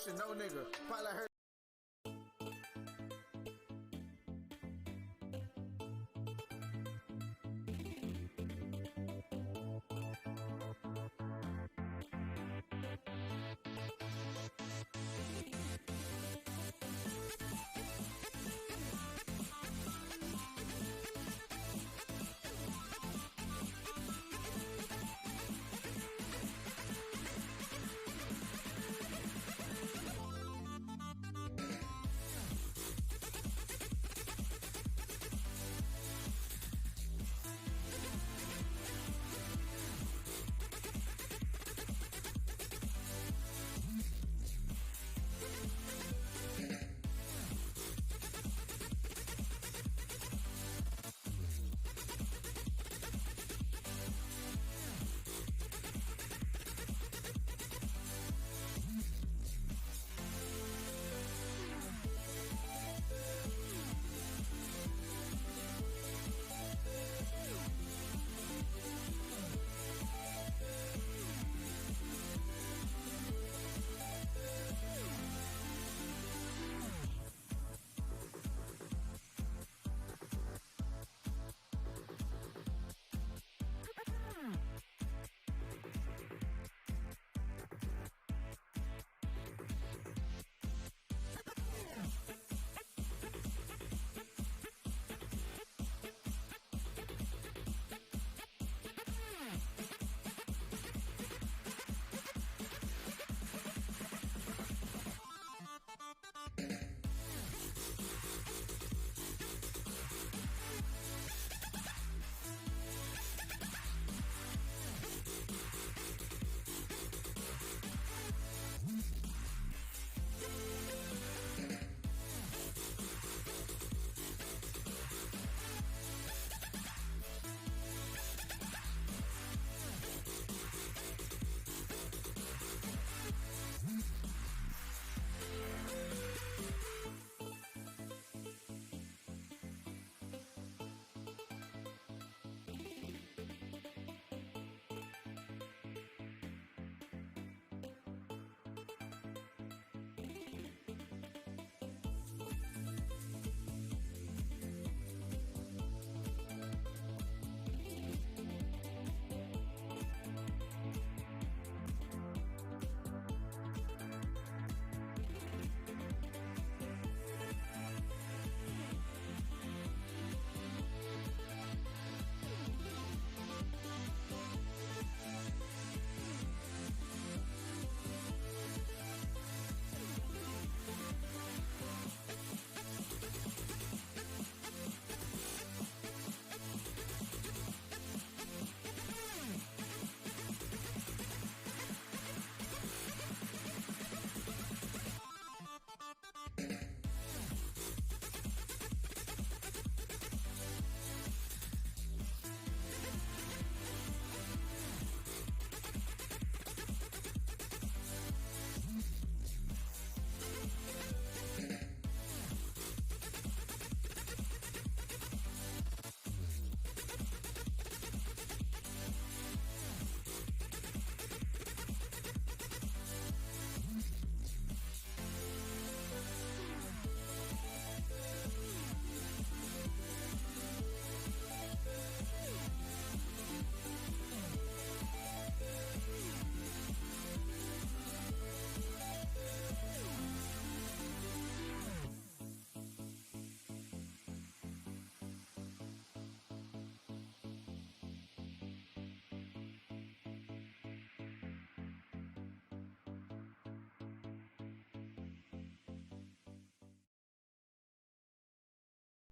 should know, nigga. Probably heard.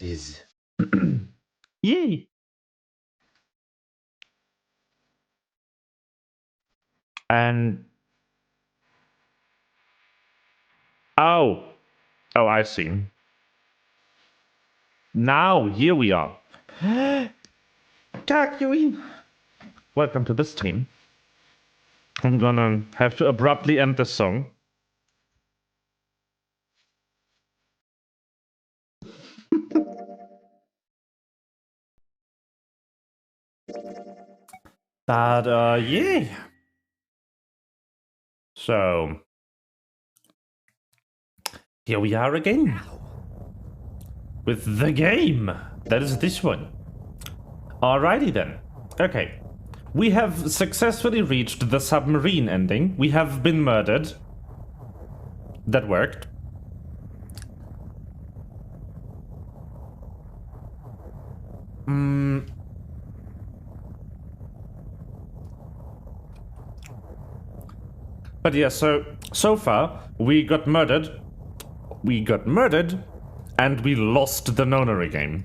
Is Yay! And oh, I see. Now here we are. Kakyoin. Welcome to the stream. I'm gonna have to abruptly end the song. But yeah. So Here we are again. With the game. That is this one. Alrighty then. Okay. We have successfully reached the submarine ending. We have been murdered. That worked. But yeah, so far, we got murdered, and we lost the Nonary game.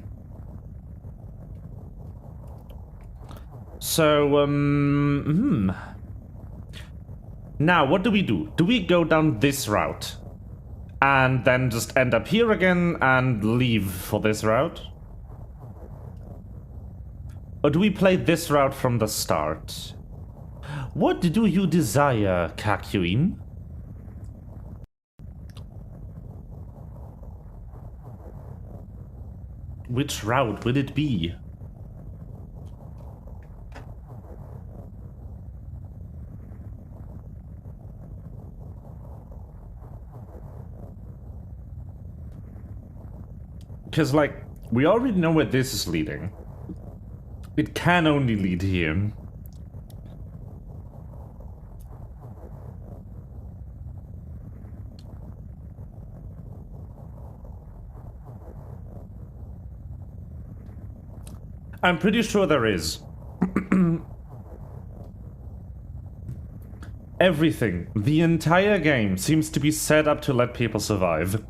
So, Now, what do we do? Do we go down this route? And then just end up here again and leave for this route? Or do we play this route from the start? What do you desire, Kakuin? Which route will it be? Because, like, we already know where this is leading. It can only lead here. I'm pretty sure there is. Everything, the entire game, seems to be set up to let people survive.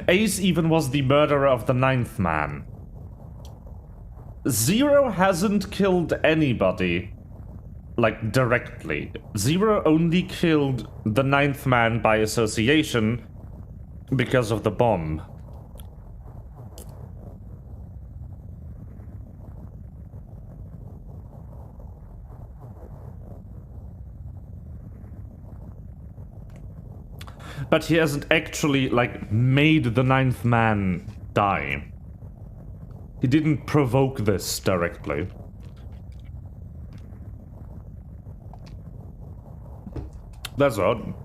Ace even was the murderer of the 9th man. Zero hasn't killed anybody, like, directly. Zero only killed the 9th man by association because of the bomb. But he hasn't actually, like, made the 9th man die. He didn't provoke this directly. That's odd.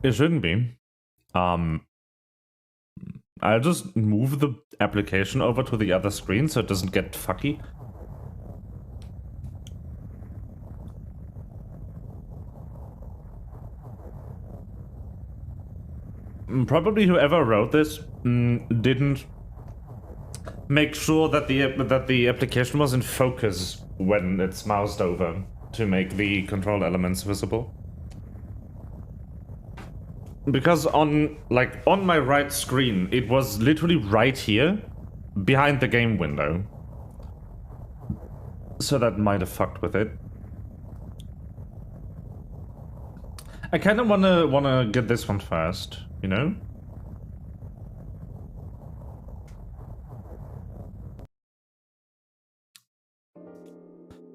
It shouldn't be. I'll just move the application over to the other screen so it doesn't get fucky. Probably whoever wrote this didn't make sure that the application was in focus when it's moused over to make the control elements visible. Because on my right screen, it was literally right here, behind the game window. So that might have fucked with it. I kind of wanna get this one first, you know?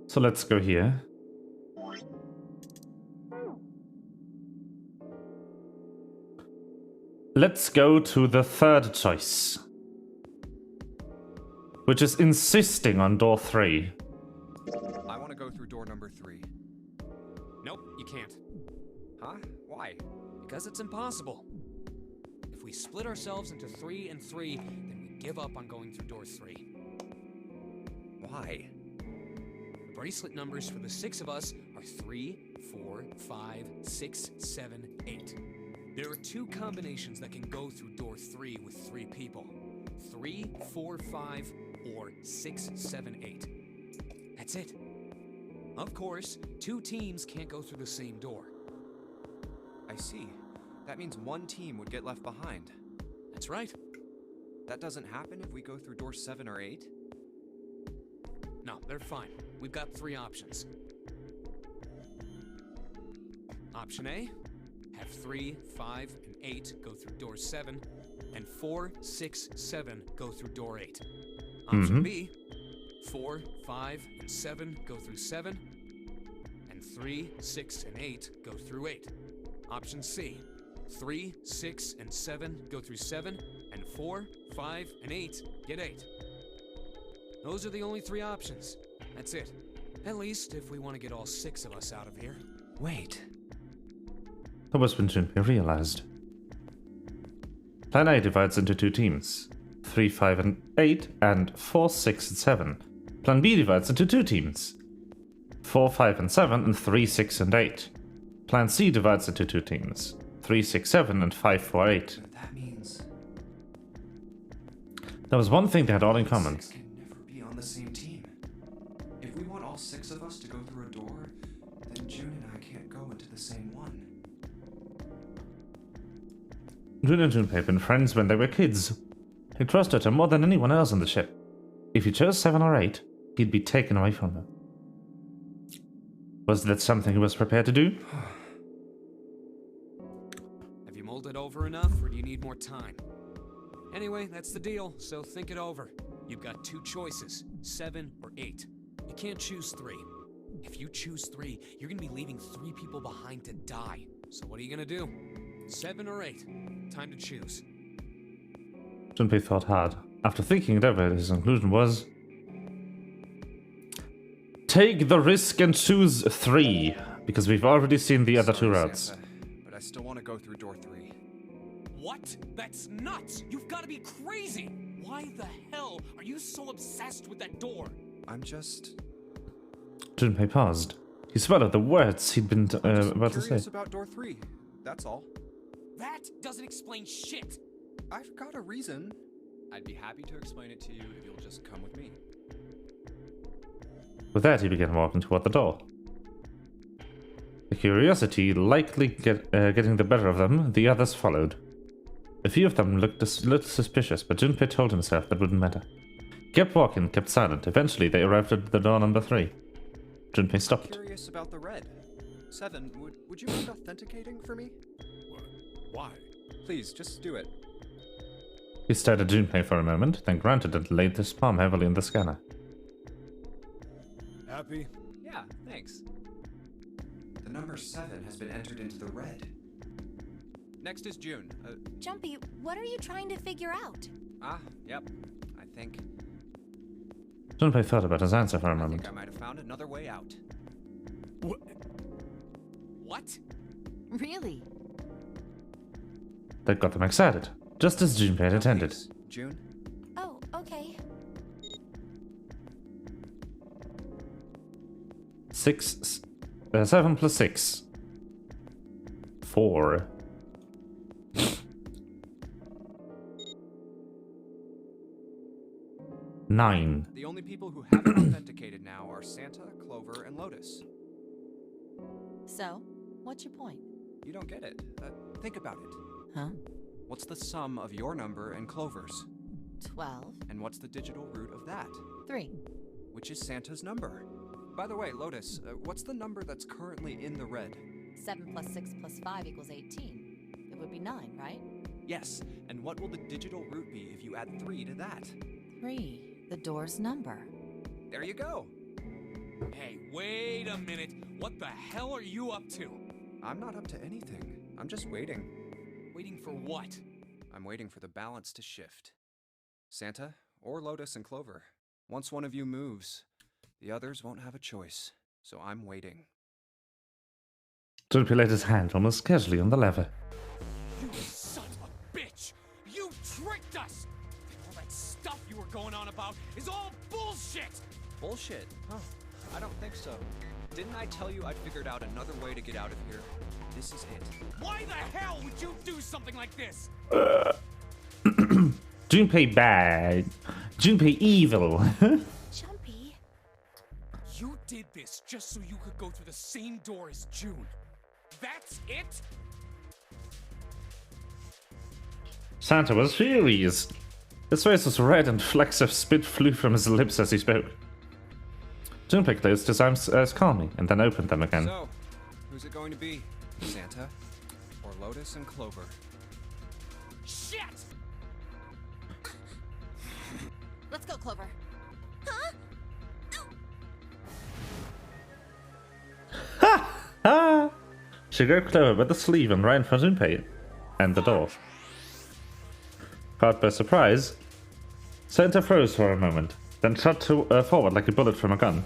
So let's go here. Let's go to the third choice, which is insisting on door 3. I want to go through door number 3. Nope, you can't. Huh? Why? Because it's impossible. If we split ourselves into 3 and 3, then we give up on going through door 3. Why? The bracelet numbers for the 6 of us are 3, 4, 5, 6, 7, 8. There are 2 combinations that can go through door 3 with 3 people. 3, 4, 5, or 6, 7, 8. That's it. Of course, 2 teams can't go through the same door. I see. That means one team would get left behind. That's right. That doesn't happen if we go through door 7 or 8? No, they're fine. We've got 3 options. Option A, have 3, 5, and 8 go through door 7, and 4, 6, 7 go through door 8. Option B, 4, 5, and 7 go through 7, and 3, 6, and 8 go through 8. Option C, 3, 6, and 7 go through 7, and 4, 5, and 8 get 8. Those are the only 3 options. That's it. At least if we want to get all 6 of us out of here. Wait. That was when shouldn't be realized. Plan A divides into 2 teams. 3, 5, and 8, and 4, 6, and 7. Plan B divides into 2 teams. 4, 5, and 7, and 3, 6, and 8. Plan C divides into 2 teams. 3, 6, 7, and 5, 4, 8. That means There was one thing they had all in common. 6 can never be on the same team. If we want all 6 of us to go through a door, then June and I can't go into the same one. June and Junpei had been friends when they were kids. He trusted her more than anyone else on the ship. If he chose 7 or 8, he'd be taken away from her. Was that something he was prepared to do? Have you mulled it over enough, or do you need more time? Anyway, that's the deal, so think it over. You've got 2 choices, 7 or 8. You can't choose 3. If you choose 3, you're gonna be leaving 3 people behind to die. So what are you gonna do? 7 or 8? Time to choose. Junpei thought hard. After thinking it over, his conclusion was... take the risk and choose 3, because we've already seen the other 2 Sorry, routes. Santa, but I still want to go through door 3. What? That's nuts! You've got to be crazy! Why the hell are you so obsessed with that door? I'm just Junpei paused. He swallowed the words he'd been about to say. curious about door 3. That's all. That doesn't explain shit! I've got a reason. I'd be happy to explain it to you if you'll just come with me. With that, he began walking toward the door. The curiosity likely getting the better of them, the others followed. A few of them looked suspicious, but Junpei told himself that wouldn't matter. Kept walking, kept silent. Eventually, they arrived at the door number 3. Junpei stopped. Curious about the red. 7, would you mind authenticating for me? Why? Please, just do it. He stared at Junpei for a moment, then grunted and laid his palm heavily in the scanner. Happy? Yeah, thanks. The number 7 has been entered into the red. Next is June. Jumpy, what are you trying to figure out? Yep. I think Junpei thought about his answer for a moment. I might have found another way out. What? Really? That got them excited, just as Junpei had intended. Please, June? Oh, okay. 7 plus 6. 4. Nine. The only people who haven't authenticated now are Santa, Clover, and Lotus. So, what's your point? You don't get it. Think about it. Huh? What's the sum of your number and Clover's? 12. And what's the digital root of that? 3. Which is Santa's number. By the way, Lotus, what's the number that's currently in the red? 7 plus 6 plus 5 equals 18. It would be 9, right? Yes, and what will the digital root be if you add 3 to that? 3. The door's number. There you go. Hey, wait a minute. What the hell are you up to? I'm not up to anything. I'm just waiting. Waiting for what? I'm waiting for the balance to shift. Santa, or Lotus and Clover. Once one of you moves, the others won't have a choice. So I'm waiting. Junpei laid his hand almost casually on the lever. You son of a bitch! You tricked us! All that stuff you were going on about is all bullshit! Bullshit, huh? I don't think so. Didn't I tell you I'd figured out another way to get out of here? This is it. Why the hell would you do something like this? Junpei bad. Junpei evil. Jumpy. You did this just so you could go through the same door as June. That's it? Santa was furious. His face was red and flecks of spit flew from his lips as he spoke. Junpei closed his eyes calmly and then opened them again. So, who's it going to be? Santa? Or Lotus and Clover? Shit! Let's go, Clover. Ah! She grabbed Clover by the sleeve and ran for Junpei and the door. Caught by surprise, Santa froze for a moment, then shot forward like a bullet from a gun.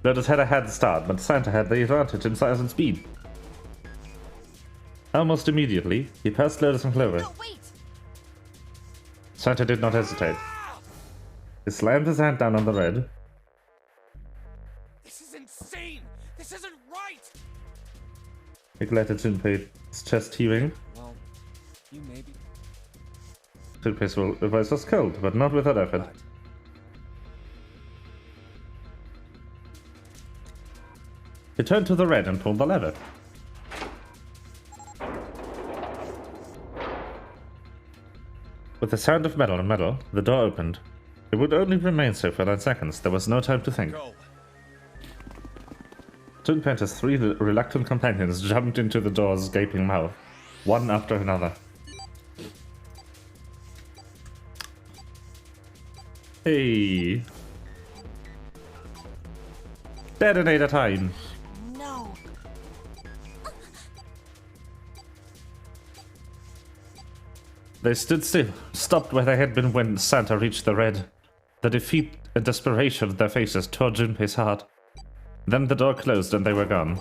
Lotus had a head start, but Santa had the advantage in size and speed. Almost immediately, he passed Lotus and Clover. No, wait! Santa did not hesitate. He slammed his hand down on the red. This is insane! This isn't right! He glared at Junpei, his chest heaving. Well, you may be. Junpei's voice was cold, but not without effort. But He turned to the red and pulled the lever. With the sound of metal on metal, the door opened. It would only remain so for 9 seconds. There was no time to think. Go. Junpei and his 3 reluctant companions jumped into the door's gaping mouth, one after another. Hey! Detonator time! No! They stood still, stopped where they had been when Santa reached the red. The defeat and desperation of their faces tore Junpei's heart. Then the door closed and they were gone.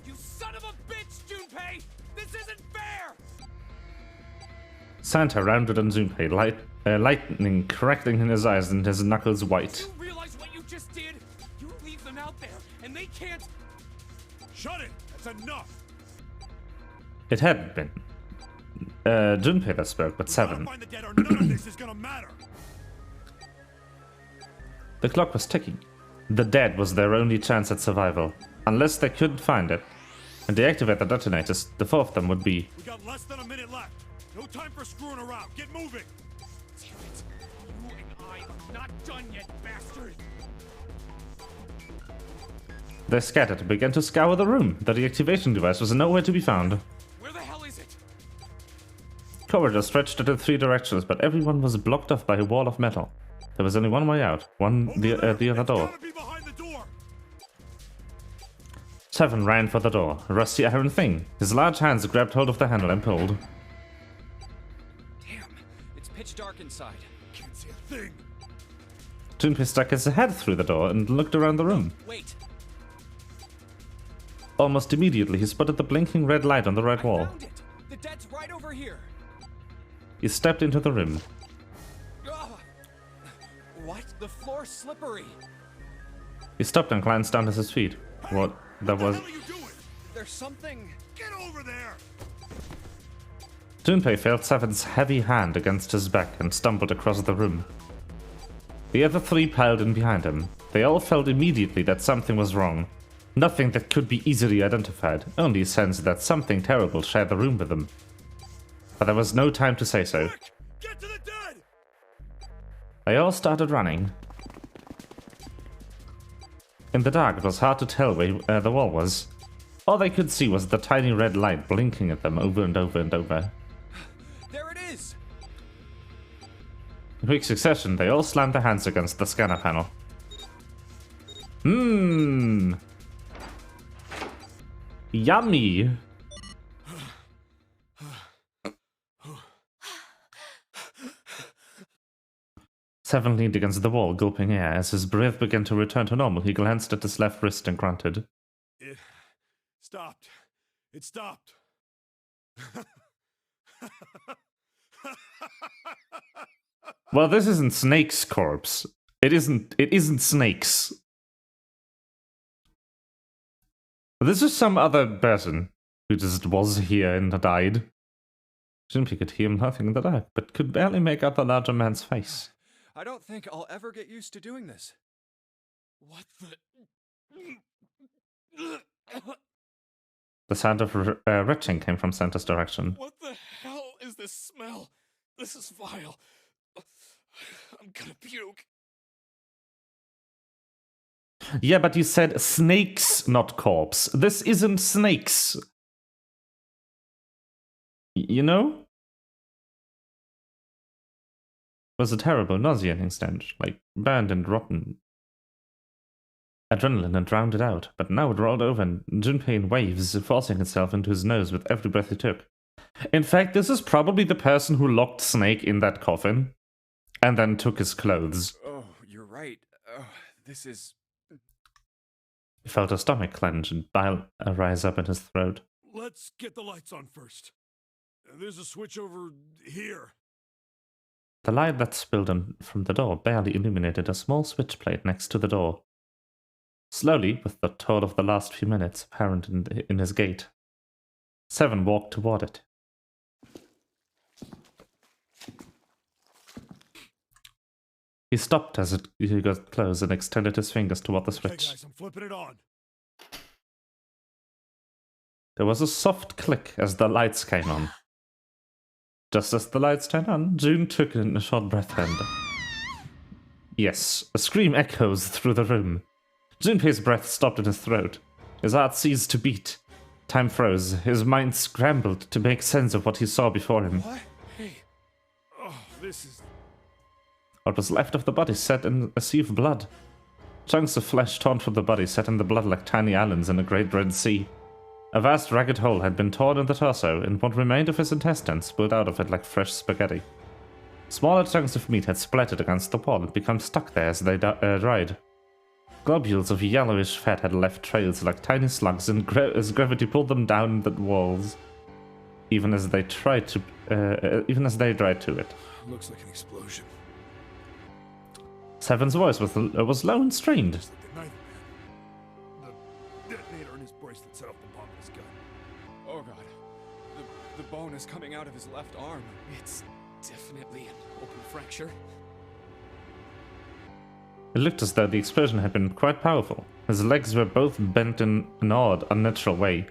You son of a bitch, Junpei! This isn't fair! Santa rounded on Junpei, lightning crackling in his eyes and his knuckles white. You realize what you just did? You leave them out there, and they can't... Shut it! That's enough! It hadn't been. Junpei that spoke, but Seven. Find the dead or none of this is gonna matter! The clock was ticking. The dead was their only chance at survival. Unless they couldn't find it and deactivate the detonators, the 4 of them would be... We got less than a minute left. No time for screwing around. Get moving! Damn it! You and I are not done yet, bastard! They scattered and began to scour the room. The deactivation device was nowhere to be found. Where the hell is it? Corridors stretched in 3 directions, but everyone was blocked off by a wall of metal. There was only one way out, the other door. Gotta be behind the door! Seven ran for the door, a rusty iron thing. His large hands grabbed hold of the handle and pulled. damn, it's pitch dark inside. Can't see a thing! Junpei stuck his head through the door and looked around the room. Wait, Almost immediately, he spotted the blinking red light on the red I wall. found it. The dead's right over here. He stepped into the room. Ugh. What? The floor's slippery. He stopped and glanced down at his feet. What? That was... What are you doing? There's something. Get over there! Junpei felt Seven's heavy hand against his back and stumbled across the room. The other 3 piled in behind him. They all felt immediately that something was wrong. Nothing that could be easily identified, only a sense that something terrible shared the room with them. But there was no time to say so. Quick! Get to the dead! They all started running. In the dark, it was hard to tell where the wall was. All they could see was the tiny red light blinking at them over and over and over. There it is. In quick succession, they all slammed their hands against the scanner panel. Yummy! Seven leaned against the wall, gulping air. As his breath began to return to normal, he glanced at his left wrist and grunted. It stopped. It stopped. Well, this isn't Snake's corpse. It isn't Snake's. This is some other person who just was here and died. Junpei could hear nothing in the dark, but could barely make out the larger man's face. I don't think I'll ever get used to doing this. What the... The sound of retching came from Santa's direction. What the hell is this smell? This is vile. I'm gonna puke. Yeah, but you said snakes, not corpse. This isn't snakes. You know? It was a terrible, nauseating stench, like burned and rotten. Adrenaline had drowned it out, but now it rolled over and Junpei in waves, forcing itself into his nose with every breath he took. In fact, this is probably the person who locked Snake in that coffin, and then took his clothes. Oh, you're right. Oh, this is... He felt a stomach clench and bile rise up in his throat. Let's get the lights on first. There's a switch over here. The light that spilled from the door barely illuminated a small switch plate next to the door. Slowly, with the toll of the last few minutes apparent in his gait, Seven walked toward it. He stopped as he got close and extended his fingers toward the switch. Okay, guys, I'm flipping it on. There was a soft click as the lights came on. Just as the lights turned on, June took in a short breath and... Yes, a scream echoes through the room. Junpei's breath stopped in his throat. His heart ceased to beat. Time froze. His mind scrambled to make sense of what he saw before him. What? Hey. Oh, this is... What was left of the body sat in a sea of blood. Chunks of flesh torn from the body sat in the blood like tiny islands in a great red sea. A vast ragged hole had been torn in the torso, and what remained of his intestines spilled out of it like fresh spaghetti. Smaller chunks of meat had splattered against the wall and become stuck there as they dried. Globules of yellowish fat had left trails like tiny slugs, and as gravity pulled them down the walls, even as they dried to it. Looks like an explosion. Seven's voice was low and strained. Just like the knife man. The detonator in his bracelet set off the bomb in his gun. Oh god. The bone is coming out of his left arm. It's definitely an open fracture. It looked as though the explosion had been quite powerful. His legs were both bent in an odd, unnatural way,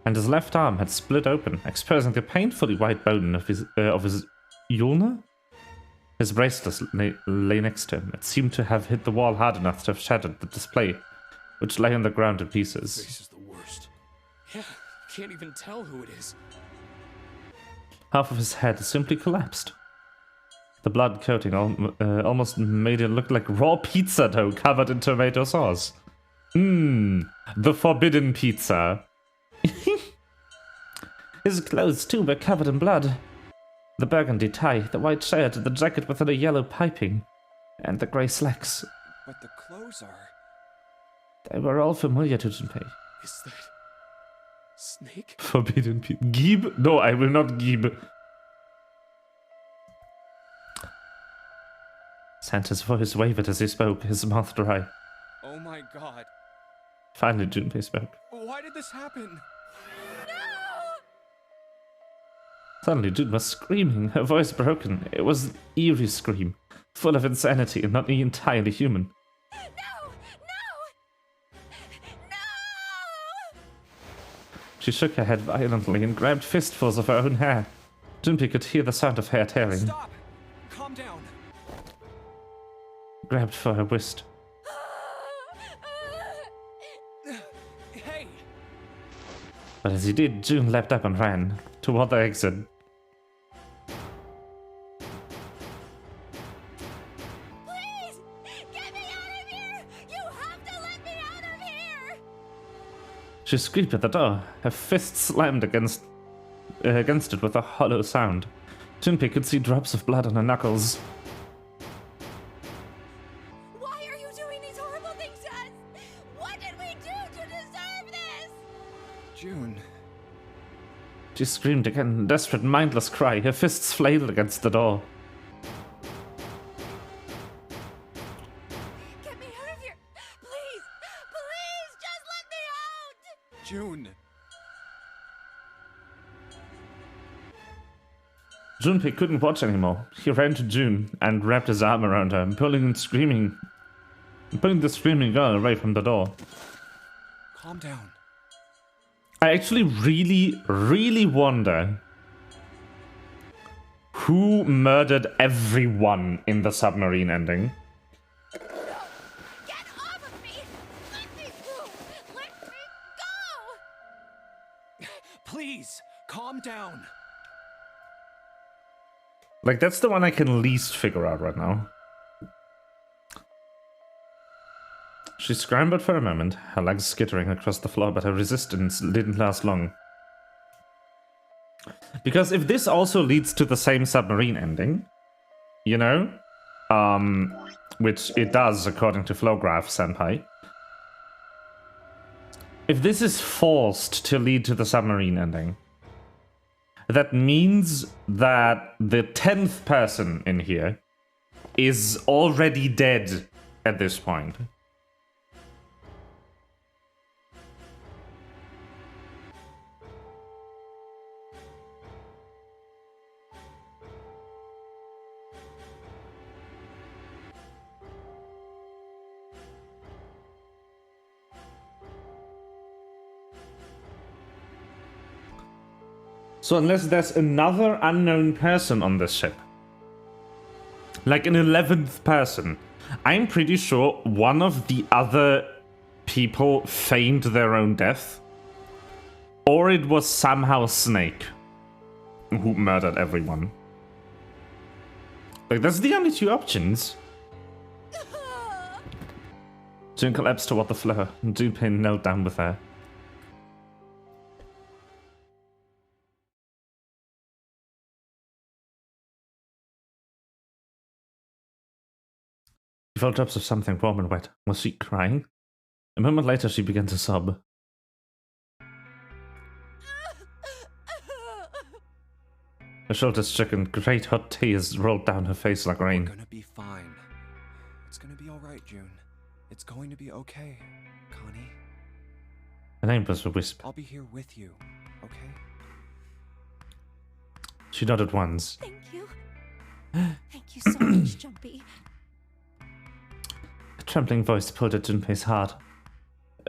and his left arm had split open, exposing the painfully white bone of his ulna? His bracelet lay next to him. It seemed to have hit the wall hard enough to have shattered the display, which lay on the ground in pieces. This is the worst. Yeah, can't even tell who it is. Half of his head simply collapsed. The blood coating almost made it look like raw pizza dough covered in tomato sauce. The forbidden pizza. His clothes too were covered in blood. The burgundy tie, the white shirt, the jacket with the yellow piping, and the grey slacks. But the clothes are... They were all familiar to Junpei. Is that... Snake? Forbidden pizza. Gib? No, I will not gib. Santa's voice wavered as he spoke, his mouth dry. Oh my god. Finally, Junpei spoke. Why did this happen? Suddenly, June was screaming, her voice broken. It was an eerie scream, full of insanity and not entirely human. No! She shook her head violently and grabbed fistfuls of her own hair. Junpei could hear the sound of hair tearing. Stop! Calm down. Grabbed for her wrist. Hey! But as he did, June leapt up and ran toward the exit. Please! Get me out of here! You have to let me out of here! She screamed at the door, her fist slammed against it with a hollow sound. Junpei could see drops of blood on her knuckles. Why are you doing these horrible things to us? What did we do to deserve this? June. She screamed again, a desperate, mindless cry, her fists flailed against the door. Get me out of here! Please! Please! Just let me out! June. Junpei couldn't watch anymore. He ran to June and wrapped his arm around her, pulling the screaming girl away from the door. Calm down. I actually really wonder who murdered everyone in the submarine ending. Get off of me! Let me go! Let me go! Please, calm down. Like, that's the one I can least figure out right now. She scrambled for a moment, her legs skittering across the floor, but her resistance didn't last long. Because if this also leads to the same submarine ending, you know, which it does according to Flowgraph Senpai, if this is forced to lead to the submarine ending, that means that the 10th person in here is already dead at this point. So unless there's another unknown person on this ship, like an 11th person, I'm pretty sure one of the other people feigned their own death, or it was somehow Snake who murdered everyone. Like, that's the only two options. June collapsed toward the floor, and Junpei knelt down with her. She felt drops of something warm and wet. Was she crying? A moment later, she began to sob. Her shoulders shook and great hot tears rolled down her face like rain. We're gonna be fine. It's gonna be alright, June. It's going to be okay, Connie. Her name was a wisp. I'll be here with you, okay? She nodded once. Thank you. Thank you so much, Jumpy. A trembling voice pulled at Junpei's heart.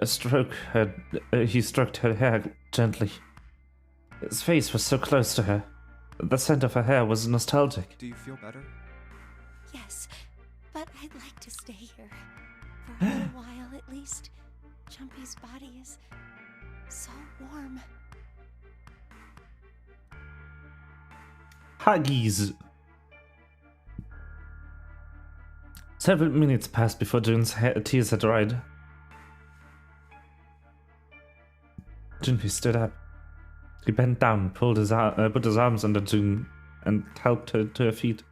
He stroked her hair gently. His face was so close to her. The scent of her hair was nostalgic. Do you feel better? Yes, but I'd like to stay here. For a little while, at least. Jumpy's body is so warm. Huggies! Several minutes passed before June's tears had dried. Junpei stood up. He bent down, put his arms under June, and helped her to her feet.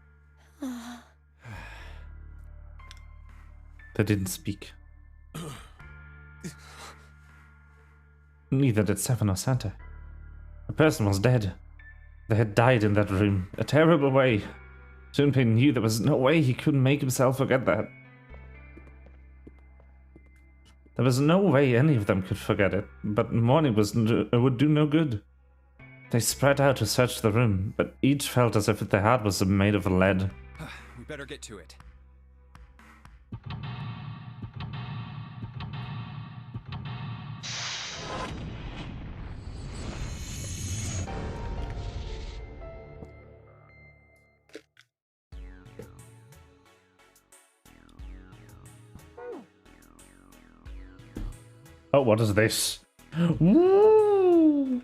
They didn't speak. Neither did Seven or Santa. A person was dead. They had died in that room, a terrible way. Junpei knew there was no way he could make himself forget that. There was no way any of them could forget it, but mourning would do no good. They spread out to search the room, but each felt as if their heart was made of lead. We better get to it. Oh, what is this? Woo!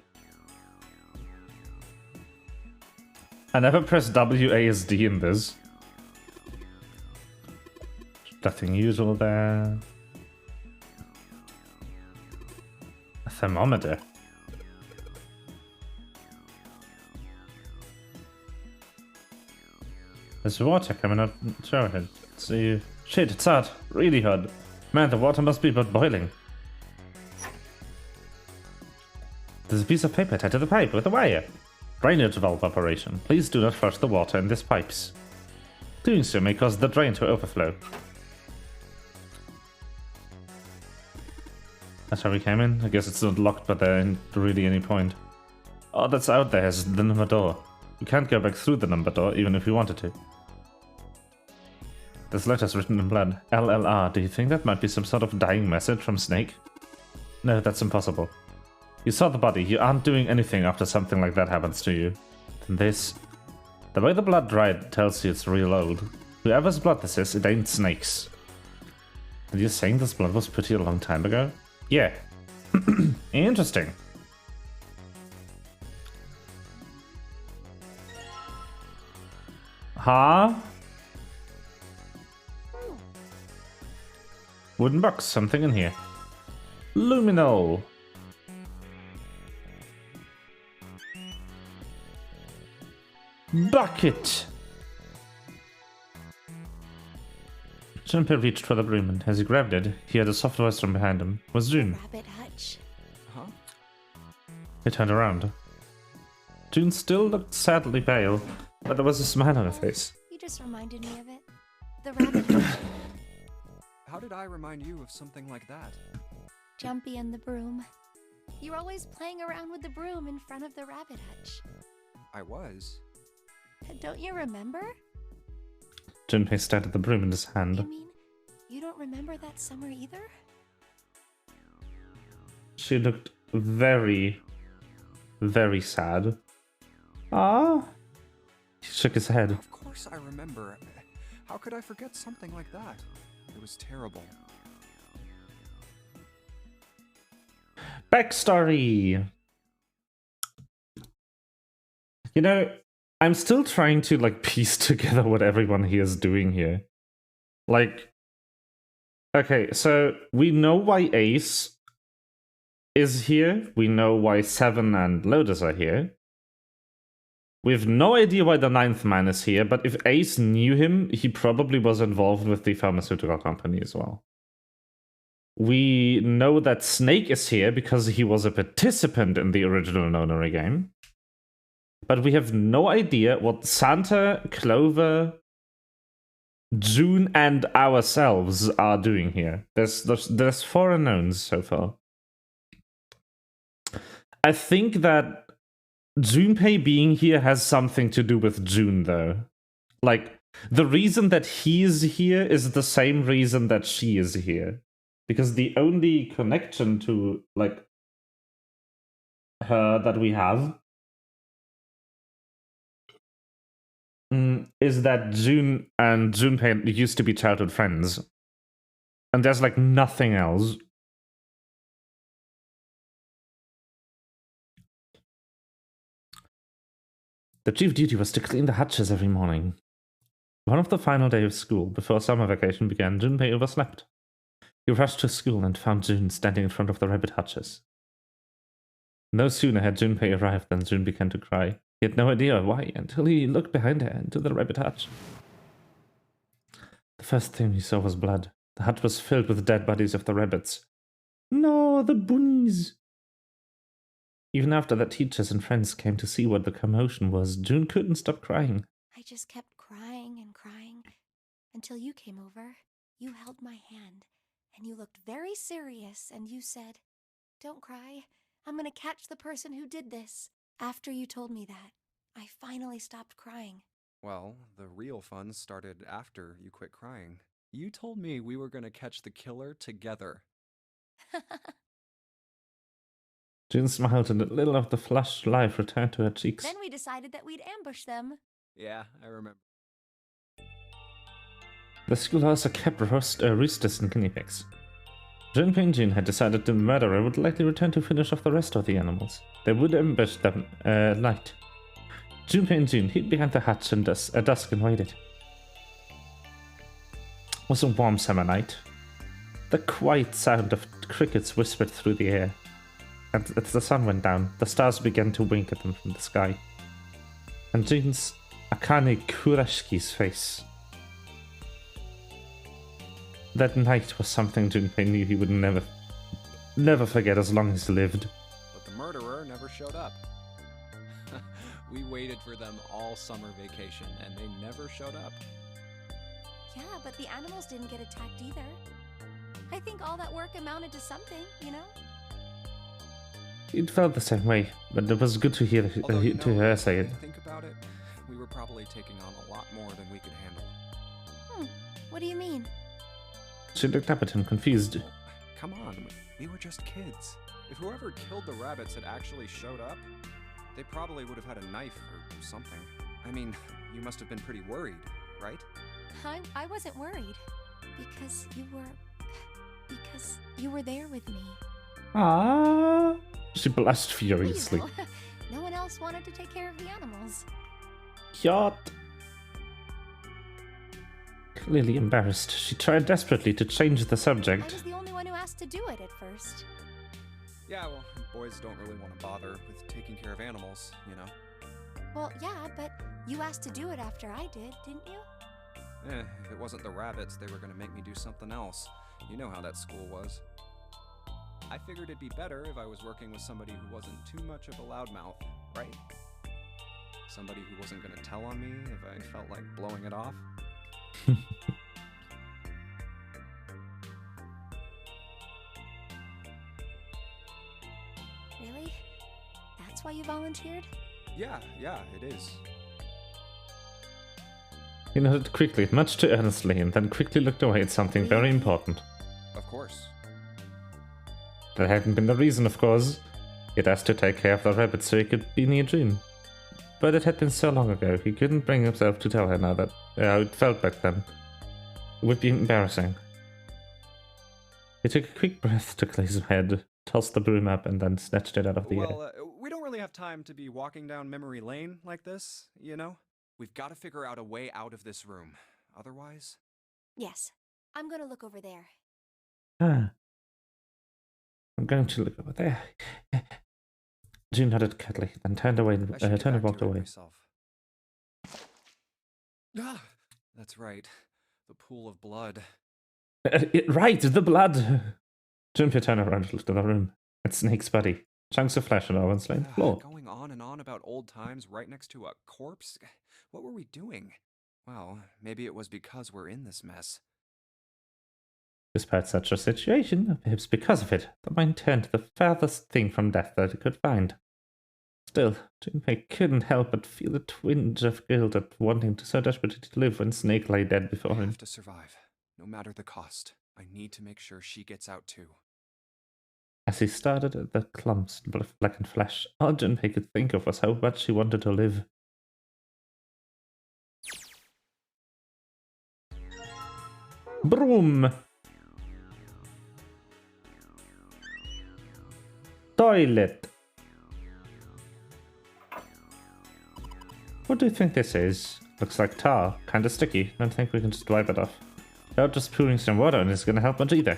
I never pressed WASD in this. Nothing usual there. A thermometer. There's water coming out the shower head. See, shit, it's hot. Really hot. Man, the water must be about boiling. There's a piece of paper tied to the pipe with a wire. Drainage valve operation. Please do not flush the water in these pipes. Doing so may cause the drain to overflow. That's how we came in. I guess it's not locked, but there ain't really any point. All that's out there is the number door. You can't go back through the number door, even if you wanted to. This letter's written in blood. LLR. Do you think that might be some sort of dying message from Snake? No, that's impossible. You saw the body. You aren't doing anything after something like that happens to you. And this... The way the blood dried tells you it's real old. Whoever's blood this is, it ain't Snake's. And you're saying this blood was pretty a long time ago? Yeah. Interesting. Huh? Wooden box, something in here. Luminol. Bucket! Junpei reached for the broom, and as he grabbed it, he heard a soft voice from behind him. It was June. Rabbit Hutch. Huh? He turned around. June still looked sadly pale, but there was a smile on her face. You just reminded me of it. The rabbit hutch. How did I remind you of something like that? Jumpy and the broom. You're always playing around with the broom in front of the rabbit hutch. I was. Don't you remember? Junpei stared at the broom in his You hand. mean you don't remember that summer either? She looked very, very sad. Ah. He shook his head. Of course I remember. How could I forget something like that? It was terrible. Backstory! You know, I'm still trying to, like, piece together what everyone here is doing here. Like, okay, so we know why Ace is here. We know why Seven and Lotus are here. We have no idea why the ninth man is here, but if Ace knew him, he probably was involved with the pharmaceutical company as well. We know that Snake is here because he was a participant in the original Nonary game. But we have no idea what Santa, Clover, June, and ourselves are doing here. There's 4 unknowns so far. I think that Junpei being here has something to do with June, though. Like, the reason that he is here is the same reason that she is here. Because the only connection to, like, her that we have is that June and Junpei used to be childhood friends. And there's, like, nothing else. The chief duty was to clean the hatches every morning. One of the final day of school, before summer vacation began, Junpei overslept. He rushed to school and found June standing in front of the rabbit hutches. No sooner had Junpei arrived than June began to cry. He had no idea why until he looked behind her into the rabbit hutch. The first thing he saw was blood. The hut was filled with dead bodies of the rabbits. No, the bunnies! Even after the teachers and friends came to see what the commotion was, June couldn't stop crying. I just kept crying and crying until you came over. You held my hand and you looked very serious and you said, "Don't cry. I'm gonna catch the person who did this." After you told me that, I finally stopped crying. Well, the real fun started after you quit crying. You told me we were gonna catch the killer together. June smiled and a little of the flushed life returned to her cheeks. Then we decided that we'd ambush them. Yeah, I remember. The school also kept roosters and guinea pigs. Junpei and June had decided the murderer would likely return to finish off the rest of the animals. They would ambush them at night. Junpei and June hid behind the hatch at dusk and waited. It was a warm summer night. The quiet sound of crickets whispered through the air. And as the sun went down, the stars began to wink at them from the sky. And June's Akane Kurashki's face. That night was something Junpei knew he would never forget as long as he lived. But the murderer never showed up. We waited for them all summer vacation, and they never showed up. Yeah, but the animals didn't get attacked either. I think all that work amounted to something, you know? It felt the same way, but it was good to hear Although, you to know, hear her say when it. you think about it, we were probably taking on a lot more than we could handle. What do you mean? She looked up at him, confused. Well, come on, we were just kids. If whoever killed the rabbits had actually showed up, they probably would have had a knife or something. I mean, you must have been pretty worried, right? I wasn't worried. Because you were there with me. Ah! She blushed Well, furiously. you know, no one else wanted to take care of the animals. Yacht. Clearly embarrassed, she tried desperately to change the I subject. was the only one who asked to do it at first. Yeah, well, boys don't really want to bother with taking care of animals, you know? Well, yeah, but you asked to do it after I did, didn't you? If it wasn't the rabbits, they were gonna make me do something else. You know how that school was. I figured it'd be better if I was working with somebody who wasn't too much of a loudmouth, right? Somebody who wasn't gonna tell on me if I felt like blowing it off. Really? That's why you volunteered? Yeah, it is. He nodded quickly, much too earnestly, and then quickly looked away at something very important. Of course. That hadn't been the reason, of course. He had asked to take care of the rabbit so he could be near June. But it had been so long ago, he couldn't bring himself to tell her now that how it felt back then. It would be embarrassing. He took a quick breath to clear his head, tossed the broom up, and then snatched it out of the air. Well, we don't really have time to be walking down memory lane like this, you know? We've got to figure out a way out of this room. Otherwise... Yes. I'm gonna look over there. Ah. I'm going to look over there. June nodded cuddly, then turned away and turned and walked away. Ah, that's right. The pool of blood. Right, the blood! June turned around and looked at the room. At Snake's body. Chunks of flesh on the slain floor. Going on and on about old times right next to a corpse? What were we doing? Well, maybe it was because we're in this mess. Despite such a situation, perhaps because of it, the mind turned to the farthest thing from death that it could find. Still, Junpei couldn't help but feel a twinge of guilt at wanting to so desperately to live when Snake lay dead before I him. have to survive, no matter the cost. I need to make sure she gets out too. As he stared at the clumps of blackened flesh, all Junpei could think of was how much he wanted to live. Broom! Toilet! What do you think this is? Looks like tar. Kinda sticky. Don't think we can just wipe it off. Without just pouring some water on it's gonna help much either.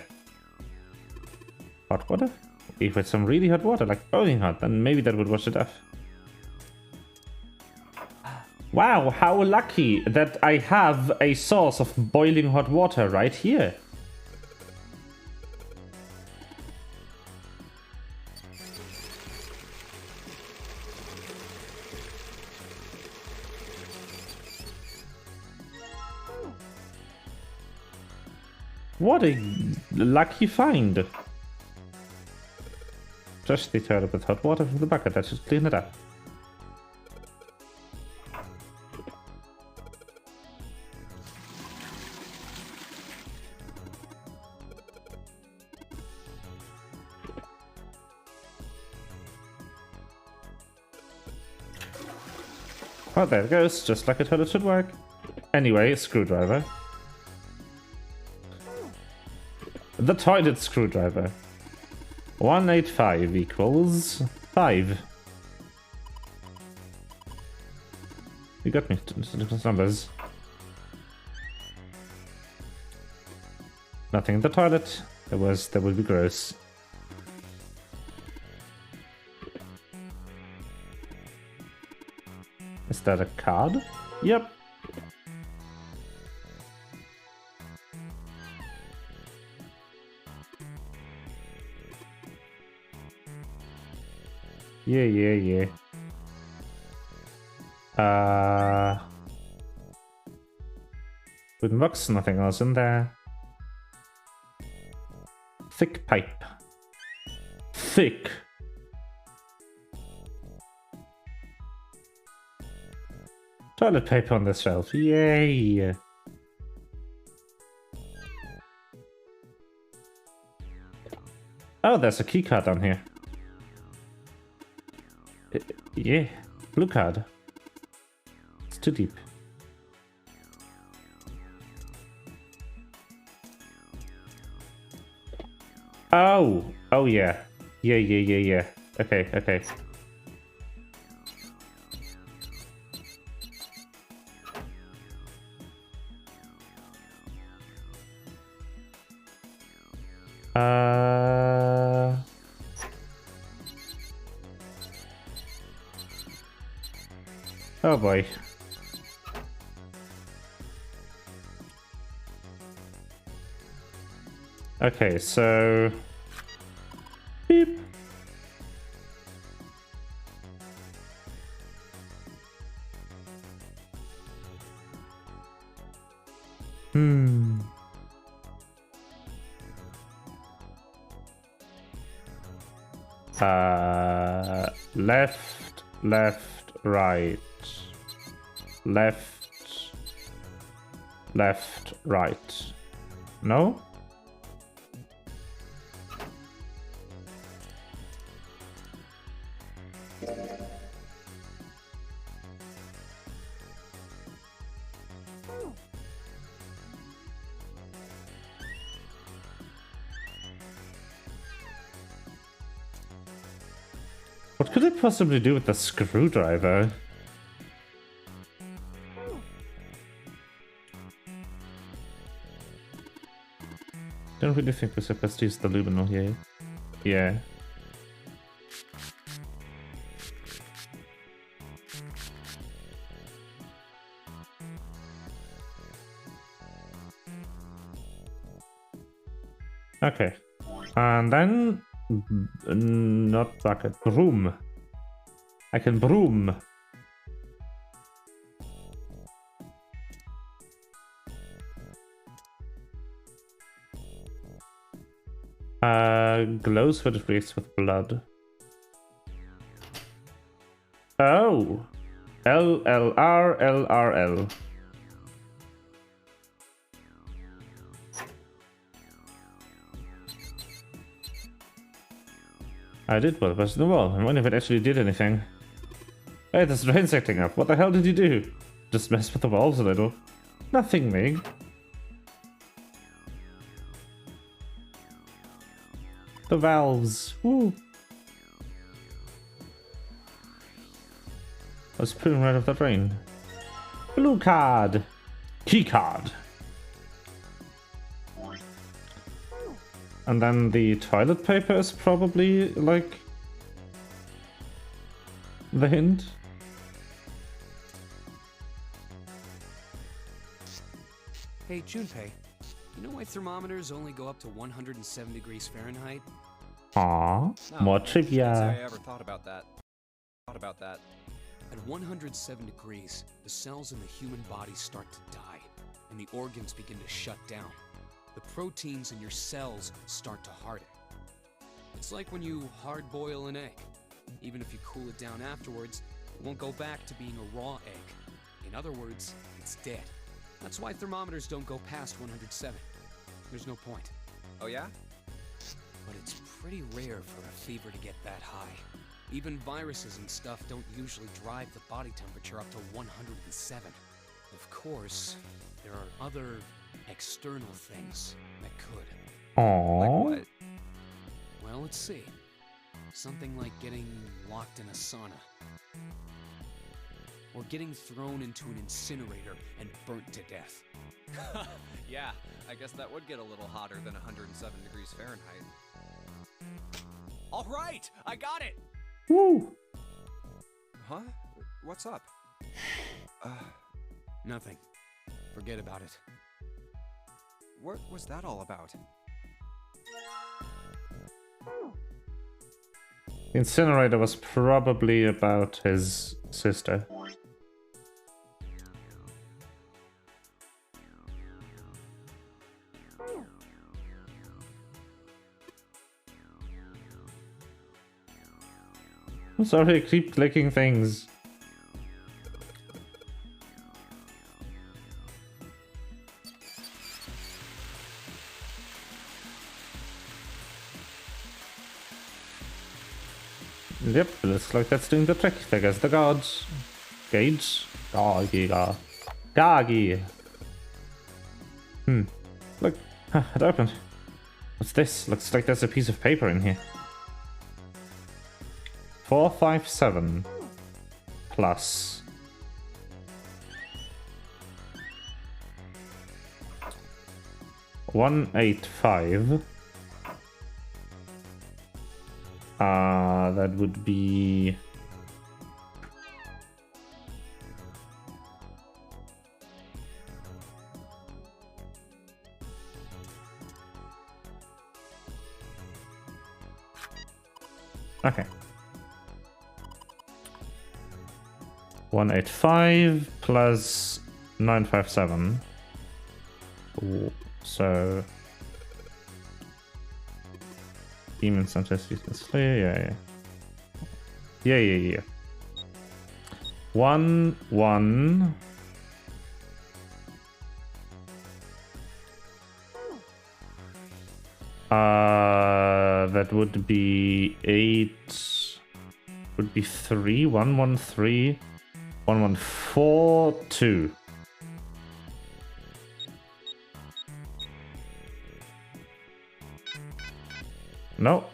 Hot water? If it's some really hot water, like boiling hot, then maybe that would wash it off. Wow, how lucky that I have a source of boiling hot water right here. What a lucky find. Flush the toilet with hot water from the bucket, that should clean it up. Oh, there it goes, just like a toilet should work. Anyway, a screwdriver. The toilet screwdriver. 185 equals 5. You got me to numbers. Nothing in the toilet. That would be gross. Is that a card? Yep. Yeah. Wooden box, nothing else in there. Thick pipe. Thick. Toilet paper on the shelf. Yay. Oh, there's a key card on here. Yeah, blue card. It's too deep. Oh yeah. Yeah. Okay. Oh boy. Okay, so Hmm. Left, left, right. Left, left, right. No? What could I possibly do with the screwdriver? Don't really think we're supposed to use the luminol here. Yeah. Okay. And then... not bucket. Broom. I can broom. Glows when it reacts with blood. Oh! LLR, LRL. I did put a person in the wall. I wonder if it actually did anything. Hey, this drain's acting up. What the hell did you do? Just mess with the walls a little. Nothing, Meg. The valves. Woo. Let's put him right off the drain. Blue card. Key card. And then the toilet paper is probably, like, the hint. Hey, Junpei, you know why thermometers only go up to 107 degrees Fahrenheit? Aww, No, more Can't say trivia. I ever thought about that. At 107 degrees, the cells in the human body start to die, and the organs begin to shut down. The proteins in your cells start to harden. It's like when you hard-boil an egg. Even if you cool it down afterwards, it won't go back to being a raw egg. In other words, it's dead. That's why thermometers don't go past 107. There's no point. Oh yeah? But it's pretty rare for a fever to get that high. Even viruses and stuff don't usually drive the body temperature up to 107. Of course, there are other external things that could. Aww. Like what? Well, let's see. Something like getting locked in a sauna. Or getting thrown into an incinerator and burnt to death. Yeah, I guess that would get a little hotter than 107 degrees Fahrenheit. All right, I got it. Woo! Huh? What's up? Nothing. Forget about it. What was that all about? The incinerator was probably about his sister. I'm sorry, I keep clicking things. Yep, looks like that's doing the trick. There goes the guards. Gauge. Gagi. Gagi. Look, it opened. What's this? Looks like there's a piece of paper in here. 457 plus 185. That would be okay. 185 plus 957. Cool. So demons sometimes use this. Yeah. Yeah. 1, 1. That would be 8. Would be 3. 1, 1, 3. 1, 1, 4, 2. No.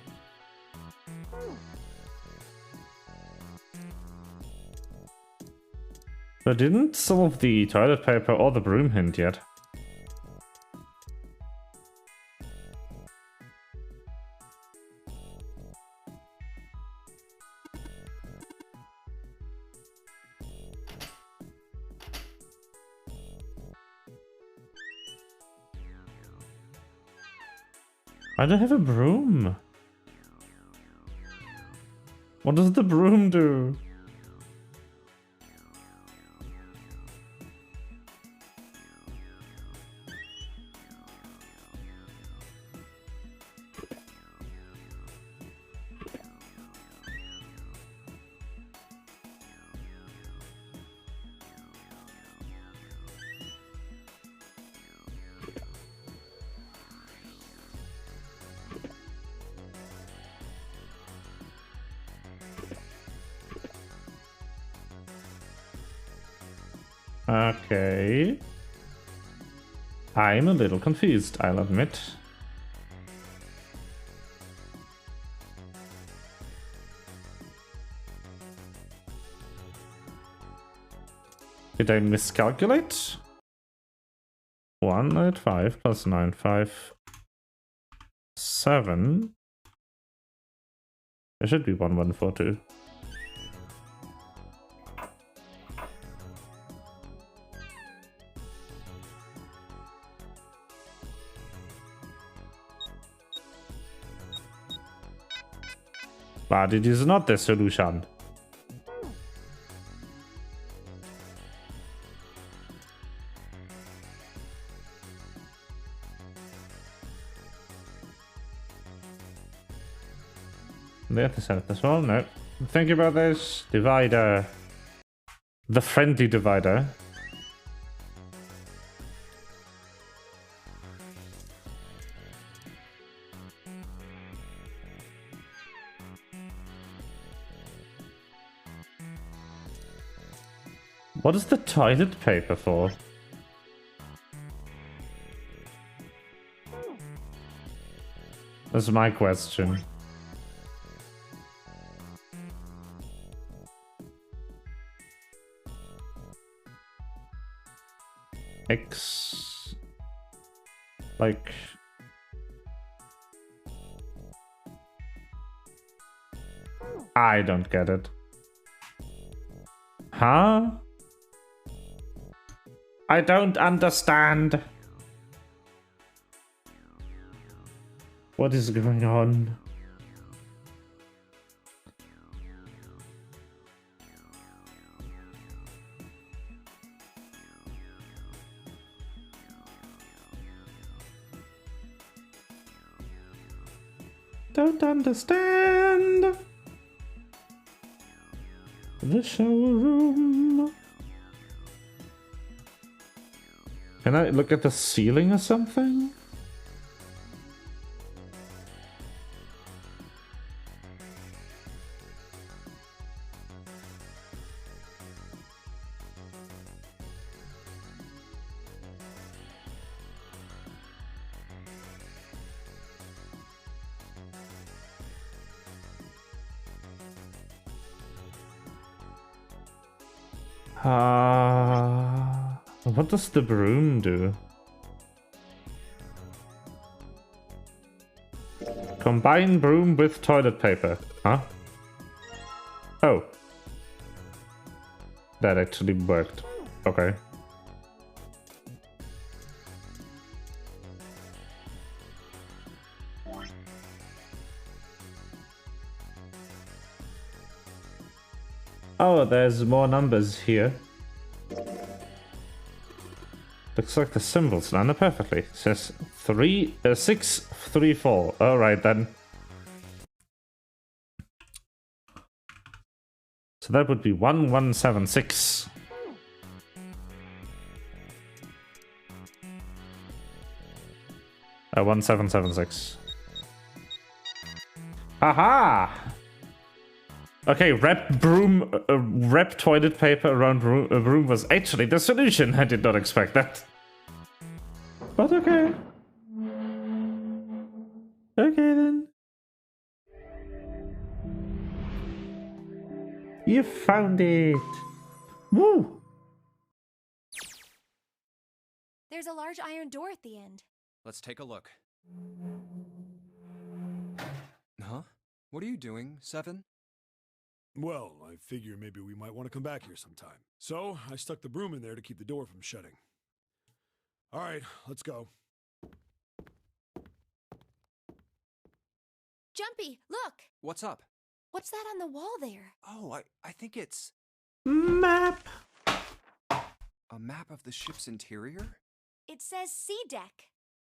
I didn't solve the toilet paper or the broom hint yet. I don't have a broom. What does the broom do? Okay. I'm a little confused, I'll admit. Did I miscalculate? 185 plus 95. 7. It should be 1142. But it is not the solution. The other side as well? No. Think about this. Divider. The friendly divider. What is the toilet paper for? That's my question. X... like... I don't get it. Huh? I don't understand. What is going on? Don't understand. The shower room. Can I look at the ceiling or something? What does the broom do? Combine broom with toilet paper. Huh? Oh. That actually worked. Okay. Oh, there's more numbers here. Looks like the symbols line up perfectly. It says 6, 3, 4. Alright then. So that would be 1176. Uh, 1776. Aha! Okay, wrap toilet paper around a room was actually the solution. I did not expect that. But okay. Okay then. You found it. Woo! There's a large iron door at the end. Let's take a look. Huh? What are you doing, Seven? Well, I figure maybe we might want to come back here sometime. So, I stuck the broom in there to keep the door from shutting. Alright, let's go. Jumpy, look! What's up? What's that on the wall there? Oh, I think it's Map. a map of the ship's interior? It says C deck.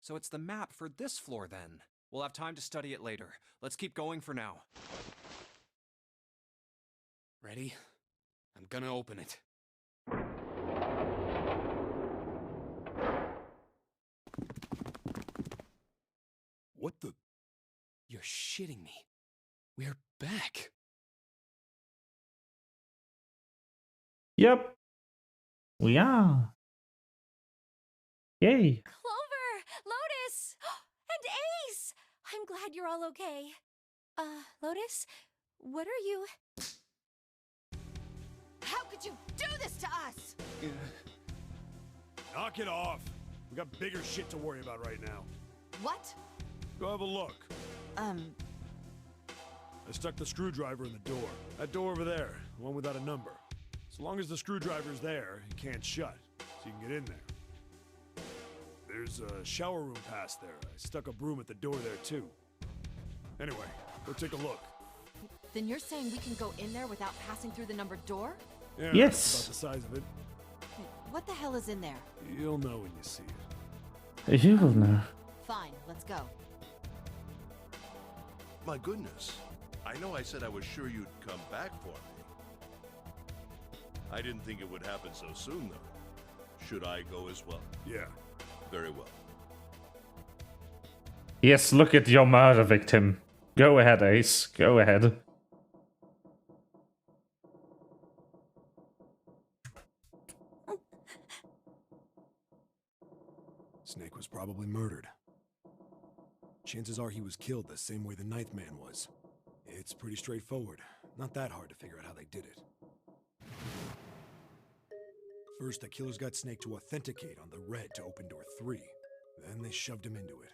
So it's the map for this floor then. We'll have time to study it later. Let's keep going for now. Ready? I'm gonna open it. What the? You're shitting me. We're back. Yep. We are. Yay. Clover! Lotus! And Ace! I'm glad you're all okay. Lotus? What are you... How could you do this to us? Knock it off. We got bigger shit to worry about right now. What? Go have a look. I stuck the screwdriver in the door. That door over there, the one without a number. So long as the screwdriver's there, it can't shut, so you can get in there. There's a shower room past there. I stuck a broom at the door there too. Anyway, go take a look. Then you're saying we can go in there without passing through the numbered door? Yeah, Yes. that's about the size of it. Wait, what the hell is in there? You'll know when you see it. You will know. Fine, let's go. My goodness. I know I said I was sure you'd come back for me. I didn't think it would happen so soon, though. Should I go as well? Yeah. Very well. Yes, look at your murder victim. Go ahead, Ace. Go ahead. Snake was probably murdered. Chances are he was killed the same way the Ninth Man was. It's pretty straightforward. Not that hard to figure out how they did it. First, the killers got Snake to authenticate on the red to open door 3. Then they shoved him into it.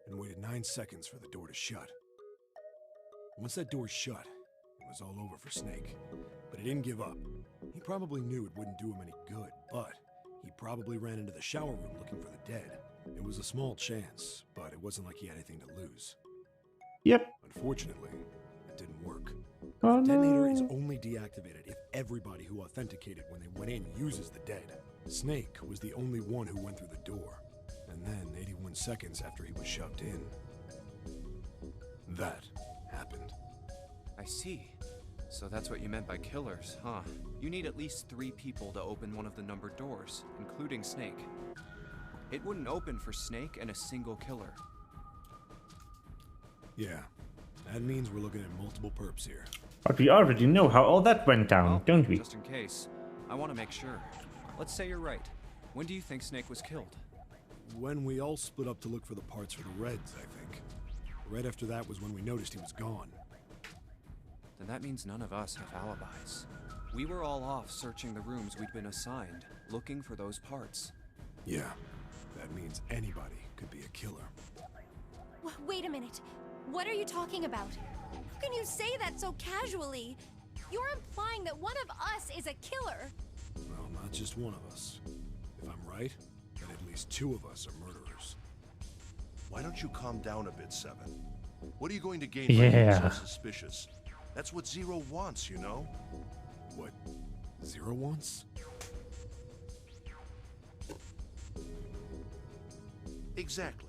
And waited 9 seconds for the door to shut. Once that door shut, it was all over for Snake. But he didn't give up. He probably knew it wouldn't do him any good, but he probably ran into the shower room looking for the dead. It was a small chance, but it wasn't like he had anything to lose. Yep. Unfortunately, it didn't work. Oh, The detonator no. is only deactivated if everybody who authenticated when they went in uses the dead. Snake was the only one who went through the door. And then, 81 seconds after he was shoved in, that happened. I see. So that's what you meant by killers, huh? You need at least 3 people to open one of the numbered doors, including Snake. It wouldn't open for Snake and a single killer. Yeah, that means we're looking at multiple perps here. But we already know how all that went down, Well, don't we? just in case, I want to make sure. Let's say you're right. When do you think Snake was killed? When we all split up to look for the parts for the Reds, I think. Right after that was when we noticed he was gone. Then that means none of us have alibis. We were all off searching the rooms we'd been assigned, looking for those parts. Yeah, that means anybody could be a killer. Wait a minute. What are you talking about? How can you say that so casually? You're implying that one of us is a killer. Well, not just one of us. If I'm right, then at least 2 of us are murderers. Why don't you calm down a bit, Seven? What are you going to gain by being Yeah. so suspicious? That's what Zero wants, you know? What Zero wants? Exactly.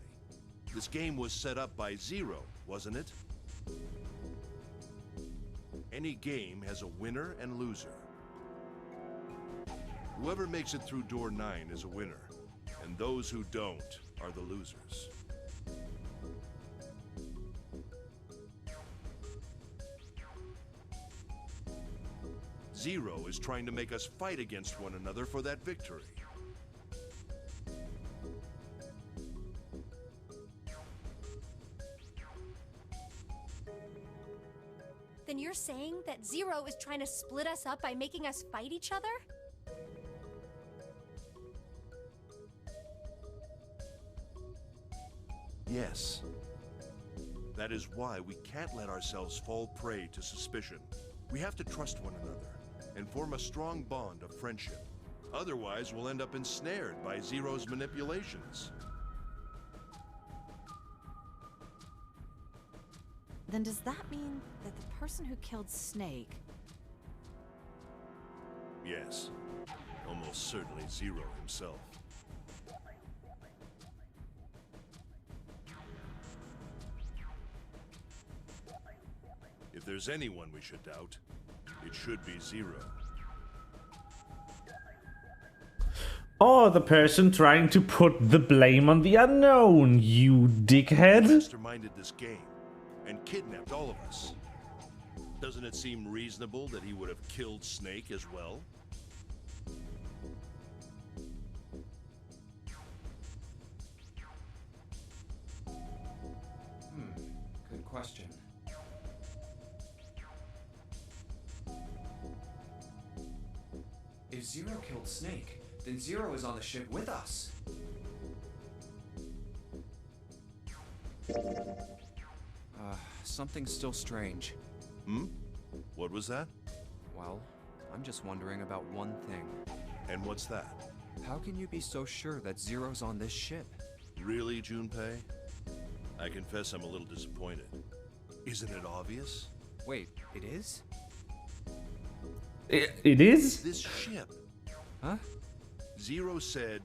This game was set up by Zero, wasn't it? Any game has a winner and loser. Whoever makes it through door 9 is a winner, and those who don't are the losers. Zero is trying to make us fight against one another for that victory. Then you're saying that Zero is trying to split us up by making us fight each other? Yes. That is why we can't let ourselves fall prey to suspicion. We have to trust one another and form a strong bond of friendship. Otherwise, we'll end up ensnared by Zero's manipulations. Then does that mean that the person who killed Snake... Yes. Almost certainly Zero himself. If there's anyone we should doubt, it should be Zero. Or the person trying to put the blame on the unknown, you dickhead. Masterminded this game and kidnapped all of us. Doesn't it seem reasonable that he would have killed Snake as well? Good question. If Zero killed Snake, then Zero is on the ship with us. Something's still strange. Hmm? What was that? Well, I'm just wondering about one thing. And what's that? How can you be so sure that Zero's on this ship? Really, Junpei? I confess I'm a little disappointed. Isn't it obvious? Wait, it is? It is? This ship. Huh? Zero said,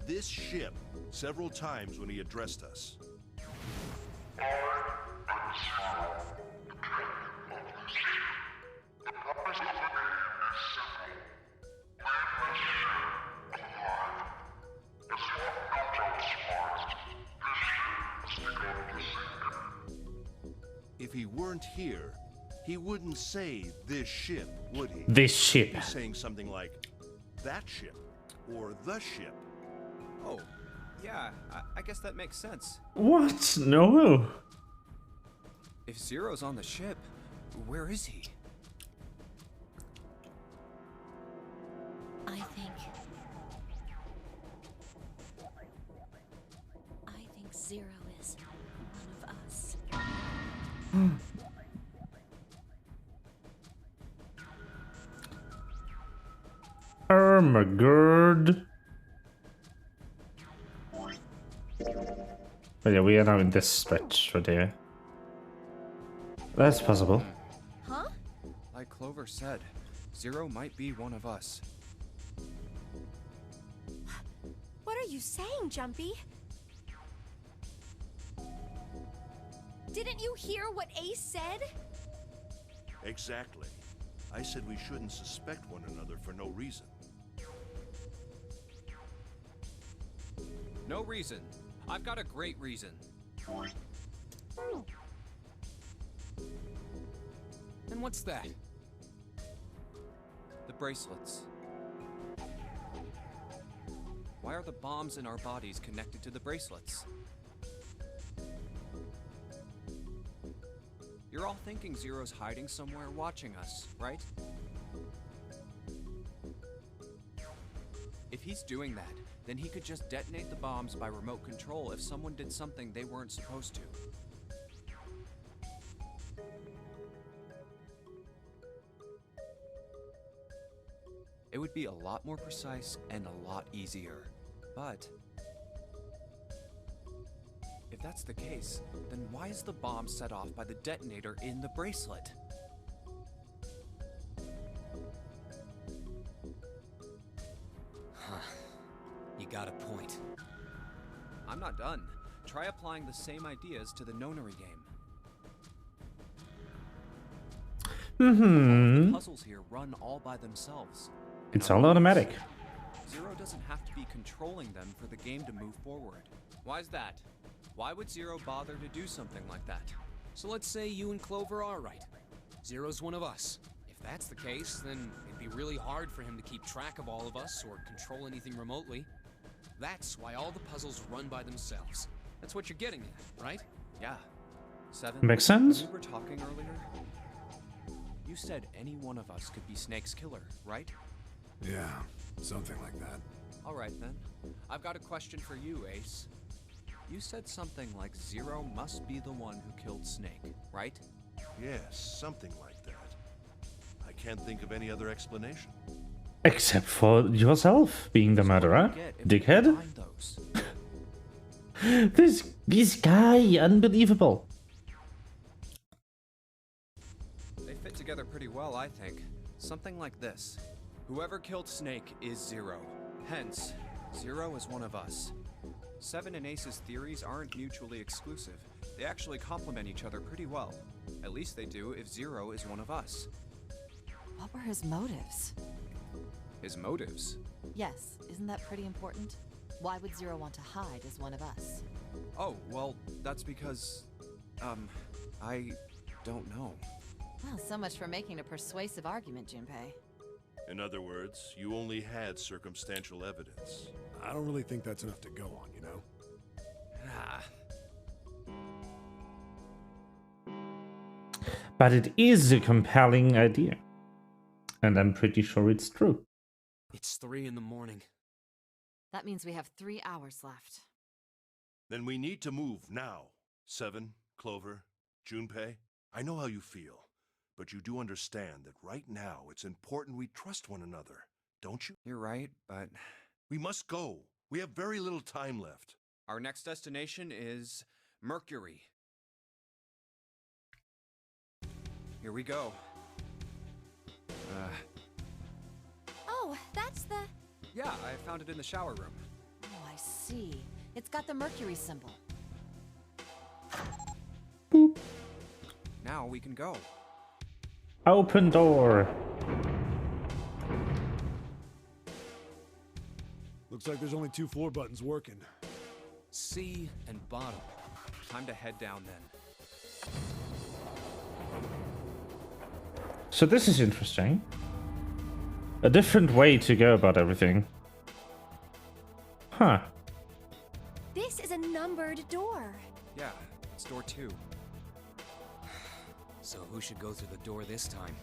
"this ship," several times when he addressed us. If he weren't here, he wouldn't say this ship, would he? This ship. He's saying something like, that ship, or the ship. Oh, yeah, I guess that makes sense. What? No. If Zero's on the ship, where is he? I think Zero is one of us. Oh my god. But yeah, we are now in this stretch right here. That's possible. Huh? Like Clover said, Zero might be one of us. What are you saying, Jumpy? Didn't you hear what Ace said? Exactly. I said we shouldn't suspect one another for no reason. No reason. I've got a great reason. And what's that? The bracelets. Why are the bombs in our bodies connected to the bracelets? You're all thinking Zero's hiding somewhere watching us, right? If he's doing that, then he could just detonate the bombs by remote control if someone did something they weren't supposed to. It would be a lot more precise and a lot easier. But if that's the case, then why is the bomb set off by the detonator in the bracelet? Huh. You got a point. I'm I'm not done. Try applying the same ideas to the Nonary game. The puzzles here run all by themselves. In It's other all words, automatic. Zero doesn't have to be controlling them for the game to move forward. Why's that? Why would Zero bother to do something like that? So let's say you and Clover are right. Zero's one of us. If that's the case, then it'd be really hard for him to keep track of all of us or control anything remotely. That's why all the puzzles run by themselves. That's what you're getting at, right? Yeah. 7. Makes sense. When we were talking earlier, you said any one of us could be Snake's killer, right? Yeah, something like that. All right then. I've got a question for you, Ace. You said something like Zero must be the one who killed Snake, right? Yes, something like that. I can't think of any other explanation. Except for yourself being the murderer, dickhead. Combine those. This guy, unbelievable. They fit together pretty well, I think. Something like this. Whoever killed Snake is Zero. Hence, Zero is one of us. 7 and Ace's theories aren't mutually exclusive. They actually complement each other pretty well. At least they do if Zero is one of us. What were his motives? His motives? Yes, isn't that pretty important? Why would Zero want to hide as one of us? Oh, well, that's because... I don't know. Well, so much for making a persuasive argument, Junpei. In other words, you only had circumstantial evidence. I don't really think that's enough to go on, you know? Ah. But it is a compelling idea. And I'm pretty sure it's true. It's 3 in the morning. That means we have 3 hours left. Then we need to move now. 7, Clover, Junpei, I know how you feel, but you do understand that right now it's important we trust one another, don't you? You're right, but We must go. We have very little time left. our next destination is Mercury. Here we go. Oh, that's the... Yeah, I found it in the shower room. Oh, I see. It's got the Mercury symbol. Now we can go. Open door. Looks like there's only 2 floor buttons working. C and bottom. Time to head down then. So this is interesting. A different way to go about everything. Huh. This is a numbered door. Yeah, it's door 2. So who should go through the door this time?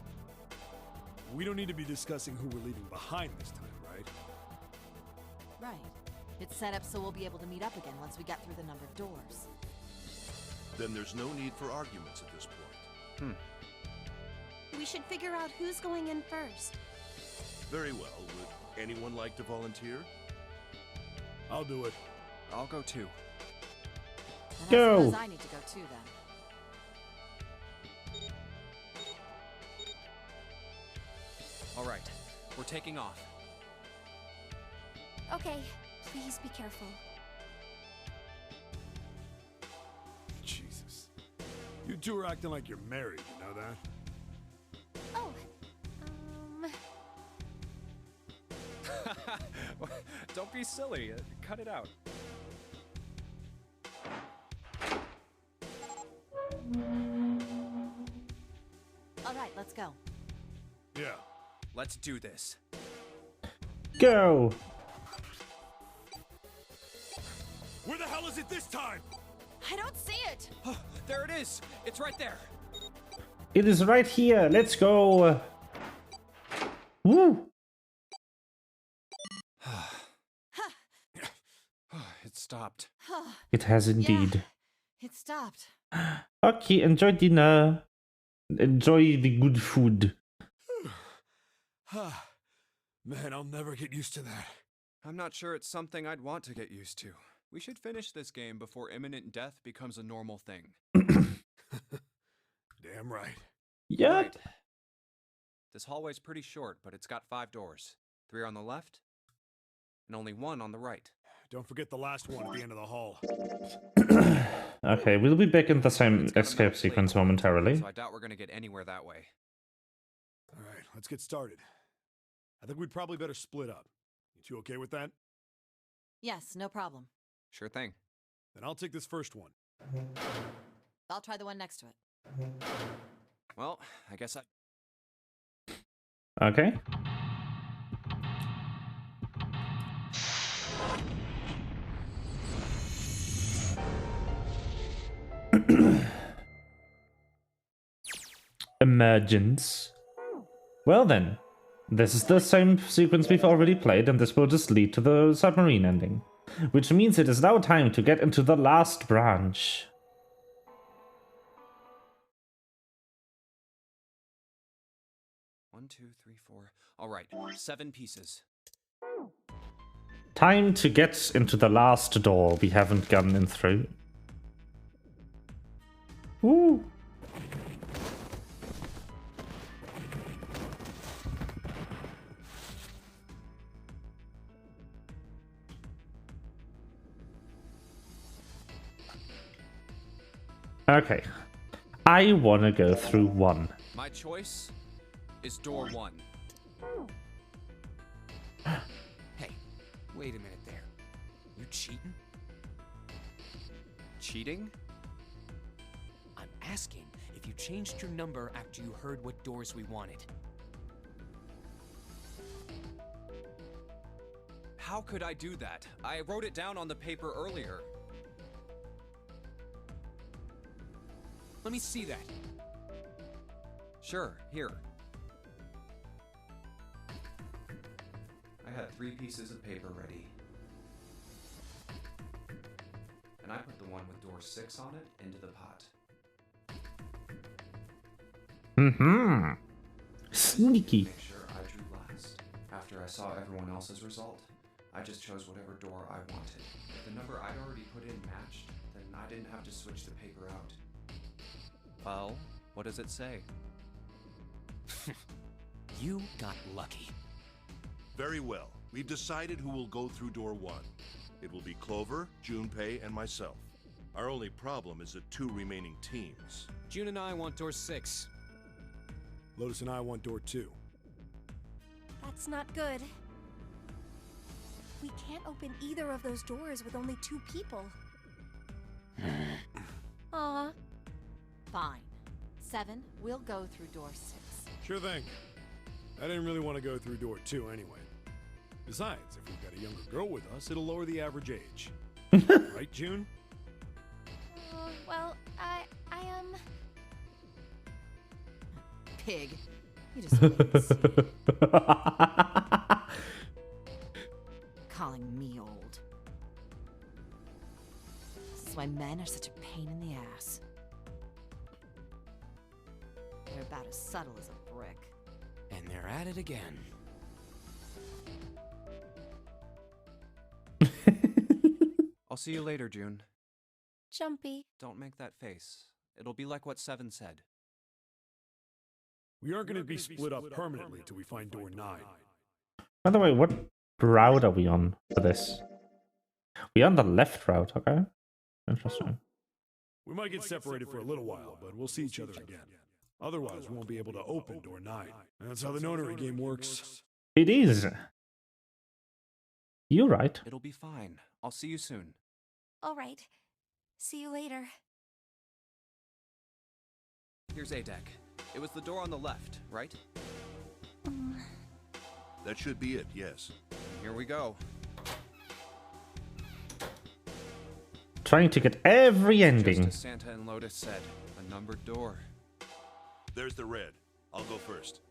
We don't need to be discussing who we're leaving behind this time, right? Right. It's set up so we'll be able to meet up again once we get through the numbered doors. Then there's no need for arguments at this point. We should figure out who's going in first. Very well. Would anyone like to volunteer? I'll do it. I'll go too. And Go. I suppose I need to go too then. All right, we're taking off. Okay, please be careful. Jesus. You two are acting like you're married, you know that? Oh, Don't be silly. Cut it out. All right, let's go. Yeah. Let's do this. Go. Where the hell is it this time? I don't see it! Oh, there it is. It's right there. It is right here. Let's go. Woo. It stopped. It has indeed. It stopped. Okay, enjoy dinner. Enjoy the good food. Man, I'll never get used to that. I'm not sure it's something I'd want to get used to. We should finish this game before imminent death becomes a normal thing. Damn right. Yeah. Right. This hallway's pretty short, but it's got 5 doors. 3 on the left, and only 1 on the right. Don't forget the last one at the end of the hall. Okay, we'll be back in the same It's got a escape metal plate sequence on it, momentarily. So I doubt we're gonna get anywhere that way. All right, let's get started. I think we'd probably better split up. You two okay with that? Yes, no problem. Sure thing. Then I'll take this first one. I'll try the one next to it. Well, I guess I... Okay. Emergence. Well then, this is the same sequence we've already played, and this will just lead to the submarine ending. Which means it is now time to get into the last branch. One, two, three, four. All right, 7 pieces. Time to get into the last door we haven't gotten in through. Woo! Okay. I want to go through 1. My choice is door 1. Hey, wait a minute there. You cheating? Cheating? I'm asking if you changed your number after you heard what doors we wanted. How could I do that? I wrote it down on the paper earlier. Let me see that. Sure, here. I had 3 pieces of paper ready. And I put the one with door 6 on it into the pot. Mm-hmm. Sneaky. Make sure I drew last. After I saw everyone else's result, I just chose whatever door I wanted. If the number I'd already put in matched, then I didn't have to switch the paper out. Well, what does it say? You got lucky. Very well. We've decided who will go through door 1. It will be Clover, Junpei, and myself. Our only problem is the 2 remaining teams. June and I want door 6. Lotus and I want door 2. That's not good. We can't open either of those doors with only 2 people. Aw. Fine. 7, we'll go through door 6. Sure thing. I didn't really want to go through door 2 anyway. Besides, if we've got a younger girl with us, it'll lower the average age. Right, June? Well, I Pig. You just wait and see. Calling me old. This is why men are such a pain in the ass. They're about as subtle as a brick. And they're at it again. I'll see you later, June. Jumpy. Don't make that face. It'll be like what 7 said. We aren't going to be split up permanently till we find door 9. By the way, what route are we on for this? We're on the left route, okay? Interesting. We might get separated for a little while, but we'll see each other again. Otherwise, we won't be able to open door 9. That's how the Nonary game works. It is. You're right. It'll be fine. I'll see you soon. All right. See you later. Here's A deck. It was the door on the left, right? That should be it, yes. Here we go. Trying to get every ending. Just as Santa and Lotus said, a numbered door. There's the red. I'll go first.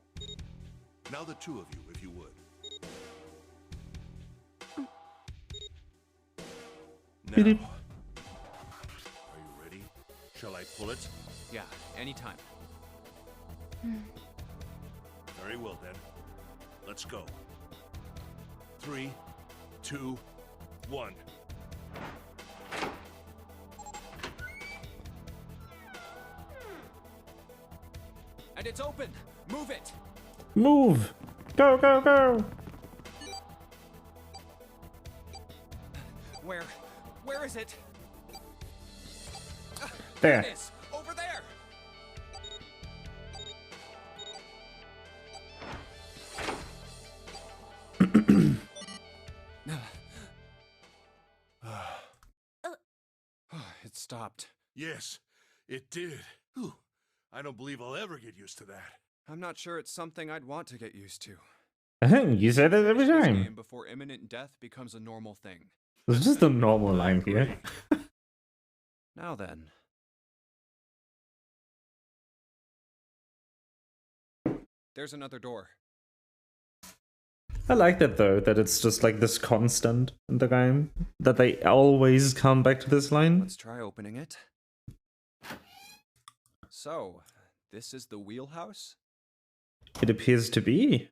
Now the 2 of you, if you would. Now, are you ready? Shall I pull it? Yeah, anytime. Very well then. Let's go. 3, 2, 1. And it's open! Move it! Move! Go, go, go! Where is it? There. It is! Over there! It stopped. Yes, it did. Whew. I don't believe I'll ever get used to that. I'm not sure it's something I'd want to get used to. You say that every Finish this time. game before imminent death becomes a normal thing. It's just a normal line here. Now then. There's another door. I like that though, that it's just like this constant in the game. That they always come back to this line. Let's try opening it. So, this is the wheelhouse? It appears to be.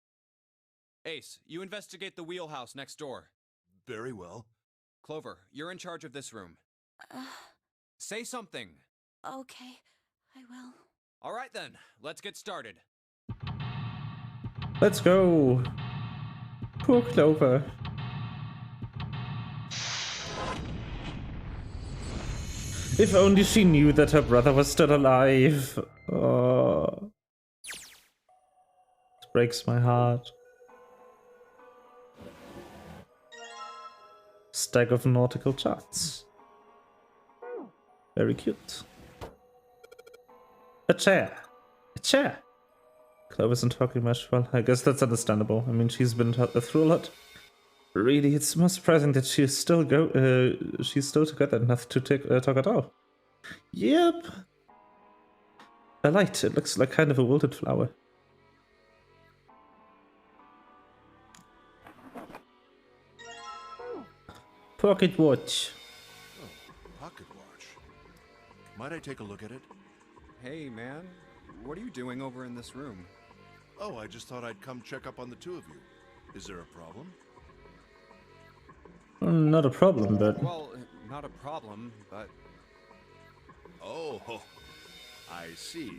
Ace, you investigate the wheelhouse next door. Very well. Clover, you're in charge of this room. Say something. Okay, I will. All right then, let's get started. Let's go. Poor Clover. If only she knew that her brother was still alive. Oh. It breaks my heart. Stack of nautical charts. Very cute. A chair. A chair. Clover isn't talking much. Well, I guess that's understandable. I mean, she's been through a lot. Really, it's more surprising that she's still together enough to talk at all. Yep. I liked it. It looks like kind of a wilted flower. Pocket watch. Oh, pocket watch. Might I take a look at it? Hey, man. What are you doing over in this room? Oh, I just thought I'd come check up on the two of you. Is there a problem? Not a problem, but... Well, not a problem, but... Oh, I see.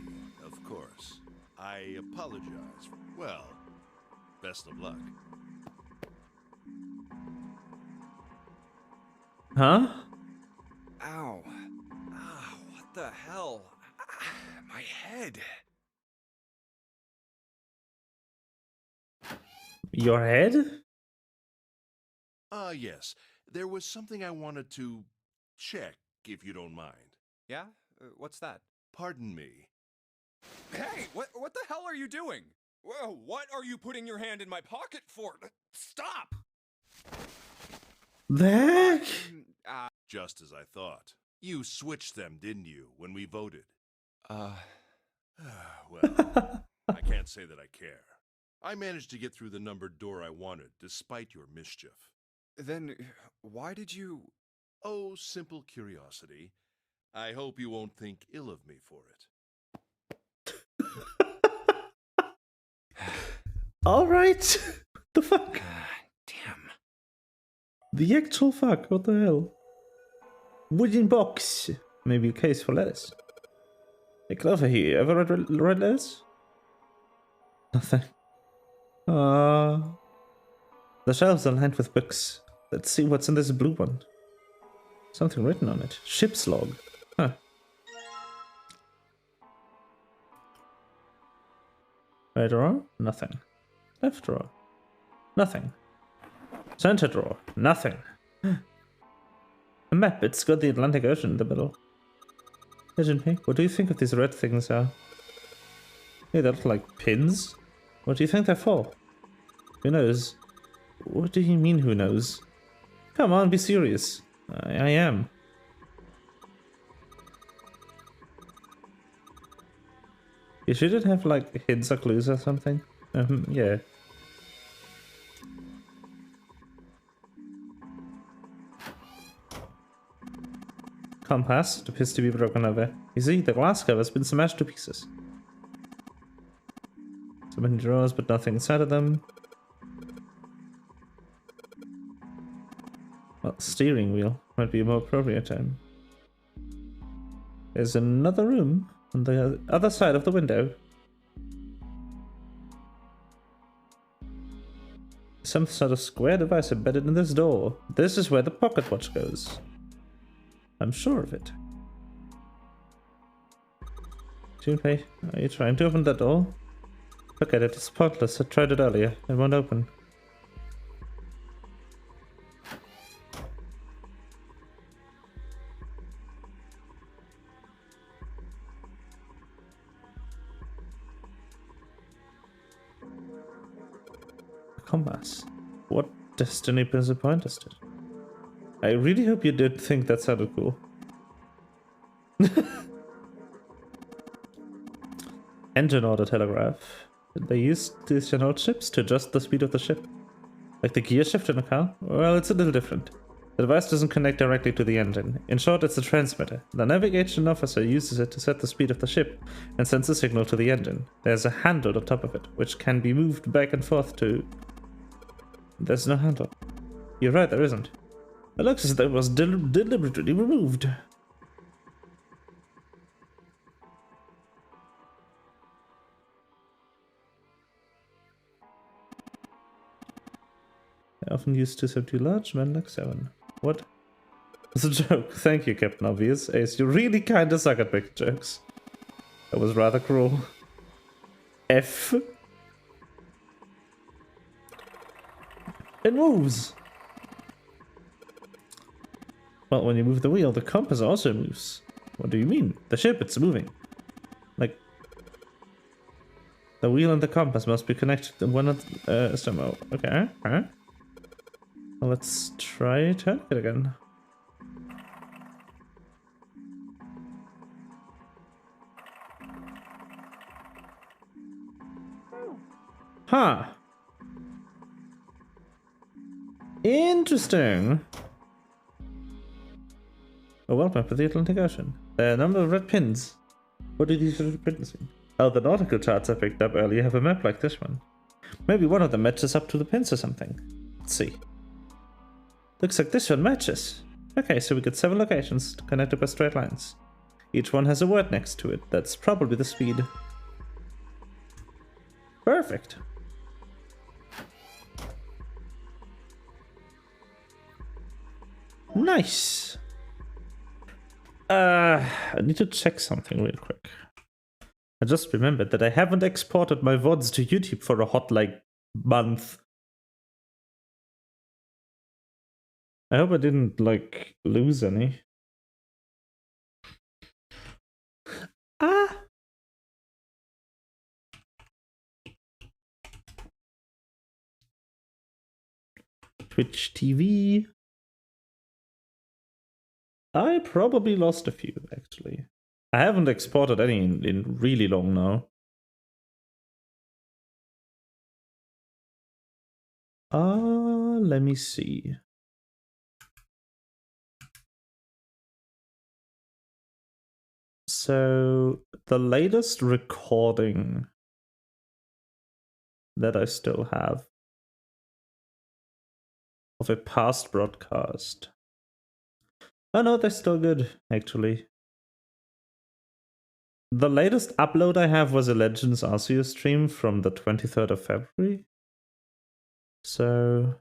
Of course. I apologize. Well, best of luck. Huh? Ow. Ah, what the hell? Ah, my head. Your head? Yes. There was something I wanted to check, if you don't mind. Yeah? What's that? Pardon me. Hey, what the hell are you doing? Whoa, what are you putting your hand in my pocket for? Stop! The heck? Just as I thought. You switched them, didn't you, when we voted? Well, I can't say that I care. I managed to get through the numbered door I wanted, despite your mischief. Then, why did you... Oh, simple curiosity. I hope you won't think ill of me for it. Alright. The fuck? Damn. The actual fuck? What the hell? Wooden box. Maybe a case for letters. Hey, Clover, you ever read letters? Nothing. The shelves are lined with books. Let's see what's in this blue one. Something written on it. Ship's log. Huh. Right drawer? Nothing. Left drawer? Nothing. Center drawer? Nothing. A map. It's got the Atlantic Ocean in the middle. Agent P, what do you think of these red things are? Hey, they look like pins. What do you think they're for? Who knows? What do you mean, who knows? Come on, be serious. I am. You shouldn't have, like, hints or clues or something? Yeah. Compass. It appears to be broken over. You see, the glass cover has been smashed to pieces. So many drawers, but nothing inside of them. Well, steering wheel might be a more appropriate term. There's another room on the other side of the window. Some sort of square device embedded in this door. This is where the pocket watch goes. I'm sure of it. Junpei, are you trying to open that door? Look at it, it's pointless. I tried it earlier. It won't open. Compass. What destiny point is it? I really hope you did think that sounded cool. Engine order telegraph. They use these old ships to adjust the speed of the ship. Like the gear shift in a car? Well, it's a little different. The device doesn't connect directly to the engine. In short, it's a transmitter. The navigation officer uses it to set the speed of the ship and sends a signal to the engine. There's a handle on top of it, which can be moved back and forth to... There's no handle. You're right, there isn't. It looks as though it was deliberately removed. I often used to subdue large men like 7. What? It's a joke. Thank you, Captain Obvious. Ace, you really kinda suck at making jokes. That was rather cruel. F. It moves! Well, when you move the wheel, the compass also moves. What do you mean? The ship, it's moving. Like... The wheel and the compass must be connected to one somehow. Okay, huh? Well, let's try turning it again. Huh. Interesting. A world map of the Atlantic Ocean. A number of red pins. What do these red pins mean? Oh, the nautical charts I picked up earlier have a map like this one. Maybe one of them matches up to the pins or something. Let's see. Looks like this one matches. Okay, so we get 7 locations connected by straight lines. Each one has a word next to it. That's probably the speed. Perfect. Nice. I need to check something real quick. I just remembered that I haven't exported my VODs to YouTube for a hot, like, month. I hope I didn't, like, lose any. Ah! Twitch TV. I probably lost a few, actually. I haven't exported any in really long now. Let me see. So, the latest recording that I still have of a past broadcast. Oh no, they're still good, actually. The latest upload I have was a Legends Arceus stream from the 23rd of February. So...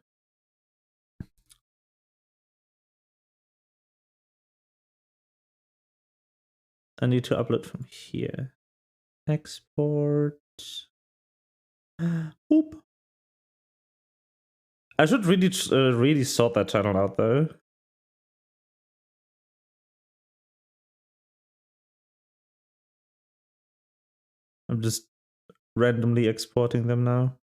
I need to upload from here. Export. Oop. I should really sort that channel out though. I'm just randomly exporting them now.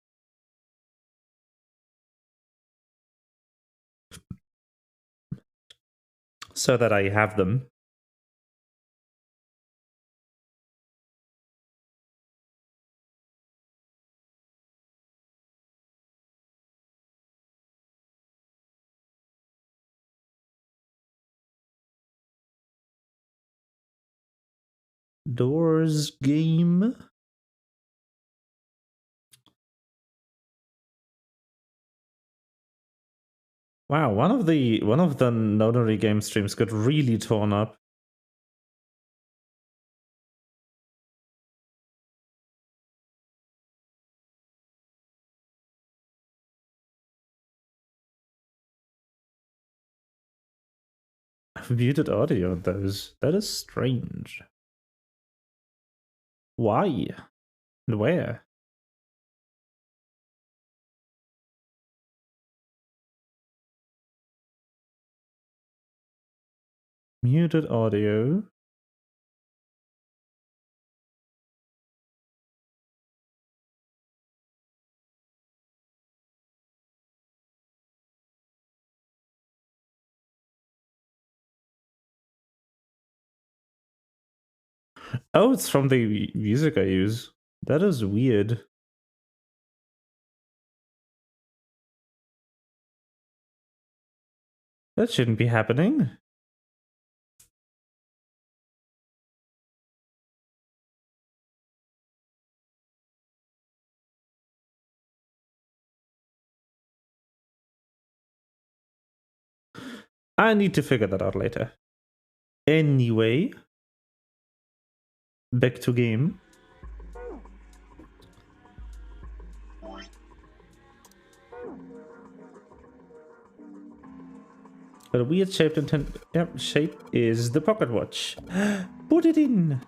So that I have them. Doors game. Wow, one of the Nonary Games streams got really torn up. muted audio on those. That is strange. Why? And where? Muted audio. Oh, it's from the music I use. That is weird. That shouldn't be happening. I need to figure that out later. Anyway, back to game. But a weird shaped shape is the pocket watch. Put it in.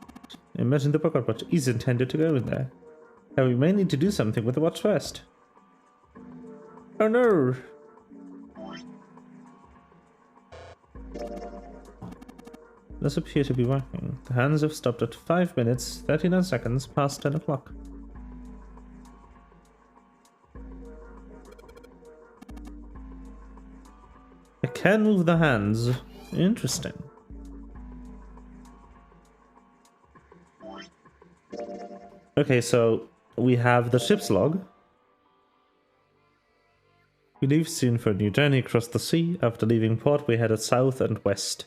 Imagine the pocket watch is intended to go in there. Now we may need to do something with the watch first. Oh no! Does appear to be working. The hands have stopped at 5 minutes, 39 seconds past 10 o'clock. I can move the hands. Interesting. Okay, so we have the ship's log. We leave soon for a new journey across the sea. After leaving port, we headed south and west.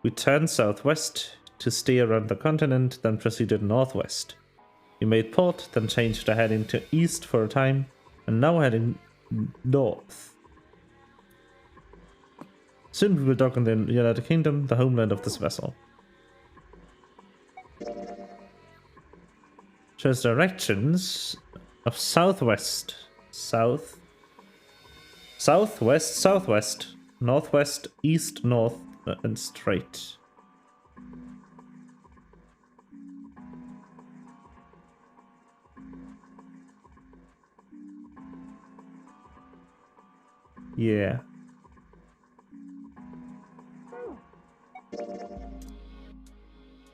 We turned southwest to steer around the continent, then proceeded northwest. We made port, then changed our heading to east for a time, and now heading north. Soon we will dock in the United Kingdom, the homeland of this vessel. Shows directions of southwest, south, southwest, southwest, northwest, east, north, and straight. Yeah.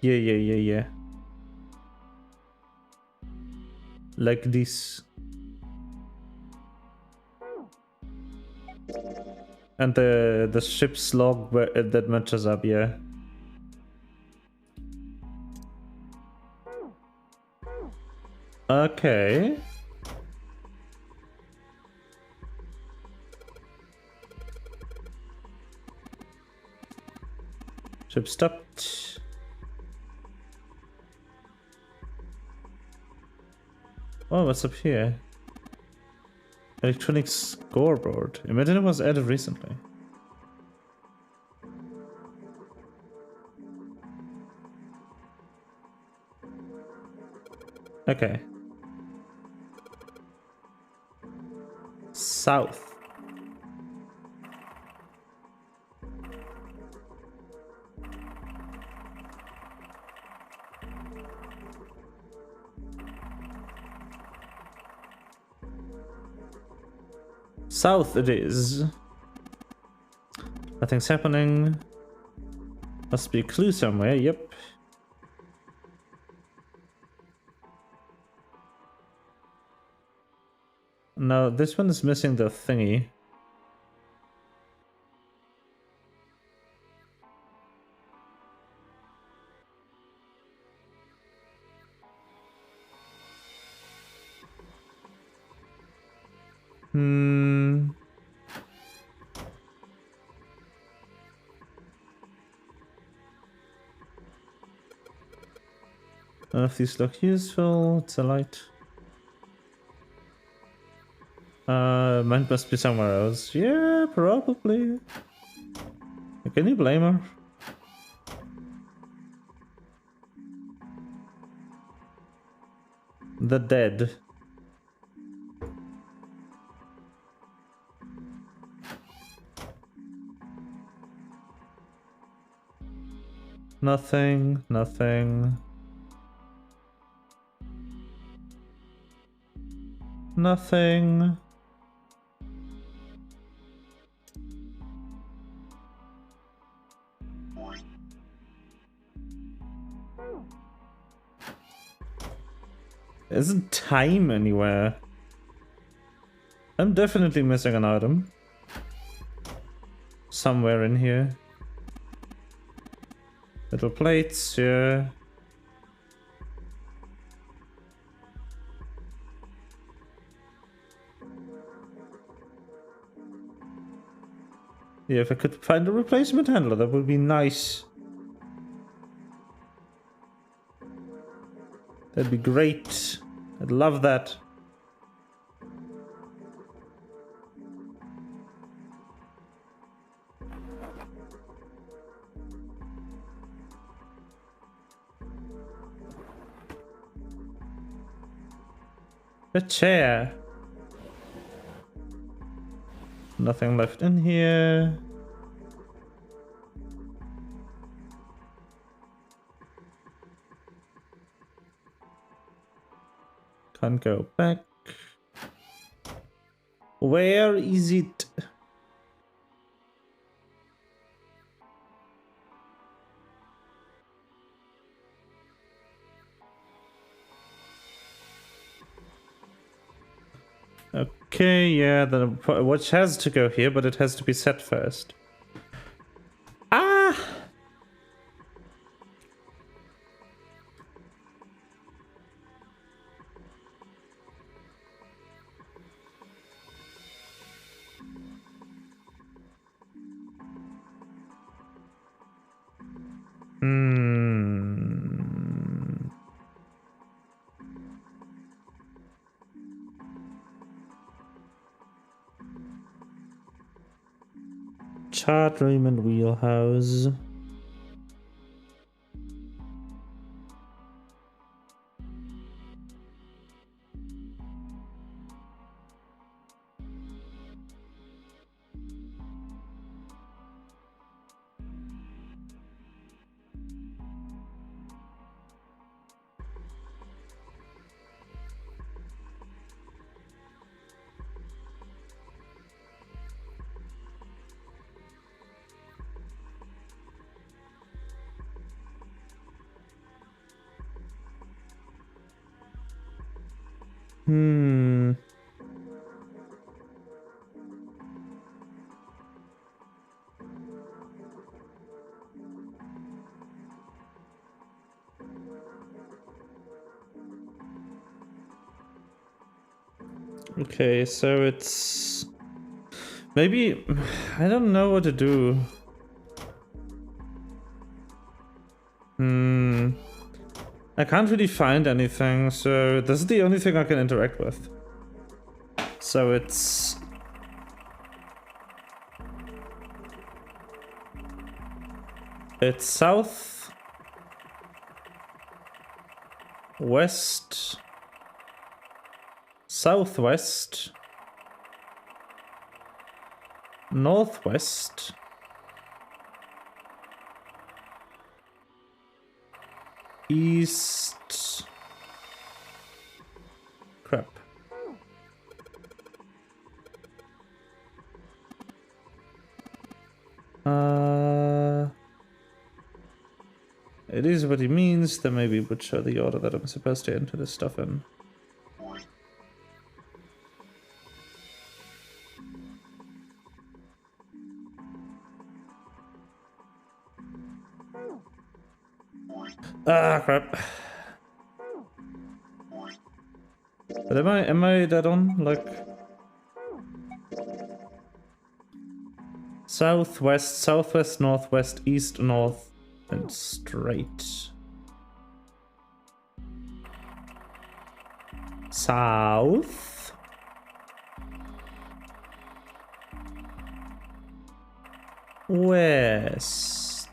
Yeah. Like this. And the ship's log that matches up, yeah. Okay. Ship stopped. Oh, what's up here? Electronic scoreboard. Imagine it was added recently. Okay. South. South it is. Nothing's happening. Must be a clue somewhere, yep. No, this one is missing the thingy. None of these look useful. It's a light. Mine must be somewhere else. Yeah, probably. Can you blame her? The dead. Nothing, nothing. Nothing. Isn't time anywhere? I'm definitely missing an item. Somewhere in here. Little plates, yeah. Yeah, if I could find a replacement handler, that would be nice. That'd be great. I'd love that. A chair. Nothing left in here. Can't go back. Where is it? Okay, yeah, the watch has to go here, but it has to be set first. Ah! Chart room and wheelhouse. Okay, so it's... Maybe... I don't know what to do. I can't really find anything, so this is the only thing I can interact with. So it's... It's south... west... southwest... northwest... east... crap. It is what it means. Then maybe it would show the order that I'm supposed to enter this stuff in. Ah, crap. But am I dead on? Like... Southwest, southwest, northwest, east, north, and straight. South. West.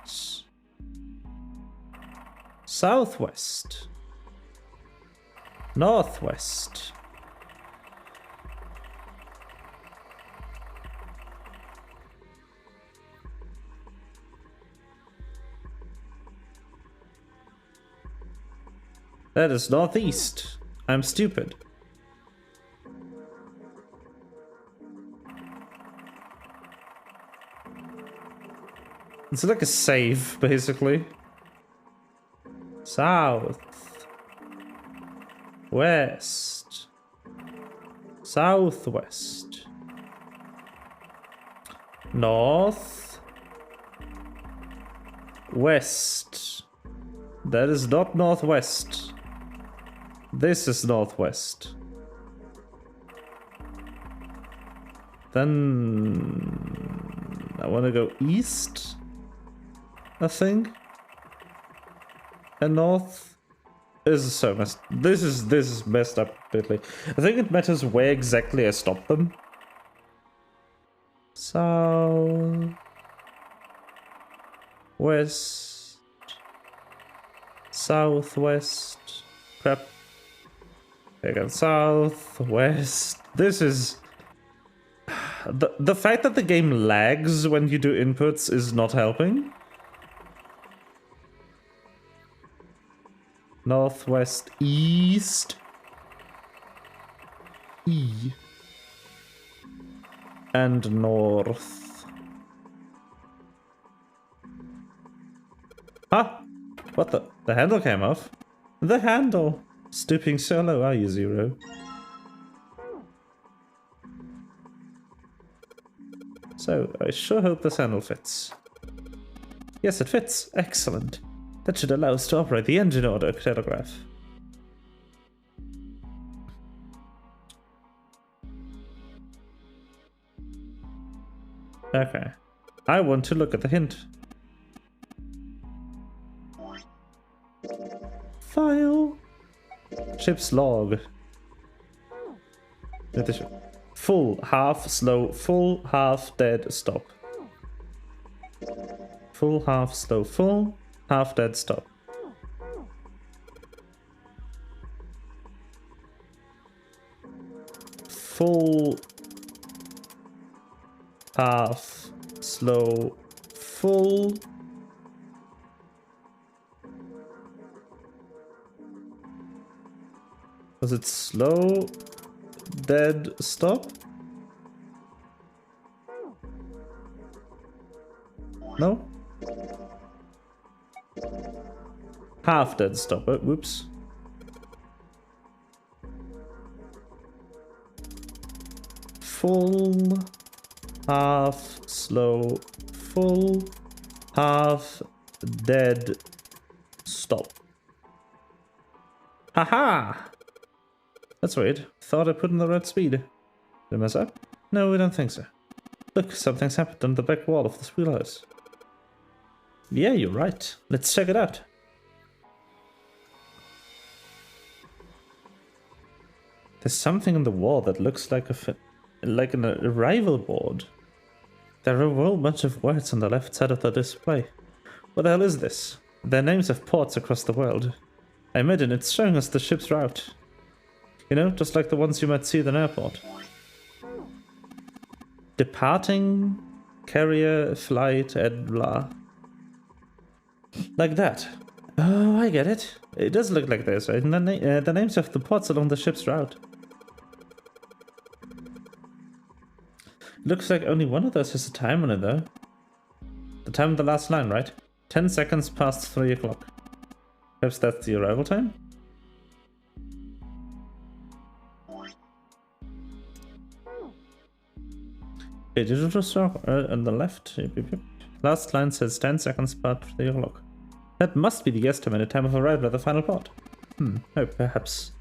Southwest. Northwest. That is northeast. I'm stupid. It's like a save, basically. South. West. Southwest. North. West. That is not northwest. This is northwest. Then I want to go east, I think. And north is so messed. This is messed up completely. I think it matters where exactly I stop them. South, west, southwest. Crap. Again, south, west. This is the fact that the game lags when you do inputs is not helping. Northwest, east, E, and north. Huh? What the? The handle came off. The handle! Stooping so low, are you, Zero? So, I sure hope this handle fits. Yes, it fits. Excellent. That should allow us to operate the engine order telegraph. Okay. I want to look at the hint. File. Ship's log. Full, half, slow, full, half, dead, stop. Full, half, slow, full, half, dead, stop. Full, half, slow, full. Was it slow, dead, stop? No? Half dead, stop. Oh, whoops. Full, half, slow, full, half, dead, stop. Haha! That's weird. Thought I put in the right speed. Did I mess up? No, I don't think so. Look, something's happened on the back wall of this wheelhouse. Yeah, you're right. Let's check it out. There's something on the wall that looks like like an arrival board. There are a whole bunch of words on the left side of the display. What the hell is this? They're names of ports across the world. I imagine it's showing us the ship's route. You know, just like the ones you might see at an airport. Departing, carrier, flight, and blah. Like that. Oh, I get it. It does look like this, right? And the names of the ports along the ship's route. Looks like only one of those has a time on it, though. The time of the last line, right? 10 seconds past 3 o'clock. Perhaps that's the arrival time? A digital stroke on the left. Last line says 10 seconds past 3 o'clock. That must be the estimated time of arrival at the final port. Oh, perhaps.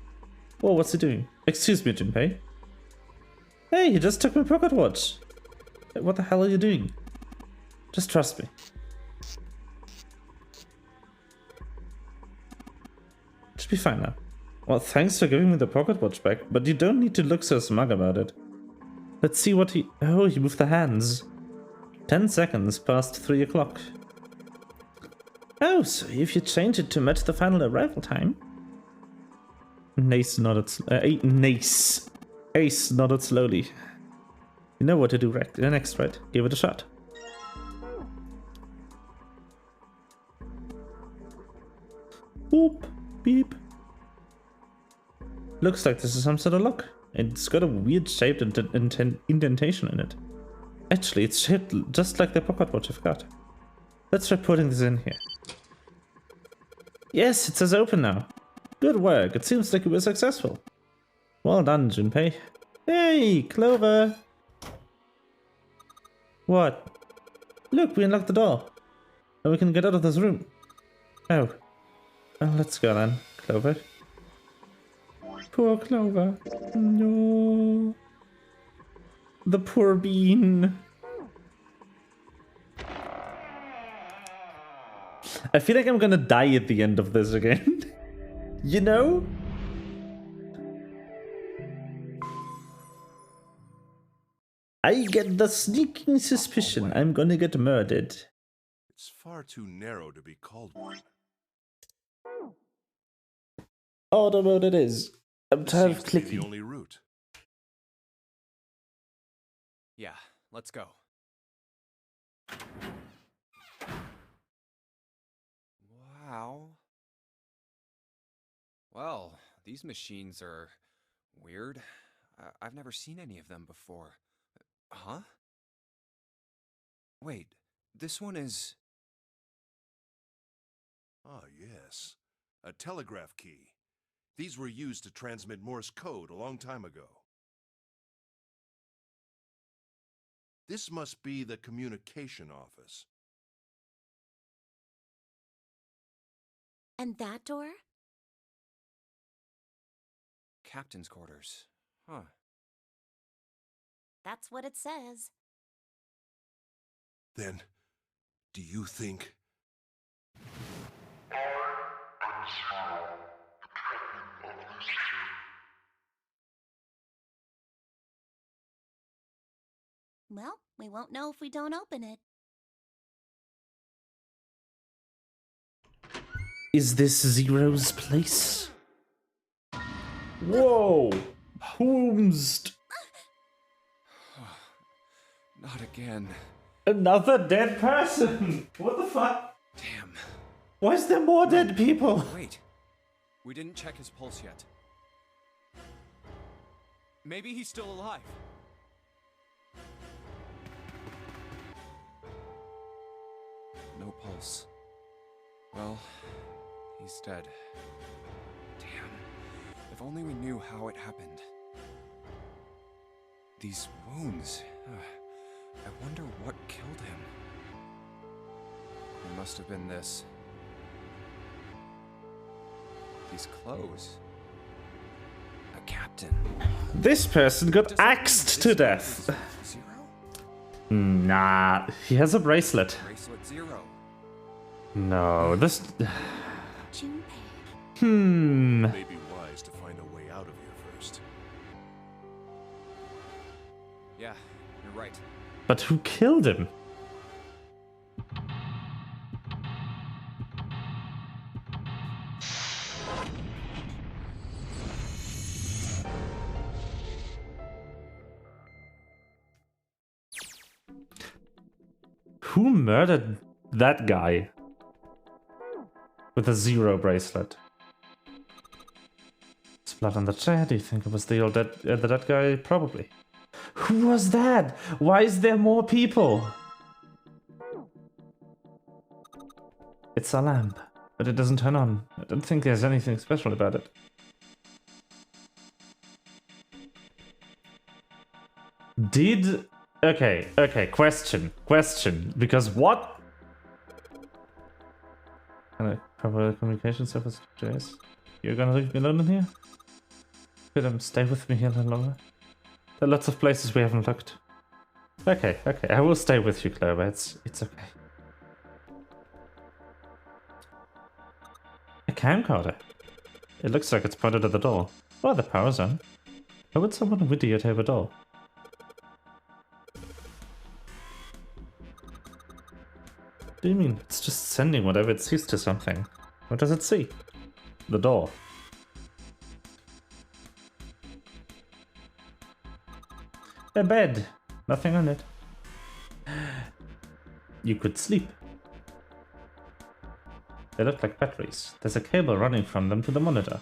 Oh, what's he doing? Excuse me, Junpei. Hey, he just took my pocket watch. What the hell are you doing? Just trust me. Should be fine now. Well, thanks for giving me the pocket watch back, but you don't need to look so smug about it. Let's see what he... Oh, he moved the hands. 10 seconds past 3 o'clock. Oh, so if you change it to match the final arrival time... Ace nodded slowly. You know what to do next, right? Give it a shot. Boop, beep, Looks like this is some sort of lock. It's got a weird shaped indentation in it. Actually, it's shaped just like the pocket watch I've got. Let's try putting this in here. Yes, it says open now. Good work. It seems like you were successful. Well done, Junpei. Hey, Clover. What? Look, we unlocked the door. And we can get out of this room. Oh. Well, let's go then, Clover. Poor Clover. No. The poor bean. I feel like I'm gonna die at the end of this again. You know? I get the sneaking suspicion I'm gonna get murdered. It's far too narrow to be called one. Auto mode it is. I'm tired of Seems to be clicking. the only route. Yeah, let's go. Wow. Well, these machines are weird. I've never seen any of them before. Huh? Wait, this one is... Ah, yes. A telegraph key. These were used to transmit Morse code a long time ago. This must be the communication office. And that door? Captain's quarters. Huh. That's what it says. Then, do you think... Well, we won't know if we don't open it. Is this Zero's place? Whoa! Whomst? Not again. Another dead person! What the fuck? Damn. Why is there more dead people? Wait. We didn't check his pulse yet. Maybe he's still alive. No pulse. Well, he's dead. Damn. If only we knew how it happened. These wounds. I wonder what killed him. It must have been this. These clothes. A captain. This person got axed to death. Zero? Nah, he has a bracelet. Bracelet zero. No, this... Junpei. May be wise to find a way out of here first. Yeah, you're right. But who killed him? Who murdered that guy? With a zero bracelet. There's blood on the chair. Do you think it was the dead guy? Probably. Who was that? Why is there more people? It's a lamp, but it doesn't turn on. I don't think there's anything special about it. Okay, question, because what? Can I proper communication service, JS? You're gonna leave me alone in here? Could stay with me here a little longer? There are lots of places we haven't looked. Okay, I will stay with you, Clover. It's okay. A camcorder. It looks like it's pointed at the door. Oh, the power's on. How would someone videotape a door? What do you mean? It's just sending whatever it sees to something. What does it see? The door. A bed. Nothing on it. You could sleep. They look like batteries. There's a cable running from them to the monitor.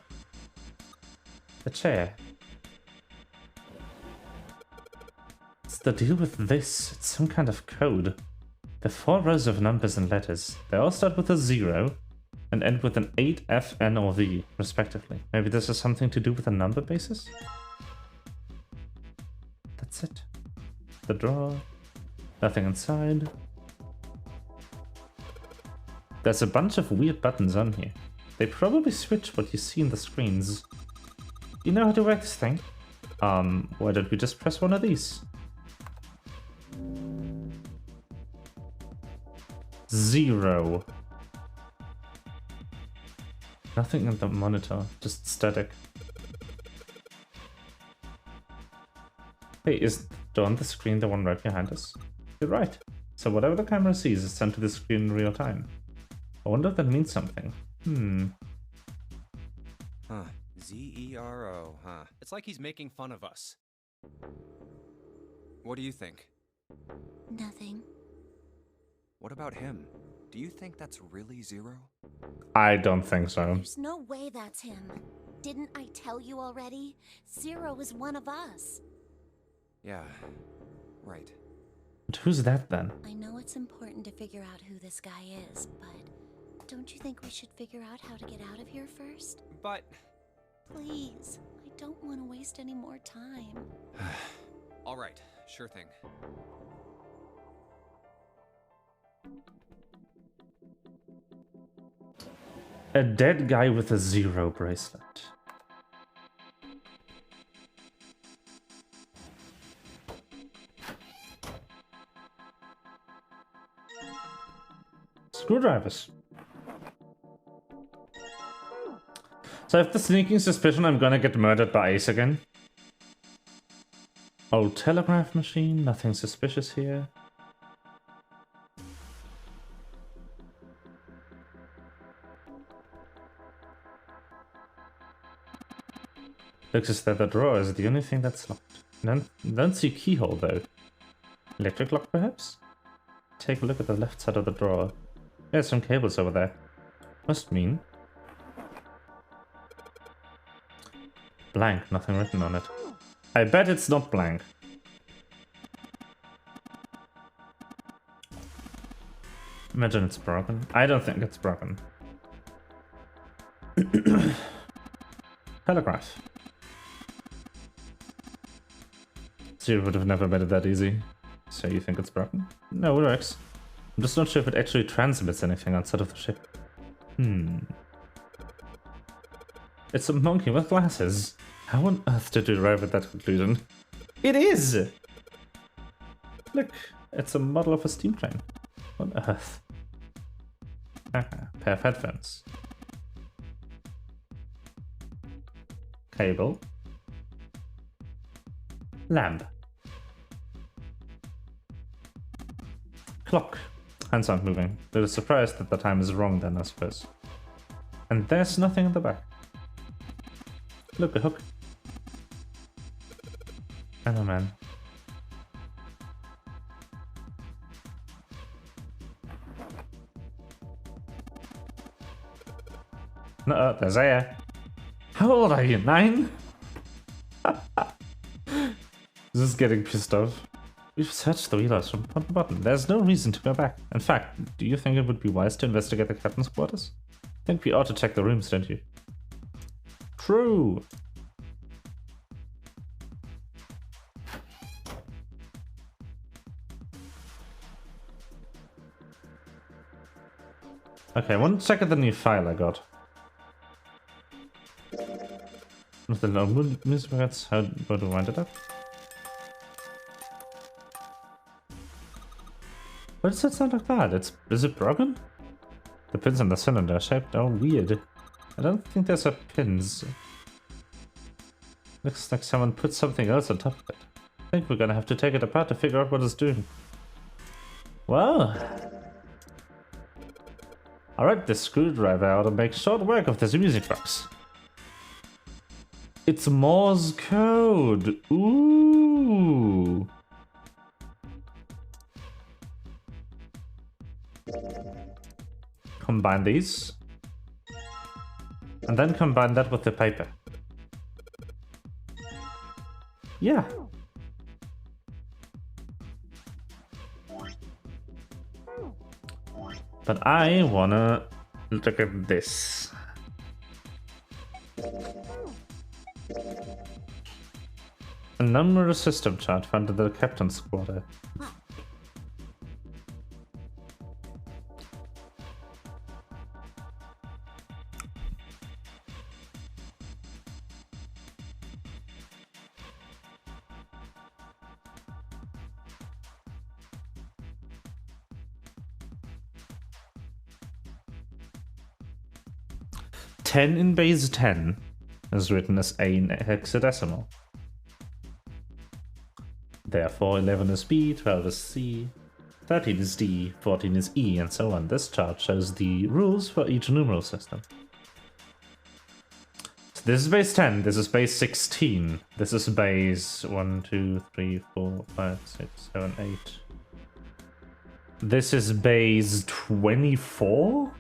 The chair. What's the deal with this? It's some kind of code. The 4 rows of numbers and letters. They all start with a 0 and end with an 8, F, N, or V, respectively. Maybe this has something to do with a number basis? That's it. The drawer. Nothing inside. There's a bunch of weird buttons on here. They probably switch what you see in the screens. You know how to work this thing? Why don't we just press one of these? 0. Nothing in the monitor, just static. Hey, is the door on the screen the one right behind us? You're right. So whatever the camera sees is sent to the screen in real time. I wonder if that means something. Huh. Z-E-R-O, huh? It's like he's making fun of us. What do you think? Nothing. What about him? Do you think that's really 0? I don't think so. There's no way that's him. Didn't I tell you already? 0 is one of us. Yeah, right. But who's that then? I know it's important to figure out who this guy is, but don't you think we should figure out how to get out of here first? But... Please, I don't want to waste any more time. All right, sure thing. A dead guy with a 0 bracelet. Screwdrivers. So I have the sneaking suspicion I'm gonna get murdered by Ace again. Old telegraph machine, nothing suspicious here. Looks as though the drawer is the only thing that's locked. Don't see keyhole though. Electric lock perhaps? Take a look at the left side of the drawer. There's some cables over there. Must mean... blank, nothing written on it. I bet it's not blank. Imagine it's broken. I don't think it's broken. Telegraph. Zero would have never made it that easy. So you think it's broken? No, it works. I'm just not sure if it actually transmits anything outside of the ship. It's a monkey with glasses. How on earth did you arrive at that conclusion? It is! Look, it's a model of a steam train. What on earth? Pair of headphones. Cable. Lamp. Clock. Hands aren't moving. They're surprised that the time is wrong then, I suppose. And there's nothing in the back. Look, a hook. And a man. No, there's air. How old are you? 9? This is getting pissed off. We've searched the wheelhouse from bottom to bottom. There's no reason to go back. In fact, do you think it would be wise to investigate the captain's quarters? I think we ought to check the rooms, don't you? True. Okay, I want to check out the new file I got. With the no music records, how do I wind it up? Why does it sound like that? Is it broken? The pins on the cylinder are shaped all weird. I don't think there's pins. Looks like someone put something else on top of it. I think we're gonna have to take it apart to figure out what it's doing. Well, alright, the screwdriver ought to make short work of this music box. It's Morse code. Ooh. Combine these. And then combine that with the paper. Yeah. But I wanna look at this. A number system chart found in the captain's quarter. Ten in base 10 is written as A in hexadecimal. Therefore, 11 is B, 12 is C, 13 is D, 14 is E, and so on. This chart shows the rules for each numeral system. So this is base 10, this is base 16, this is base 1, 2, 3, 4, 5, 6, 7, 8. This is base 24?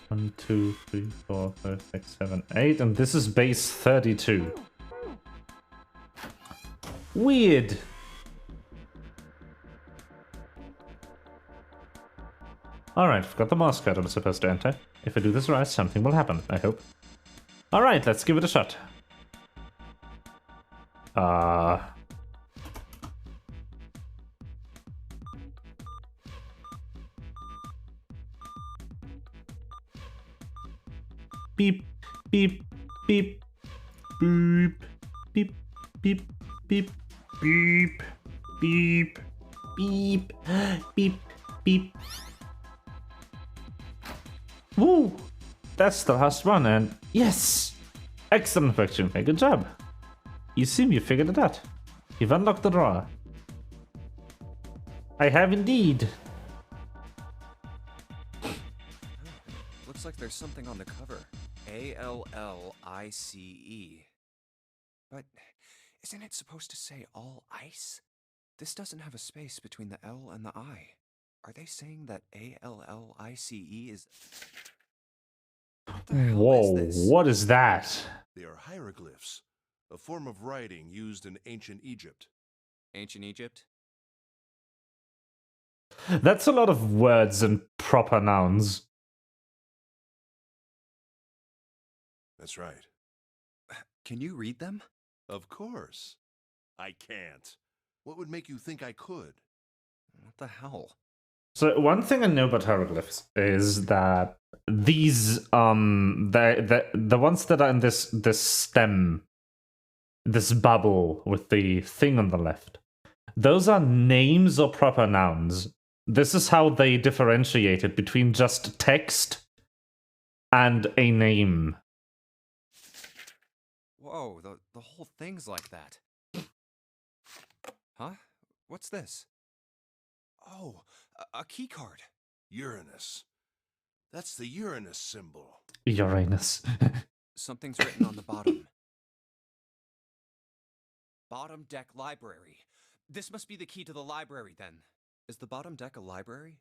1, 2, 3, 4, 5, 6, 7, 8, and this is base 32. Weird. Alright, I've got the Morse code I'm supposed to enter. If I do this right, something will happen, I hope. Alright, let's give it a shot. Beep, beep, beep, beep, beep, beep, beep, beep, beep, beep, beep, beep. Woo! That's the last one, and yes! Excellent Fraction, good job. You seem you figured it out. You've unlocked the drawer. I have indeed. Looks like there's something on the cover. ALLICE. But isn't it supposed to say all ice? This doesn't have a space between the L and the I. Are they saying that ALLICE is... What the hell Whoa, is this? what is that? They are hieroglyphs, a form of writing used in ancient Egypt. Ancient Egypt? That's a lot of words and proper nouns. That's right. Can you read them? Of course. I can't. What would make you think I could? What the hell? So one thing I know about hieroglyphs is that these the ones that are in this stem, this bubble with the thing on the left, those are names or proper nouns. This is how they differentiate it between just text and a name. Whoa, the whole thing's like that. Huh? What's this? Oh, a key card. Uranus. That's the Uranus symbol. Uranus. Something's written on the bottom. Bottom deck library. This must be the key to the library, then. Is the bottom deck a library?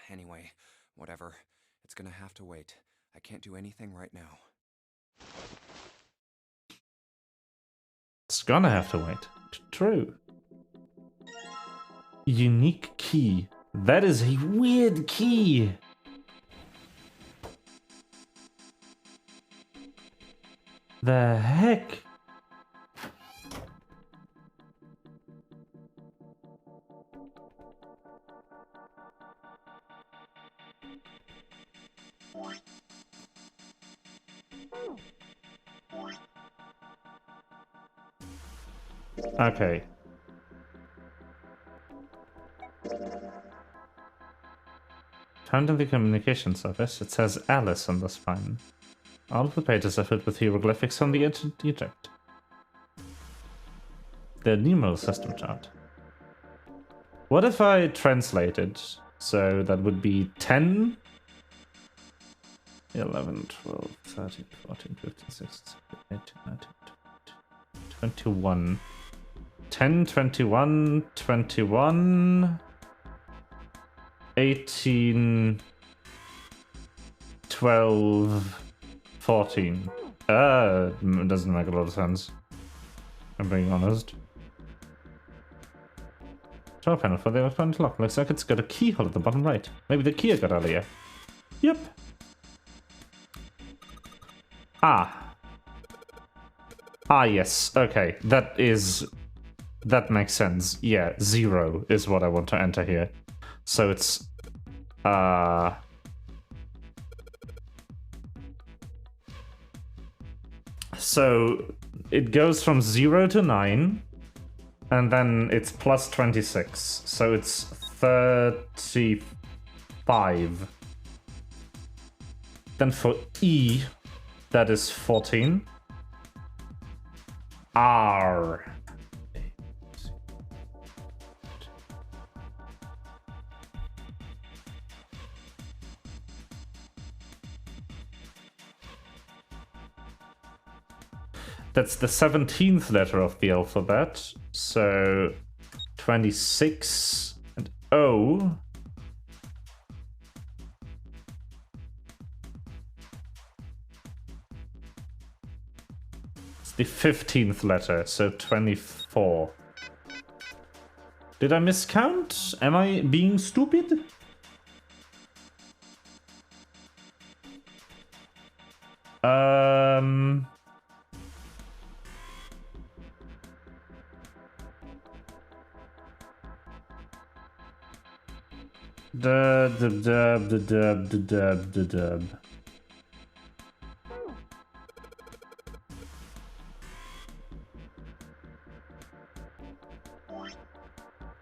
Anyway, whatever. It's gonna have to wait. I can't do anything right now. It's gonna have to wait. True. Unique key. That is a weird key. The heck? Okay. Found in the communication service, it says Alice on the spine. All of the pages are filled with hieroglyphics from the ancient Egypt. The numeral system chart. What if I translated? So that would be 10, 11, 12, 13, 14, 15, 16, 17, 18, 19, 20, 21. 10, 21, 21, 18, 12, 14. It doesn't make a lot of sense. I'm being honest. Door panel for the electronic lock. Looks like it's got a keyhole at the bottom right. Maybe the key I got earlier. Yep. Ah. Ah, yes. Okay. That makes sense. Yeah, 0 is what I want to enter here. So it's... So it goes from 0 to 9, and then it's plus 26. So it's 35. Then for E, that is 14. R. That's the 17th letter of the alphabet. So 26 and O. It's the 15th letter, so 24. Did I miscount? Am I being stupid? Dub.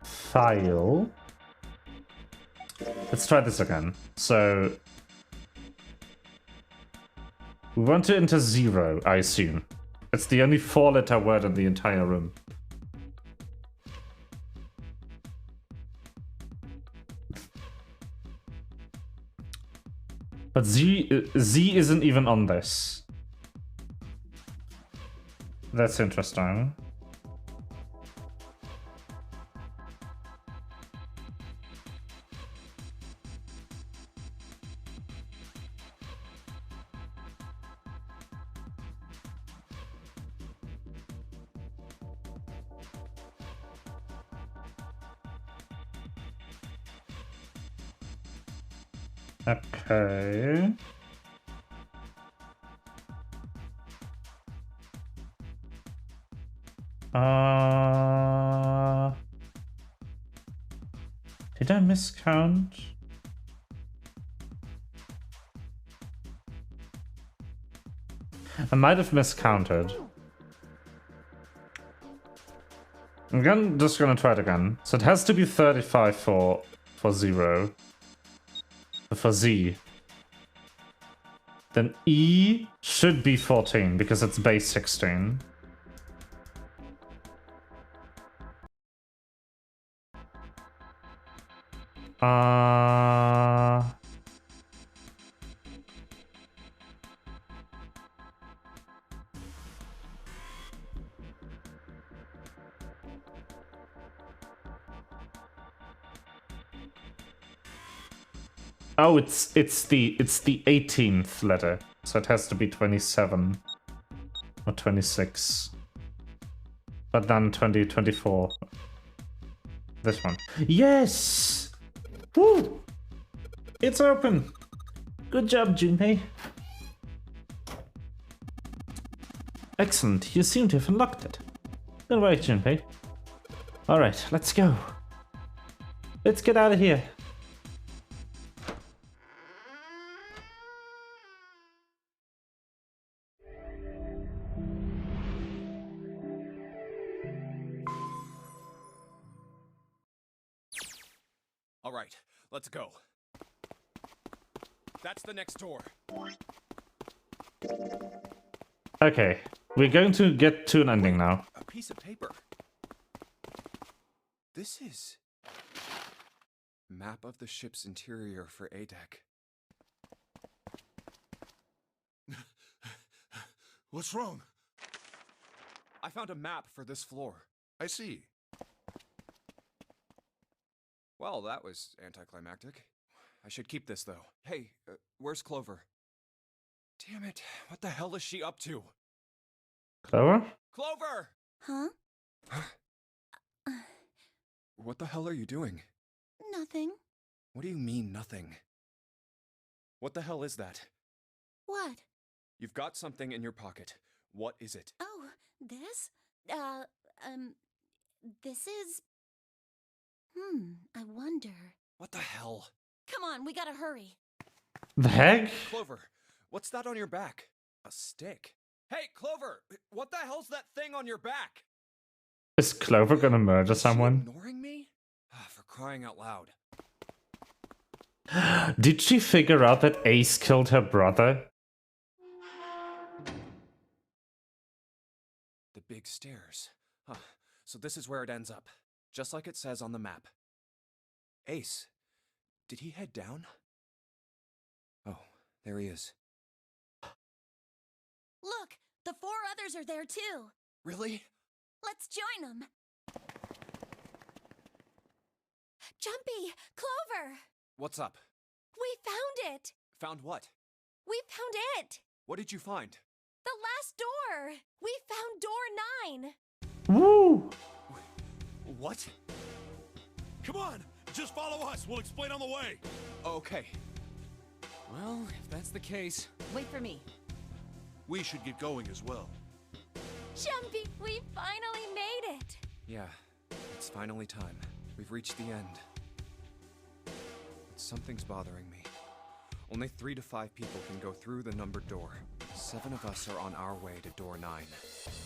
File. Let's try this again. So we want to enter 0, I assume. It's the only 4-letter word in the entire room. But Z isn't even on this. That's interesting. Okay. Did I miscount? I might have miscounted. I'm just gonna try it again. So it has to be 35 for 0. For Z. Then E should be 14 because it's base 16. Oh, it's the 18th letter, so it has to be 27 or 26. But then 20, 24. This one. Yes! Woo! It's open! Good job, Junpei. Excellent, you seem to have unlocked it. All right, Junpei. Alright, let's go. Let's get out of here. All right, let's go. That's the next door. Okay, we're going to get to an ending now. A piece of paper. This is... Map of the ship's interior for A-Deck. What's wrong? I found a map for this floor. I see. Well, that was anticlimactic. I should keep this, though. Hey, where's Clover? Damn it, what the hell is she up to? Clover? Clover! Huh? What the hell are you doing? Nothing. What do you mean, nothing? What the hell is that? What? You've got something in your pocket. What is it? Oh, this? This is... I wonder. What the hell? Come on, we gotta hurry. The heck? Clover, what's that on your back? A stick? Hey, Clover! What the hell's that thing on your back? Is Clover gonna murder Is she someone? ignoring me? For crying out loud. Did she figure out that Ace killed her brother? The big stairs. Huh. So this is where it ends up. Just like it says on the map. Ace, did he head down? Oh, there he is. Look, the 4 others are there too. Really? Let's join them. Jumpy! Clover! What's up? We found it! Found what? We found it! What did you find? The last door! We found door 9! Woo! What? Come on! Just follow us! We'll explain on the way! Okay. Well, if that's the case... Wait for me. We should get going as well. Jumpy, we finally made it! Yeah, it's finally time. We've reached the end. But something's bothering me. Only 3 to 5 people can go through the numbered door. 7 of us are on our way to door 9.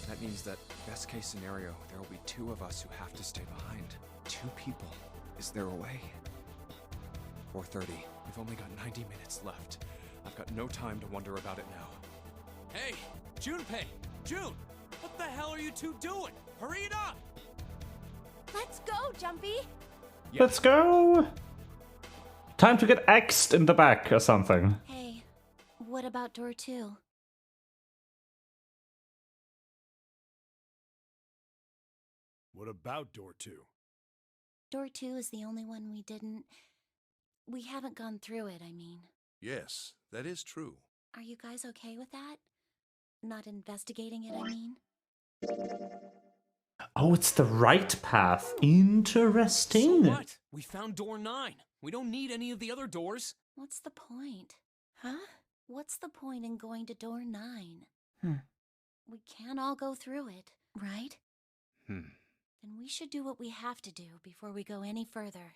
That means that, best case scenario, there will be 2 of us who have to stay behind. 2 people. Is there a way? 4:30. We've only got 90 minutes left. I've got no time to wonder about it now. Hey, Junpei! June! What the hell are you two doing? Hurry it up! Let's go, Jumpy! Yeah. Let's go! Time to get axed in the back or something. Hey, what about door 2? What about door 2? Door 2 is the only one we haven't gone through it, I mean. Yes, that is true. Are you guys okay with that? Not investigating it, I mean? Oh, it's the right path. Interesting. So what? We found door 9. We don't need any of the other doors. What's the point? Huh? What's the point in going to door 9? Hmm. We can't all go through it, right? Hmm. Then we should do what we have to do before we go any further.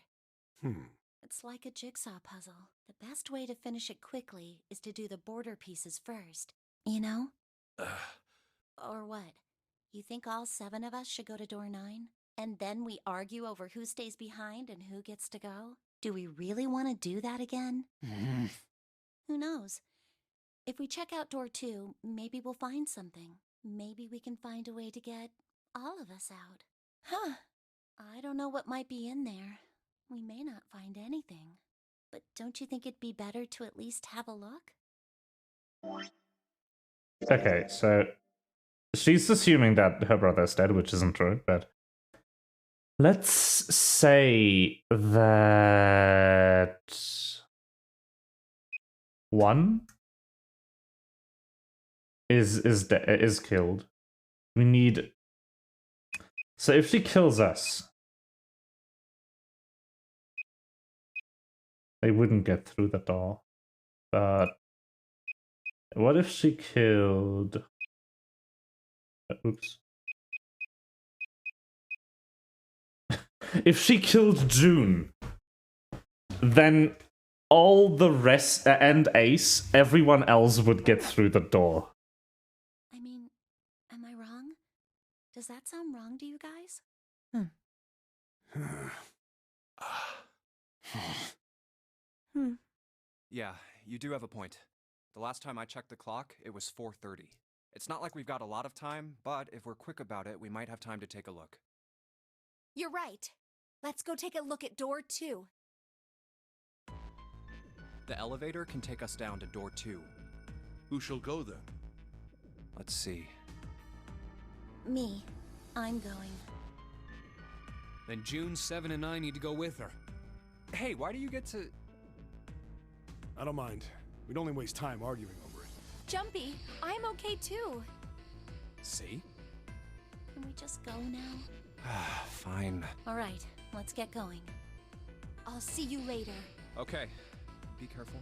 It's like a jigsaw puzzle. The best way to finish it quickly is to do the border pieces first. You know? Or what? You think all 7 of us should go to door 9? And then we argue over who stays behind and who gets to go? Do we really want to do that again? Who knows? If we check out door 2, maybe we'll find something. Maybe we can find a way to get all of us out. Huh. I don't know what might be in there. We may not find anything. But don't you think it'd be better to at least have a look? Okay, so she's assuming that her brother's dead, which isn't true, but let's say that 1 is killed. We need... So if she kills us, they wouldn't get through the door. But what if she killed... Oops. If she killed June, then all the rest, and Ace, everyone else would get through the door. I mean, am I wrong? Does that sound wrong to you guys? Yeah, you do have a point. The last time I checked the clock, it was 4:30. It's not like we've got a lot of time, but if we're quick about it, we might have time to take a look. You're right. Let's go take a look at door 2. The elevator can take us down to door 2. Who shall go then? Let's see. Me. I'm going. Then June, 7, and I need to go with her. Hey, why do you get to... I don't mind. We'd only waste time arguing over it. Jumpy, I'm okay too. See? Can we just go now? Fine. All right, let's get going. I'll see you later. Okay. Be careful.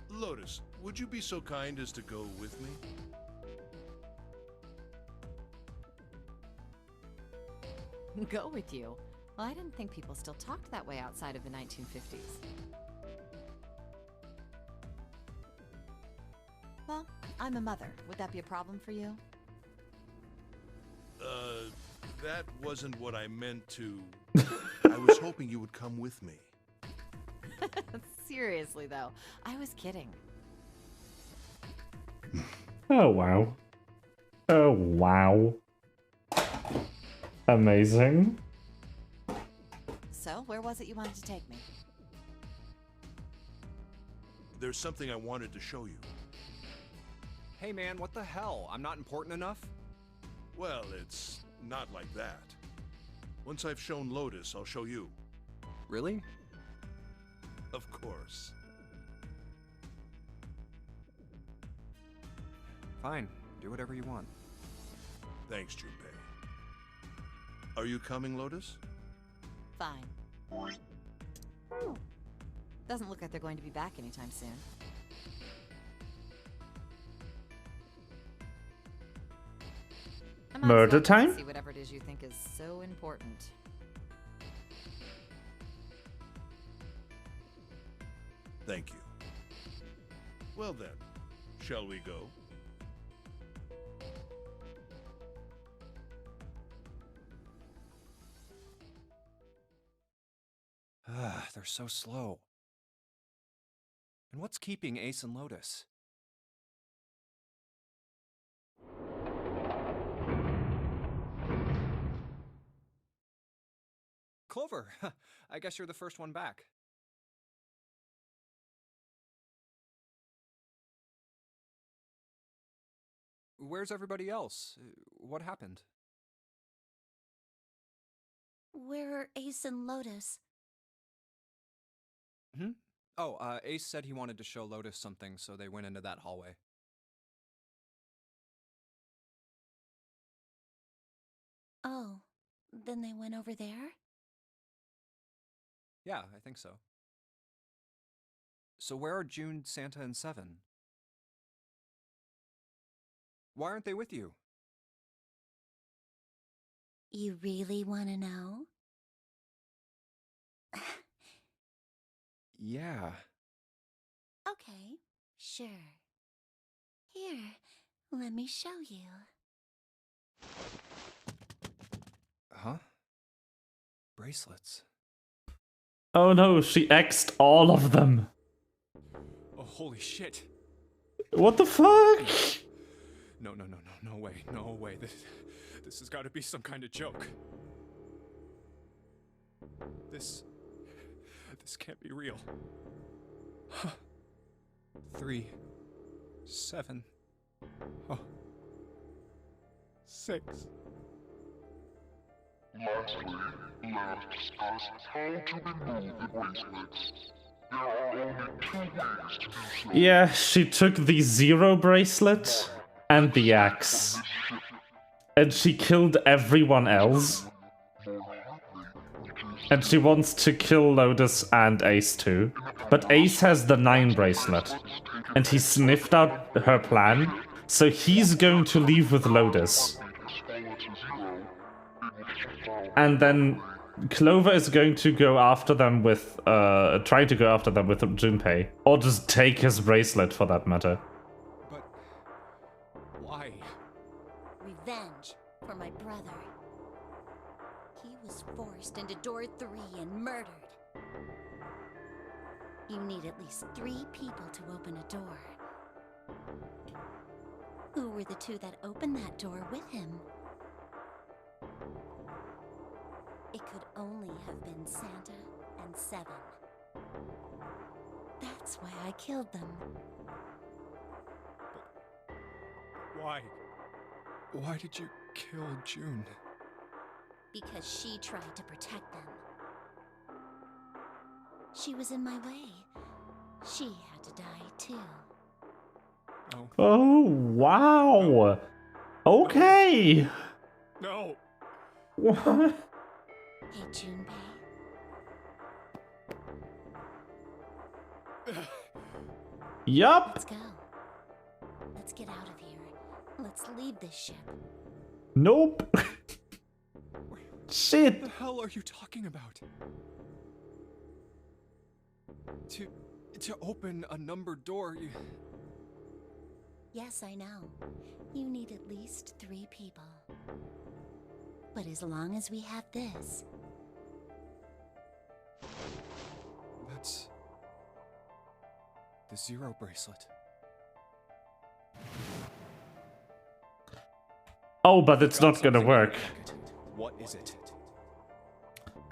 Lotus, would you be so kind as to go with me? Go with you? Well, I didn't think people still talked that way outside of the 1950s. Well, I'm a mother. Would that be a problem for you? That wasn't what I meant to... I was hoping you would come with me. Seriously, though. I was kidding. Oh, wow. Oh, wow. Amazing. So, where was it you wanted to take me? There's something I wanted to show you. Hey man, what the hell? I'm not important enough? Well, it's not like that. Once I've shown Lotus, I'll show you. Really? Of course. Fine. Do whatever you want. Thanks, Junpei. Are you coming, Lotus? Fine. Doesn't look like they're going to be back anytime soon. I might as well Murder go and time? see whatever it is you think is so important. Thank you. Well then, shall we go? They're so slow. And what's keeping Ace and Lotus? Clover, I guess you're the first one back. Where's everybody else? What happened? Where are Ace and Lotus? Hmm? Oh, Ace said he wanted to show Lotus something, so they went into that hallway. Oh, then they went over there? Yeah, I think so. So where are June, Santa, and Seven? Why aren't they with you? You really want to know? Yeah. Okay, sure. Here, let me show you. Huh? Bracelets. Oh no, she X'd all of them. Oh, holy shit. What the fuck? No way, no way. This has got to be some kind of joke. This can't be real. 3, 7, 6. Lastly, let us discuss how to remove the bracelets. There are only 2 ways to do so. Yeah, she took the 0 bracelet and the axe. And she killed everyone else. And she wants to kill Lotus and Ace too. But Ace has the 9 bracelet. And he sniffed out her plan. So he's going to leave with Lotus. And then Clover is going to go after them with, trying to go after them with Junpei. Or just take his bracelet for that matter. But why? Revenge for my brother. He was forced into door 3 and murdered. You need at least 3 people to open a door. Who were the 2 that opened that door with him? It could only have been Santa and Seven. That's why I killed them. Why? Why did you kill June? Because she tried to protect them. She was in my way. She had to die too. No. Oh, wow. Okay. No. What? Hey, Junpei. Yup. Let's go. Let's get out of here. Let's leave this ship. Nope. What Shit. the hell are you talking about? To open a numbered door, you... Yes, I know. You need at least 3 people. But as long as we have this, That's... the Zero bracelet. Oh, but it's Got not gonna something in your work. pocket. What is it?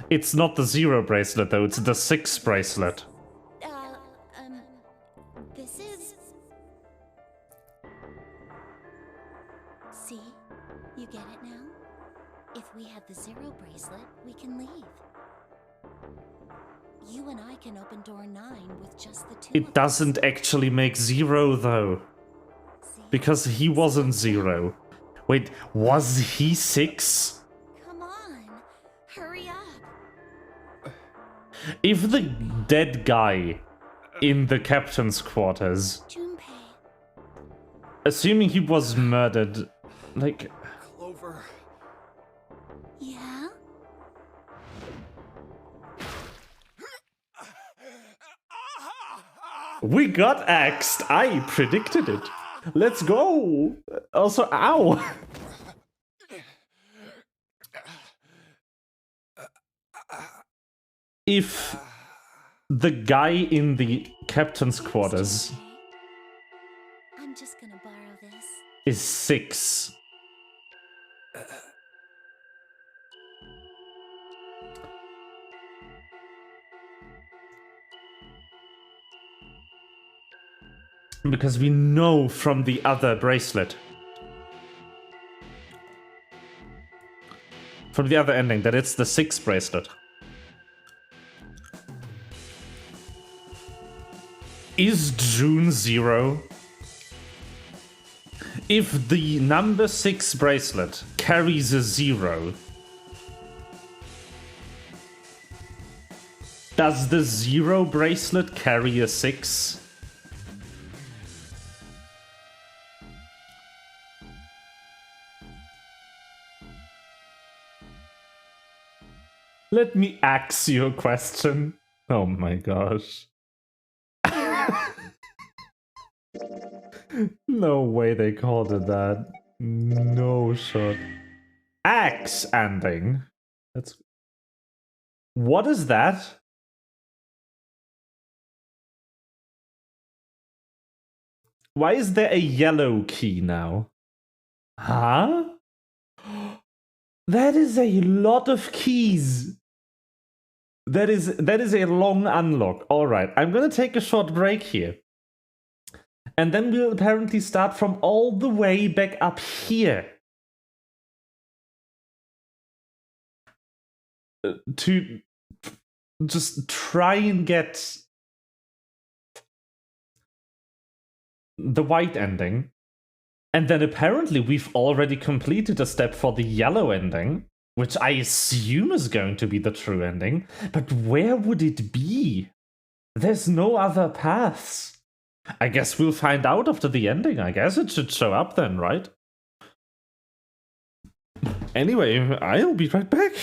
It's not the 0 bracelet, though. It's the 6 bracelet. this is... See? You get it now? If we have the 0 bracelet, we can leave. You and I can open door 9 with just the 2 of It us. doesn't actually make 0, though. See? Because he wasn't 0. Wait, was he 6? Come on, hurry up. If the dead guy in the captain's quarters, Junpei. assuming he was murdered, like... Clover. Yeah? We got axed! I predicted it! Let's go! Also, ow! If the guy in the captain's quarters Junpei. I'm just gonna borrow this. is 6, because we know from the other bracelet, from the other ending, that it's the 6 bracelet. Is June 0? If the number 6 bracelet carries a 0, does the 0 bracelet carry a 6? Let me ask you a question. Oh my gosh. No way they called it that. No shot. Axe ending. That's... What is that? Why is there a yellow key now? Huh? That is a lot of keys. That is a long unlock. Alright, I'm gonna take a short break here. And then we'll apparently start from all the way back up here. To just try and get the white ending. And then apparently we've already completed a step for the yellow ending, which I assume is going to be the true ending. But where would it be? There's no other paths. I guess we'll find out after the ending. I guess it should show up then, right? Anyway, I'll be right back.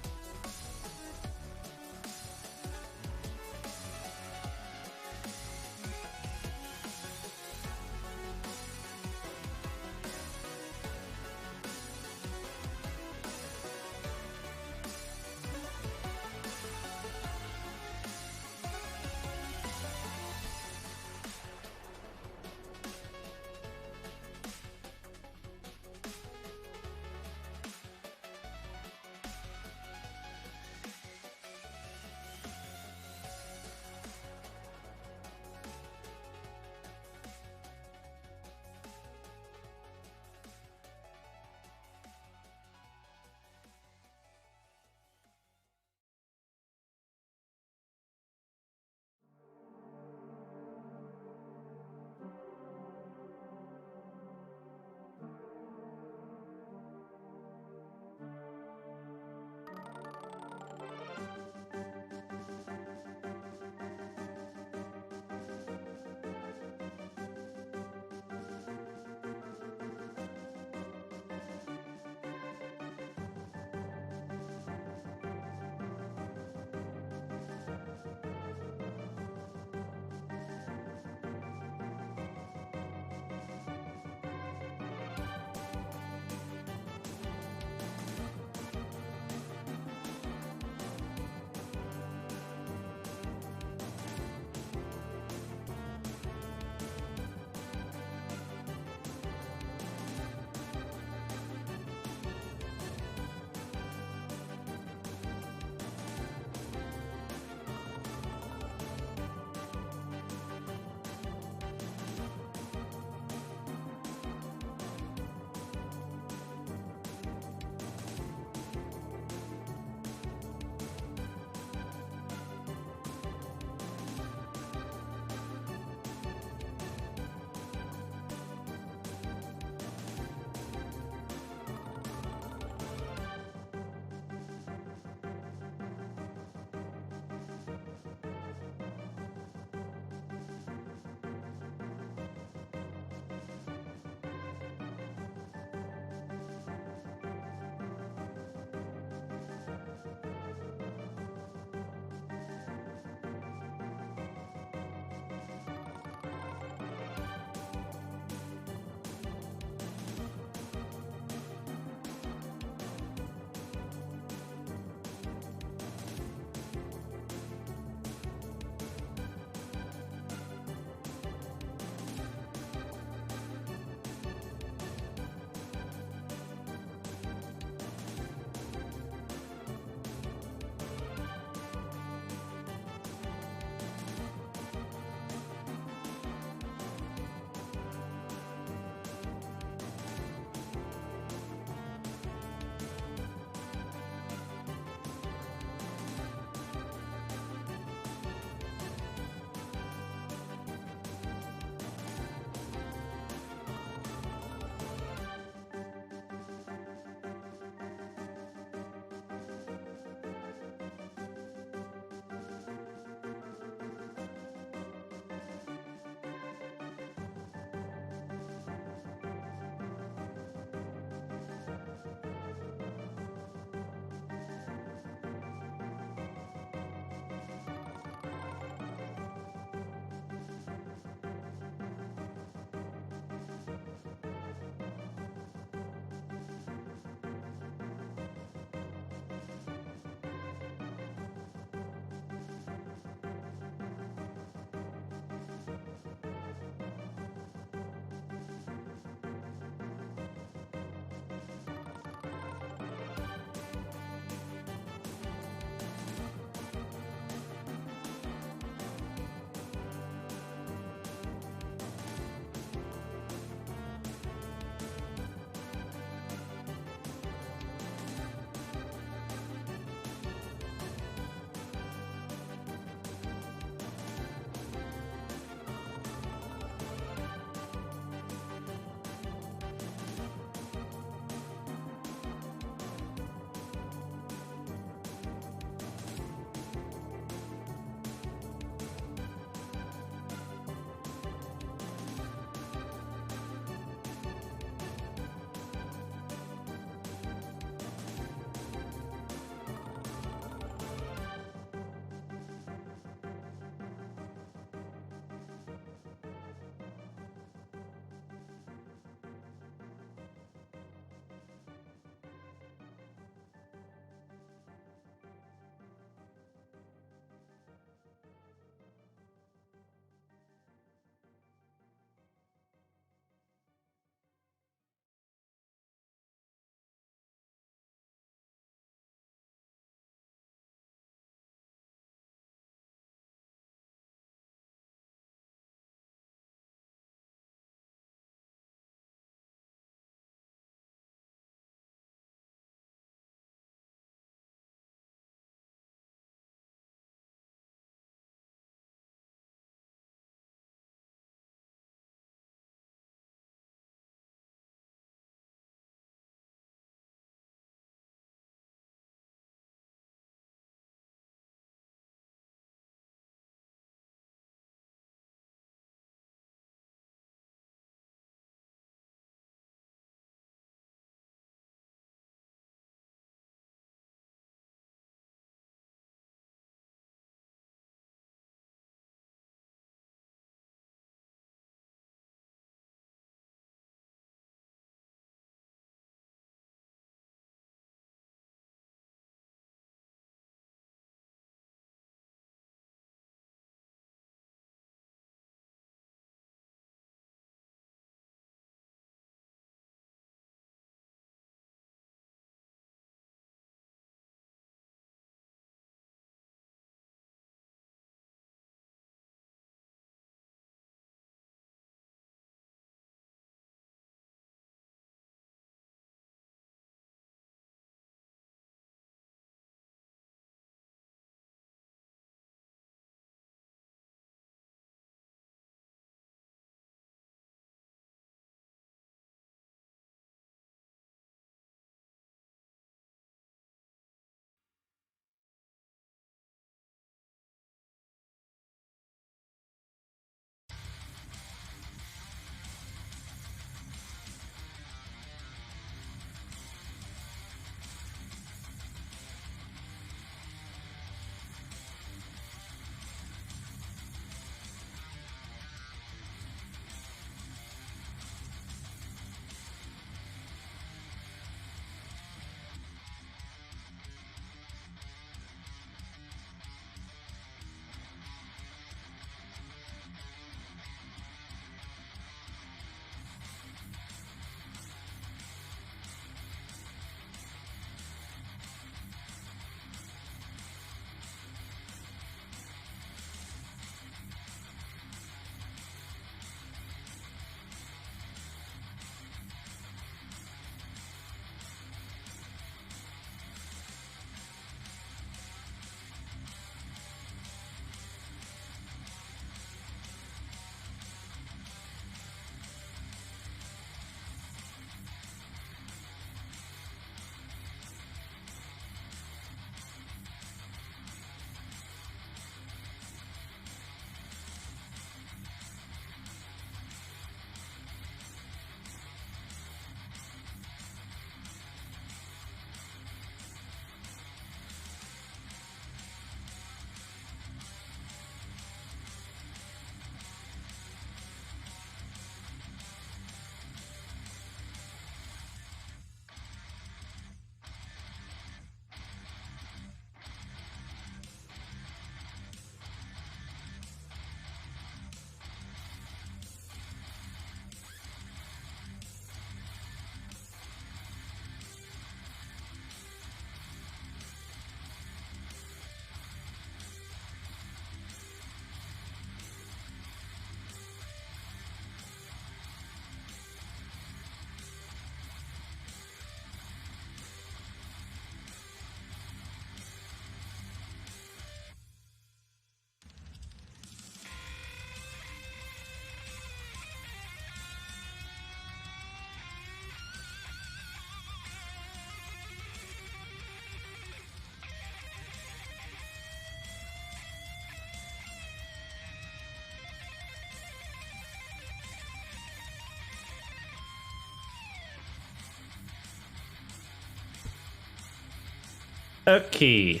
Okay.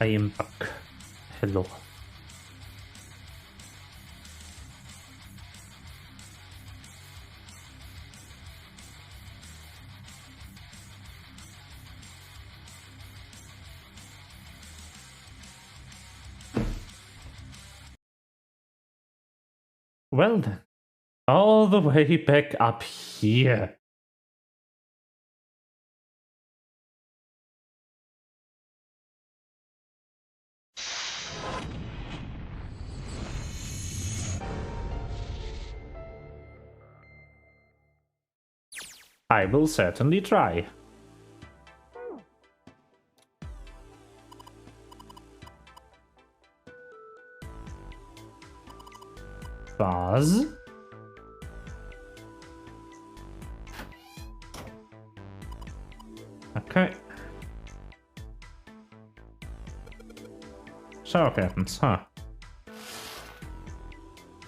I am back. Hello. Well then, all the way back up here. I will certainly try. Buzz. Okay. Shower curtains, huh?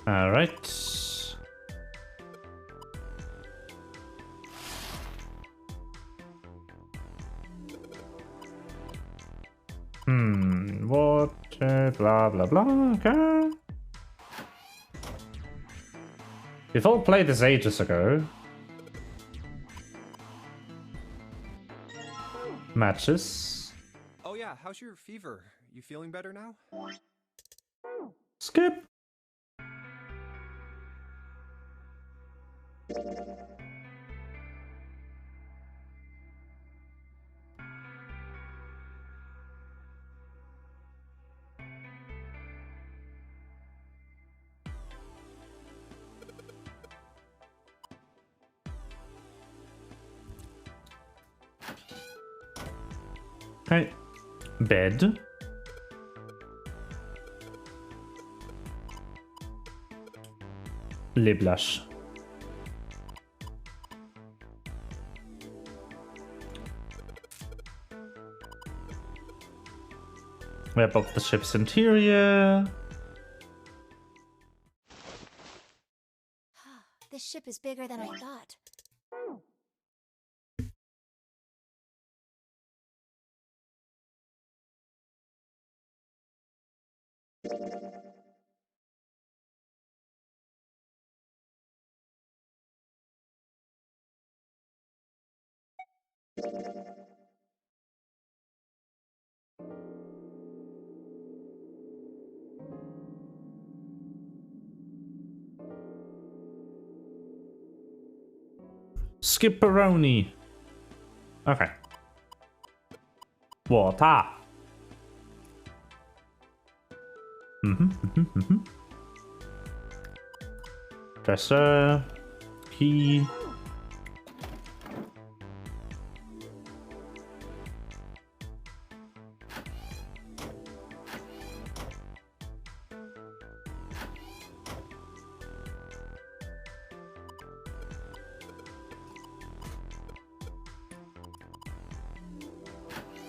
Alright. Water, blah blah blah, okay. We've all played this ages ago. Matches. Oh yeah, how's your fever? You feeling better now? Skip. Okay. Bed. Lip blush. Wrap up the ship's interior. This ship is bigger than I thought. Skipperoni. Okay. Water. Dresser. Key.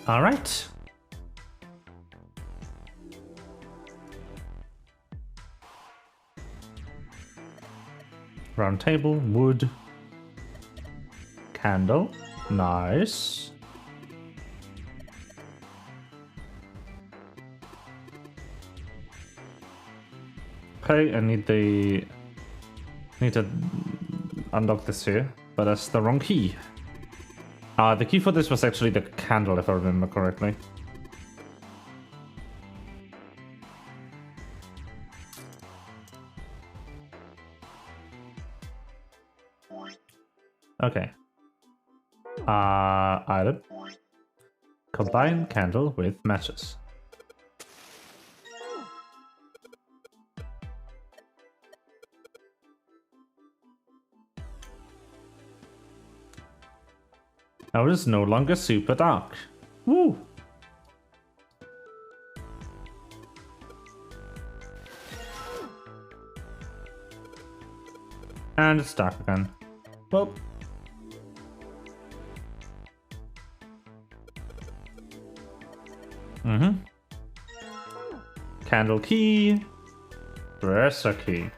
All right. Round table, wood, candle, nice. Okay, I need to unlock this here, but that's the wrong key. The key for this was actually the candle, if I remember correctly. Okay. Item. Combine candle with matches. Now it is no longer super dark. Woo! And it's dark again. Well. Candle key. Dresser key.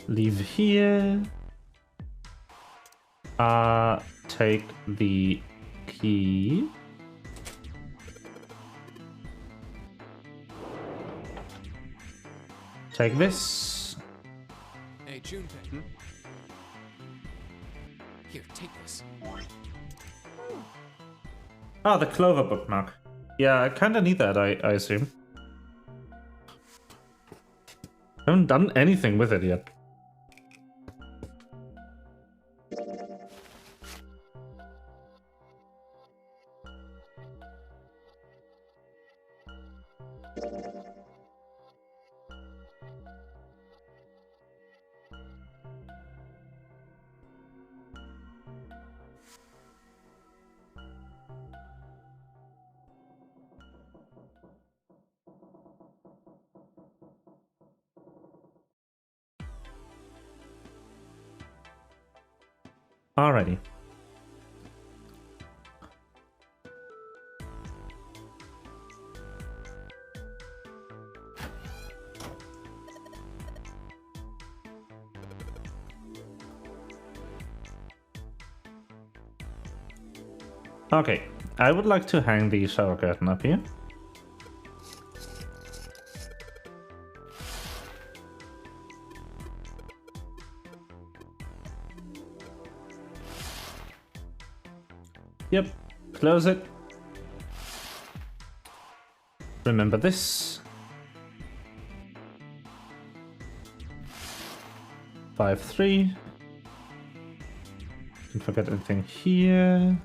Leave here. Take the key. Take this. Hey, Junpei. Here, take this. Ah, the Clover bookmark. Yeah, I kinda need that, I assume. I haven't done anything with it yet. Alrighty. Okay, I would like to hang the shower curtain up here. Yep, close it. Remember this. 5-3. Don't forget anything here.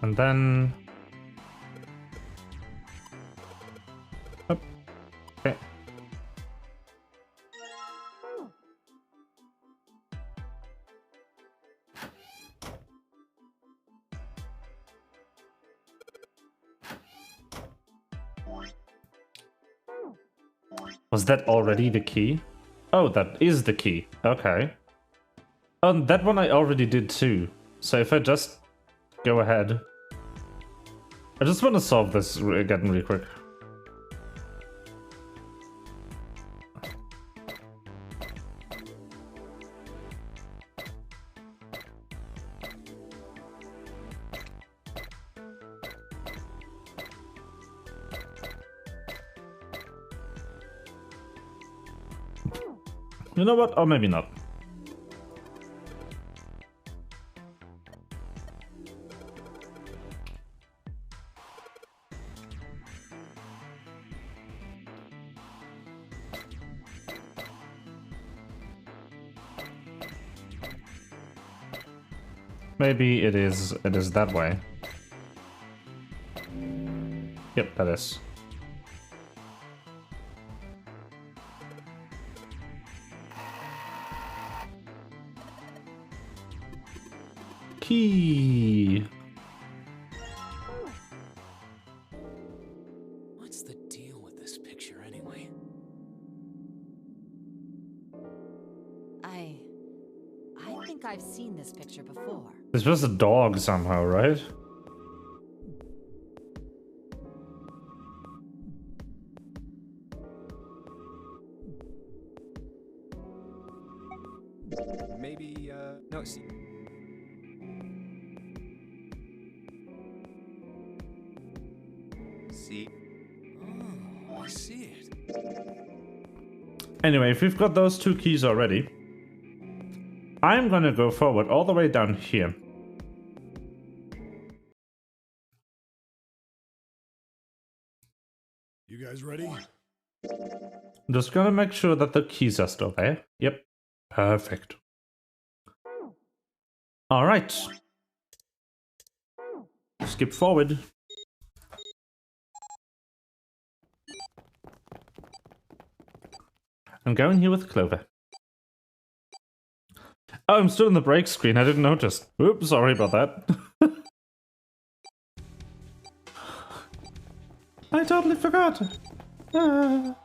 And then... Up. Okay. Was that already the key? Oh, that is the key. Okay. That one I already did too. So if I just go ahead... I just want to solve this again really quick. You know what? Or maybe not. Maybe it is that way. Yep, that is. Key. What's the deal with this picture anyway? I think I've seen this picture before. It's just a dog somehow, right? Maybe, no, see. See? Oh, I see it. Anyway, if we've got those two keys already, I'm gonna go forward all the way down here. You guys ready? I'm just gonna make sure that the keys are still there. Yep. Perfect. Alright. Skip forward. I'm going here with Clover. Oh, I'm still in the break screen. I didn't notice. Oops, sorry about that. I totally forgot. Ah.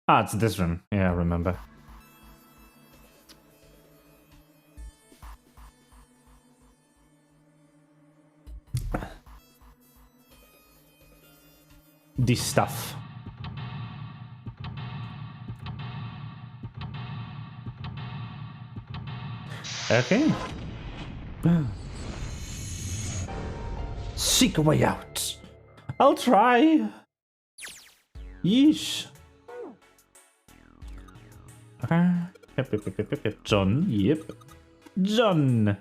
Ah, it's this room. Yeah, I remember. This stuff. Okay. Seek a way out. I'll try. Yeesh. Yep. John. Yep. John.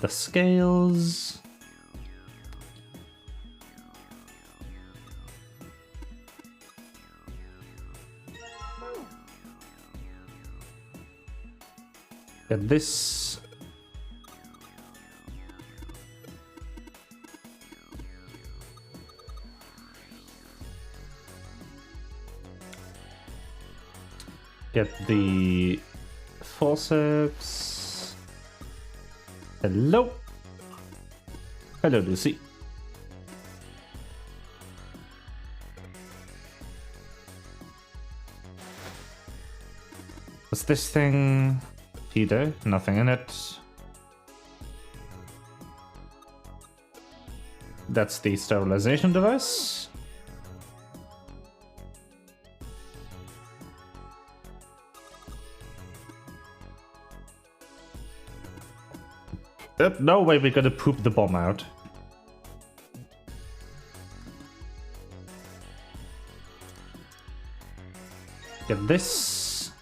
The scales. Get this. Get the forceps. Hello. Hello, Lucy. What's this thing? Peter, nothing in it. That's the sterilization device. No way we're gonna poop the bomb out. Get this.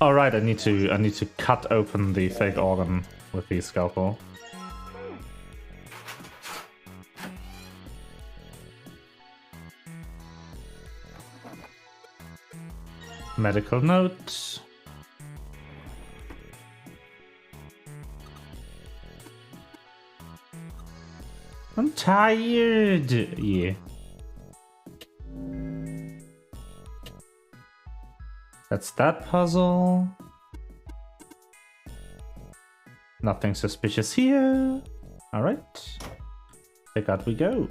Alright, I need to cut open the fake organ with the scalpel. Medical note. I'm tired. Yeah. That's that puzzle. Nothing suspicious here. Alright. Back out we go.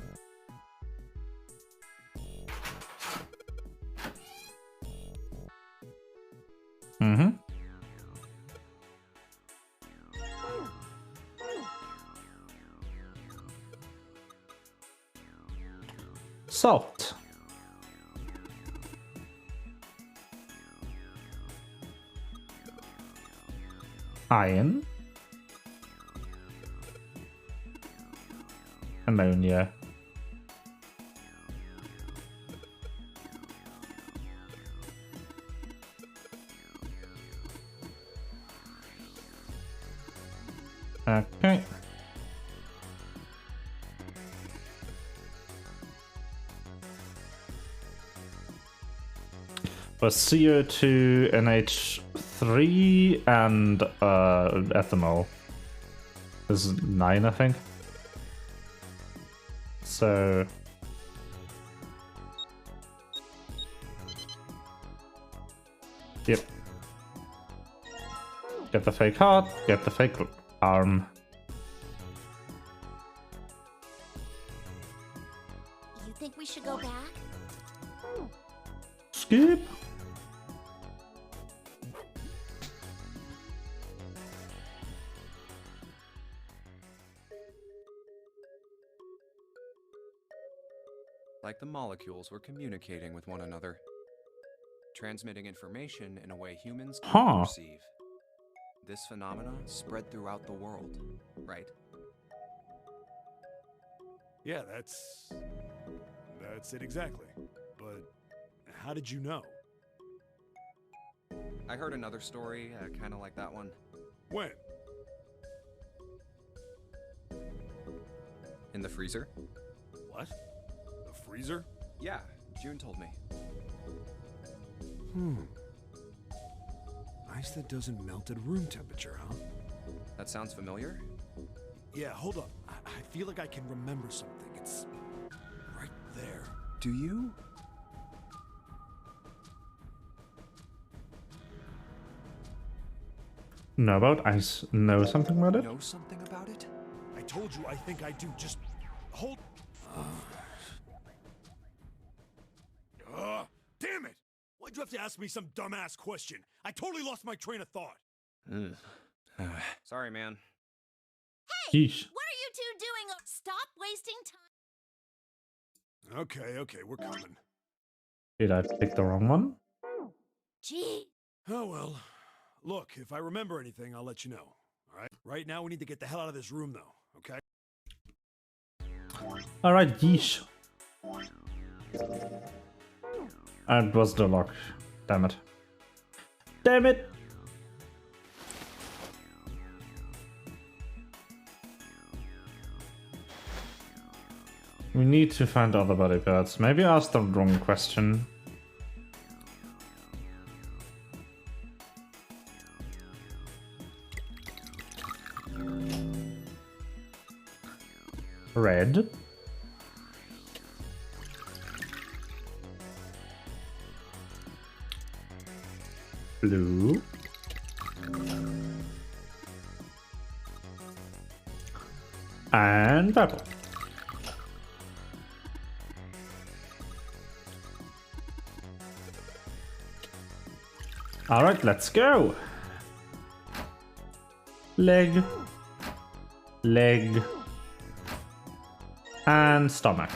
Salt. Iron. Ammonia. Okay. For CO2, NH3, and ethanol. There's 9, I think. So... Yep. Get the fake heart, get the fake arm. You think we should go back? Skip. Like the molecules were communicating with one another, transmitting information in a way humans can't perceive. This phenomena spread throughout the world, right? Yeah, that's it exactly. But how did you know? I heard another story, kind of like that one. When? In the freezer? What? The freezer? Yeah, June told me. Ice that doesn't melt at room temperature, huh? That sounds familiar? Yeah, hold up. I feel like I can remember something. It's right there. Do you? know about? Know something about it? Know something about it? I told you I think I do. Just hold. Damn it! Why'd you have to ask me some dumbass question? I totally lost my train of thought. Sorry, man. Yeesh. What are you two doing? Stop wasting time. Okay, we're coming. Did I pick the wrong one? Gee. Oh well. Look, if I remember anything, I'll let you know. Alright? Right now, we need to get the hell out of this room, though, okay? Alright, yeesh. And was the lock. Damn it. Damn it! We need to find other bodyguards. Maybe I asked the wrong question. Red. Blue. And purple. All right, let's go. Leg. Leg. And stomach.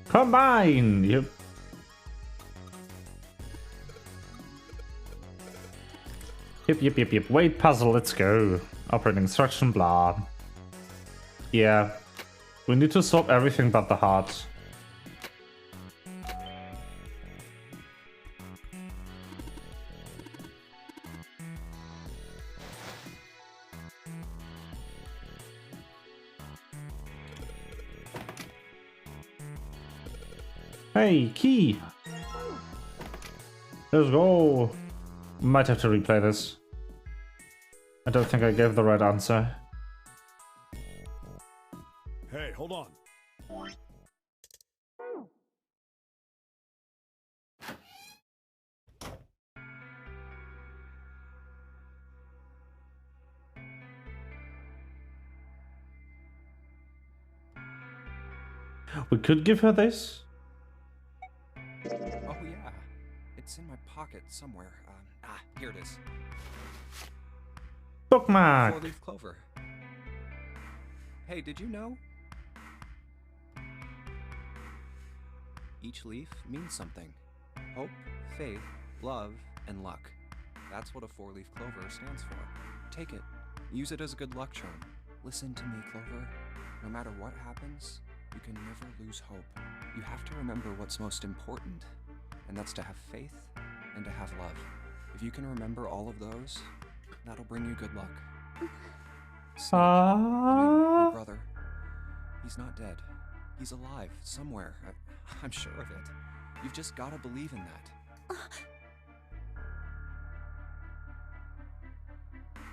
Combine! Yep. Yep. Wait, puzzle, let's go. Operating instruction, blah. Yeah. We need to solve everything but the heart. Hey, key! Let's go! Might have to replay this. I don't think I gave the right answer. Hey, hold on. We could give her this? Oh yeah, it's in my pocket somewhere. Here it is. Bookmark! Four-leaf clover. Hey, did you know? Each leaf means something. Hope, faith, love, and luck. That's what a four-leaf clover stands for. Take it. Use it as a good luck charm. Listen to me, Clover. No matter what happens, you can never lose hope. You have to remember what's most important, and that's to have faith and to have love. If you can remember all of those, that'll bring you good luck. Snake, your brother, he's not dead. He's alive, somewhere. I'm sure of it. You've just gotta believe in that.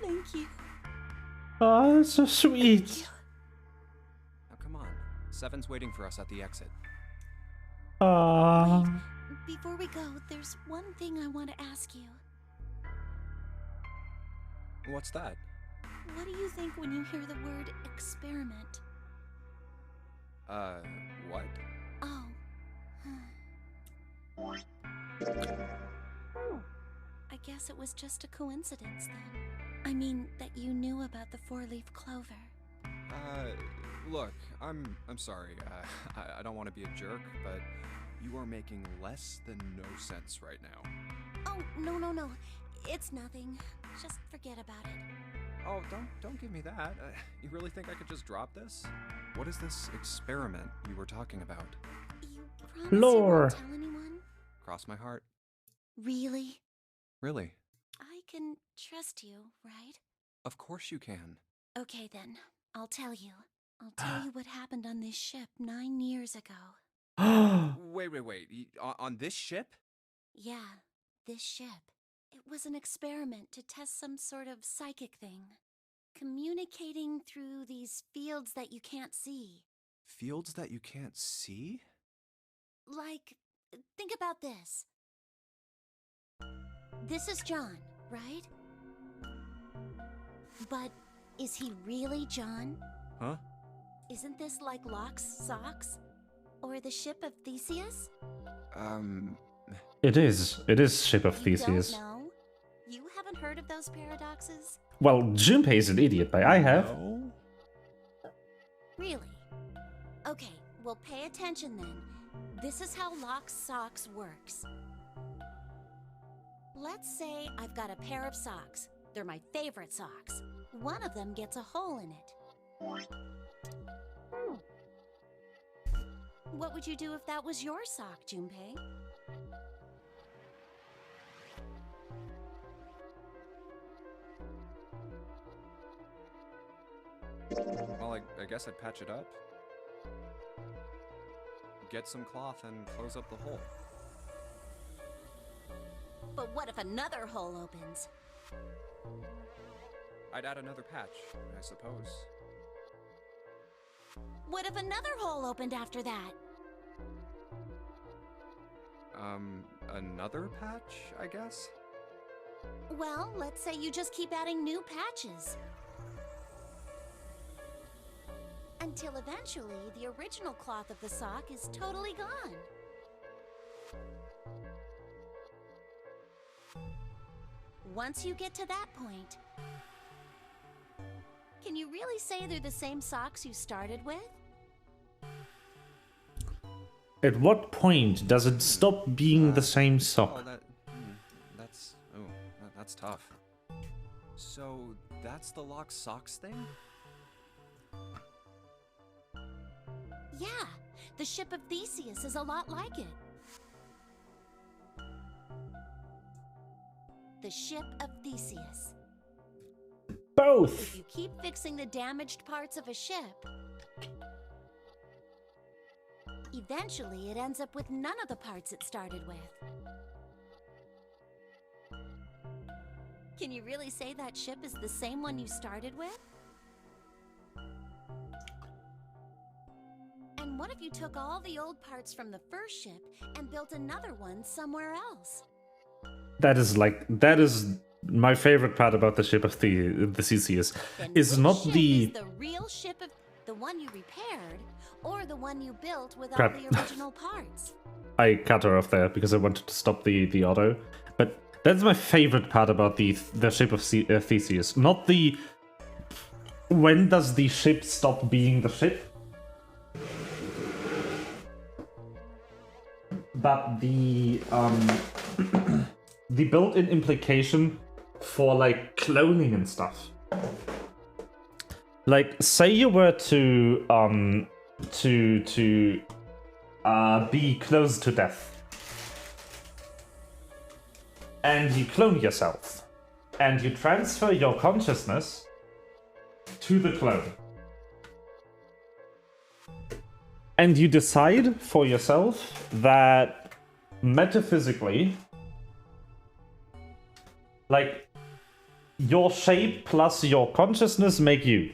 Thank you. Oh, that's so sweet. Now come on. Seven's waiting for us at the exit. Wait, before we go, there's one thing I want to ask you. What's that? What do you think when you hear the word experiment? What? Oh. I guess it was just a coincidence then. I mean, that you knew about the four-leaf clover. Look, I'm sorry. I don't want to be a jerk, but you are making less than no sense right now. Oh, no. It's nothing. Just forget about it. Oh, don't give me that. You really think I could just drop this? What is this experiment you were talking about? You promise you won't tell anyone? Cross my heart. Really? Really? I can trust you, right? Of course you can. Okay then, I'll tell you. I'll tell you what happened on this ship 9 years ago. Wait. On this ship? Yeah, this ship. It was an experiment to test some sort of psychic thing. Communicating through these fields that you can't see. Fields that you can't see? Like, think about this. This is John, right? But is he really John? Huh? Isn't this like Locke's socks? Or the ship of Theseus? It is. It is Ship of You Theseus. don't know? You haven't heard of those paradoxes? Well, Junpei's an idiot, but I have. No? Really? Okay, well pay attention then. This is how Locke's socks works. Let's say I've got a pair of socks. They're my favorite socks. One of them gets a hole in it. What would you do if that was your sock, Junpei? Well, I guess I'd patch it up. Get some cloth and close up the hole. But what if another hole opens? I'd add another patch, I suppose. What if another hole opened after that? Another patch, I guess? Well, let's say you just keep adding new patches. Until eventually, the original cloth of the sock is totally gone. Once you get to that point, can you really say they're the same socks you started with? At what point does it stop being the same sock? Well, that's tough. So, that's the Lock Socks thing? Yeah, the ship of Theseus is a lot like it. The ship of Theseus. Both! If you keep fixing the damaged parts of a ship, eventually it ends up with none of the parts it started with. Can you really say that ship is the same one you started with? And what if you took all the old parts from the first ship and built another one somewhere else? That is my favorite part about the Ship of the Theseus. Then Is which not ship the... is the real ship of the one you repaired, or the one you built with Crap. all the original parts? I cut her off there because I wanted to stop the auto. But that's my favorite part about the Ship of Theseus. Not the... When does the ship stop being the ship? But the the built-in implication for like cloning and stuff. Like, say you were to be close to death, and you clone yourself, and you transfer your consciousness to the clone. And you decide for yourself that metaphysically, like, your shape plus your consciousness make you.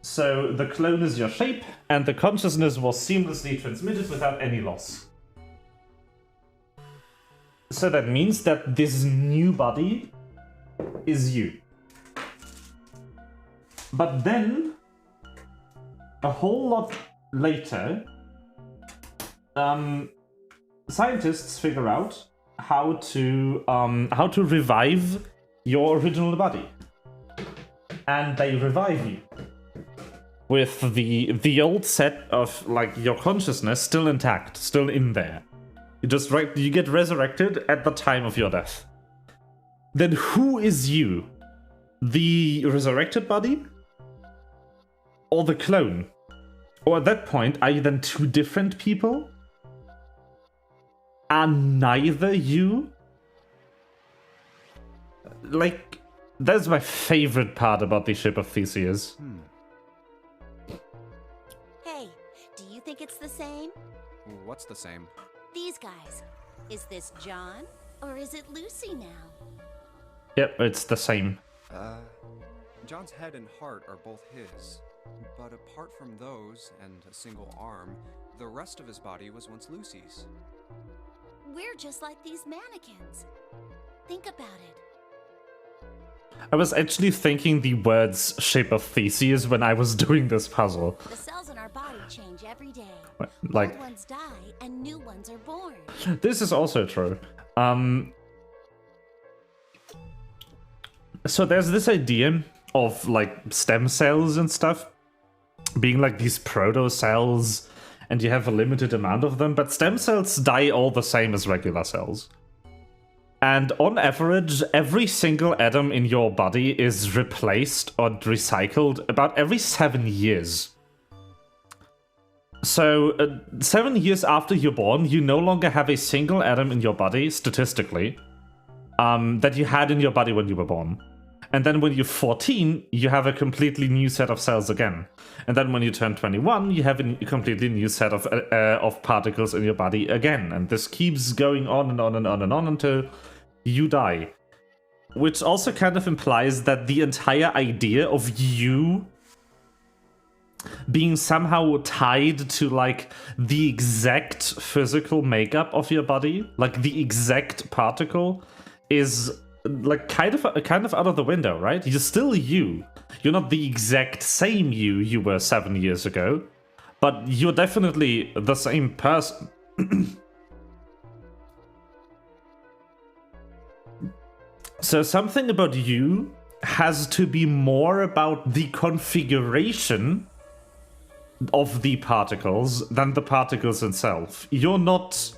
So the clone is your shape, and the consciousness was seamlessly transmitted without any loss. So that means that this new body is you. But then, a whole lot later, scientists figure out how to revive your original body, and they revive you with the old set of like your consciousness still intact, still in there. You get resurrected at the time of your death. Then who is you? The resurrected body, or the clone? Or at that point, are you then two different people? Are neither you? Like, that's my favorite part about the Ship of Theseus. Hey, do you think it's the same? What's the same? These guys. Is this John, or is it Lucy now? Yep, it's the same. John's head and heart are both his. But apart from those, and a single arm, the rest of his body was once Lucy's. We're just like these mannequins. Think about it. I was actually thinking the words shape of Theseus when I was doing this puzzle. The cells in our body change every day. Like, old ones die and new ones are born. this is also true. So there's this idea of like stem cells and stuff being like these proto cells, and you have a limited amount of them, but stem cells die all the same as regular cells. And on average, every single atom in your body is replaced or recycled about every 7 years. So, 7 years after you're born, you no longer have a single atom in your body, statistically, that you had in your body when you were born. And then when you're 14, you have a completely new set of cells again. And then when you turn 21, you have a completely new set of particles in your body again. And this keeps going on and on and on and on until you die. Which also kind of implies that the entire idea of you being somehow tied to like the exact physical makeup of your body, like the exact particle, is like kind of out of the window, right? You're still you. You're not the exact same you were 7 years ago, but you're definitely the same person. So something about you has to be more about the configuration of the particles than the particles itself. You're not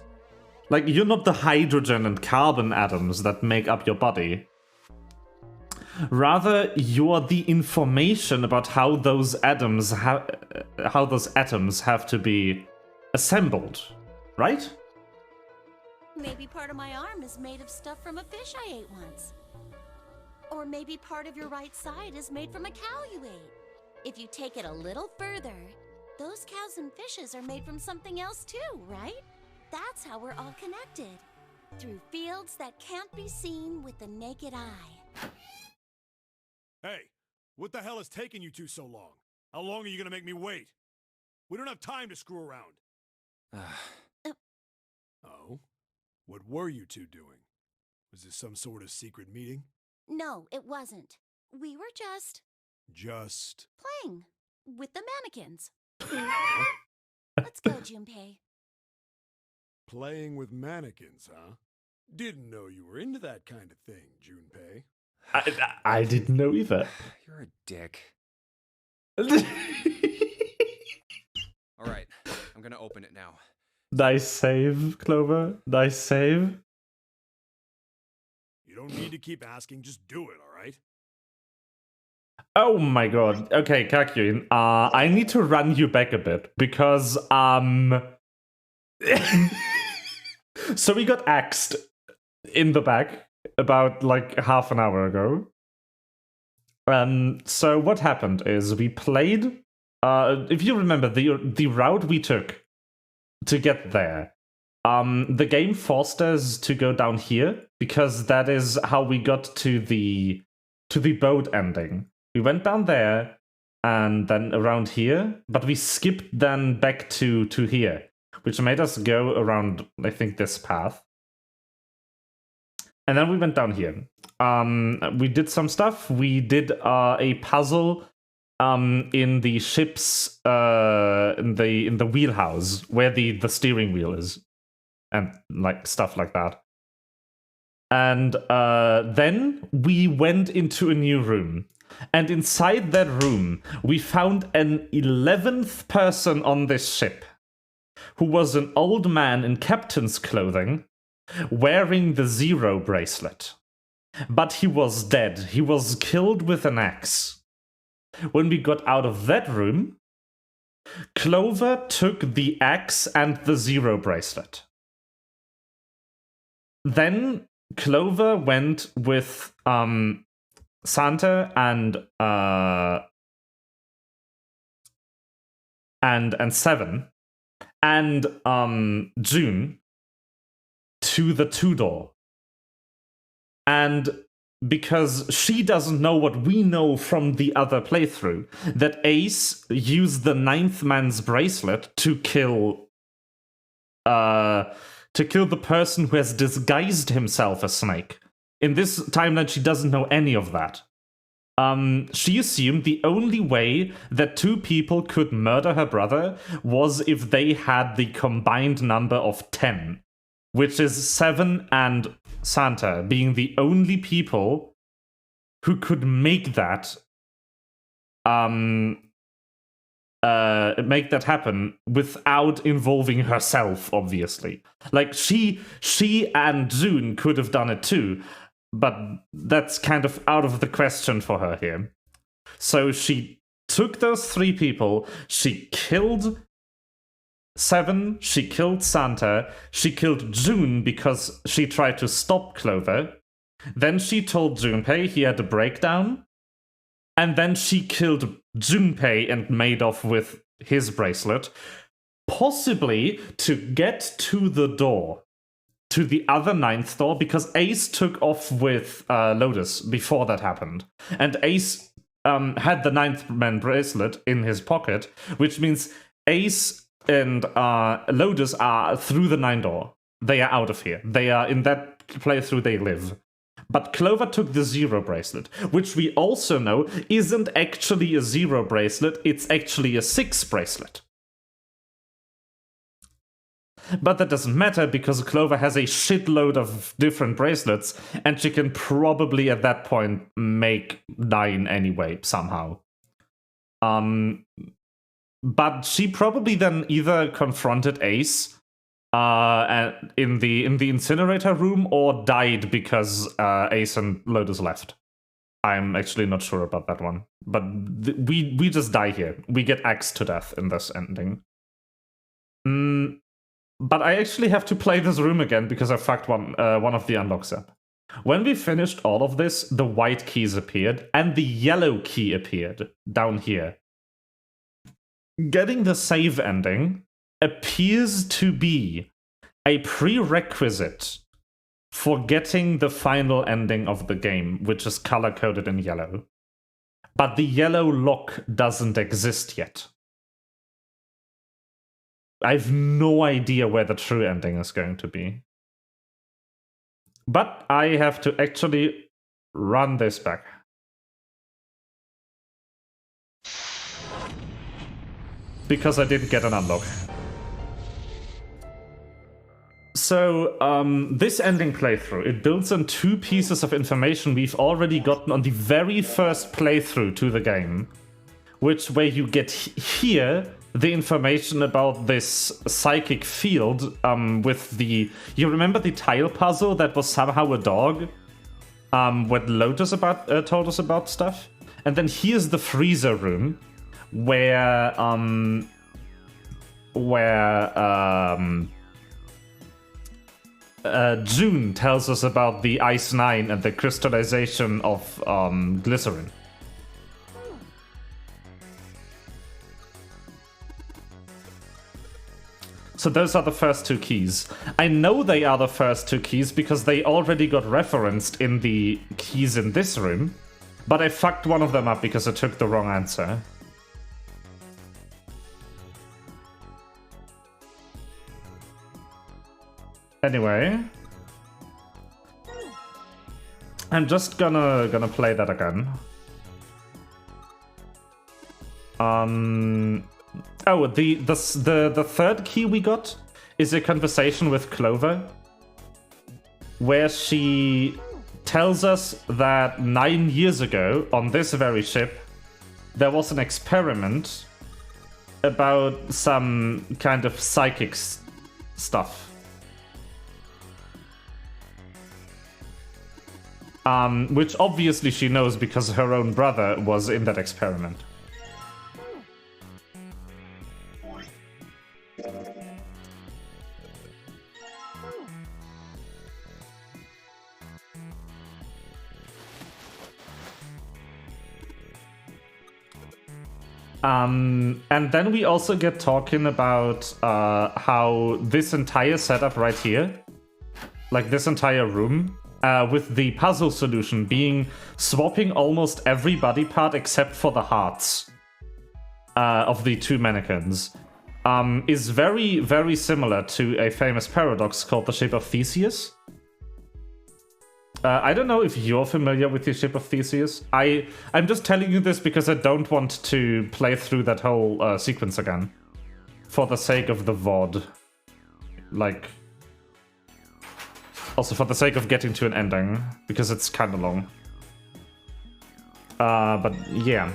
the hydrogen and carbon atoms that make up your body. Rather, you're the information about how those atoms have to be assembled, right? Maybe part of my arm is made of stuff from a fish I ate once. Or maybe part of your right side is made from a cow you ate. If you take it a little further, those cows and fishes are made from something else too, right? That's how we're all connected. Through fields that can't be seen with the naked eye. Hey, what the hell is taking you two so long? How long are you gonna make me wait? We don't have time to screw around. Oh? What were you two doing? Was this some sort of secret meeting? No, it wasn't. We were just playing with the mannequins. Let's go, Junpei. Playing with mannequins, huh? Didn't know you were into that kind of thing, Junpei. I didn't know either. You're a dick. Alright, I'm gonna open it now. Nice save, Clover. Nice save. You don't need to keep asking, just do it, alright? Oh my god. Okay, Kakyun, I need to run you back a bit, because, so we got axed in the back about, like, half an hour ago. So what happened is we played, if you remember, the route we took to get there, the game forced us to go down here, because that is how we got to the boat ending. We went down there, and then around here, but we skipped then back to here, which made us go around, I think, this path. And then we went down here. We did some stuff. We did a puzzle in the ship's in the wheelhouse where the steering wheel is, and like stuff like that. And then we went into a new room. And inside that room, we found an 11th person on this ship, who was an old man in captain's clothing, wearing the Zero bracelet. But he was dead. He was killed with an axe. When we got out of that room, Clover took the axe and the Zero bracelet. Then Clover went with Santa and Seven and June to the 2-door. And because she doesn't know what we know from the other playthrough, that Ace used the 9th man's bracelet to kill the person who has disguised himself as Snake. In this timeline, she doesn't know any of that. She assumed the only way that 2 people could murder her brother was if they had the combined number of 10, which is 7 and Santa being the only people who could make that happen without involving herself, obviously. Like, she and June could have done it too, but that's kind of out of the question for her here. So she took those 3 people, she killed 7, she killed Santa, she killed June because she tried to stop Clover, then she told Junpei he had a breakdown, and then she killed Junpei and made off with his bracelet, possibly to get to the door, to the other 9th door, because Ace took off with Lotus before that happened. And Ace had the 9th man bracelet in his pocket, which means Ace and Lotus are through the 9th door. They are out of here. They are in that playthrough they live. But Clover took the 0 bracelet, which we also know isn't actually a 0 bracelet, it's actually a 6 bracelet. But that doesn't matter because Clover has a shitload of different bracelets, and she can probably at that point make 9 anyway, somehow. But she probably then either confronted Ace in the incinerator room or died because Ace and Lotus left. I'm actually not sure about that one. But we just die here. We get axed to death in this ending. But I actually have to play this room again because I fucked one of the unlocks up. When we finished all of this, the white keys appeared and the yellow key appeared down here. Getting the save ending appears to be a prerequisite for getting the final ending of the game, which is color-coded in yellow. But the yellow lock doesn't exist yet. I have no idea where the true ending is going to be. But I have to actually run this back. Because I didn't get an unlock. So, this ending playthrough, it builds on 2 pieces of information we've already gotten on the very first playthrough to the game. Where you get here the information about this psychic field with the... You remember the tile puzzle that was somehow a dog? What Lotus told us about stuff? And then here's the freezer room, where June tells us about the Ice 9 and the crystallization of glycerin. So those are the first 2 keys. I know they are the first 2 keys because they already got referenced in the keys in this room, but I fucked one of them up because I took the wrong answer. Anyway, I'm just gonna play that again. Oh, the third key we got is a conversation with Clover, where she tells us that 9 years ago on this very ship there was an experiment about some kind of psychic stuff. Which obviously she knows because her own brother was in that experiment. And then we also get talking about how this entire setup right here like this entire room, with the puzzle solution being swapping almost every body part except for the hearts of the two mannequins, is very, very similar to a famous paradox called the Shape of Theseus. I don't know if you're familiar with the Shape of Theseus. I'm just telling you this because I don't want to play through that whole sequence again. For the sake of the VOD. Like... Also for the sake of getting to an ending, because it's kind of long. But yeah.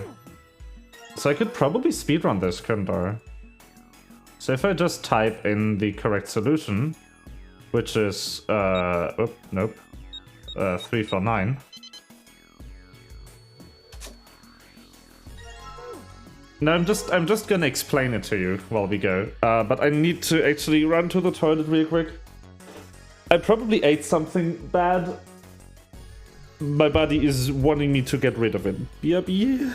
So I could probably speedrun this, couldn't I? So if I just type in the correct solution, which is, nope. 349. No, I'm just gonna explain it to you while we go. But I need to actually run to the toilet real quick. I probably ate something bad. My body is wanting me to get rid of it. BRB.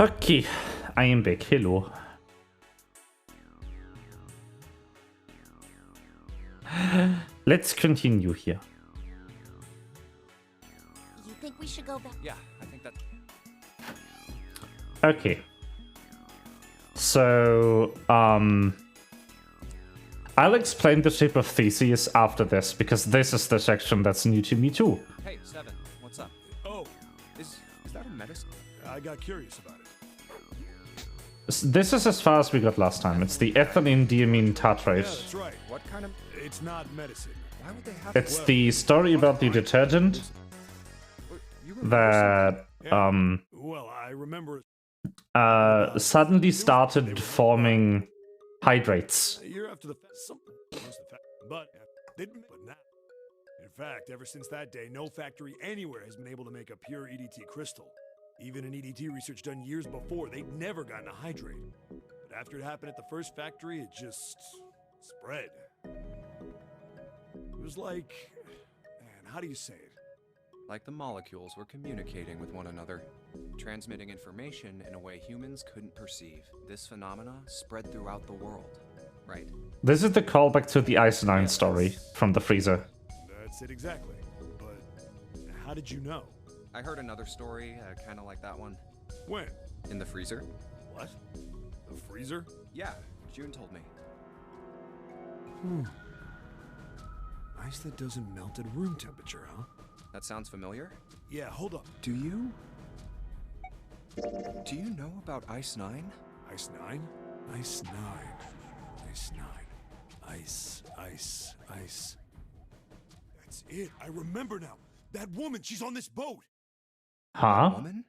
Okay, I am back. Hello. Let's continue here. You think we should go back? Yeah, I think that. Okay. So, I'll explain the shape of Theseus after this, because this is the section that's new to me too. Hey, Seven, what's up? Oh, Is that a medicine? I got curious about it. This is as far as we got last time. It's the ethylene diamine Yeah, tartrate. that's right. What kind of? It's not medicine. Why would they have? It's the story about the detergent You remember that Well, I remember. suddenly started forming hydrates. A year after the something was the fact, but now. In fact, ever since that day, no factory anywhere has been able to make a pure EDT crystal. Even in EDT research done years before, they'd never gotten a hydrate. But after it happened at the first factory, it just spread. It was like, man, how do you say it? Like the molecules were communicating with one another, transmitting information in a way humans couldn't perceive. This phenomena spread throughout the world, right? This is the callback to the Ice9 story from the freezer. That's it exactly. But how did you know? I heard another story, kind of like that one. When? In the freezer? What? The freezer? Yeah, June told me. Ice that doesn't melt at room temperature, huh? That sounds familiar? Yeah, hold up. Do you know about Ice 9? Ice 9? Ice 9. Ice 9. Ice. That's it. I remember now. That woman, she's on this boat. Huh? Woman?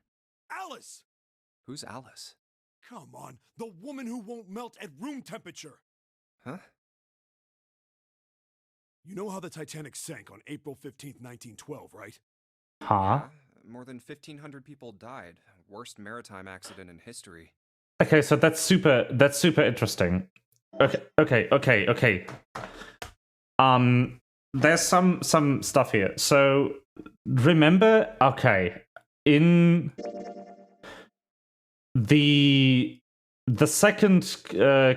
Alice! Who's Alice? Come on. The woman who won't melt at room temperature. Huh? You know how the Titanic sank on April 15th, 1912, right? Huh? More than 1,500 people died. Worst maritime accident in history. Okay, so that's super interesting. Okay. There's some stuff here. So remember, okay, in the second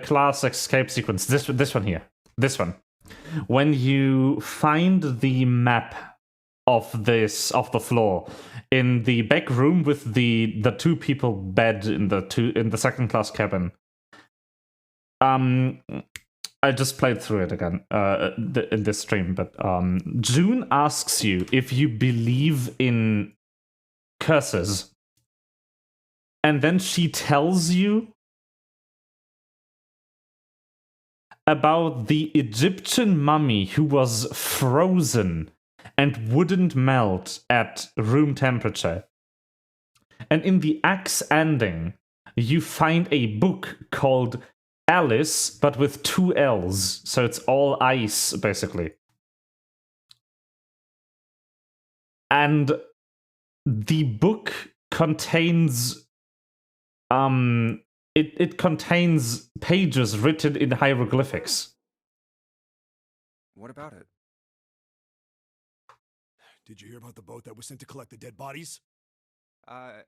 class escape sequence, this one here, this one, when you find the map of the floor in the back room with the two people bed in the second class cabin. I just played through it again in this stream, but June asks you if you believe in curses, and then she tells you about the Egyptian mummy who was frozen and wouldn't melt at room temperature. And in the axe ending, you find a book called Alice, but with 2 L's, so it's all ice, basically. And the book contains it contains pages written in hieroglyphics. What about it? Did you hear about the boat that was sent to collect the dead bodies? I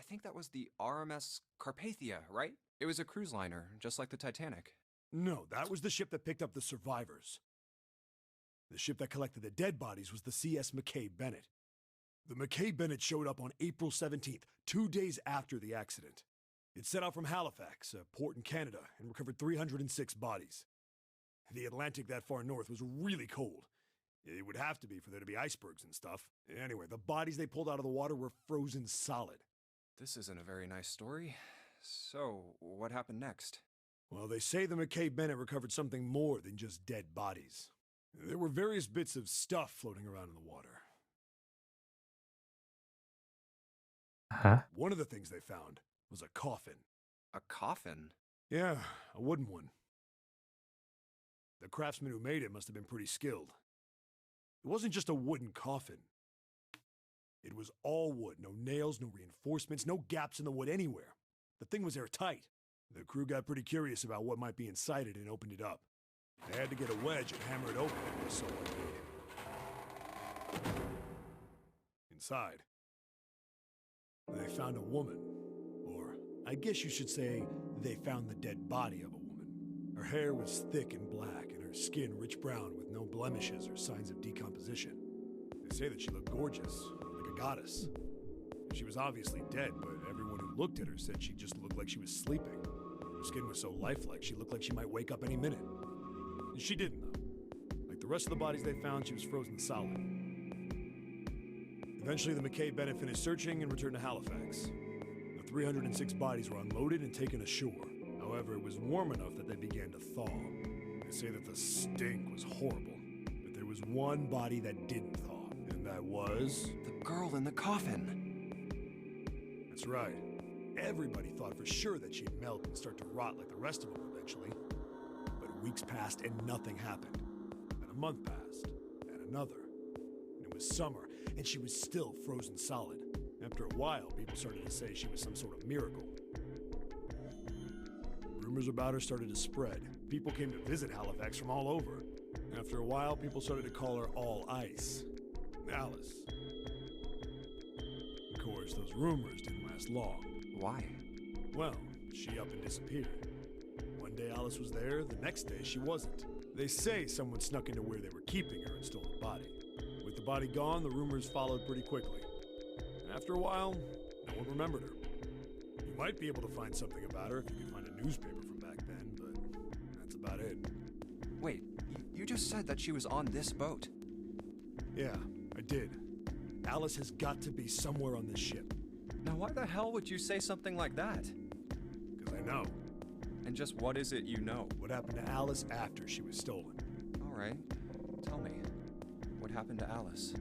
think that was the RMS Carpathia, right? It was a cruise liner, just like the Titanic. No, that was the ship that picked up the survivors. The ship that collected the dead bodies was the CS McKay Bennett. The McKay Bennett showed up on April 17th, 2 days after the accident. It set out from Halifax, a port in Canada, and recovered 306 bodies. The Atlantic that far north was really cold. It would have to be for there to be icebergs and stuff. Anyway, the bodies they pulled out of the water were frozen solid. This isn't a very nice story. So, what happened next? Well, they say the McKay Bennett recovered something more than just dead bodies. There were various bits of stuff floating around in the water. Huh? One of the things they found was a coffin. A coffin? Yeah, a wooden one. The craftsman who made it must have been pretty skilled. It wasn't just a wooden coffin. It was all wood, no nails, no reinforcements, no gaps in the wood anywhere. The thing was airtight. The crew got pretty curious about what might be inside it and opened it up. They had to get a wedge and hammer it open, so I did. Inside, they found a woman, or I guess you should say they found the dead body of a woman. Her hair was thick and black, and her skin rich brown with no blemishes or signs of decomposition. They say that she looked gorgeous, like a goddess. She was obviously dead, but everyone who looked at her said she just looked like she was sleeping. Her skin was so lifelike, she looked like she might wake up any minute. And she didn't, though. Like the rest of the bodies they found, she was frozen solid. Eventually, the McKay Bennett finished searching and returned to Halifax. The 306 bodies were unloaded and taken ashore. However, it was warm enough that they began to thaw. They say that the stink was horrible, but there was one body that didn't thaw, and that was... The girl in the coffin. That's right. Everybody thought for sure that she'd melt and start to rot like the rest of them eventually. But weeks passed and nothing happened. And a month passed, and another. And it was summer, and she was still frozen solid. After a while, people started to say she was some sort of miracle. Rumors about her started to spread. People came to visit Halifax from all over. After a while, people started to call her All Ice. Alice. Of course, those rumors didn't last long. Why? Well, she up and disappeared. One day Alice was there, the next day she wasn't. They say someone snuck into where they were keeping her and stole the body. With the body gone, the rumors followed pretty quickly. And after a while, no one remembered her. You might be able to find something about her if you could find a newspaper from back then, but that's about it. Wait, you just said that she was on this boat. Yeah, I did. Alice has got to be somewhere on this ship. Now why the hell would you say something like that? Because I know. And just what is it you know? What happened to Alice after she was stolen? Alright, tell me. What happened to Alice?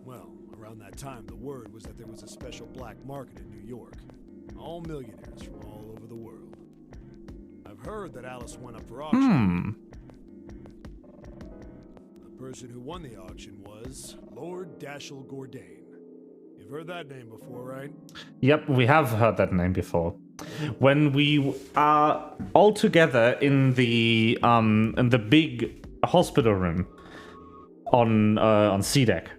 Well, around that time, the word was that there was a special black market in New York. All millionaires from all over the world. I've heard that Alice went up for auction. The person who won the auction was Lord Dashiell Gordain. You've heard that name before, right? Yep, we have heard that name before. When we are all together in the big hospital room on C deck,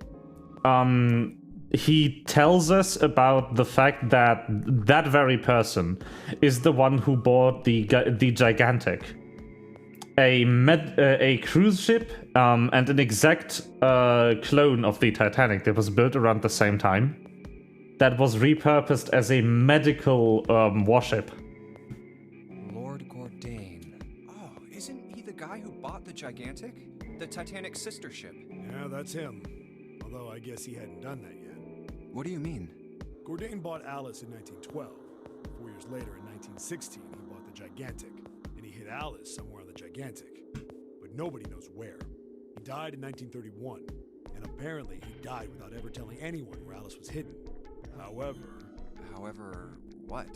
he tells us about the fact that that very person is the one who bought the Gigantic, a cruise ship, and an exact clone of the Titanic that was built around the same time, that was repurposed as a medical warship. Lord Gordain. Oh, isn't he the guy who bought the Gigantic? The Titanic's sister ship. Yeah, that's him. Although I guess he hadn't done that yet. What do you mean? Gordain bought Alice in 1912. 4 years later, in 1916, he bought the Gigantic. And he hid Alice somewhere on the Gigantic. But nobody knows where. He died in 1931. And apparently he died without ever telling anyone where Alice was hidden. However, what?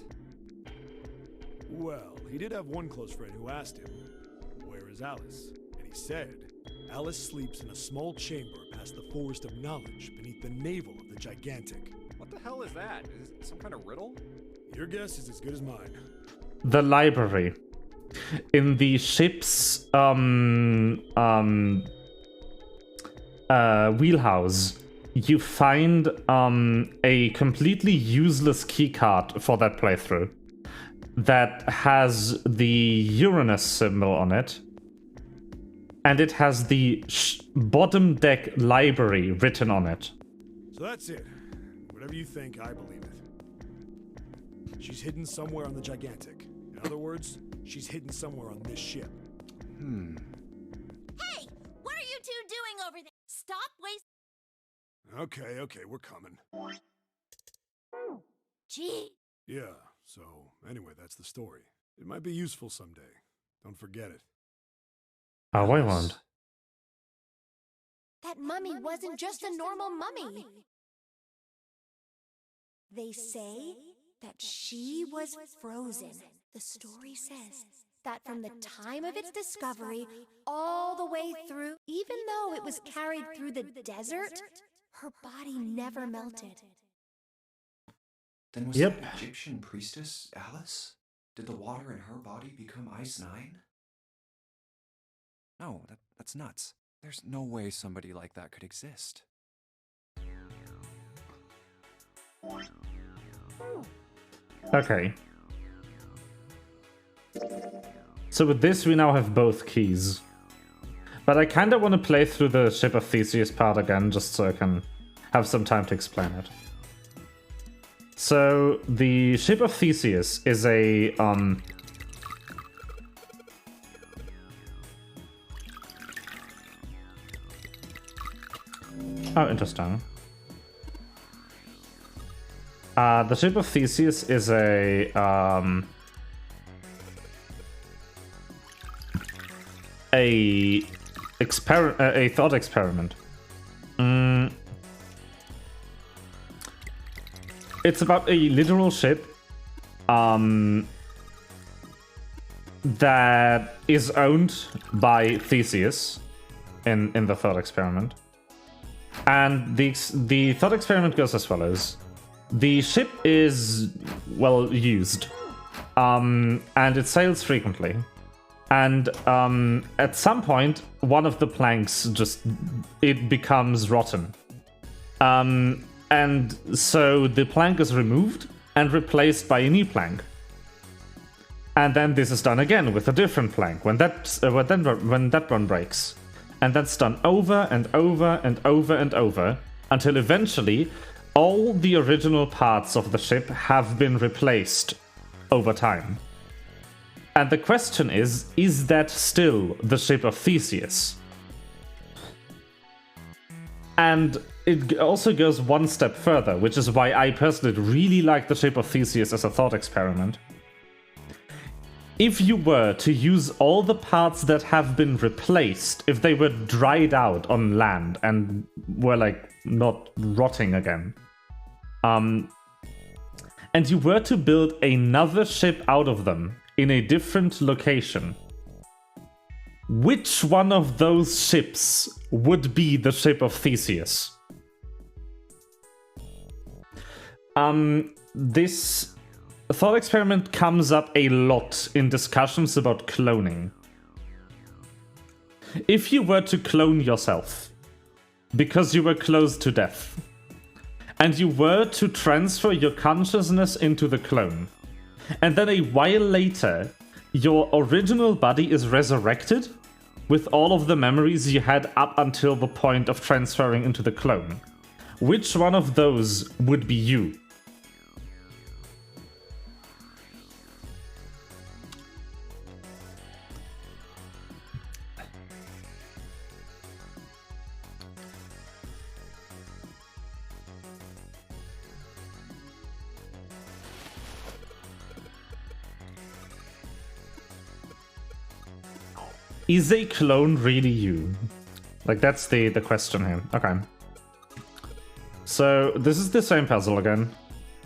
Well, he did have one close friend who asked him, "Where is Alice?" And he said, "Alice sleeps in a small chamber past the Forest of Knowledge beneath the navel of the Gigantic." What the hell is that? Is it some kind of riddle? Your guess is as good as mine. The library. In the ship's wheelhouse, you find a completely useless keycard for that playthrough that has the Uranus symbol on it, and it has the bottom deck library written on it. So that's it. Whatever you think, I believe it. She's hidden somewhere on the Gigantic. In other words, she's hidden somewhere on this ship. Hey! What are you two doing over there? Stop wasting... Okay, we're coming. Gee. Yeah, so anyway, that's the story. It might be useful someday. Don't forget it. I won't. That mummy wasn't just a normal mummy. They say that she was frozen. The story says that from the time of its discovery all the way through, even though it was carried through the desert, her body never melted. Then was that Egyptian priestess Alice? Did the water in her body become Ice 9? No, that's nuts. There's no way somebody like that could exist. Okay. So with this, we now have both keys. But I kind of want to play through the Ship of Theseus part again, just so I can have some time to explain it. So, the Ship of Theseus is a, Oh, interesting. The Ship of Theseus is a thought experiment. It's about a literal ship that is owned by Theseus in the thought experiment. And the thought experiment goes as follows. The ship is well used, and it sails frequently. And at some point, one of the planks it becomes rotten. And so the plank is removed and replaced by a new plank. And then this is done again with a different plank when that one breaks. And that's done over and over and over and over until eventually all the original parts of the ship have been replaced over time. And the question is that still the Ship of Theseus? And it also goes one step further, which is why I personally really like the Ship of Theseus as a thought experiment. If you were to use all the parts that have been replaced, if they were dried out on land and were like not rotting again, and you were to build another ship out of them in a different location, which one of those ships would be the Ship of Theseus? This thought experiment comes up a lot in discussions about cloning. If you were to clone yourself because you were close to death, and you were to transfer your consciousness into the clone, and then a while later, your original body is resurrected with all of the memories you had up until the point of transferring into the clone, which one of those would be you? Is a clone really you? Like, that's the question here. Okay. So, this is the same puzzle again.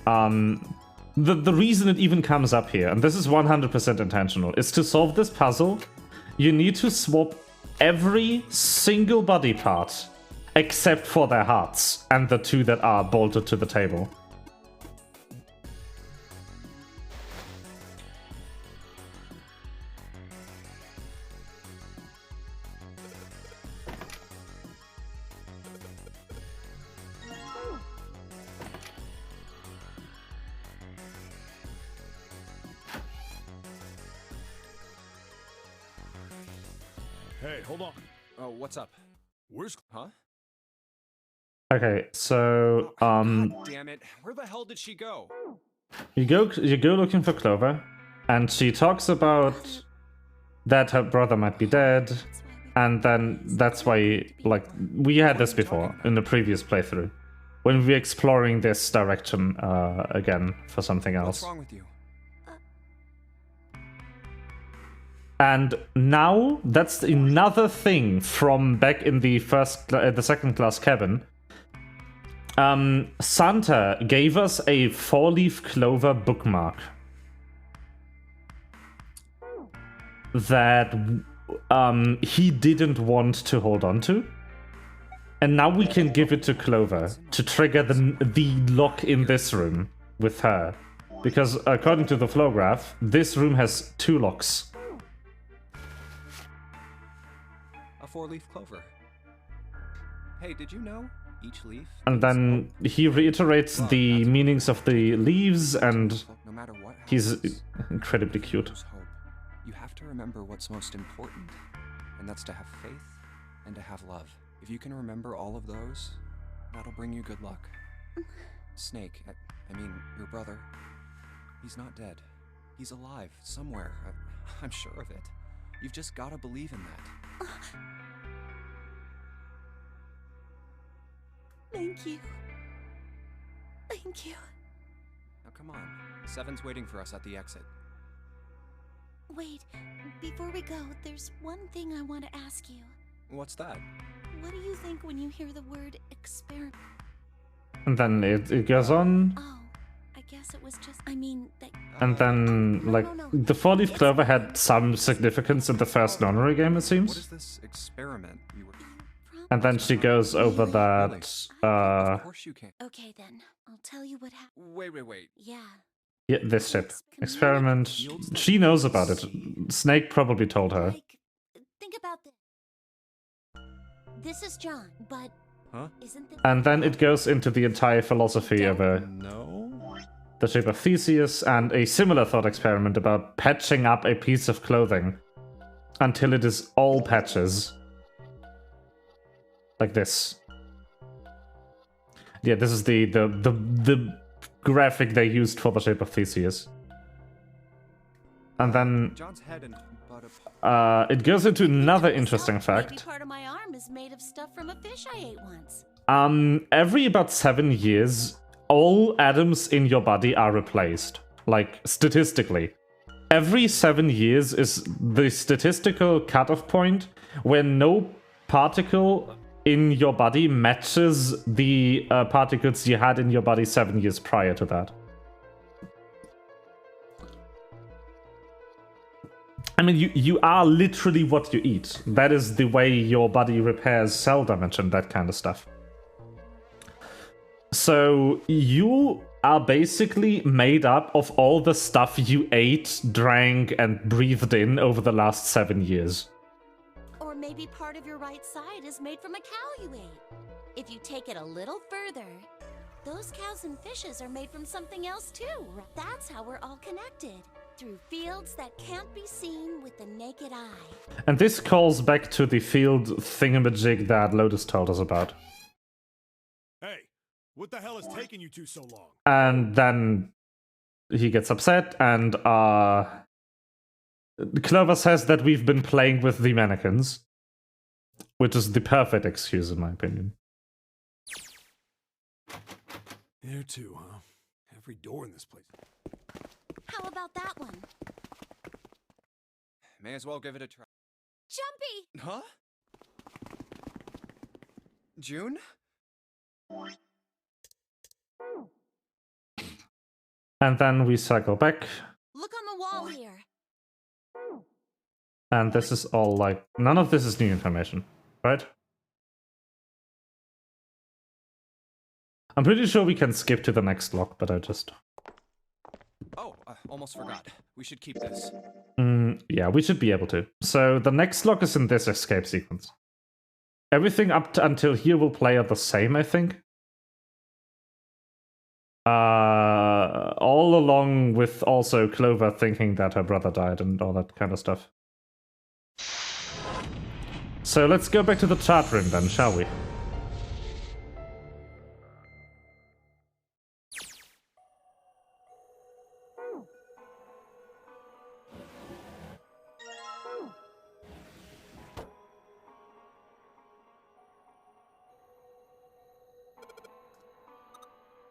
The reason it even comes up here, and this is 100% intentional, is to solve this puzzle, you need to swap every single body part except for their hearts and the two that are bolted to the table. Hey, hold on. Oh, what's up? Where's... Huh? Okay, so God damn it! Where the hell did she go? you go looking for Clover, and she talks about that her brother might be dead, and then that's why, like, we had this before in the previous playthrough when we were exploring this direction again for something else. What's wrong with you? And now that's another thing from back in the second class cabin. Santa gave us a 4-leaf clover bookmark that he didn't want to hold on to. And now we can give it to Clover to trigger the lock in this room with her. Because according to the flow graph, this room has 2 locks. A 4-leaf clover. Hey, did you know? Each leaf. And then he reiterates the meanings of the leaves, and No matter what he's happens, incredibly cute. there's hope. You have to remember what's most important, and that's to have faith and to have love. If you can remember all of those, that'll bring you good luck. Snake, I mean, your brother, he's not dead. He's alive somewhere. I'm sure of it. You've just gotta believe in that. Thank you. Thank you. Now come on. Seven's waiting for us at the exit. Wait, before we go, there's one thing I want to ask you. What's that? What do you think when you hear the word experiment? And then it goes on. Oh, I guess it was just, I mean, that... And then, like, the four-leaf clover had some significance in the first Nonary game, it seems. What is this experiment you were... And then she goes over that, Of course you can. Okay then, I'll tell you what happened. Wait. Yeah. yeah, this ship. Experiment. She knows about it. Snake probably told her. Like, think about this. This is John, but Huh? isn't this... And then it goes into the entire philosophy of No? the shape of Theseus, and a similar thought experiment about patching up a piece of clothing until it is all patches. Like this. Yeah, this is the graphic they used for the shape of Theseus. And then John's head and butt it goes into another interesting Maybe fact. part of my arm is made of stuff from a fish I ate once. Every about 7 years, all atoms in your body are replaced. Like, statistically. Every 7 years is the statistical cutoff point when no particle in your body matches the particles you had in your body 7 years prior to that. I mean, you are literally what you eat. That is the way your body repairs cell damage and that kind of stuff. So you are basically made up of all the stuff you ate, drank, and breathed in over the last 7 years. Or maybe part of your right side is made from a cow you ate. If you take it a little further, those cows and fishes are made from something else too. That's how we're all connected. Through fields that can't be seen with the naked eye. And this calls back to the field thingamajig that Lotus told us about. Hey, what the hell is taking you two so long? And then he gets upset, and Clover says that we've been playing with the mannequins, which is the perfect excuse, in my opinion. There too, huh? Every door in this place. How about that one? May as well give it a try. Jumpy! Huh? June? And then we cycle back, Look on the wall here. and this is all like... None of this is new information, right? I'm pretty sure we can skip to the next log, but I just... Oh, almost forgot. We should keep this. Yeah, we should be able to. So the next log is in this escape sequence. Everything up to until here will play out the same, I think. All along with also Clover thinking that her brother died and all that kind of stuff. So let's go back to the chart room then, shall we?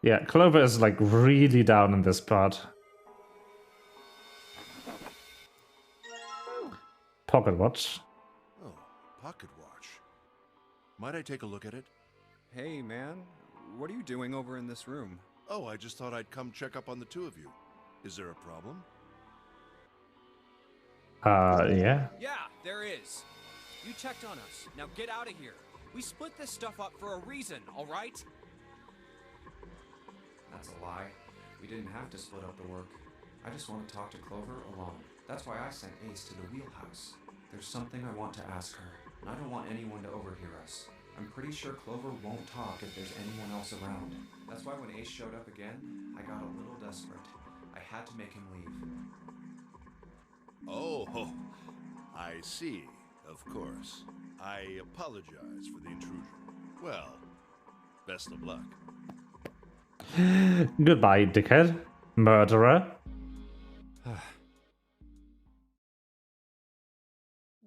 Yeah, Clover is like really down in this part. Pocket watch. Oh, pocket watch. Might I take a look at it? Hey, man. What are you doing over in this room? Oh, I just thought I'd come check up on the two of you. Is there a problem? Yeah. Yeah, there is. You checked on us. Now get out of here. We split this stuff up for a reason, all right? That's a lie. We didn't have to split up the work. I just want to talk to Clover alone. That's why I sent Ace to the wheelhouse. There's something I want to ask her, and I don't want anyone to overhear us. I'm pretty sure Clover won't talk if there's anyone else around. That's why when Ace showed up again, I got a little desperate. I had to make him leave. Oh, I see. Of course. I apologize for the intrusion. Well, best of luck. Goodbye, dickhead. Murderer.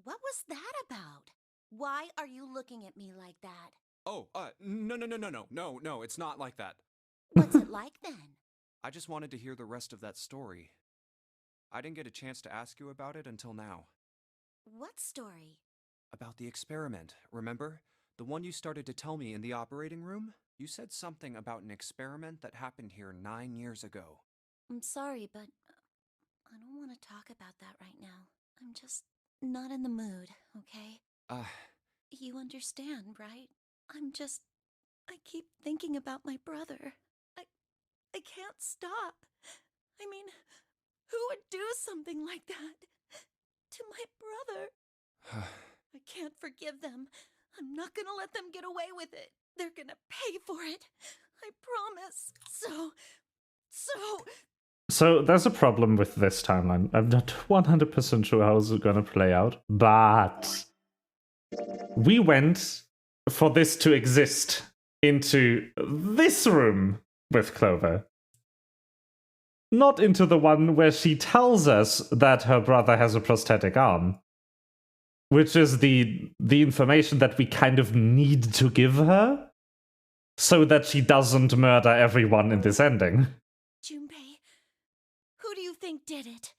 What was that about? Why are you looking at me like that? Oh, no, it's not like that. What's it like then? I just wanted to hear the rest of that story. I didn't get a chance to ask you about it until now. What story? About the experiment, remember? The one you started to tell me in the operating room? You said something about an experiment that happened here 9 years ago. I'm sorry, but I don't want to talk about that right now. I'm just not in the mood, okay? You understand, right? I keep thinking about my brother. I can't stop. I mean, who would do something like that to my brother? I can't forgive them. I'm not gonna let them get away with it. They're gonna pay for it. I promise. So there's a problem with this timeline. I'm not 100% sure how it's gonna play out, but we went for this to exist into this room with Clover. Not into the one where she tells us that her brother has a prosthetic arm. Which is the information that we kind of need to give her so that she doesn't murder everyone in this ending. Junpei, who do you think did it?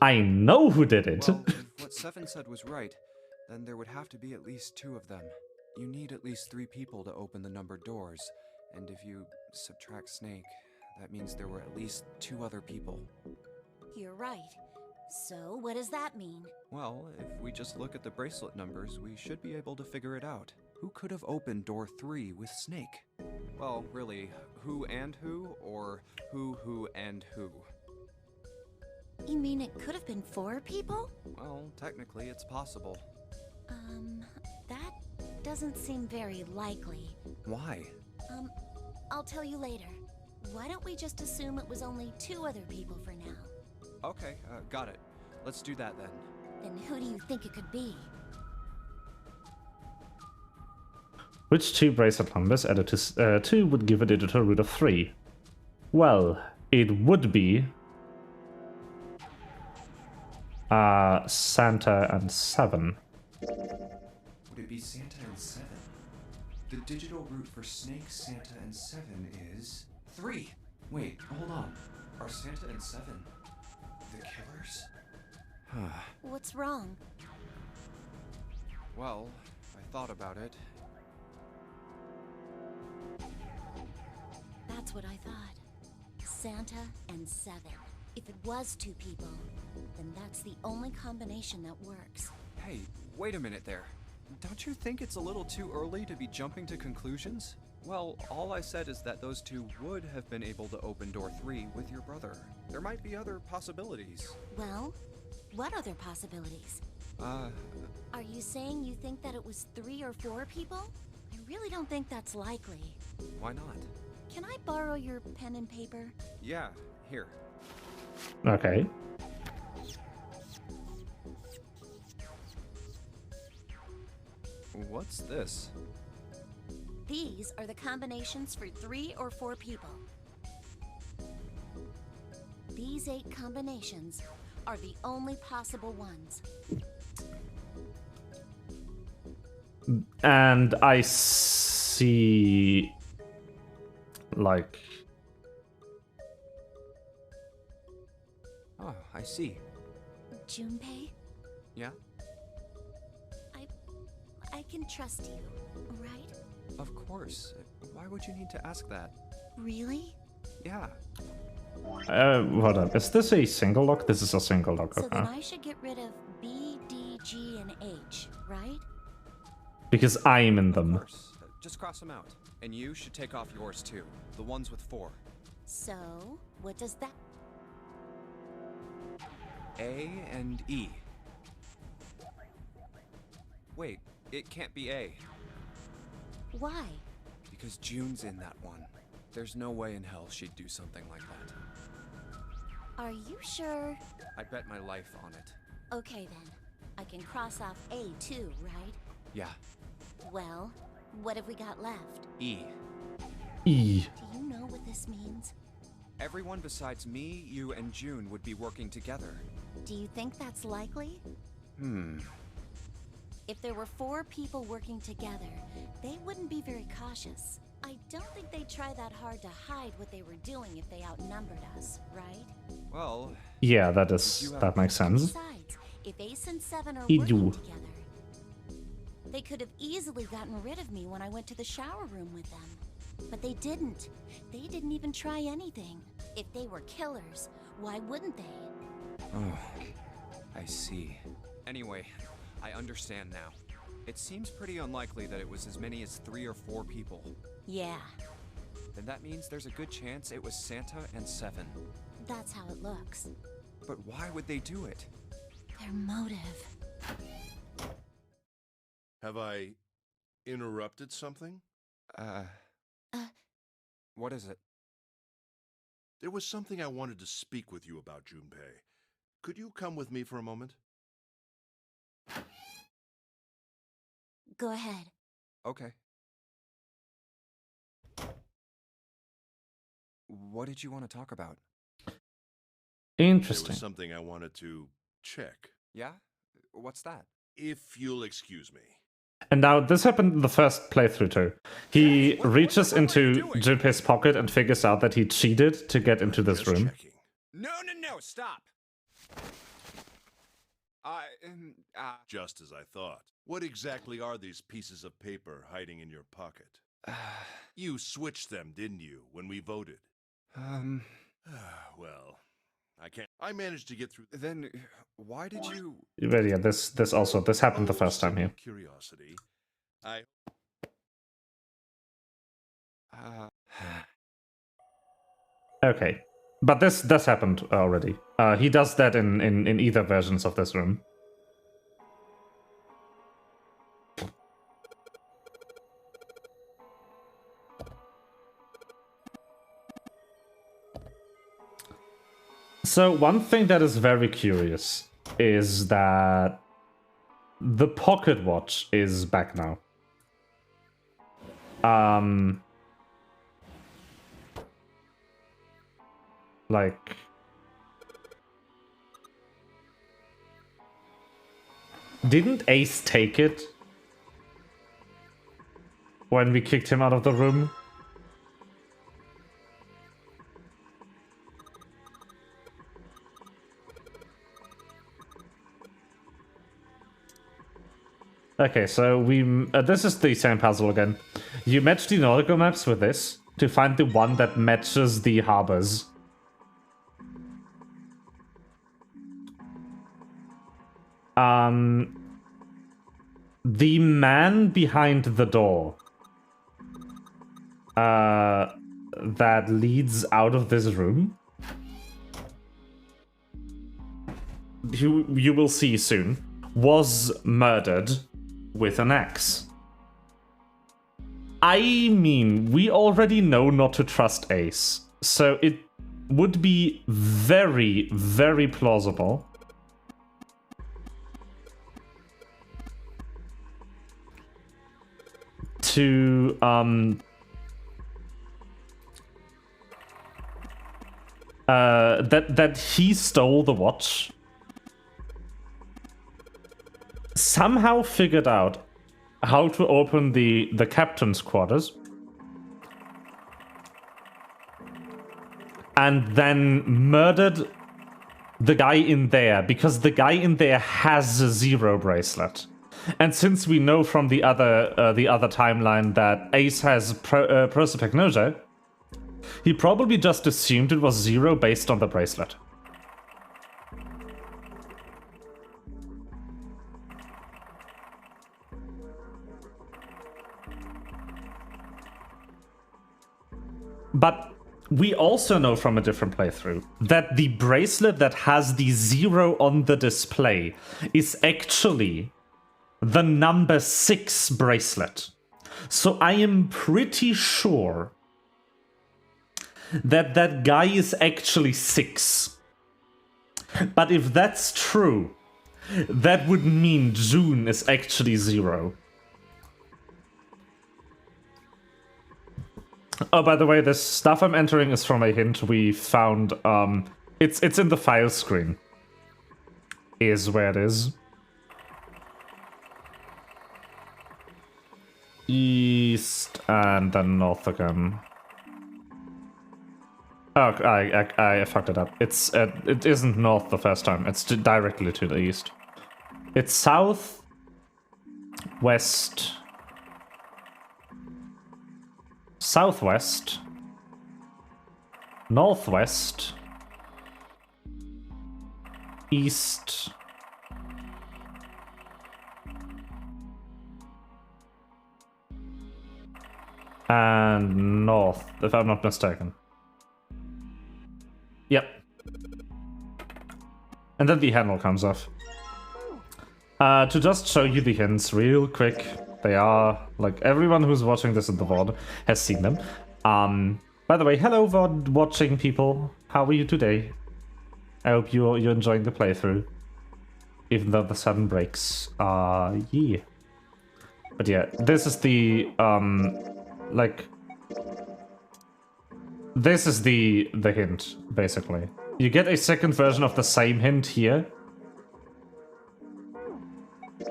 I know who did it. Well, if what Seven said was right, then there would have to be at least 2 of them. You need at least 3 people to open the numbered doors, and if you subtract Snake, that means there were at least 2 other people. You're right. So, what does that mean? Well, if we just look at the bracelet numbers, we should be able to figure it out. Who could have opened door 3 with Snake? Well, really, who and who, or who and who? You mean it could have been 4 people? Well, technically it's possible. That doesn't seem very likely. Why? I'll tell you later. Why don't we just assume it was only 2 other people for now? Okay, got it. Let's do that then. Then who do you think it could be? Which 2 bracelet numbers added to 2 would give a digital root of 3? Well, it would be Santa and 7. Would it be Santa and 7? The digital root for Snake, Santa, and 7 is 3. Wait, hold on. Are Santa and 7 the killers? What's wrong? Well, I thought about it. That's what I thought. Santa and 7. If it was 2 people, then that's the only combination that works. Hey, wait a minute there. Don't you think it's a little too early to be jumping to conclusions? Well, all I said is that those 2 would have been able to open door 3 with your brother. There might be other possibilities. Well, what other possibilities? Are you saying you think that it was 3 or 4 people? I really don't think that's likely. Why not? Can I borrow your pen and paper? Yeah, here. Okay. What's this? These are the combinations for 3 or 4 people. These 8 combinations are the only possible ones. And I see... like... Oh, I see. Junpei, Yeah? I can trust you, right? Of course. Why would you need to ask that? Really? Yeah. Hold on. Is this a single lock? This is a single lock, So okay. then I should get rid of B, D, G, and H, right? Because I'm in Of them. course. Just cross them out. And you should take off yours too. The ones with 4. So, what does that... A and E. Wait, it can't be A. Why? Because June's in that one. There's no way in hell she'd do something like that. Are you sure? I'd bet my life on it. Okay then. I can cross off A too, right? Yeah. Well, what have we got left? E. E. Do you know what this means? Everyone besides me, you, and June would be working together. Do you think that's likely? If there were 4 people working together, they wouldn't be very cautious. I don't think they'd try that hard to hide what they were doing if they outnumbered us, right? Well... Yeah, that makes sense. Besides, if Ace and Seven are You working do. together, they could have easily gotten rid of me when I went to the shower room with them. But they didn't. They didn't even try anything. If they were killers, why wouldn't they? Oh, I see. Anyway, I understand now. It seems pretty unlikely that it was as many as 3 or 4 people. Yeah, Then that means there's a good chance it was Santa and Seven. that's how it looks. But why would they do it? Their motive. Have I interrupted something? What is it? There was something I wanted to speak with you about, Junpei. Could you come with me for a moment? Go ahead. Okay. What did you want to talk about? There Interesting. was something I wanted to check. Yeah? What's that? If you'll excuse me. And now this happened in the first playthrough too. He reaches into Junpei's pocket and figures out that he cheated to get into this Just room. checking. No, stop! Just as I thought. What exactly are these pieces of paper hiding in your pocket? You switched them, didn't you, when we voted? Well, I can't. I managed to get through. Then why did you... But yeah, this happened the first time here. Curiosity. Okay. But this happened already. He does that in either versions of this room. So one thing that is very curious is that the pocket watch is back now. Like, didn't Ace take it when we kicked him out of the room? Okay, so this is the same puzzle again. You match the nautical maps with this to find the one that matches the harbors. The man behind the door that leads out of this room, you will see soon, was murdered with an axe. I mean, we already know not to trust Ace, so it would be very, very plausible to that he stole the watch, somehow figured out how to open the captain's quarters, and then murdered the guy in there, because the guy in there has a zero bracelet. And since we know from the other timeline that Ace has prosopagnosia, he probably just assumed it was zero based on the bracelet. But we also know from a different playthrough that the bracelet that has the 0 on the display is actually the number 6 bracelet. So I am pretty sure that that guy is actually 6. But if that's true, that would mean June is actually 0. Oh, by the way, this stuff I'm entering is from a hint we found. It's in the file screen. Is where it is. East and then north again. Oh, I fucked it up. It isn't north the first time. It's directly to the east. It's south, west, southwest, northwest, east, and north, if I'm not mistaken. Yep. And then the handle comes off. To just show you the hints real quick, they are, like, everyone who's watching this in the VOD has seen them. By the way, hello VOD watching people, how are you today? I hope you're enjoying the playthrough, even though the sun breaks. Yeah. But yeah, this is the, this is the hint, basically. You get a second version of the same hint here.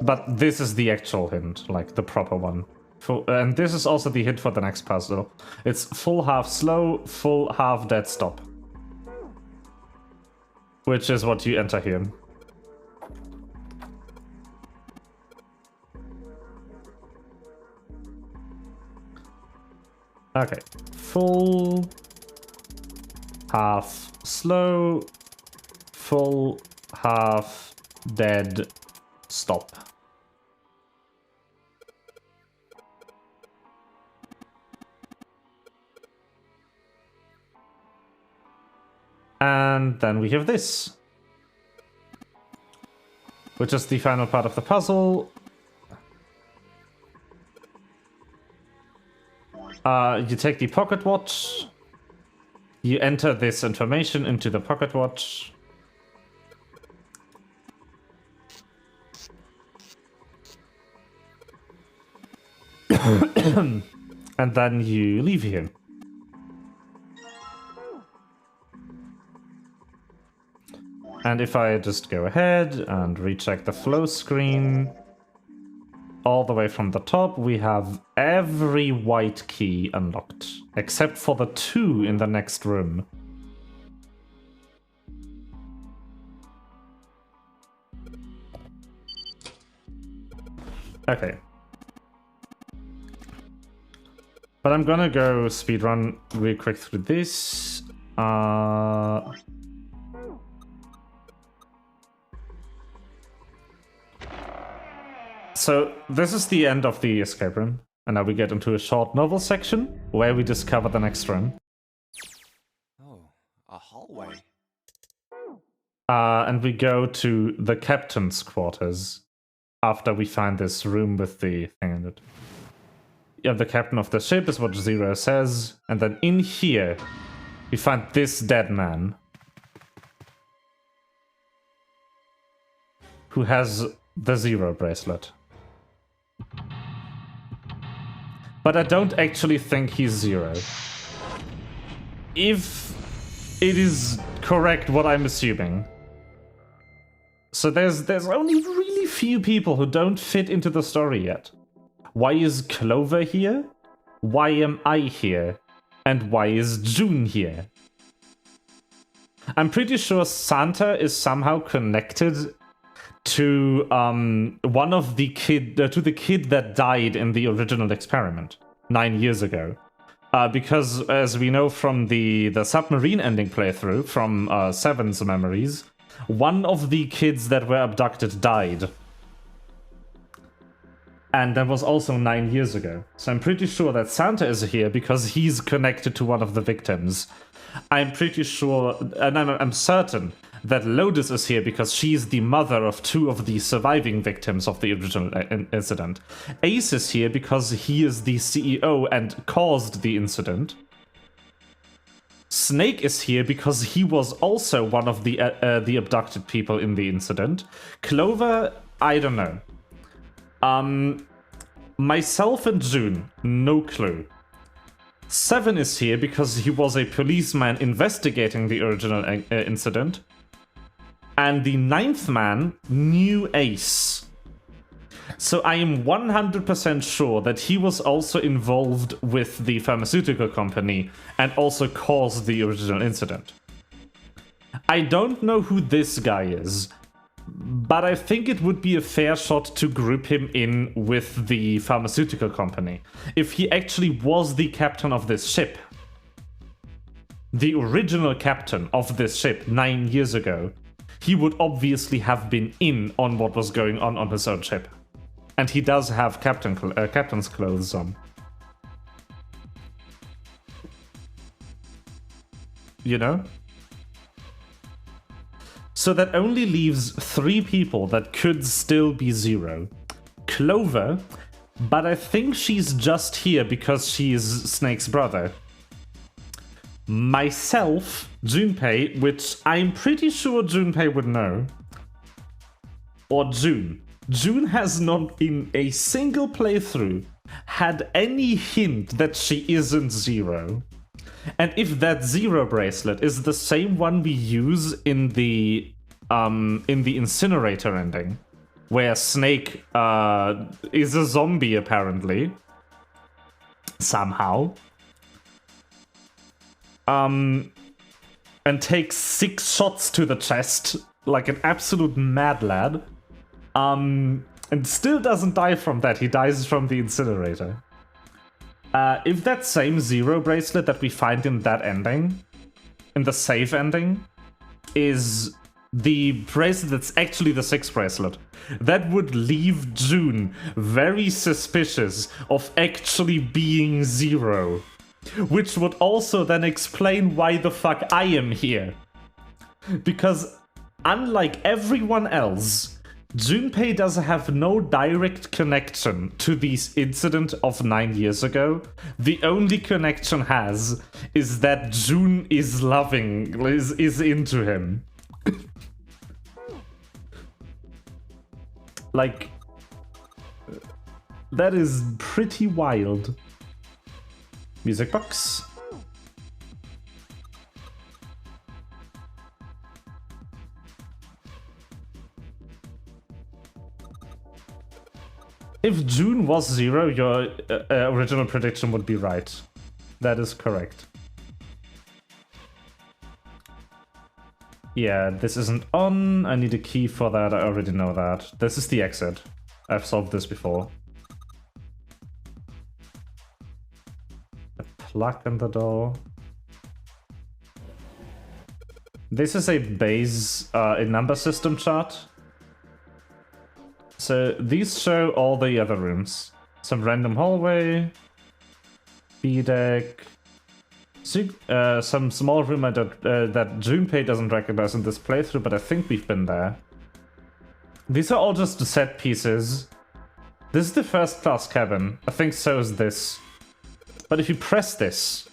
But this is the actual hint, like the proper one. And this is also the hint for the next puzzle. It's full half slow, full half dead stop. Which is what you enter here. Okay. Full, half slow, full, half dead stop. And then we have this, which is the final part of the puzzle. You take the pocket watch, you enter this information into the pocket watch. And then you leave here. And if I just go ahead and recheck the flow screen, all the way from the top, we have every white key unlocked, except for the 2 in the next room. Okay. But I'm gonna go speedrun real quick through this. So this is the end of the escape room, and now we get into a short novel section where we discover the next room. Oh, a hallway. And we go to the captain's quarters after we find this room with the thing in it. Yeah, the captain of the ship is what Zero says, and then in here we find this dead man who has the Zero bracelet. But I don't actually think he's Zero. If it is correct what I'm assuming. So there's only really few people who don't fit into the story yet. Why is Clover here? Why am I here? And why is June here? I'm pretty sure Santa is somehow connected to one of the kid that died in the original experiment 9 years ago, because as we know from the submarine ending playthrough from Seven's memories, one of the kids that were abducted died, and that was also 9 years ago. So I'm pretty sure that Santa is here because he's connected to one of the victims. I'm pretty sure, and I'm certain that Lotus is here because she's the mother of 2 of the surviving victims of the original incident. Ace is here because he is the CEO and caused the incident. Snake is here because he was also one of the abducted people in the incident. Clover, I don't know. Myself and June, no clue. 7 is here because he was a policeman investigating the original incident. And the 9th man knew Ace. So I am 100% sure that he was also involved with the pharmaceutical company and also caused the original incident. I don't know who this guy is, but I think it would be a fair shot to group him in with the pharmaceutical company. If he actually was the captain of this ship, the original captain of this ship 9 years ago, he would obviously have been in on what was going on his own ship. And he does have captain's clothes on. You know? So that only leaves 3 people that could still be Zero. Clover, but I think she's just here because she is Snake's brother. Myself, Junpei, which I'm pretty sure Junpei would know. Or June. June has not in a single playthrough had any hint that she isn't Zero. And if that Zero bracelet is the same one we use in the incinerator ending, where Snake is a zombie apparently, somehow, and takes 6 shots to the chest like an absolute mad lad, and still doesn't die from that. He dies from the incinerator. If that same Zero bracelet that we find in that ending, in the save ending, is the bracelet that's actually the 6th bracelet, that would leave June very suspicious of actually being Zero. Which would also then explain why the fuck I am here. Because unlike everyone else, Junpei does have no direct connection to this incident of 9 years ago. The only connection has is that June is is into him. Like, that is pretty wild. Music box. If June was Zero, your original prediction would be right. That is correct. Yeah, this isn't on. I need a key for that. I already know that. This is the exit. I've solved this before. A plug in the door. This is a base, a number system chart. So these show all the other rooms. Some random hallway, B deck, some small room that Junpei doesn't recognize in this playthrough, but I think we've been there. These are all just set pieces. This is the first class cabin. I think so is this. But if you press this,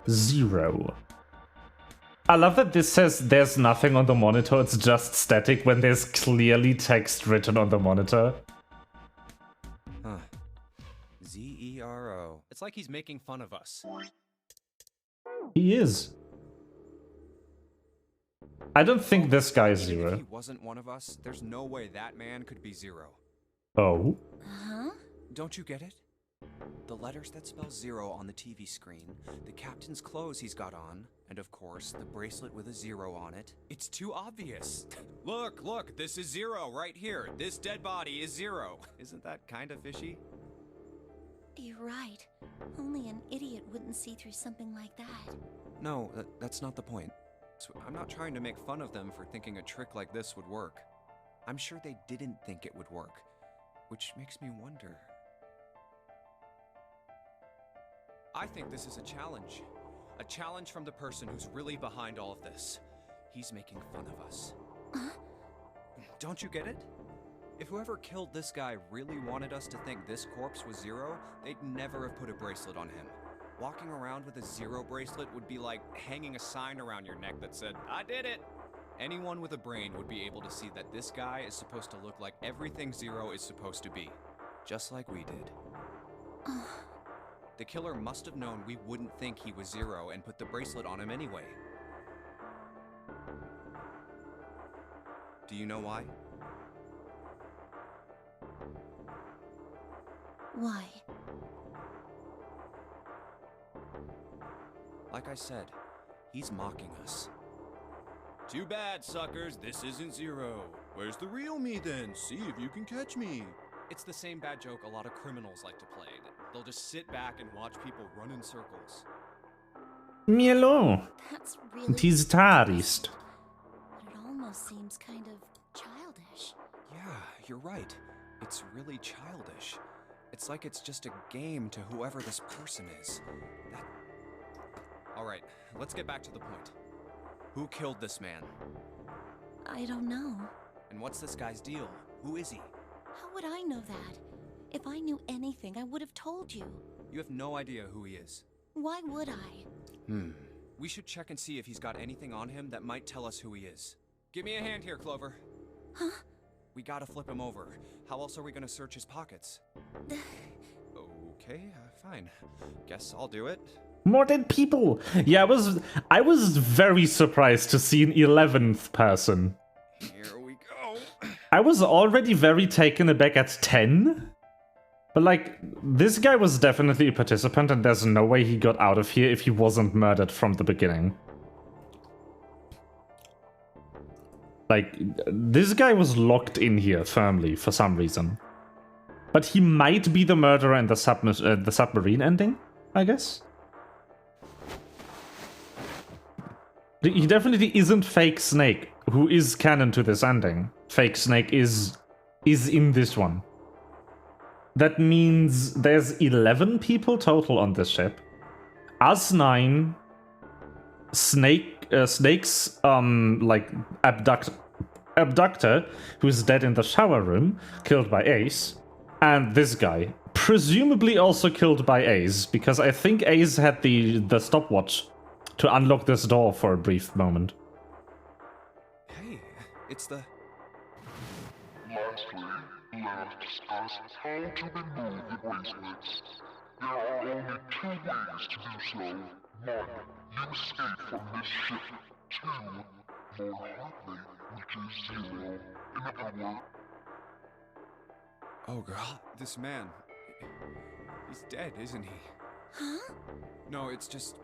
Zero. I love that this says there's nothing on the monitor, it's just static when there's clearly text written on the monitor. Huh. Z-E-R-O. It's like he's making fun of us. He is. I don't think this guy is Even Zero. if he wasn't one of us, there's no way that man could be Zero. Oh? Huh? Don't you get it? The letters that spell Zero on the TV screen, the captain's clothes he's got on, and of course, the bracelet with a 0 on it. It's too obvious. Look, this is Zero right here. This dead body is Zero. Isn't that kind of fishy? You're right. Only an idiot wouldn't see through something like that. No, that's not the point. So I'm not trying to make fun of them for thinking a trick like this would work. I'm sure they didn't think it would work, which makes me wonder. I think this is a challenge. A challenge from the person who's really behind all of this. He's making fun of us. Don't you get it? If whoever killed this guy really wanted us to think this corpse was Zero, they'd never have put a bracelet on him. Walking around with a Zero bracelet would be like hanging a sign around your neck that said, "I did it!" Anyone with a brain would be able to see that this guy is supposed to look like everything Zero is supposed to be. Just like we did. The killer must have known we wouldn't think he was Zero and put the bracelet on him anyway. Do you know why? Why? Like I said, he's mocking us. Too bad, suckers, this isn't Zero. Where's the real me then? See if you can catch me. It's the same bad joke a lot of criminals like to play. They'll just sit back and watch people run in circles. Mielo. That's really... He's terrorist. But it almost seems kind of childish. Yeah, you're right. It's really childish. It's like it's just a game to whoever this person is. Alright, let's get back to the point. Who killed this man? I don't know. And what's this guy's deal? Who is he? How would I know that? If I knew anything, I would have told you. You have no idea who he is. Why would I? We should check and see if he's got anything on him that might tell us who he is. Give me a hand here, Clover. Huh? We gotta flip him over. How else are we gonna search his pockets? Okay, fine. Guess I'll do it. More dead people. Yeah, I was very surprised to see an 11th person. Here we go. I was already very taken aback at 10. But like, this guy was definitely a participant and there's no way he got out of here if he wasn't murdered from the beginning. Like, this guy was locked in here firmly for some reason. But he might be the murderer in the submarine ending, I guess? He definitely isn't Fake Snake, who is canon to this ending. Fake Snake is in this one. That means there's 11 people total on this ship. Us 9. Snake's like abductor, who's dead in the shower room, killed by Ace, and this guy, presumably also killed by Ace, because I think Ace had the stopwatch to unlock this door for a brief moment. Hey, it's the... Lastly, let us discuss how to remove the bracelets. There are only 2 ways to do so. 1. You escape from this ship. 2. More hardly, which is Zero. In other words... Oh god, this man... He's dead, isn't he? Huh? No, it's just...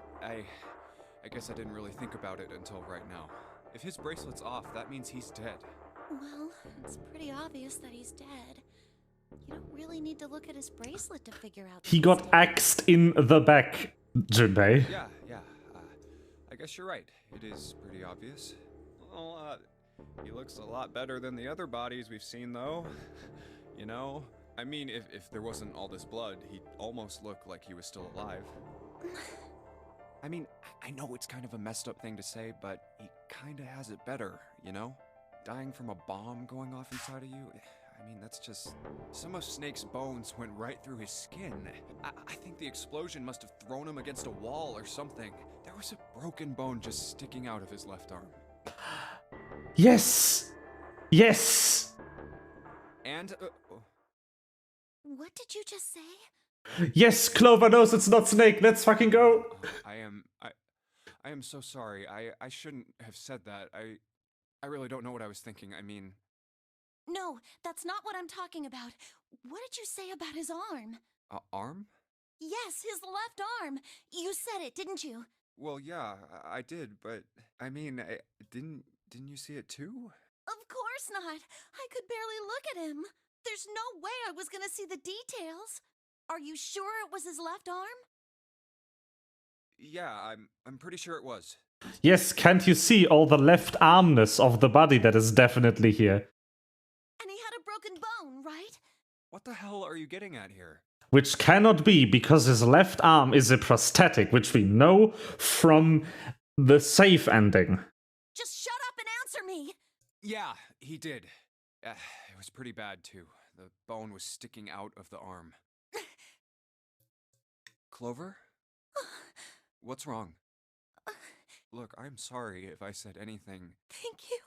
I guess I didn't really think about it until right now. If his bracelet's off, that means he's dead. Well, it's pretty obvious that he's dead. You don't really need to look at his bracelet to figure out that He he's got dead. axed in the back, Junpei. Yeah. I guess you're right. It is pretty obvious. Well, he looks a lot better than the other bodies we've seen, though. You know? I mean, if there wasn't all this blood, he'd almost look like he was still alive. I mean, I know it's kind of a messed up thing to say, but he kinda has it better, you know? Dying from a bomb going off inside of you? I mean, that's just... Some of Snake's bones went right through his skin. I think the explosion must have thrown him against a wall or something. There was a broken bone just sticking out of his left arm. Yes! Yes! And... What did you just say? Yes, Clover knows it's not Snake. Let's fucking go. I am so sorry. I shouldn't have said that. I really don't know what I was thinking. I mean... No, that's not what I'm talking about. What did you say about his arm? Arm? Yes, his left arm. You said it, didn't you? Well, yeah, I did, but... I mean, didn't you see it too? Of course not. I could barely look at him. There's no way I was gonna see the details. Are you sure it was his left arm? Yeah, I'm pretty sure it was. Yes, can't you see all the left armness of the body that is definitely here? And he had a broken bone, right? What the hell are you getting at here? which cannot be because his left arm is a prosthetic, which we know from the safe ending. Just shut up and answer me! Yeah, he did. It was pretty bad, too. The bone was sticking out of the arm. Clover? What's wrong? Look, I'm sorry if I said anything. Thank you.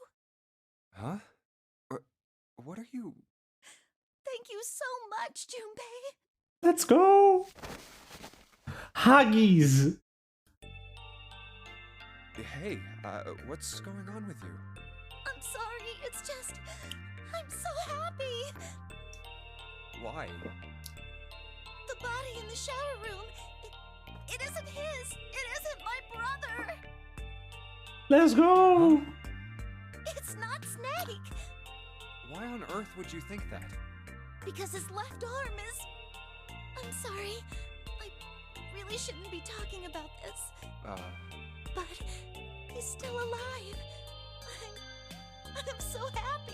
Huh? What are you... Thank you so much, Junpei. Let's go! Huggies! Hey, what's going on with you? I'm sorry, it's just... I'm so happy. Why? The body in the shower room, it isn't his. It isn't my brother. Let's go! It's not Snake. Why on earth would you think that? Because his left arm is... I'm sorry. I really shouldn't be talking about this. But he's still alive. I'm so happy.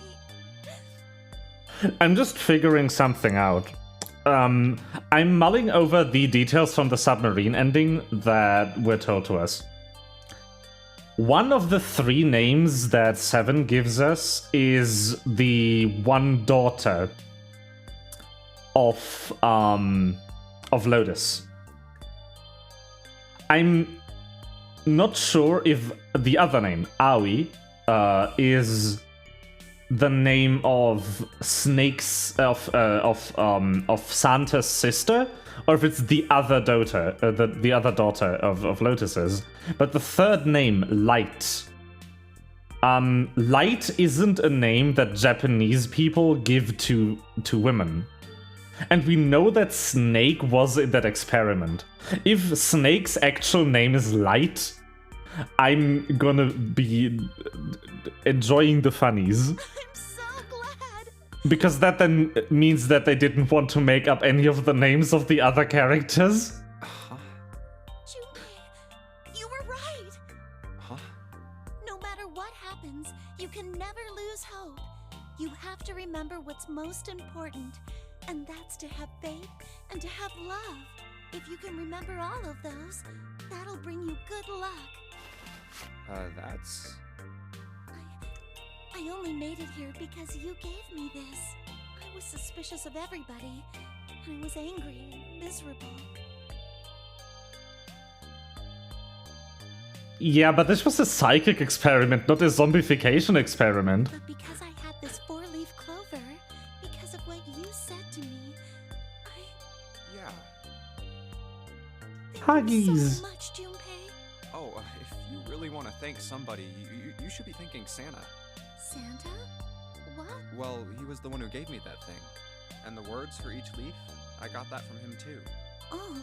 I'm just figuring something out. I'm mulling over the details from the submarine ending that were told to us. One of the 3 names that Seven gives us is the one daughter of Lotus. I'm not sure if the other name, Aoi, is the name of Snake's of Santa's sister, or if it's the other daughter, the other daughter of Lotus's. But the third name, Light. Light isn't a name that Japanese people give to women. And we know that Snake was in that experiment. If Snake's actual name is Light, I'm gonna be enjoying the funnies. I'm so glad. Because that then means that they didn't want to make up any of the names of the other characters. Huh? Junpei, you were right. Huh? No matter what happens, you can never lose hope. You have to remember what's most important, and that's to have faith and to have love. If you can remember all of those, that'll bring you good luck. That's... I only made it here because you gave me this. I was suspicious of everybody. I was angry and miserable. Yeah, but this was a psychic experiment, not a zombification experiment. But because I had this 4-leaf clover, because of what you said to me, Yeah. Thank you Huggies. so much, Junpei. Oh, if you really want to thank somebody, you should be thanking Santa. Santa? What? Well, he was the one who gave me that thing. And the words for each leaf, I got that from him too. Oh.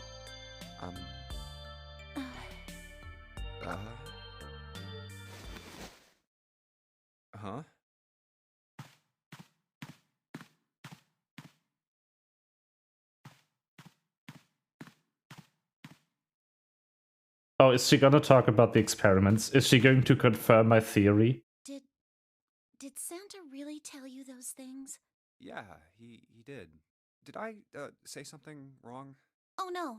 Huh? Oh, is she gonna talk about the experiments? Is she going to confirm my theory? Did Santa really tell you those things? Yeah, he did. Did I, say something wrong? Oh no,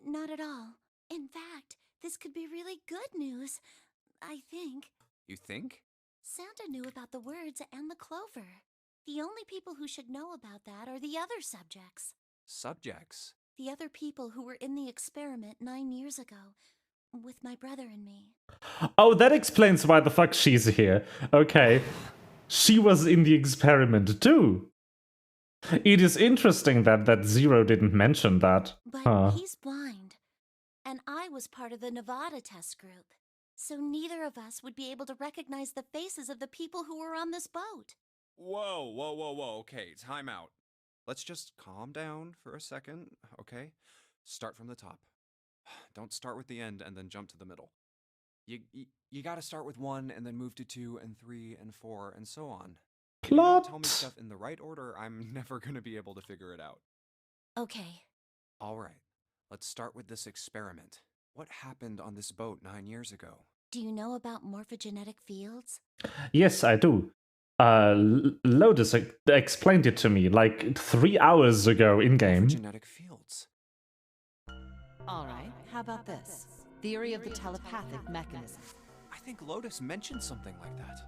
not at all. In fact, this could be really good news. I think. You think? Santa knew about the words and the clover. The only people who should know about that are the other subjects. Subjects? The other people who were in the experiment 9 years ago, with my brother and me. Oh, that explains why the fuck she's here. Okay. She was in the experiment too. It is interesting that Zero didn't mention that. But he's blind. And I was part of the Nevada test group. So neither of us would be able to recognize the faces of the people who were on this boat. Whoa. Okay, time out. Let's just calm down for a second, okay? Start from the top. Don't start with the end and then jump to the middle. You gotta start with 1 and then move to 2 and 3 and 4 and so on. If you don't tell me stuff in the right order, I'm never gonna be able to figure it out. Okay. All right, let's start with this experiment. What happened on this boat 9 years ago? Do you know about morphogenetic fields? Yes, I do. Lotus explained it to me like 3 hours ago in game. Genetic fields. Alright, how about this? Theory of the telepathic mechanism. I think Lotus mentioned something like that.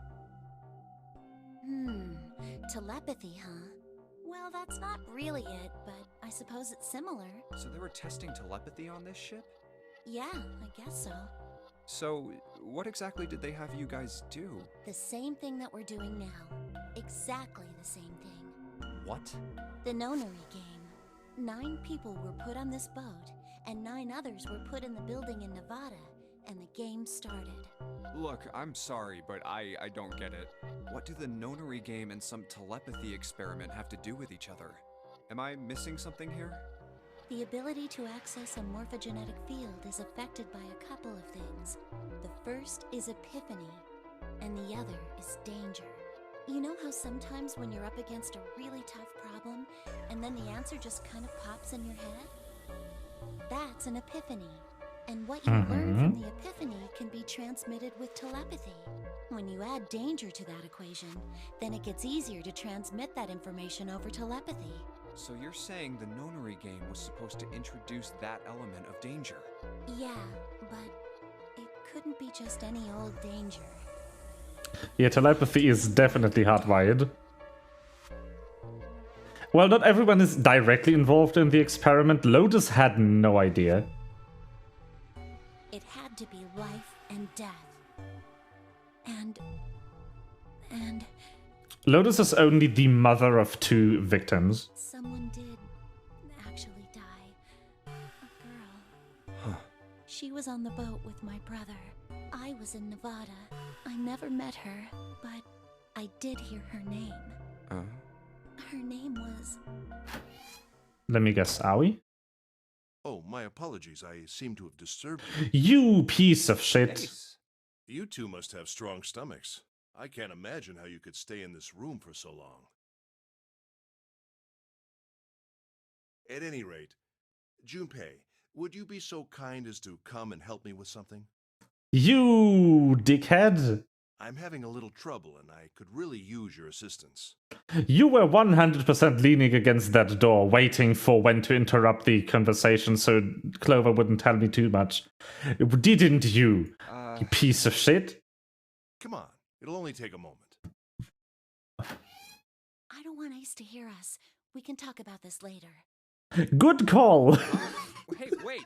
Telepathy, huh? Well, that's not really it, but I suppose it's similar. So they were testing telepathy on this ship? Yeah, I guess so. So, what exactly did they have you guys do? The same thing that we're doing now. Exactly the same thing. What? The Nonary Game. 9 people were put on this boat, and 9 others were put in the building in Nevada, and the game started. Look, I'm sorry, but I don't get it. What do the Nonary Game and some telepathy experiment have to do with each other? Am I missing something here? The ability to access a morphogenetic field is affected by a couple of things. The first is epiphany, and the other is danger. You know how sometimes when you're up against a really tough problem, and then the answer just kind of pops in your head? That's an epiphany. And what you learn from the epiphany can be transmitted with telepathy. When you add danger to that equation, then it gets easier to transmit that information over telepathy. So you're saying the Nonary Game was supposed to introduce that element of danger? Yeah, but it couldn't be just any old danger. Yeah, telepathy is definitely hardwired. Well, not everyone is directly involved in the experiment. Lotus had no idea. It had to be life and death. And Lotus is only the mother of 2 victims. someone did actually die. A girl. Huh. She was on the boat with my brother. I was in Nevada. I never met her, but I did hear her name. Her name was... Let me guess, Aoi? Oh, my apologies. I seem to have disturbed you. You piece of shit. Ace. You two must have strong stomachs. I can't imagine how you could stay in this room for so long. At any rate, Junpei, would you be so kind as to come and help me with something? You dickhead. I'm having a little trouble and I could really use your assistance. You were 100% leaning against that door, waiting for when to interrupt the conversation so Clover wouldn't tell me too much. Didn't you? You piece of shit. Come on, it'll only take a moment. I don't want Ace to hear us. We can talk about this later. Good call. Hey, wait!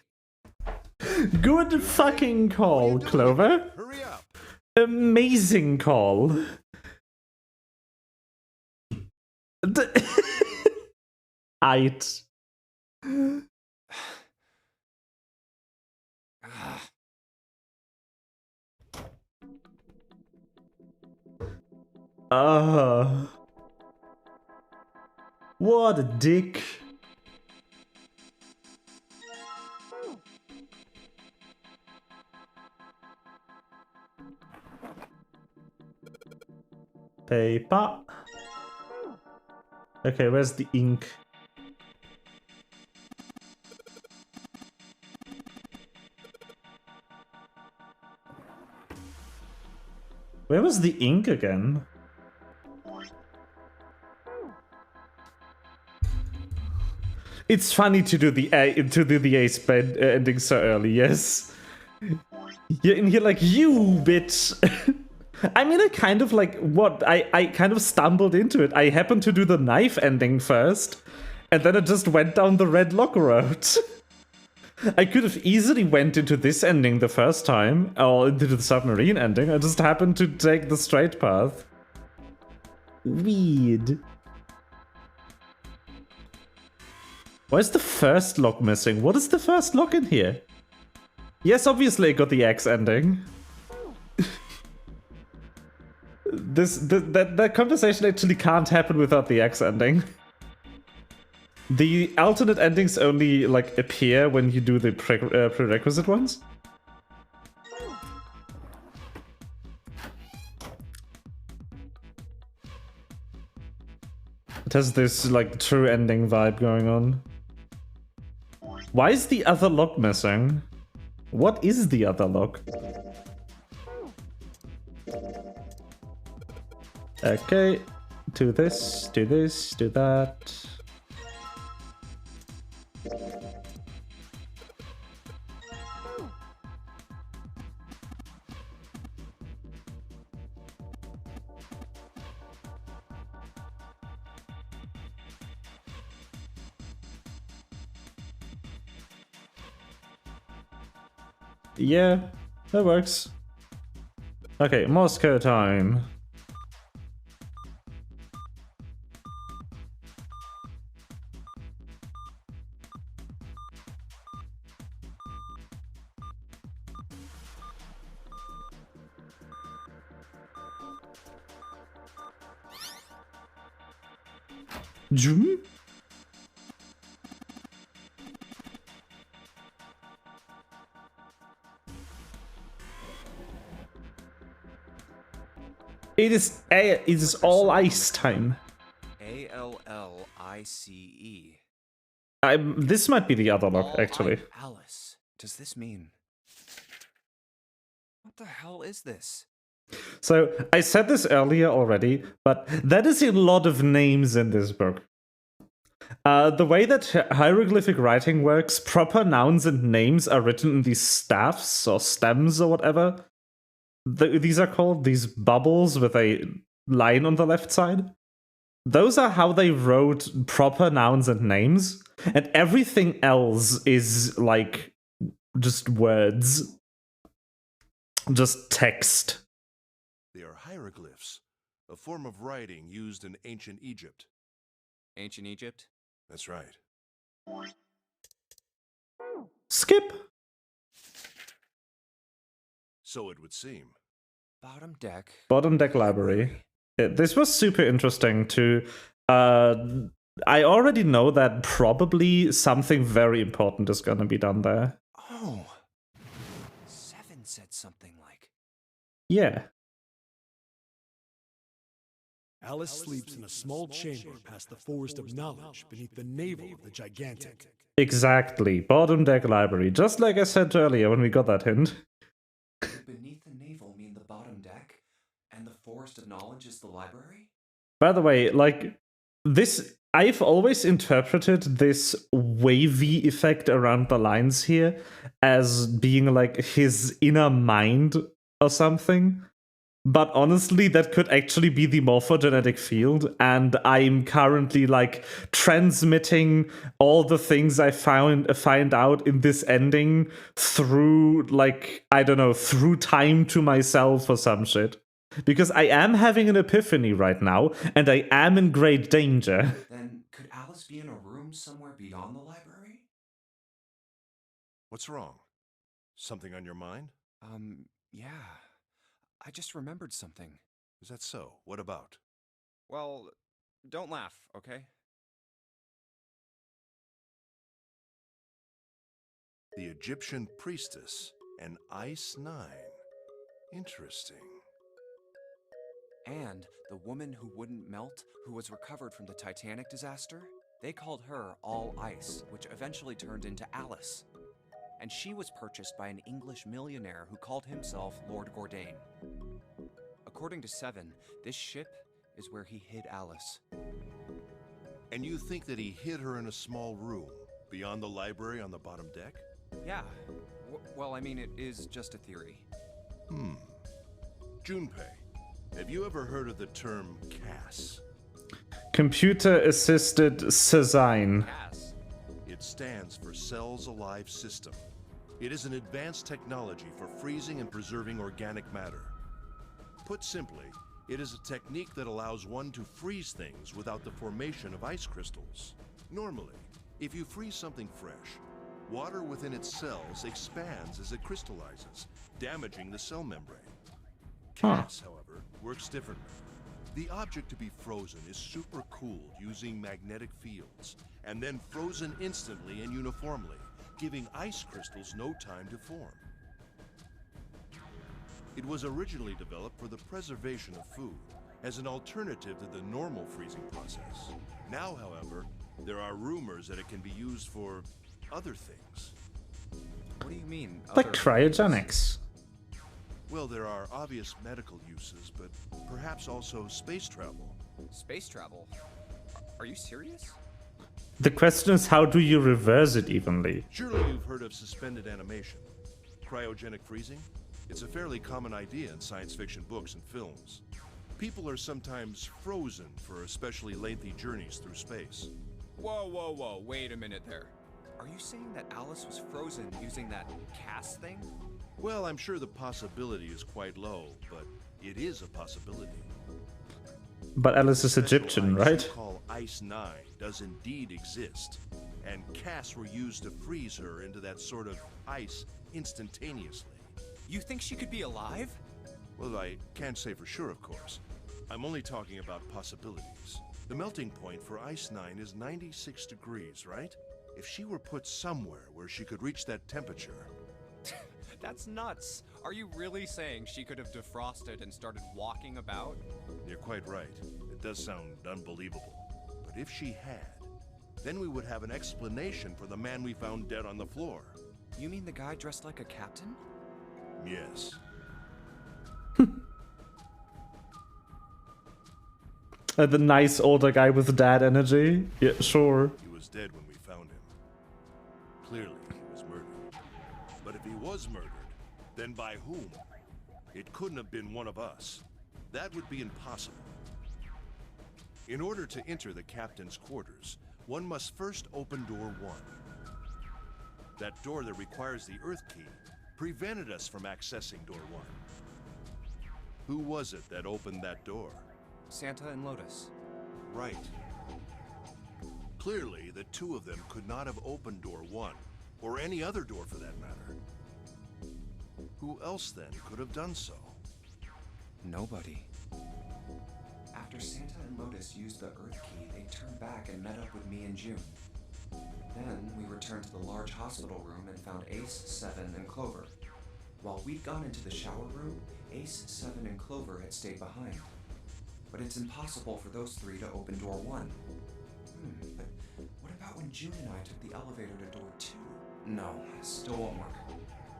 Good fucking call, Clover. Hurry up! Amazing call. Aight. What a dick. Paper. Okay, where's the ink? Where was the ink again? It's funny to do the ace bed ending so early, yes. You're in here like, you bitch. I mean, I kind of like, I kind of stumbled into it. I happened to do the knife ending first, and then it just went down the red lock road. I could have easily went into this ending the first time, or into the submarine ending. I just happened to take the straight path. Weird. Why is the first lock missing? What is the first lock in here? Yes, obviously I got the X ending. That conversation actually can't happen without the X ending. The alternate endings only like appear when you do the prerequisite ones. It has this like true ending vibe going on. Why is the other lock missing? What is the other lock? Okay, do this, do this, do that. Yeah, that works. Okay, Moscow time. Zoom? It is all ice time. ALLICE. This might be the other lock, All actually. Alice. Does this mean? What the hell is this? So, I said this earlier already, but that is a lot of names in this book. The way that hieroglyphic writing works, proper nouns and names are written in these staffs or stems or whatever. These are called, these bubbles with a line on the left side. Those are how they wrote proper nouns and names, and everything else is like just words. Just text. They are hieroglyphs, a form of writing used in ancient Egypt. Ancient Egypt? That's right. Skip. So it would seem. Bottom deck. Bottom deck library. This was super interesting too. I already know that probably something very important is gonna be done there. Oh. Seven said something like. Yeah. Alice sleeps in a small chamber past the Forest of Knowledge beneath the navel of the Gigantic. Exactly. Bottom deck library. Just like I said earlier when we got that hint. Beneath the navel mean the bottom deck? And the Forest of Knowledge is the library? By the way, like, this, I've always interpreted this wavy effect around the lines here as being like his inner mind or something. But honestly, that could actually be the morphogenetic field, and I'm currently like transmitting all the things I find out in this ending through, like, I don't know, through time to myself or some shit. Because I am having an epiphany right now, and I am in great danger. Then could Alice be in a room somewhere beyond the library? What's wrong? Something on your mind? Yeah. I just remembered something. Is that so? What about? Well, don't laugh, okay? The Egyptian priestess, an Ice 9. Interesting. And the woman who wouldn't melt, who was recovered from the Titanic disaster, they called her All Ice, which eventually turned into Alice. And she was purchased by an English millionaire who called himself Lord Gordain. According to Seven, this ship is where he hid Alice. And you think that he hid her in a small room, beyond the library on the bottom deck? Yeah. Well, I mean, it is just a theory. Junpei, have you ever heard of the term CAS? Computer-assisted design. Cass. It stands for Cells Alive System. It is an advanced technology for freezing and preserving organic matter. Put simply, it is a technique that allows one to freeze things without the formation of ice crystals. Normally, if you freeze something fresh, water within its cells expands as it crystallizes, damaging the cell membrane. CAS, however, works differently. The object to be frozen is supercooled using magnetic fields, and then frozen instantly and uniformly, giving ice crystals no time to form. It was originally developed for the preservation of food, as an alternative to the normal freezing process. Now, however, there are rumors that it can be used for other things. What do you mean? Like other cryogenics. Well, there are obvious medical uses, but perhaps also space travel. Space travel? Are you serious? The question is, how do you reverse it evenly? Surely you've heard of suspended animation. Cryogenic freezing? It's a fairly common idea in science fiction books and films. People are sometimes frozen for especially lengthy journeys through space. Whoa, wait a minute there. Are you saying that Alice was frozen using that cast thing? Well, I'm sure the possibility is quite low, but it is a possibility. But Alice is Special Egyptian, ice right? we call Ice 9 does indeed exist, and casts were used to freeze her into that sort of ice instantaneously. You think she could be alive? Well, I can't say for sure, of course. I'm only talking about possibilities. The melting point for Ice 9 is 96 degrees, right? If she were put somewhere where she could reach that temperature... That's nuts. Are you really saying she could have defrosted and started walking about? You're quite right. It does sound unbelievable. But if she had, then we would have an explanation for the man we found dead on the floor. You mean the guy dressed like a captain? Yes. The nice older guy with dad energy? Yeah, sure. He was dead when we found him. Clearly, he was murdered. But if he was murdered, then by whom? It couldn't have been one of us. That would be impossible. In order to enter the captain's quarters, one must first open door 1. That door that requires the Earth key prevented us from accessing door 1. Who was it that opened that door? Santa and Lotus. Right. Clearly, the two of them could not have opened door 1, or any other door for that matter. Who else then could have done so? Nobody. After Santa and Lotus used the Earth key, they turned back and met up with me and June. Then we returned to the large hospital room and found Ace, 7, and Clover. While we'd gone into the shower room, Ace, 7, and Clover had stayed behind. But it's impossible for those 3 to open door 1. But what about when June and I took the elevator to door 2? No, still won't work.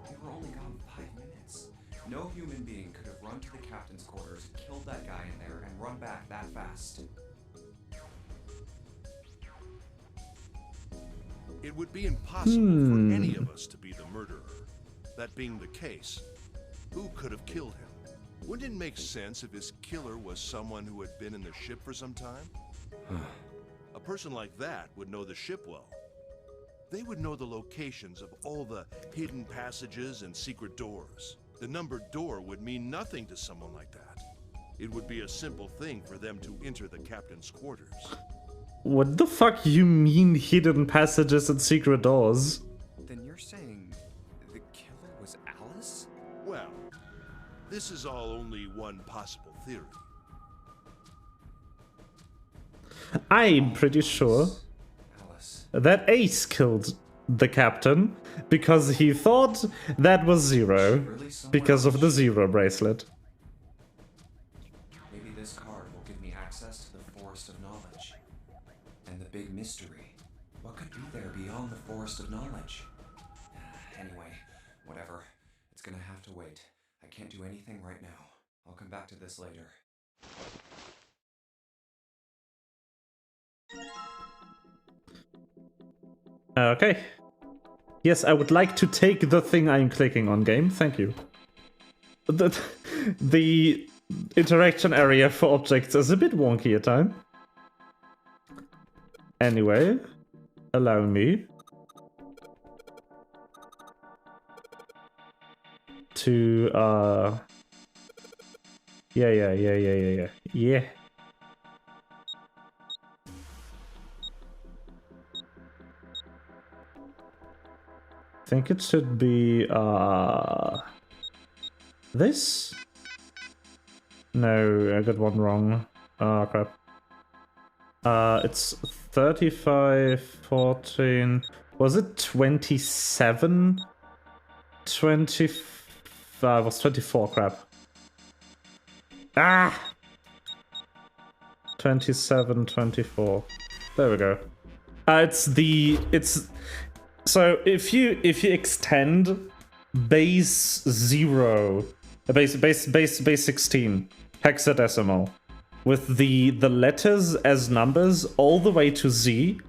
We were only gone 5 minutes. No human being could have run to the captain's quarters, killed that guy in there, and run back that fast. It would be impossible for any of us to be the murderer. That being the case, who could have killed him? Wouldn't it make sense if his killer was someone who had been in the ship for some time? A person like that would know the ship well. They would know the locations of all the hidden passages and secret doors. The numbered door would mean nothing to someone like that. It would be a simple thing for them to enter the captain's quarters. What the fuck you mean hidden passages and secret doors? Then you're saying the killer was Alice? Well, this is all only one possible theory. I'm pretty sure that Ace killed the captain because he thought that was Zero because of the Zero bracelet. Maybe this card will give me access to the Forest of Knowledge. And the big mystery. What could be there beyond the Forest of Knowledge? Anyway, whatever. It's gonna have to wait. I can't do anything right now. I'll come back to this later. Okay. Yes, I would like to take the thing I'm clicking on, game. Thank you. The interaction area for objects is a bit wonky at times. Anyway, allow me to yeah. I think it should be this? No, I got one wrong. Oh crap. It's 35, 14. Was it 27? 25 was 24, crap. Ah! 27, 24. There we go. So if you extend base 0 Base 16. Hexadecimal. With the letters as numbers all the way to Z.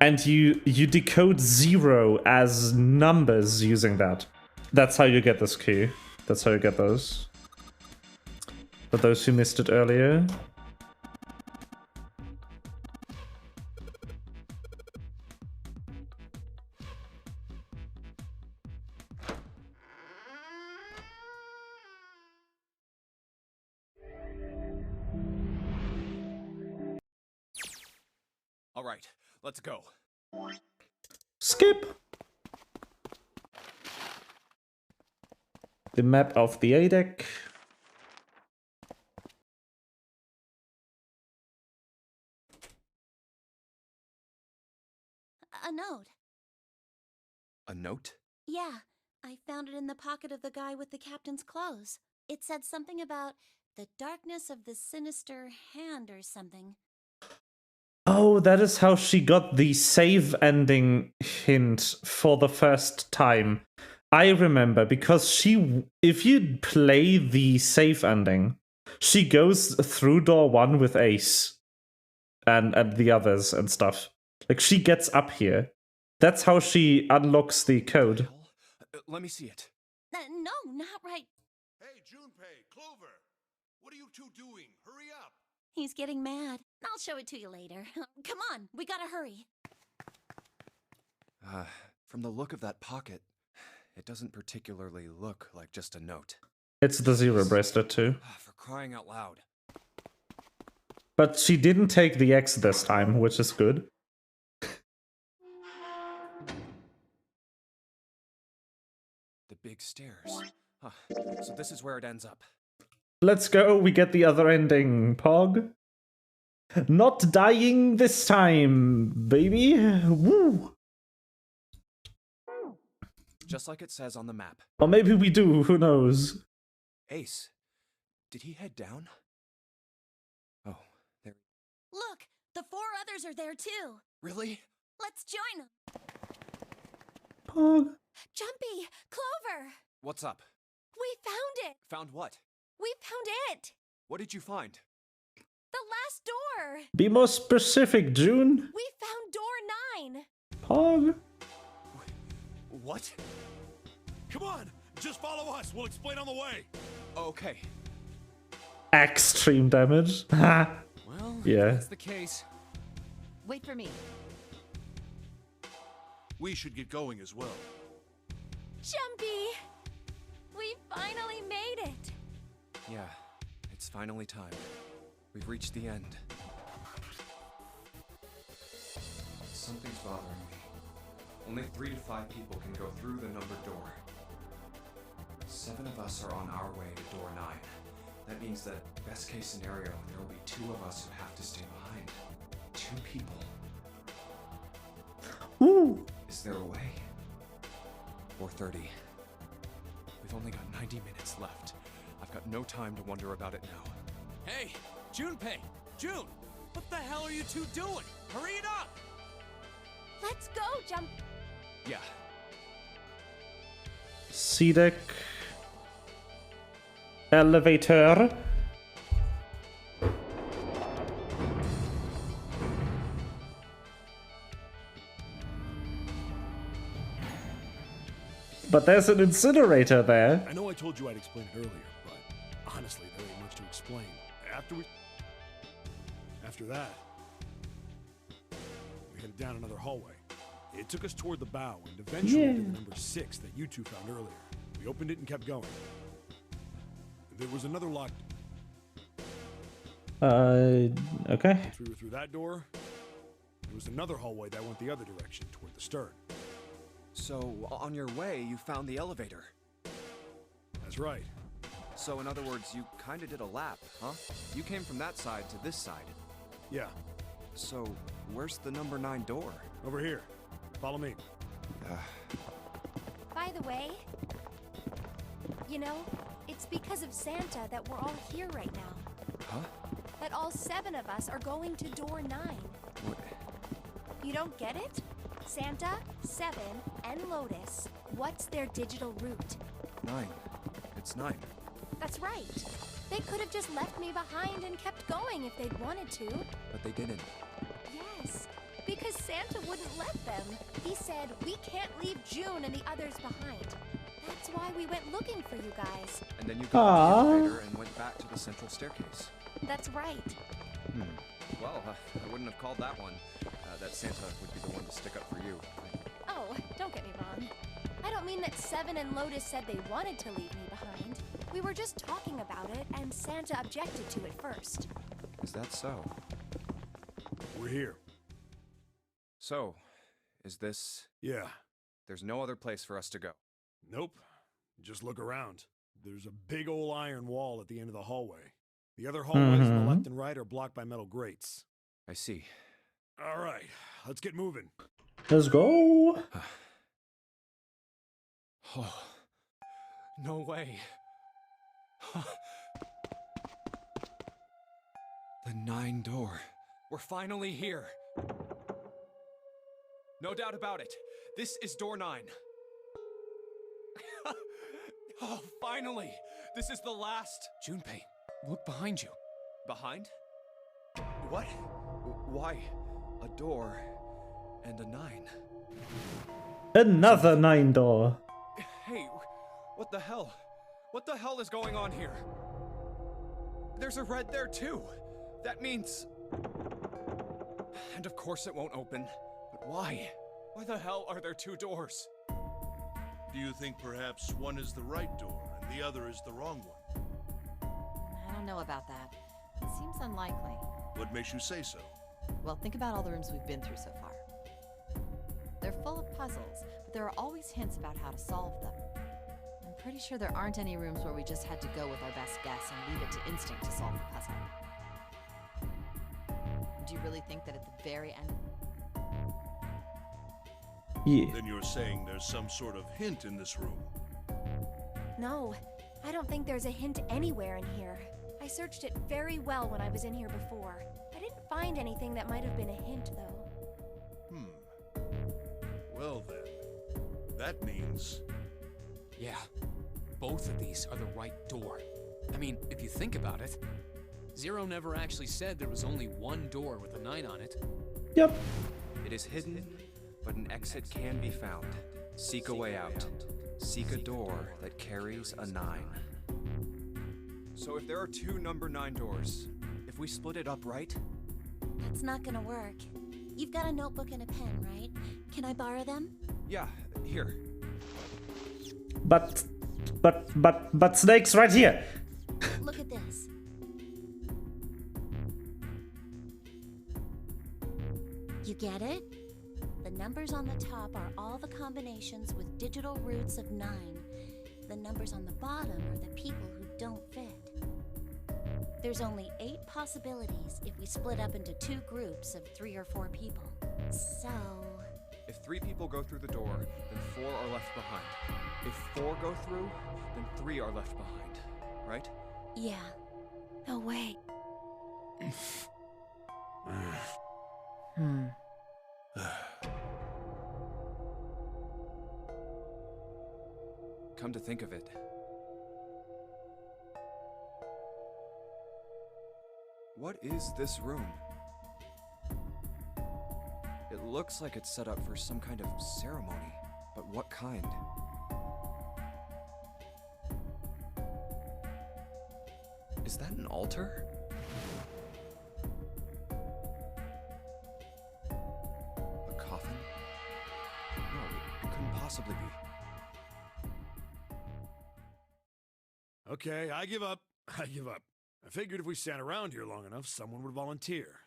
And you decode 0 as numbers using that. That's how you get this key. That's how you get those. For those who missed it earlier. All right, let's go. Skip! The map of the A deck. A note. A note? Yeah, I found it in the pocket of the guy with the captain's clothes. It said something about the darkness of the sinister hand or something. Oh, that is how she got the save ending hint for the first time. I remember, because if you play the save ending, she goes through door 1 with Ace and the others and stuff. Like, she gets up here. That's how she unlocks the code. Let me see it. No, not right. Hey, Junpei, Clover! What are you two doing? Hurry up! He's getting mad. I'll show it to you later. Come on, we gotta hurry. From the look of that pocket, it doesn't particularly look like just a note. It's the 0 bracelet too. For crying out loud. But she didn't take the X this time, which is good. The big stairs. So this is where it ends up. Let's go, we get the other ending, Pog. Not dying this time, baby. Woo! Just like it says on the map. Or maybe we do, who knows? Ace, did he head down? Oh, there. Look, the 4 others are there too. Really? Let's join them. Pog. Jumpy! Clover! What's up? We found it! Found what? We found it! What did you find? The last door! Be more specific, June. We found door 9! Pog. What? Come on! Just follow us! We'll explain on the way! Okay. Extreme damage. Ha. Well, Yeah. if that's the case. Wait for me. We should get going as well. Jumpy! We finally made it! Yeah, it's finally time. We've reached the end. Something's bothering me. Only 3 to 5 people can go through the numbered door. 7 of us are on our way to door 9. That means that, best case scenario, there will be 2 of us who have to stay behind. 2 people. Ooh. Is there a way? 4:30. We've only got 90 minutes left. I've got no time to wonder about it now. Hey, Junpei! June! What the hell are you two doing? Hurry it up! Let's go, Jump! Yeah. C deck. Elevator. But there's an incinerator there. I know I told you I'd explain it earlier, but honestly, there ain't much to explain. After that, we headed down another hallway. It took us toward the bow and eventually to the number 6 that you two found earlier. We opened it and kept going. There was another locked. Okay. Once we were through that door, there was another hallway that went the other direction toward the stern. So, on your way, you found the elevator. That's right. So, in other words, you kinda did a lap, huh? You came from that side to this side. Yeah, So, where's the number 9 door? over here. Follow me. By the way, you know, it's because of Santa that we're all here right now. Huh? That all 7 of us are going to door 9. What? You don't get it? Santa, 7, and Lotus. What's their digital route? 9. It's 9. That's right. They could have just left me behind and kept going if they'd wanted to. But they didn't. Yes, because Santa wouldn't let them. He said, we can't leave June and the others behind. That's why we went looking for you guys. And then you got on the elevator and went back to the central staircase. That's right. Well, I wouldn't have called that one. That Santa would be the one to stick up for you. Oh, don't get me wrong. I don't mean that Seven and Lotus said they wanted to leave me behind. We were just talking about it, and Santa objected to it first. Is that so? We're here. So, is this... Yeah. There's no other place for us to go. Nope. Just look around. There's a big old iron wall at the end of the hallway. The other hallways on the left and right are blocked by metal grates. I see. All right, let's get moving. Let's go. Oh, no way. The 9 door. We're finally here. No doubt about it. This is door 9. Oh, finally! This is the last. Junpei, look behind you. Behind? What? Why? A door and a 9. Another 9 door. Hey, what the hell? What the hell is going on here? There's a red there too. That means... And of course it won't open. But why? Why the hell are there 2 doors? Do you think perhaps one is the right door and the other is the wrong one? I don't know about that. It seems unlikely. What makes you say so? Well, think about all the rooms we've been through so far. They're full of puzzles, but there are always hints about how to solve them. I'm pretty sure there aren't any rooms where we just had to go with our best guess and leave it to instinct to solve the puzzle. Do you really think that at the very end... Yeah. Then you're saying there's some sort of hint in this room. No, I don't think there's a hint anywhere in here. I searched it very well when I was in here before. I didn't find anything that might have been a hint, though. Well then, that means... Yeah, both of these are the right door. I mean, if you think about it, Zero never actually said there was only one door with a 9 on it. Yep. It is hidden, but an exit can be found. Seek a way out. Seek a door that carries a 9. So if there are 2 number 9 doors, if we split it up, right? That's not gonna work. You've got a notebook and a pen, right? Can I borrow them? Yeah, here. But Snake's right here. Look at this. You get it? The numbers on the top are all the combinations with digital roots of 9. The numbers on the bottom are the people who don't fit. There's only 8 possibilities if we split up into 2 groups of 3 or 4 people. So... If 3 people go through the door, then 4 are left behind. If 4 go through, then 3 are left behind. Right? yeah. No way. Come to think of it. What is this room? It looks like it's set up for some kind of ceremony, but what kind? Is that an altar? A coffin? No, it couldn't possibly be. Okay, I give up. I give up. I figured if we sat around here long enough, someone would volunteer.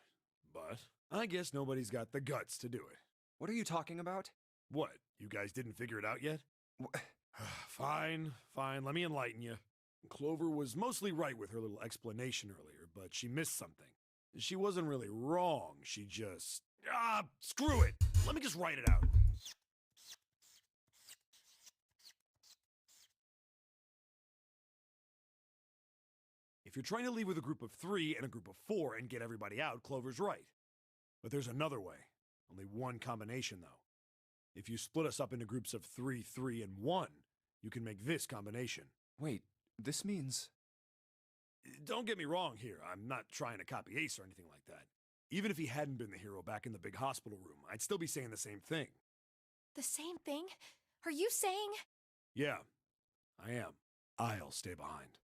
But I guess nobody's got the guts to do it. What are you talking about? What? You guys didn't figure it out yet? Fine, fine. Let me enlighten you. Clover was mostly right with her little explanation earlier, but she missed something. She wasn't really wrong. She just... screw it. Let me just write it out. If you're trying to leave with a group of 3 and a group of 4 and get everybody out, Clover's right. But there's another way. Only one combination, though. If you split us up into groups of 3, 3, and 1, you can make this combination. Wait, this means... Don't get me wrong here. I'm not trying to copy Ace or anything like that. Even if he hadn't been the hero back in the big hospital room, I'd still be saying the same thing. The same thing? Are you saying? Yeah, I am. I'll stay behind.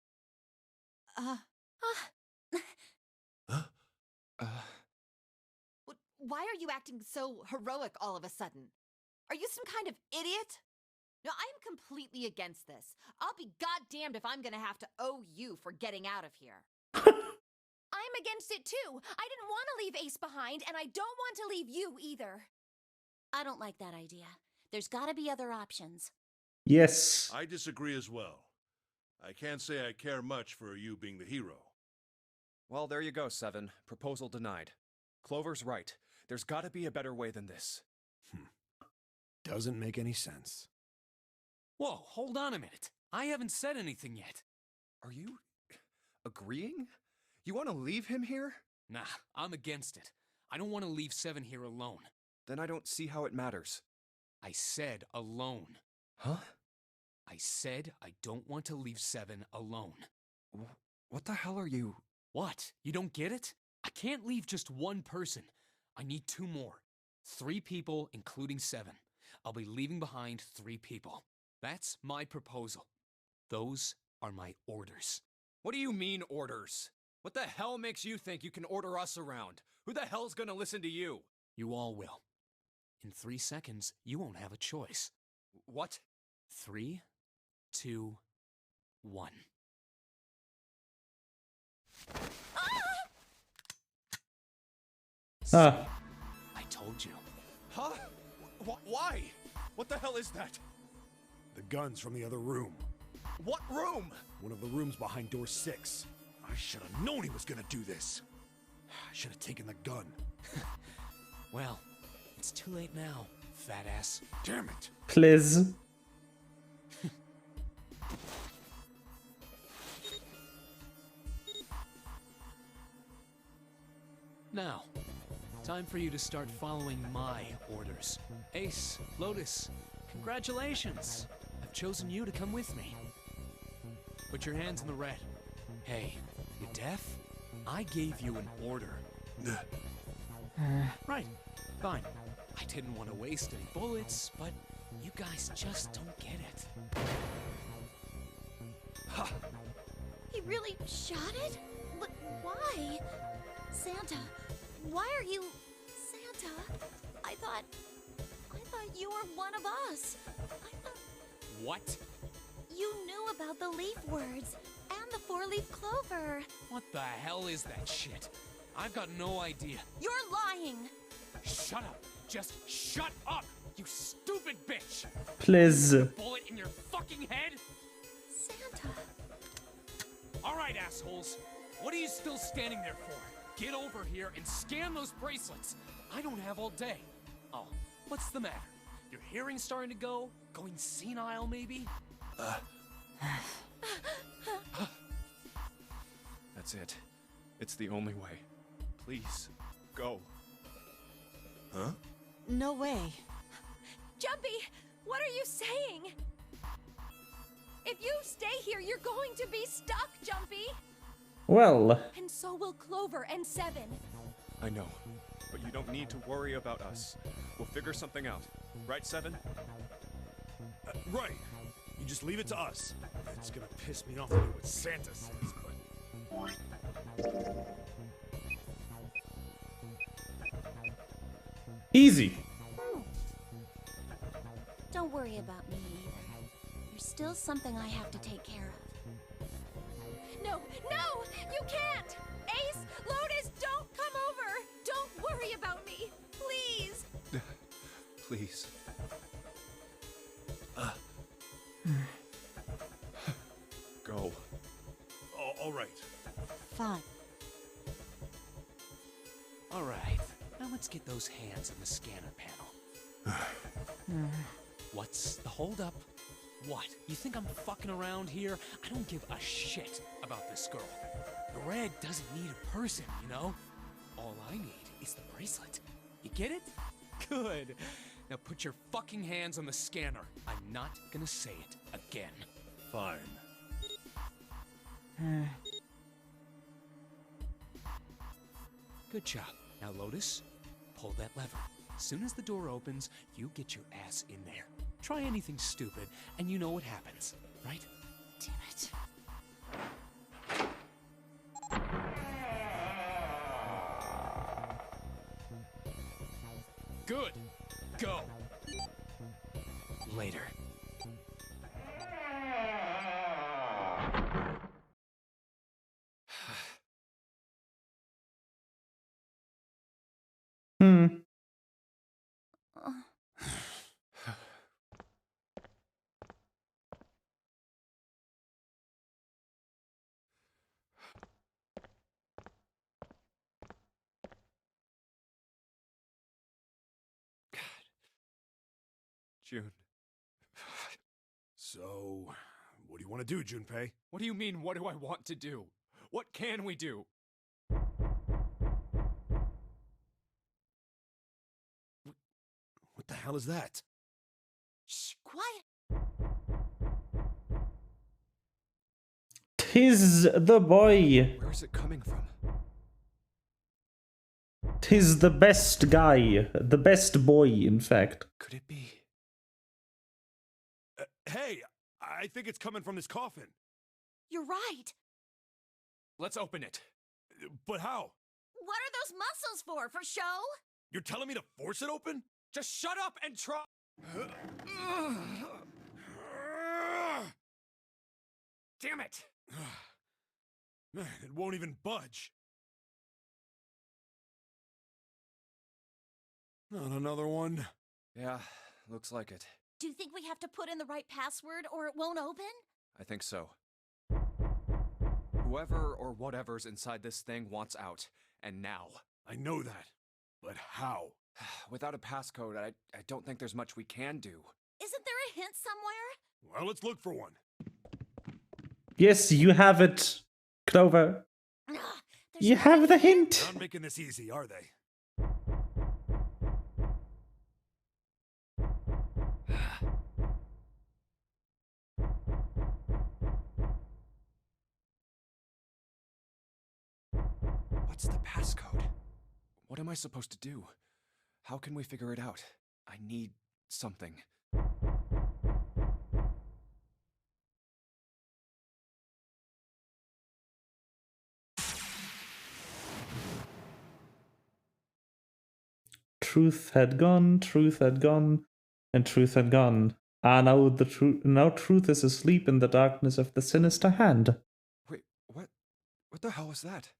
Why are you acting so heroic all of a sudden? Are you some kind of idiot? No, I'm completely against this. I'll be goddamned if I'm gonna have to owe you for getting out of here. I'm against it too. I didn't want to leave Ace behind, and I don't want to leave you either. I don't like that idea. There's gotta be other options. Yes. I disagree as well. I can't say I care much for you being the hero. Well, there you go, Seven. Proposal denied. Clover's right. There's gotta be a better way than this. Doesn't make any sense. Whoa, hold on a minute. I haven't said anything yet. Are you agreeing? You want to leave him here? Nah, I'm against it. I don't want to leave Seven here alone. Then I don't see how it matters. I said alone. Huh? I said I don't want to leave Seven alone. What the hell are you? What? You don't get it? I can't leave just one person. I need 2 more. 3 people, including Seven. I'll be leaving behind 3 people. That's my proposal. Those are my orders. What do you mean, orders? What the hell makes you think you can order us around? Who the hell's gonna listen to you? You all will. In 3 seconds, you won't have a choice. What? 3, 2, 1. I told you. Huh? Why? What the hell is that? The gun's from the other room. What room? One of the rooms behind door 6. I should have known he was gonna do this. I should have taken the gun. Well, it's too late now, fat ass. Damn it. Please. Now, time for you to start following my orders. Ace, Lotus, congratulations. I've chosen you to come with me. Put your hands in the red. Hey, you deaf? I gave you an order. Right, fine. I didn't want to waste any bullets, but you guys just don't get it. Ha! He really shot it? But why? Santa, why are you... Santa, I thought you were one of us. I thought What? you knew about the leaf words and the 4-leaf clover. What the hell is that shit? I've got no idea. You're lying. Shut up. Just shut up, you stupid bitch. Please. Bullet in your fucking head? Santa. All right, assholes. What are you still standing there for? Get over here and scan those bracelets. I don't have all day. Oh, what's the matter? Your hearing's starting to go? Going senile, maybe? That's it. It's the only way. Please, go. Huh? No way. Jumpy, what are you saying? If you stay here, you're going to be stuck, Jumpy. Well. And so will Clover and Seven. I know, but you don't need to worry about us. We'll figure something out. Right, Seven? Right. You just leave it to us. It's gonna piss me off to hear what Santa says, but... Easy. Don't worry about me either. There's still something I have to take care of. No, you can't! Ace, Lotus, don't come over! Don't worry about me, please! Please. Go. all right. Fine. All right. Now let's get those hands in the scanner panel. What's the holdup? What? You think I'm fucking around here? I don't give a shit about this girl. The red doesn't need a person, you know? All I need is the bracelet. You get it? Good. Now put your fucking hands on the scanner. I'm not gonna say it again. Fine. Good job. Now, Lotus, pull that lever. As soon as the door opens, you get your ass in there. Try anything stupid, and you know what happens, right? Damn it. Good. Go. Later. Hmm. June. So, what do you want to do, Junpei? What do you mean, what do I want to do? What can we do? What the hell is that? Shh, quiet. 'Tis the boy. Where is it coming from? 'Tis the best guy. The best boy, in fact. Could it be? Hey, I think it's coming from this coffin. You're right. Let's open it. But how? What are those muscles for? For show? You're telling me to force it open? Just shut up and try. Damn it! Man, it won't even budge. Not another one. Yeah, looks like it. Do you think we have to put in the right password or it won't open? I think so. Whoever or whatever's inside this thing wants out, and now. I know that. But how? Without a passcode, I don't think there's much we can do. Isn't there a hint somewhere? Well, let's look for one. Yes, you have it, Clover. Ugh, You no have the hint. hint. Not making this easy, are they? What's the passcode? What am I supposed to do? How can we figure it out? I need something. Truth had gone, and truth had gone. Ah, now truth is asleep in the darkness of the sinister hand. Wait, what? What the hell was that?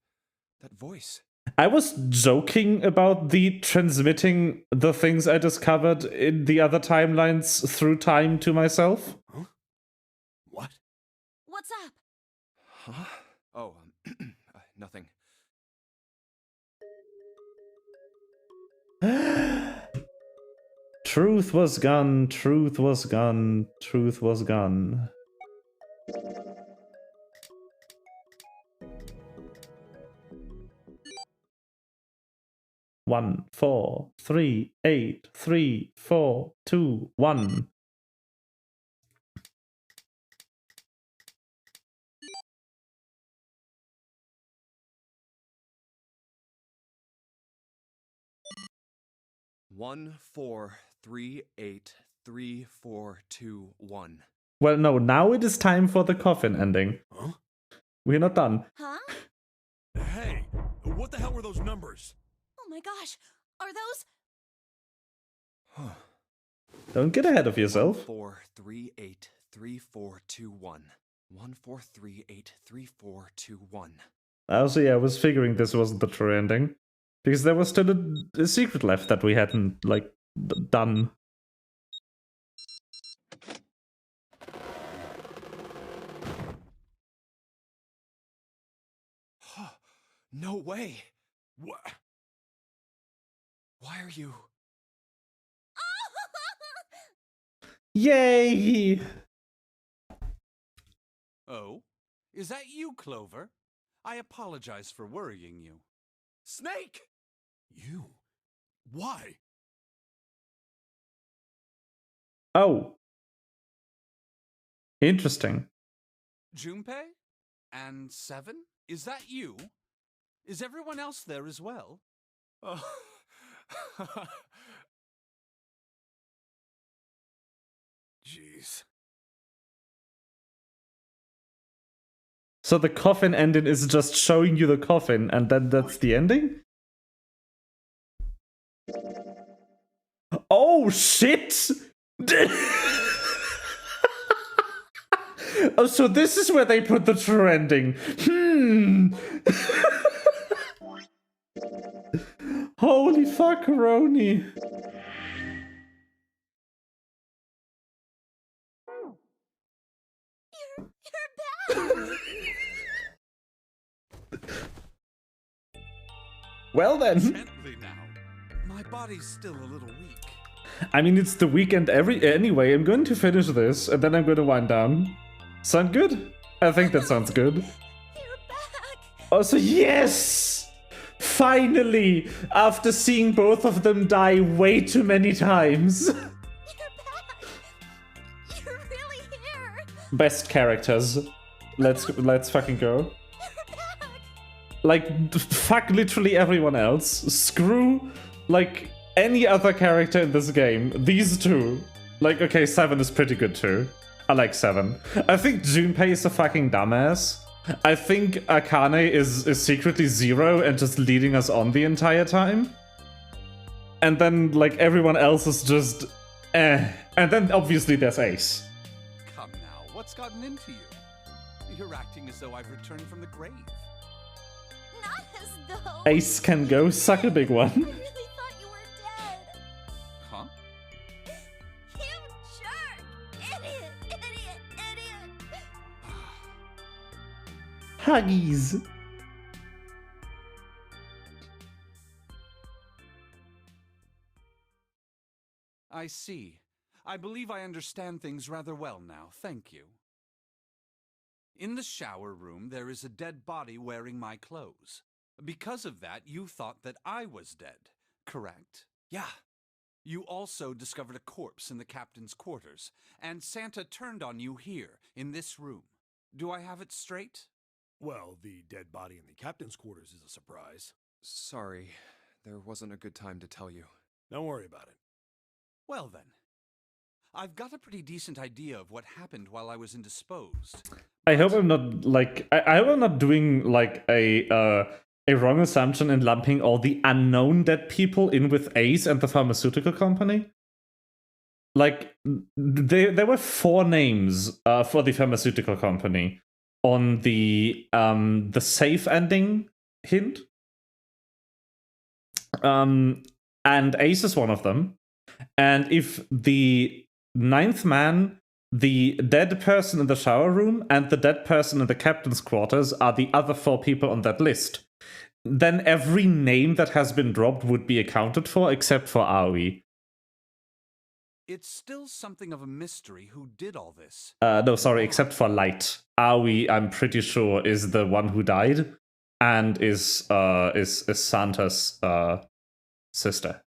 That voice? I was joking about the transmitting the things I discovered in the other timelines through time to myself. Huh? What? What's up? Huh? Oh, nothing. Truth was gone, truth was gone, truth was gone. One, 4, 3, 8, 3, 4, 2, 1. One, 4, 3, 8, 3, 4, 2, 1. Well, no, now it is time for the coffin ending. Huh? We're not done. Huh? Hey, what the hell were those numbers? Oh my gosh. Are those? Huh. Don't get ahead of yourself. 4, 3, 8, 3, 4, 2, 1. 1, 4, 3, 8, 3, 4, 2, 1. Also, yeah, I was figuring this wasn't the true ending. Because there was still a secret left that we hadn't, like, done. Huh. No way! What? Why are you... Yay! Oh? Is that you, Clover? I apologize for worrying you. Snake! You? Why? Oh. Interesting. Junpei? And Seven? Is that you? Is everyone else there as well? Oh. Jeez. So the coffin ending is just showing you the coffin, and then that's the ending? Oh shit! Oh, so this is where they put the true ending. Holy fuck, Roni. You're back! Well then. Gently now. My body's still a little weak. I mean, it's the weekend anyway. I'm going to finish this, and then I'm going to wind down. Sound good? I think that sounds good. You're back! Also, yes! Finally! After seeing both of them die way too many times. You're back! You're really here! Best characters. Let's fucking go. You're back! Like, fuck literally everyone else. Screw, like, any other character in this game. These two. Like, okay, 7 is pretty good too. I like 7. I think Junpei is a fucking dumbass. I think Akane is secretly 0 and just leading us on the entire time. And then, like, everyone else is just eh. And then, obviously, there's Ace. Come now, what's gotten into you? You're acting as though I've returned from the grave. Not as though... Ace can go suck a big I one. really thought you were dead. Huh? You jerk! Idiot! Idiot! Idiot! Huggies. I see. I believe I understand things rather well now, thank you. In the shower room, there is a dead body wearing my clothes. Because of that, you thought that I was dead, correct? Yeah. You also discovered a corpse in the captain's quarters, and Santa turned on you here, in this room. Do I have it straight? Well, the dead body in the captain's quarters is a surprise. Sorry, there wasn't a good time to tell you. Don't worry about it. Well then. I've got a pretty decent idea of what happened while I was indisposed. I hope I'm not like I hope I'm not doing like a wrong assumption in lumping all the unknown dead people in with Ace and the pharmaceutical company. Like there were 4 names for the pharmaceutical company on the safe ending hint. And Ace is one of them. And if the 9th man, the dead person in the shower room, and the dead person in the captain's quarters are the other 4 people on that list, then every name that has been dropped would be accounted for except for Aoi. It's still something of a mystery who did all this. No, sorry, except for Light. Aoi, I'm pretty sure, is the one who died and is Santa's sister.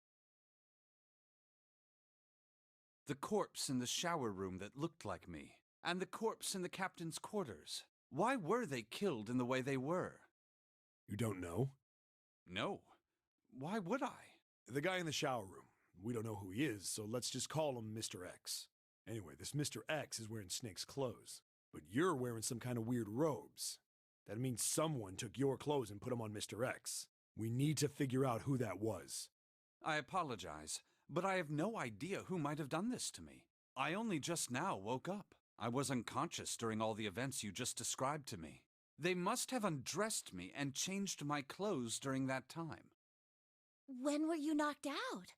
The corpse in the shower room that looked like me, and the corpse in the captain's quarters. Why were they killed in the way they were? You don't know? No. Why would I? The guy in the shower room. We don't know who he is, so let's just call him Mr. X. Anyway, this Mr. X is wearing Snake's clothes, but you're wearing some kind of weird robes. That means someone took your clothes and put them on Mr. X. We need to figure out who that was. I apologize, but I have no idea who might have done this to me. I only just now woke up. I was unconscious during all the events you just described to me. They must have undressed me and changed my clothes during that time. When were you knocked out?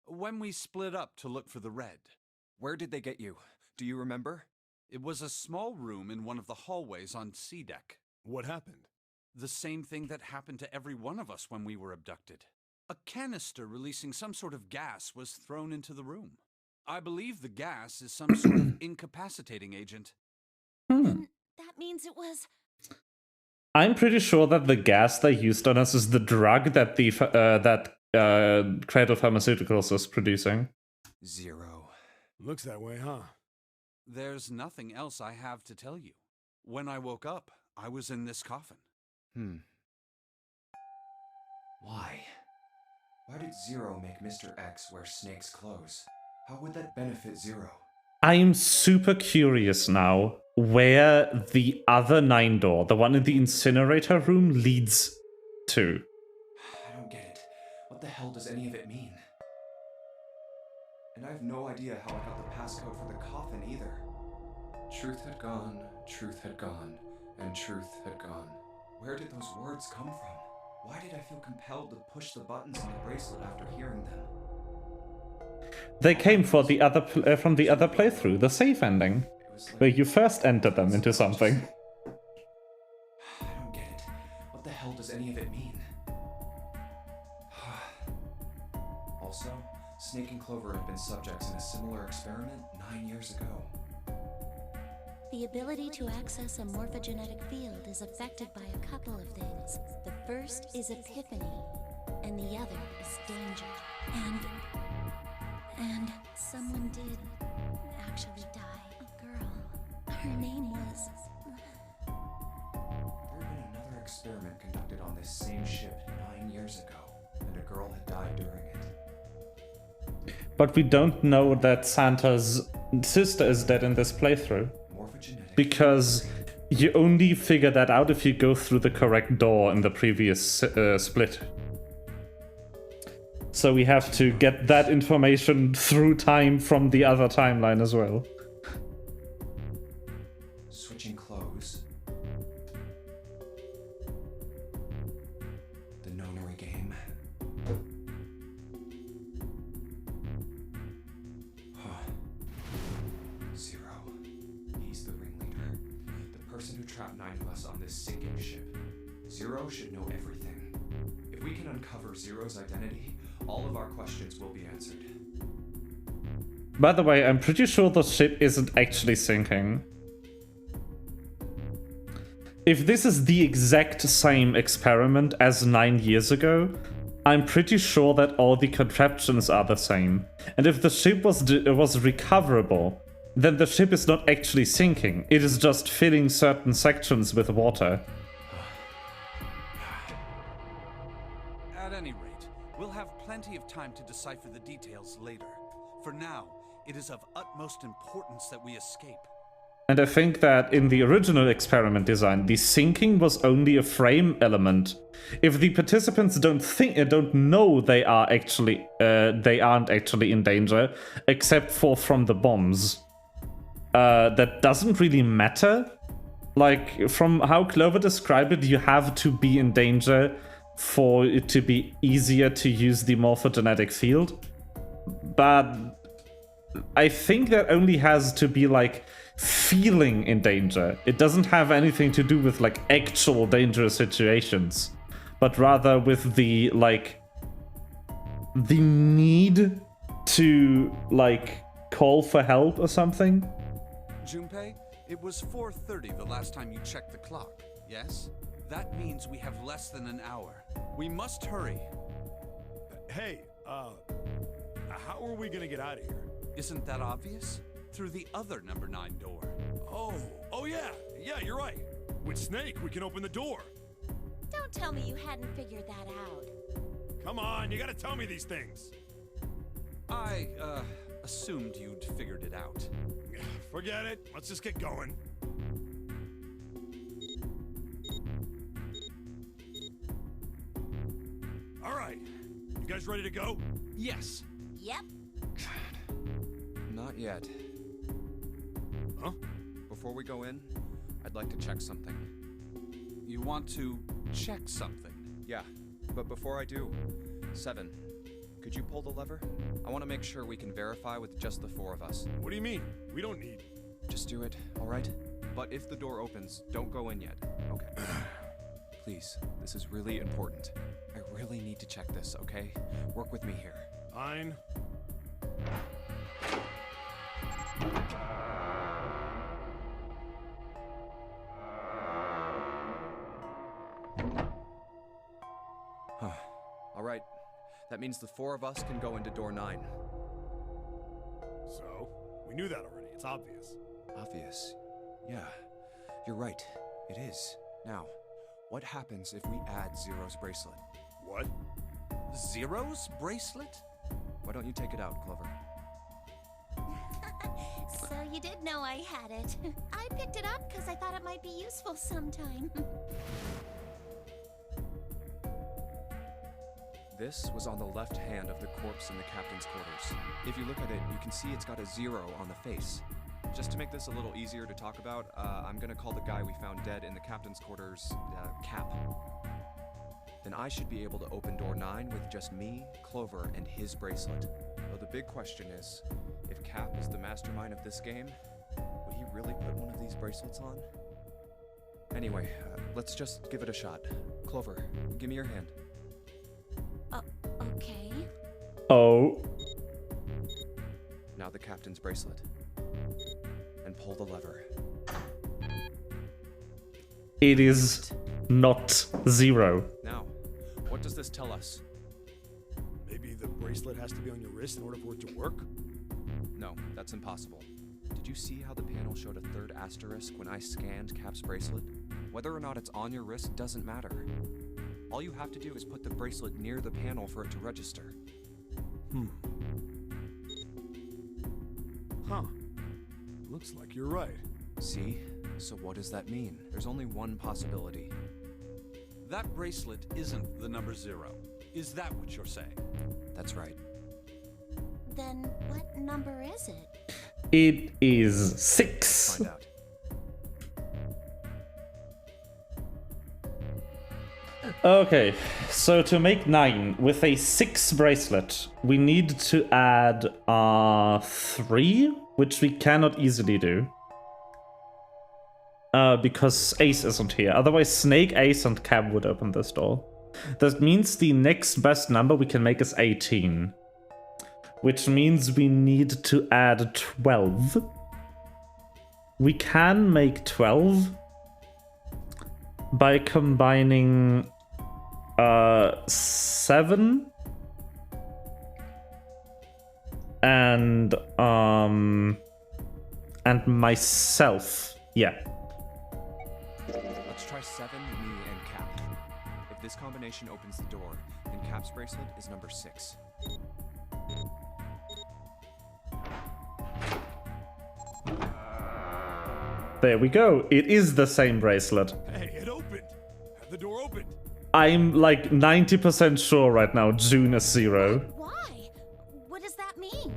When we split up to look for the red. Where did they get you? Do you remember? It was a small room in one of the hallways on C deck. What happened? The same thing that happened to every one of us when we were abducted. A canister releasing some sort of gas was thrown into the room. I believe the gas is some sort of incapacitating agent. Then that means it was... I'm pretty sure that the gas they used on us is the drug that the Cradle Pharmaceuticals is producing. 0. Looks that way, huh? There's nothing else I have to tell you. When I woke up, I was in this coffin. Why? Why did Zero make Mr. X wear Snake's clothes? How would that benefit Zero? I'm super curious now where the other 9 door, the one in the incinerator room, leads to. I don't get it. What the hell does any of it mean? And I have no idea how I got the passcode for the coffin either. Truth had gone, and truth had gone. Where did those words come from? Why did I feel compelled to push the buttons on the bracelet after hearing them? They came for the other from the other playthrough, the save ending, where you first entered them into something. I don't get it. What the hell does any of it mean? Also, Snake and Clover have been subjects in a similar experiment 9 years ago. The ability to access a morphogenetic field is affected by a couple of things. The first is epiphany, and the other is danger. And someone did actually die. A girl. Her name was... There had been another experiment conducted on this same ship 9 years ago, and a girl had died during it. But we don't know that Santa's sister is dead in this playthrough. Because you only figure that out if you go through the correct door in the previous split. So we have to get that information through time from the other timeline as well. Switching clothes. The Nonary game. Zero. He's the ringleader. The person who trapped 9 of us on this sinking ship. Zero should know everything. If we can uncover Zero's identity, all of our questions will be answered. By the way, I'm pretty sure the ship isn't actually sinking. If this is the exact same experiment as 9 years ago, I'm pretty sure that all the contraptions are the same. And if the ship was recoverable, then the ship is not actually sinking. It is just filling certain sections with water. At any rate, we'll have plenty of time to decipher the details later. For now, it is of utmost importance that we escape. And I think that in the original experiment design, the sinking was only a frame element. If the participants don't know they aren't actually in danger, except for from the bombs, that doesn't really matter. Like, from how Clover described it, you have to be in danger for it to be easier to use the morphogenetic field. But I think that only has to be, like, feeling in danger. It doesn't have anything to do with, like, actual dangerous situations, but rather with the, like, the need to, like, call for help or something. Junpei, it was 4:30 the last time you checked the clock, yes? That means we have less than an hour. We must hurry. Hey, how are we gonna get out of here? Isn't that obvious? Through the other number 9 door. Oh yeah, you're right. With Snake, we can open the door. Don't tell me you hadn't figured that out. Come on, you gotta tell me these things. I, assumed you'd figured it out. Forget it. Let's just get going. All right. You guys ready to go? Yes. Yep. Not yet. Huh? Before we go in, I'd like to check something. You want to check something? Yeah, but before I do, 7, could you pull the lever? I want to make sure we can verify with just the 4 of us. What do you mean? We don't need... Just do it, alright? But if the door opens, don't go in yet, okay? Please, this is really important. I really need to check this, okay? Work with me here. Fine. Huh. Alright. That means the 4 of us can go into door 9. So, we knew that already. It's obvious. Obvious. Yeah. You're right. It is. Now, what happens if we add Zero's bracelet? What? Zero's bracelet? Why don't you take it out, Clover? So you did know I had it. I picked it up because I thought it might be useful sometime. This was on the left hand of the corpse in the captain's quarters. If you look at it, you can see it's got a 0 on the face. Just to make this a little easier to talk about, I'm gonna call the guy we found dead in the captain's quarters, Cap. Then I should be able to open door 9 with just me, Clover, and his bracelet. Though the big question is, if Cap is the mastermind of this game, would he really put one of these bracelets on? Anyway, let's just give it a shot. Clover, give me your hand. Okay. Oh. Now the captain's bracelet. And pull the lever. It is not 0. Now, what does this tell us? Maybe the bracelet has to be on your wrist in order for it to work? No, that's impossible. Did you see how the panel showed a 3rd asterisk when I scanned Cap's bracelet? Whether or not it's on your wrist doesn't matter. All you have to do is put the bracelet near the panel for it to register. Huh. Looks like you're right. See? So what does that mean? There's only one possibility. That bracelet isn't the number 0. Is that what you're saying? That's right. Then what number is it? It is 6. Find out. Okay, so to make 9 with a 6 bracelet, we need to add 3, which we cannot easily do. Because Ace isn't here. Otherwise, Snake, Ace, and Cab would open this door. That means the next best number we can make is 18. Which means we need to add 12. We can make 12 by combining 7 and myself. Yeah. Let's try 7, me, and Cap. If this combination opens the door, then Cap's bracelet is number 6. There we go. It is the same bracelet. Hey, it opened! The door opened! I'm like 90% sure right now June is 0. Why? What does that mean?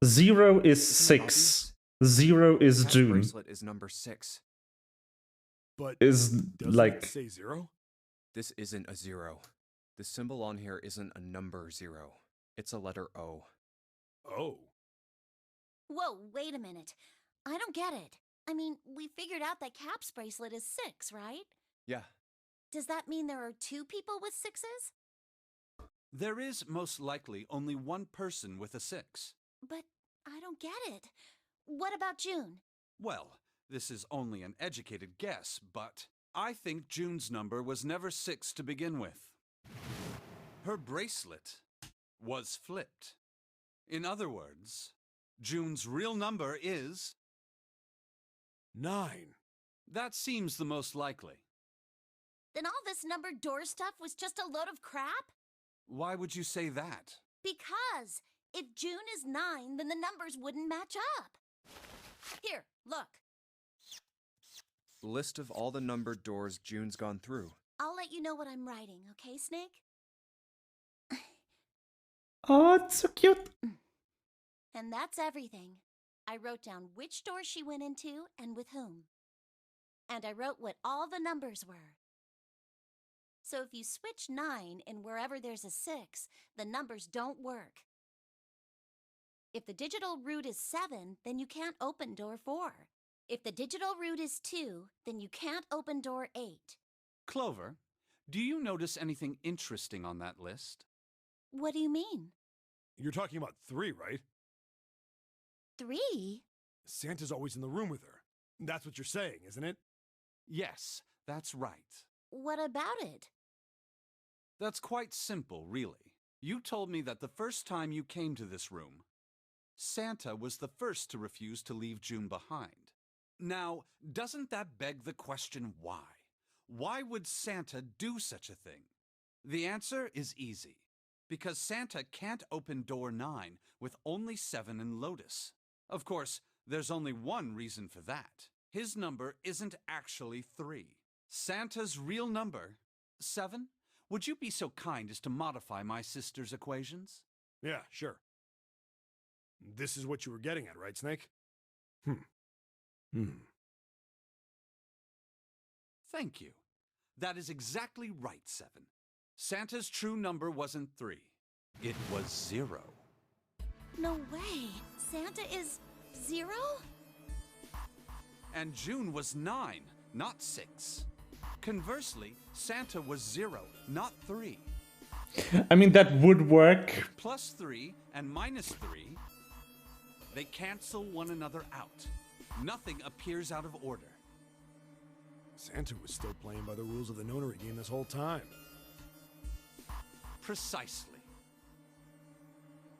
0 is 6. 0 is Cap's June. bracelet is number 6. But Is doesn't like it say 0? This isn't a 0. The symbol on here isn't a number 0. It's a letter O. Oh. Whoa, wait a minute. I don't get it. I mean, we figured out that Cap's bracelet is 6, right? Yeah. Does that mean there are 2 people with 6s? There is most likely only one person with a 6. But I don't get it. What about June? Well, this is only an educated guess, but I think June's number was never 6 to begin with. Her bracelet was flipped. In other words, June's real number is 9. That seems the most likely. Then all this numbered door stuff was just a load of crap? Why would you say that? Because if June is 9, then the numbers wouldn't match up. Here, look. List of all the numbered doors June's gone through. I'll let you know what I'm writing, okay, Snake? oh, it's so cute. And that's everything. I wrote down which door she went into and with whom. And I wrote what all the numbers were. So if you switch 9 in wherever there's a 6, the numbers don't work. If the digital root is 7, then you can't open door 4. If the digital root is 2, then you can't open door 8. Clover, do you notice anything interesting on that list? What do you mean? You're talking about 3, right? 3? Santa's always in the room with her. That's what you're saying, isn't it? Yes, that's right. What about it? That's quite simple, really. You told me that the first time you came to this room, Santa was the first to refuse to leave June behind. Now, doesn't that beg the question why? why would Santa do such a thing? The answer is easy. Because Santa can't open door 9 with only 7 in Lotus. Of course, there's only one reason for that. His number isn't actually 3. Santa's real number, 7? Would you be so kind as to modify my sister's equations? Yeah, sure. This is what you were getting at, right, Snake? Thank you. That is exactly right, 7. Santa's true number wasn't 3. It was 0. No way. Santa is 0? And June was 9, not 6. Conversely, Santa was 0, not 3. I mean, that would work. Plus 3 and minus 3, they cancel one another out. Nothing appears out of order. Santa was still playing by the rules of the Nonary game this whole time. Precisely.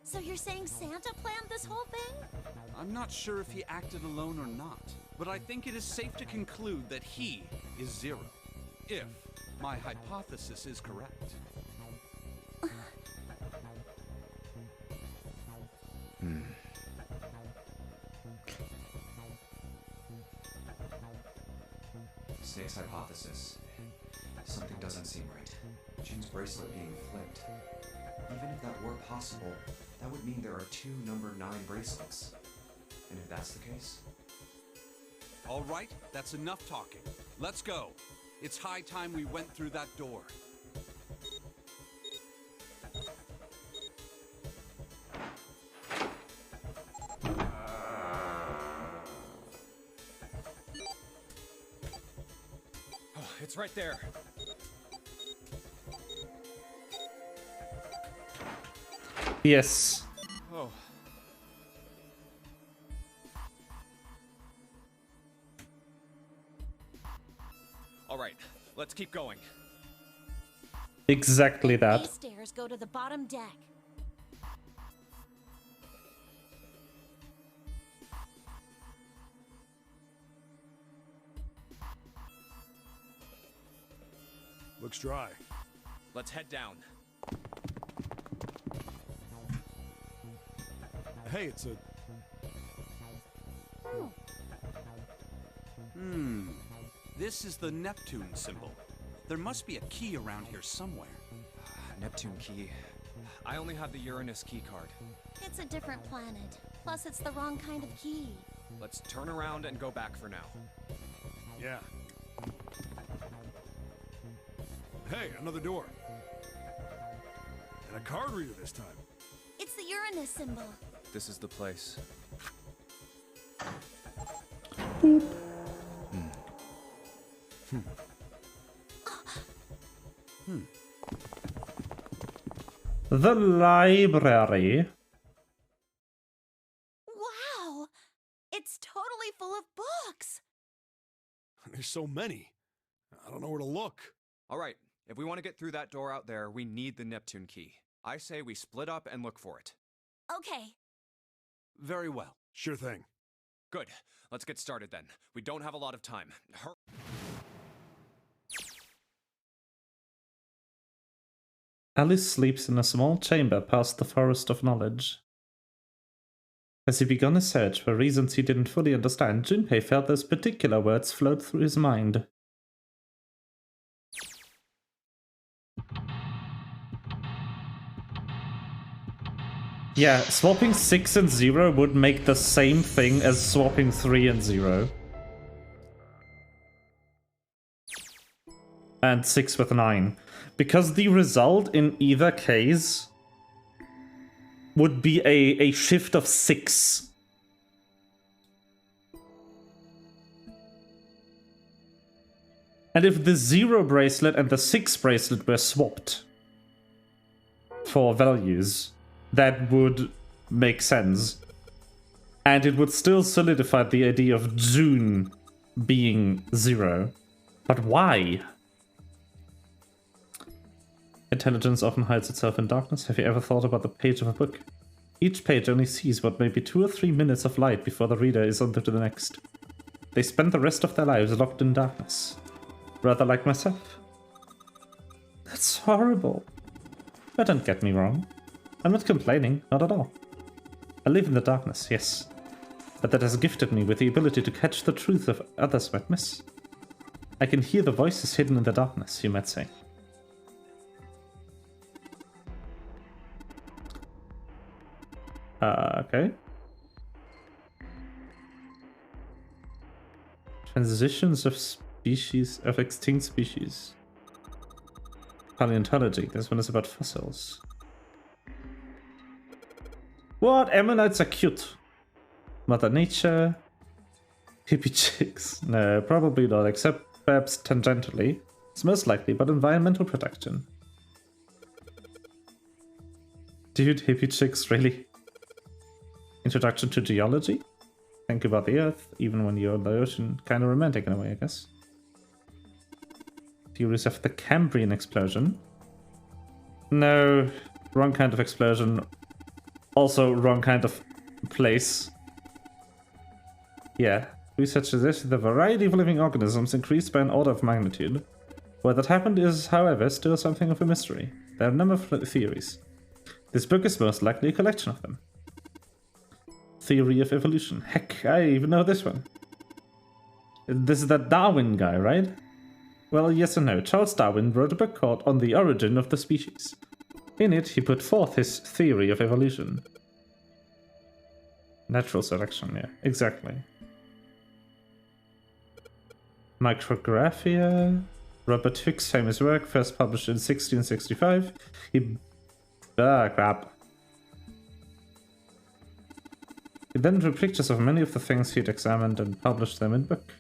So you're saying Santa planned this whole thing? I'm not sure if he acted alone or not, but I think it is safe to conclude that he is 0. If my hypothesis is correct. Snake's hypothesis. Something doesn't seem right. June's bracelet being flipped. Even if that were possible, that would mean there are 2 number 9 bracelets. And if that's the case? All right, that's enough talking. Let's go. It's high time we went through that door. Oh, it's right there. Yes. Oh. All right, let's keep going. Exactly that. These stairs go to the bottom deck. Looks dry. Let's head down. Hey, it's a... This is the Neptune symbol. There must be a key around here somewhere. Neptune key. I only have the Uranus key card. It's a different planet. Plus, it's the wrong kind of key. Let's turn around and go back for now. Yeah. Hey, another door. And a card reader this time. It's the Uranus symbol. This is the place. The library. Wow! It's totally full of books! There's so many. I don't know where to look. All right, if we want to get through that door out there, we need the Neptune key. I say we split up and look for it. Okay. Very well. Sure thing. Good. Let's get started then. We don't have a lot of time. Alice sleeps in a small chamber past the Forest of Knowledge. As he began a search for reasons he didn't fully understand, Junpei felt those particular words float through his mind. Yeah, swapping 6 and 0 would make the same thing as swapping 3 and 0. And 6 with 9. Because the result in either case would be a shift of 6. And if the 0 bracelet and the 6 bracelet were swapped for values, that would make sense. And it would still solidify the idea of June being 0. But why? Intelligence often hides itself in darkness. Have you ever thought about the page of a book? Each page only sees what may be 2 or 3 minutes of light before the reader is on to the next. They spend the rest of their lives locked in darkness. rather like myself. That's horrible. But don't get me wrong. I'm not complaining, not at all. I live in the darkness, yes. But that has gifted me with the ability to catch the truth of others might miss. I can hear the voices hidden in the darkness, you might say. Okay. Transitions of species, of extinct species. Paleontology, this one is about fossils. What? Ammonites are cute. Mother Nature. Hippie chicks. No, probably not, except perhaps tangentially. It's most likely about environmental protection. Dude, hippie chicks, really? Introduction to geology? Think about the Earth, even when you're in the ocean. Kind of romantic in a way, I guess. Theories of the Cambrian explosion. No, wrong kind of explosion. Also wrong kind of place. Yeah, research suggests the variety of living organisms increased by an order of magnitude. What that happened is, however, still something of a mystery. There are a number of theories. This book is most likely a collection of them. Theory of evolution. Heck, I even know this one. This is that Darwin guy, right? Well, yes and no. Charles Darwin wrote a book called On the Origin of the Species. In it, he put forth his theory of evolution. Natural selection, yeah, exactly. Micrographia. Robert Hooke's famous work, first published in 1665. Crap. He then drew pictures of many of the things he'd examined and published them in book.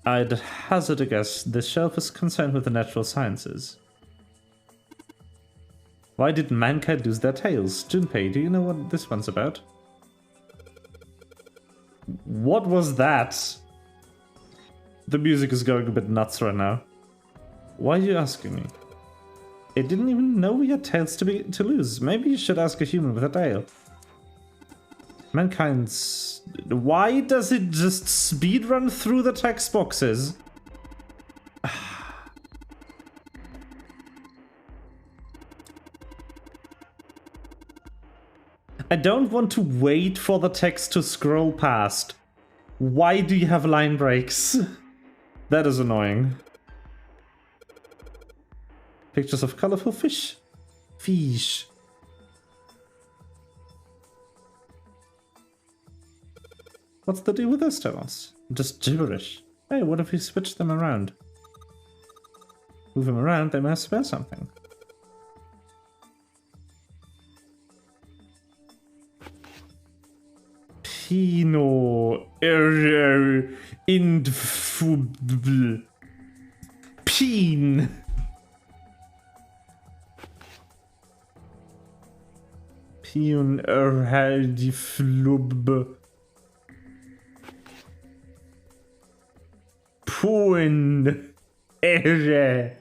I'd hazard a guess this shelf is concerned with the natural sciences. Why did mankind lose their tails? Junpei, do you know what this one's about? What was that? The music is going a bit nuts right now. Why are you asking me? I didn't even know we had tails to lose. Maybe you should ask a human with a tail. Mankind's... Why does it just speedrun through the text boxes? I don't want to wait for the text to scroll past. Why do you have line breaks? That is annoying. Pictures of colorful fish. Fish. What's the deal with those stones? Just gibberish. Hey, what if we switch them around? Move them around, they must spell something. Pino Indfubl Peen Pion Erhaldiflub Poen Ere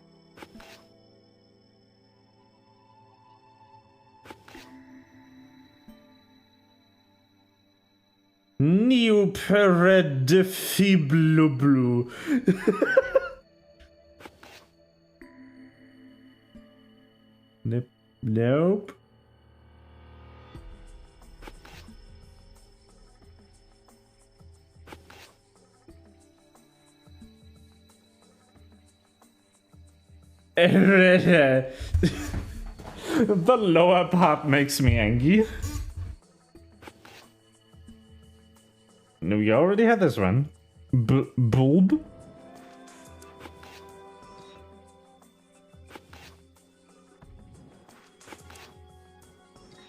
Neoperedifiblu. Nope. The lower part makes me angry. No, you already had this one. Bulb?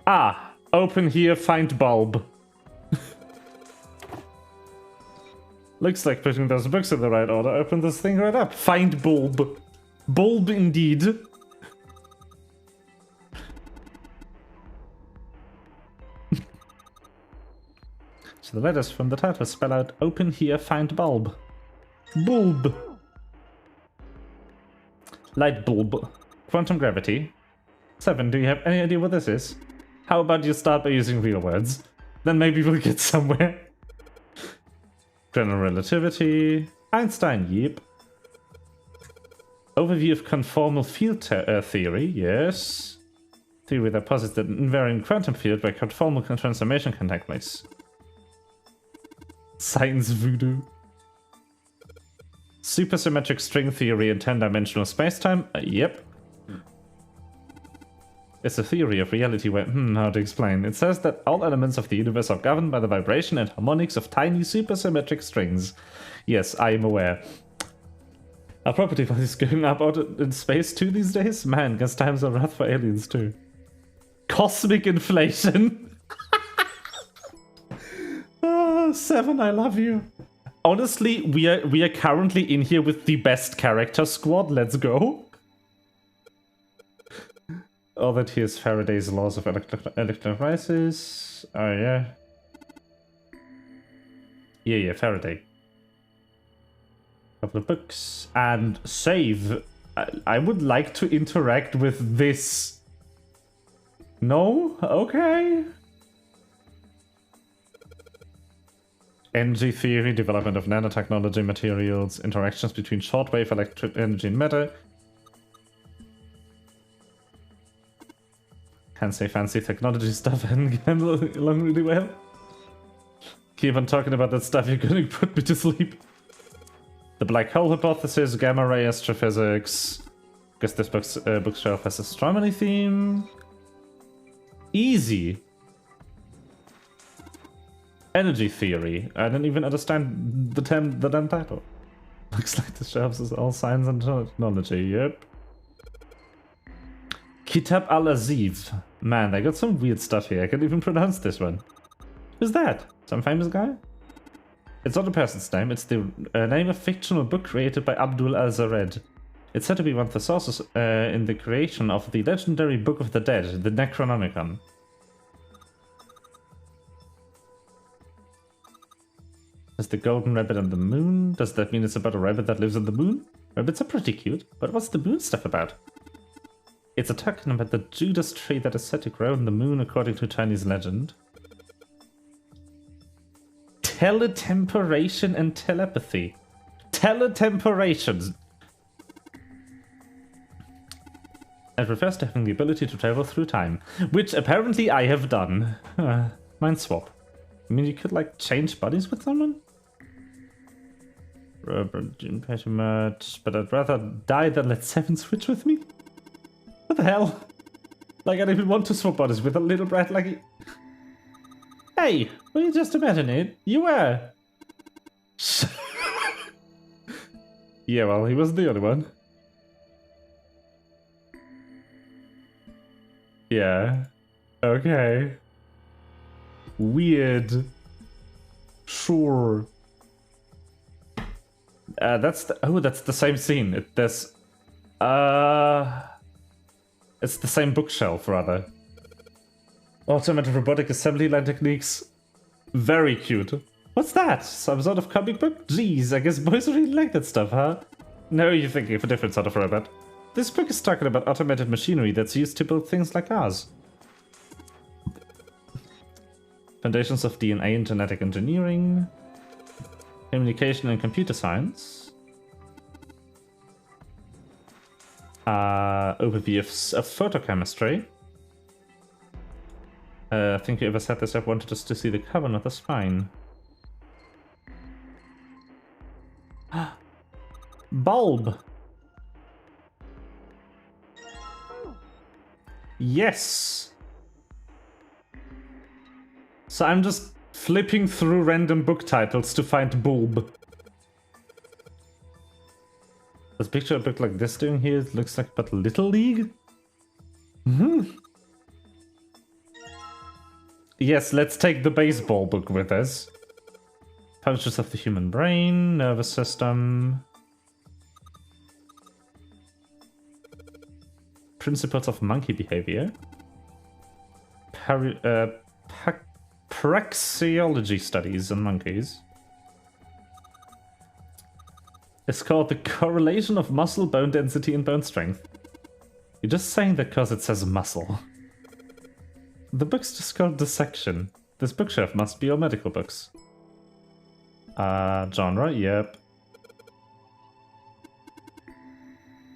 Ah, open here, find bulb. Looks like putting those books in the right order. Open this thing right up. Find bulb. Bulb indeed. So the letters from the title spell out open here, find bulb. Bulb. Light bulb. Quantum gravity. 7, do you have any idea what this is? How about you start by using real words? Then maybe we'll get somewhere. General relativity. Einstein, yep. Overview of conformal field theory, yes. Theory that posits an invariant quantum field where conformal transformation can take place. Science voodoo. Supersymmetric string theory in 10-dimensional spacetime, yep. It's a theory of reality where, how to explain. It says that all elements of the universe are governed by the vibration and harmonics of tiny supersymmetric strings. Yes, I am aware. Are property values going up out in space too these days? Man, guess times are rough for aliens too. Cosmic inflation. Oh, 7, I love you. Honestly, we are currently in here with the best character squad. Let's go. Oh, that here's Faraday's laws of electrolysis. Oh, yeah. Yeah, Faraday. Couple of books. And save. I would like to interact with this. No? Okay. Energy theory, development of nanotechnology materials, interactions between shortwave electric energy and matter. Can't say fancy technology stuff and get along really well. Keep on talking about that stuff, you're gonna put me to sleep. The black hole hypothesis, gamma ray astrophysics. Guess this bookshelf has astronomy theme. Easy. Energy theory. I didn't even understand the damn title. Looks like the shelves is all science and technology, yep. Kitab al-Aziz. Man, they got some weird stuff here. I can't even pronounce this one. Who's that? Some famous guy? It's not a person's name, it's the name of a fictional book created by Abdul al-Zared. It's said to be one of the sources in the creation of the legendary Book of the Dead, the Necronomicon. Is the golden rabbit on the moon? Does that mean it's about a rabbit that lives on the moon? Rabbits are pretty cute, but what's the moon stuff about? It's a talking about the Judas tree that is said to grow on the moon according to Chinese legend. Teletemporation and telepathy. Teletemporation. It refers to having the ability to travel through time, which apparently I have done. Mind swap. I mean, you could like change bodies with someone? Pretty much, but I'd rather die than let 7 switch with me. What the hell? Like, I don't even want to swap bodies with a little brat like... Hey, will you just imagine it? You were. Yeah, well, he wasn't the only one. Yeah. Okay. Weird. Sure. That's the same scene. It's the same bookshelf, rather. Automated robotic assembly line techniques. Very cute. What's that? Some sort of comic book? Jeez, I guess boys really like that stuff, huh? No, you're thinking of a different sort of robot. This book is talking about automated machinery that's used to build things like ours. Foundations of DNA and genetic engineering. Communication and computer science. Overview of photochemistry. I think whoever set this up wanted us to see the cover, not the spine. Bulb! Yes! So I'm just flipping through random book titles to find bulb. Does picture a book like this doing here? It looks like but Little League? Yes, let's take the baseball book with us. Functions of the human brain, nervous system. Principles of monkey behavior. Praxeology studies on monkeys. It's called the correlation of muscle, bone density, and bone strength. You're just saying that because it says muscle. The book's just called Dissection. This bookshelf must be all medical books. Genre, yep.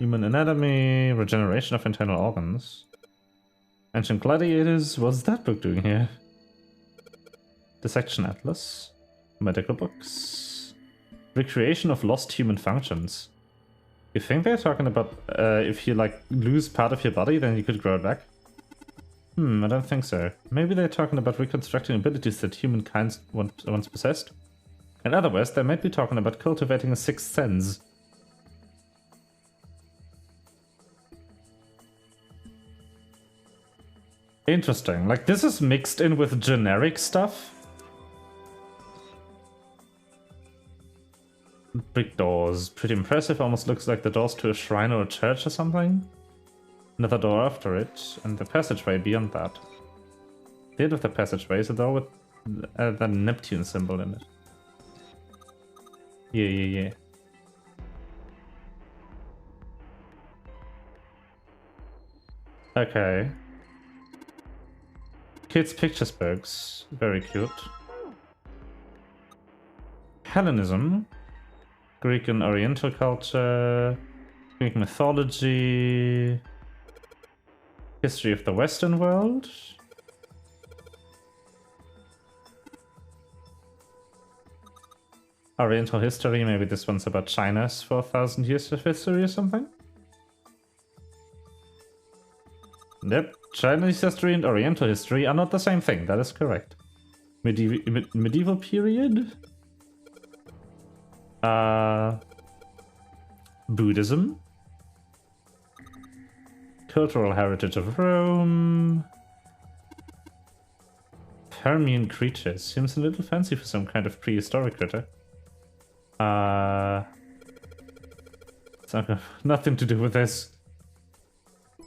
Human anatomy, regeneration of internal organs. Ancient gladiators, what's that book doing here? Dissection atlas. Medical books. Recreation of lost human functions. You think they're talking about if you like lose part of your body, then you could grow it back? I don't think so. Maybe they're talking about reconstructing abilities that humankind once possessed. In other words, they might be talking about cultivating a sixth sense. Interesting. Like, this is mixed in with generic stuff. Big doors. Pretty impressive. Almost looks like the doors to a shrine or a church or something. Another door after it, and the passageway beyond that. The end of the passageway is a door with the Neptune symbol in it. Yeah. Okay. Kids' pictures books. Very cute. Hellenism. Greek and Oriental culture. Greek mythology. History of the Western world. Oriental history, maybe this one's about China's 4,000 years of history or something? Yep, Chinese history and Oriental history are not the same thing, that is correct. Medieval period? Buddhism? Cultural heritage of Rome. Permian creatures. Seems a little fancy for some kind of prehistoric critter. It's nothing to do with this.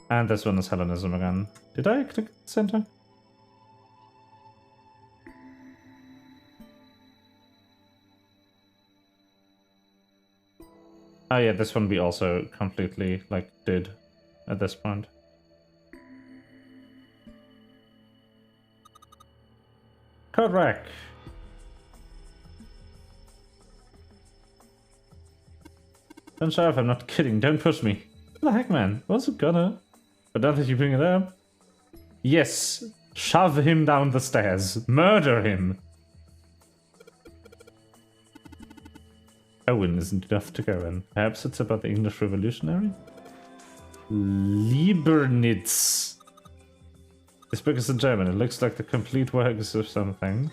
And this one is Hellenism again. Did I click center? Oh yeah, this one we also completely like did at this point. Code rack. Don't show if I'm not kidding, don't push me. What the heck, man? Was it gonna? But now that you bring it up. Yes, shove him down the stairs. Murder him. Owen isn't enough to go in. Perhaps it's about the English Revolutionary? Liebernitz. This book is in German. It looks like the complete works of something.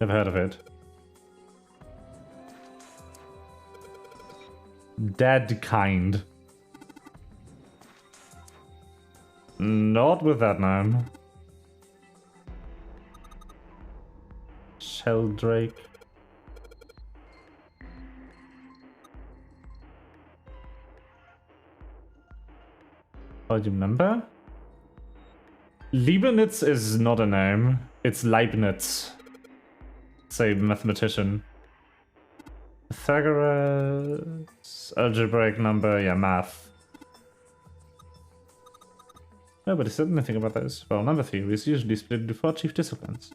Never heard of it. Dead kind. Not with that name. Sheldrake. Volume number? Leibniz is not a name. It's Leibniz. It's a mathematician. Pythagoras, algebraic number, yeah, math. Nobody said anything about this. Well, number theory is usually split into 4 chief disciplines.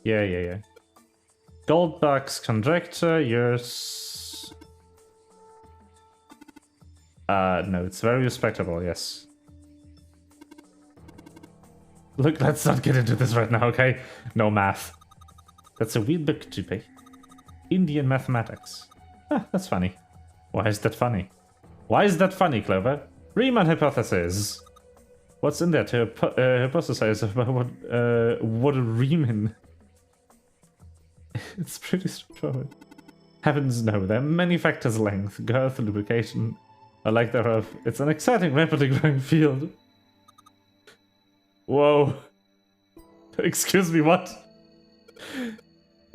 Yeah. Goldbach's conjecture, yours. No, it's very respectable, yes. Look, let's not get into this right now, okay? No math. That's a weird book to be. Indian mathematics. Ah, that's funny. Why is that funny? Why is that funny, Clover? Riemann hypothesis. What's in there to hypothesize about what a Riemann? It's pretty straightforward. Heavens no, there are many factors: length, girth, lubrication, or lack thereof. It's an exciting, rapidly growing field. Whoa. Excuse me, what?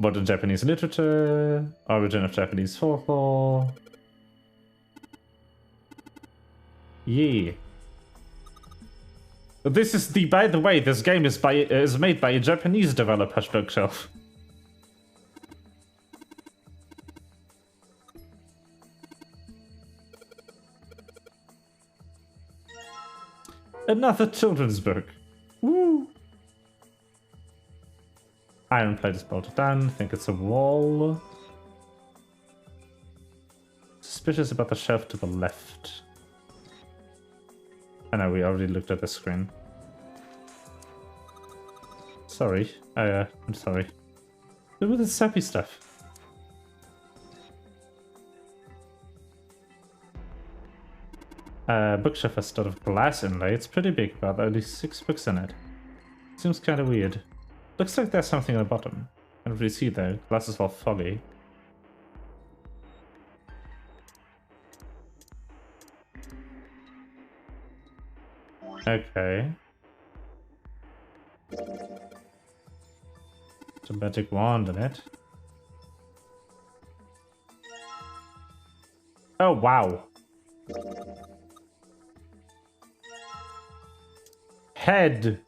Modern Japanese literature, origin of Japanese folklore. Yeah. This is the, by the way, this game is made by a Japanese developer, Bookshelf. Another children's book. Woo! Iron plate is bolted down. I think it's a wall. Suspicious about the shelf to the left. I know we already looked at the screen. Sorry. I'm sorry. Look at the sappy stuff. Bookshelf has sort of glass inlay. It's pretty big, but only 6 books in it. Seems kind of weird. Looks like there's something on the bottom. Can't really see though. Glass is all foggy. Okay. It's a magic wand in it. Oh, wow. Head.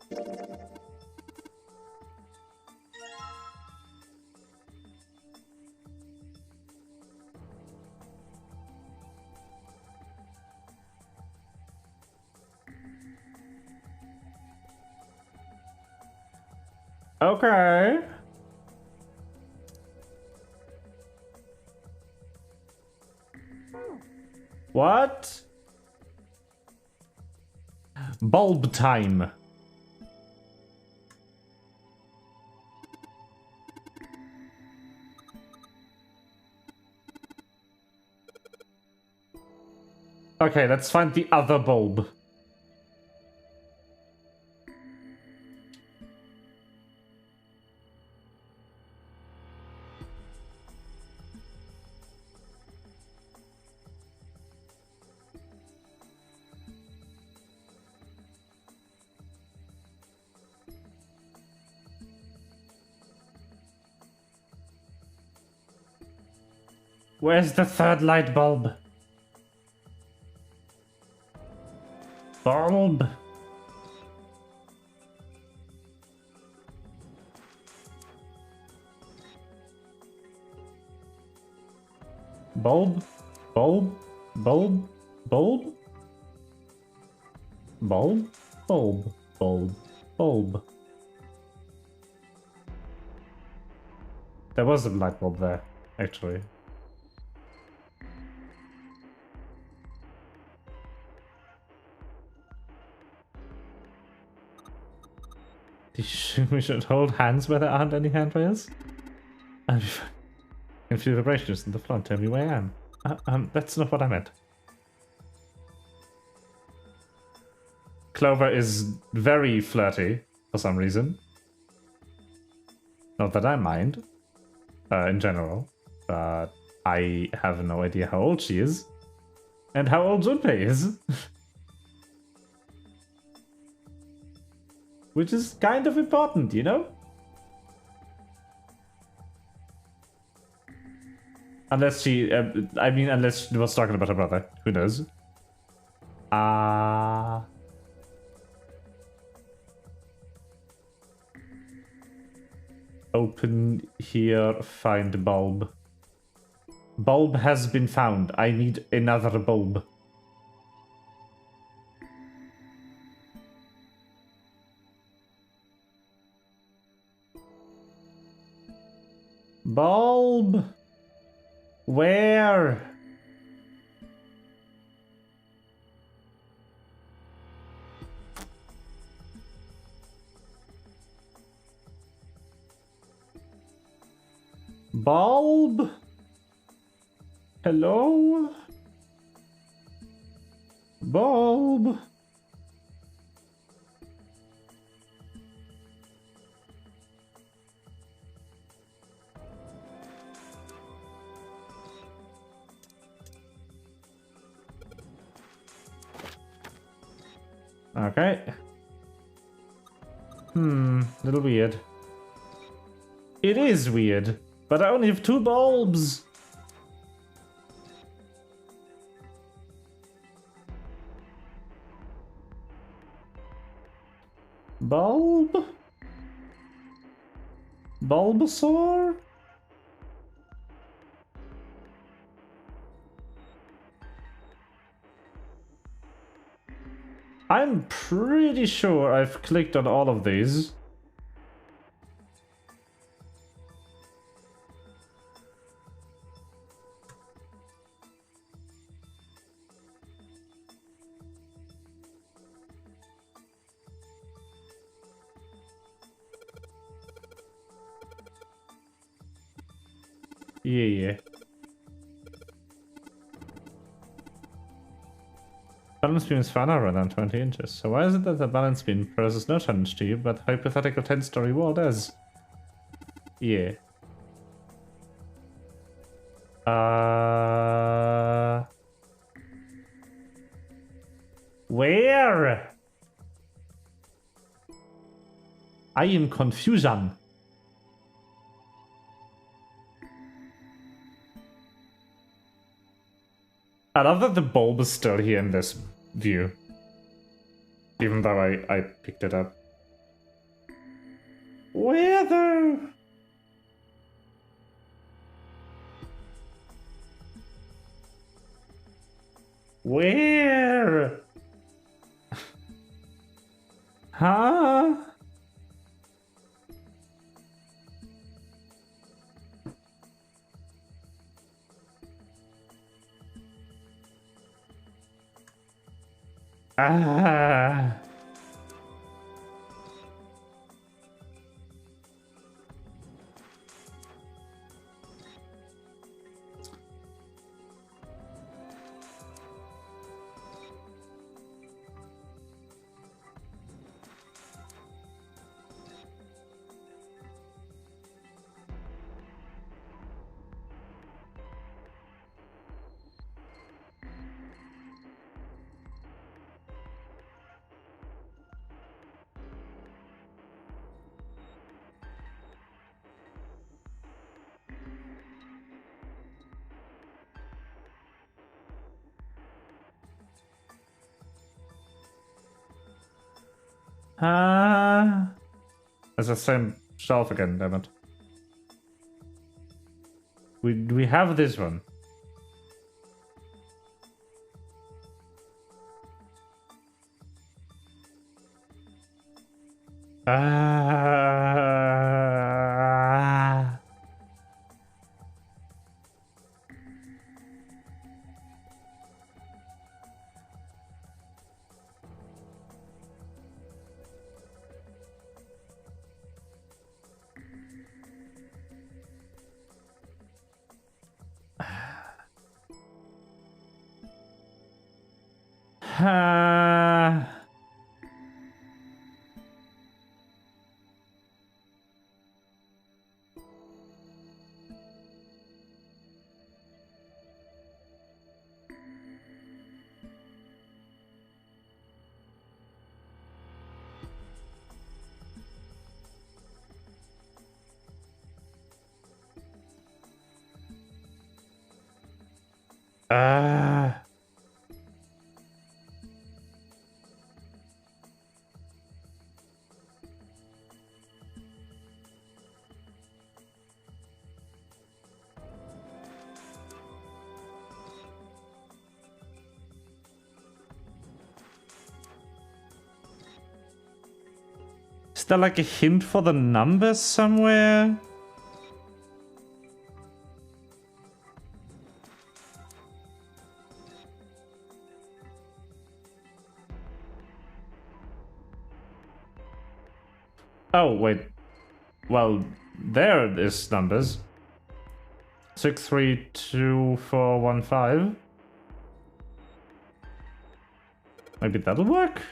Okay. What? Bulb time. Okay, let's find the other bulb. Where's the third light bulb? Bulb. Bulb. Bulb. Bulb. Bulb. Bulb. Bulb. Bulb. Bulb. There was a light bulb there, actually. We should hold hands where there aren't any handrails. And feel vibrations in the floor and tell me where I am. That's not what I meant. Clover is very flirty for some reason. Not that I mind, in general, but I have no idea how old she is. And how old Junpei is. Which is kind of important, you know? Unless she, unless she was talking about her brother. Who knows? Open here, find bulb. Bulb has been found. I need another bulb. Bulb! Where? Bulb? Hello? Bulb? Okay. Little weird. It is weird, but I only have 2 bulbs. Bulb? Bulbasaur? I'm pretty sure I've clicked on all of these. Yeah. Balance beam is far narrower than 20 inches. So why is it that the balance beam poses no challenge to you, but hypothetical 10-story wall does? Yeah. Where? I am confusion. I love that the bulb is still here in this view. Even though I picked it up. Where though? Where? Huh? Ah. It's the same shelf again, damn it. We have this one. Is there like a hint for the numbers somewhere? Oh, wait. Well, there is numbers. 632415. Maybe that'll work?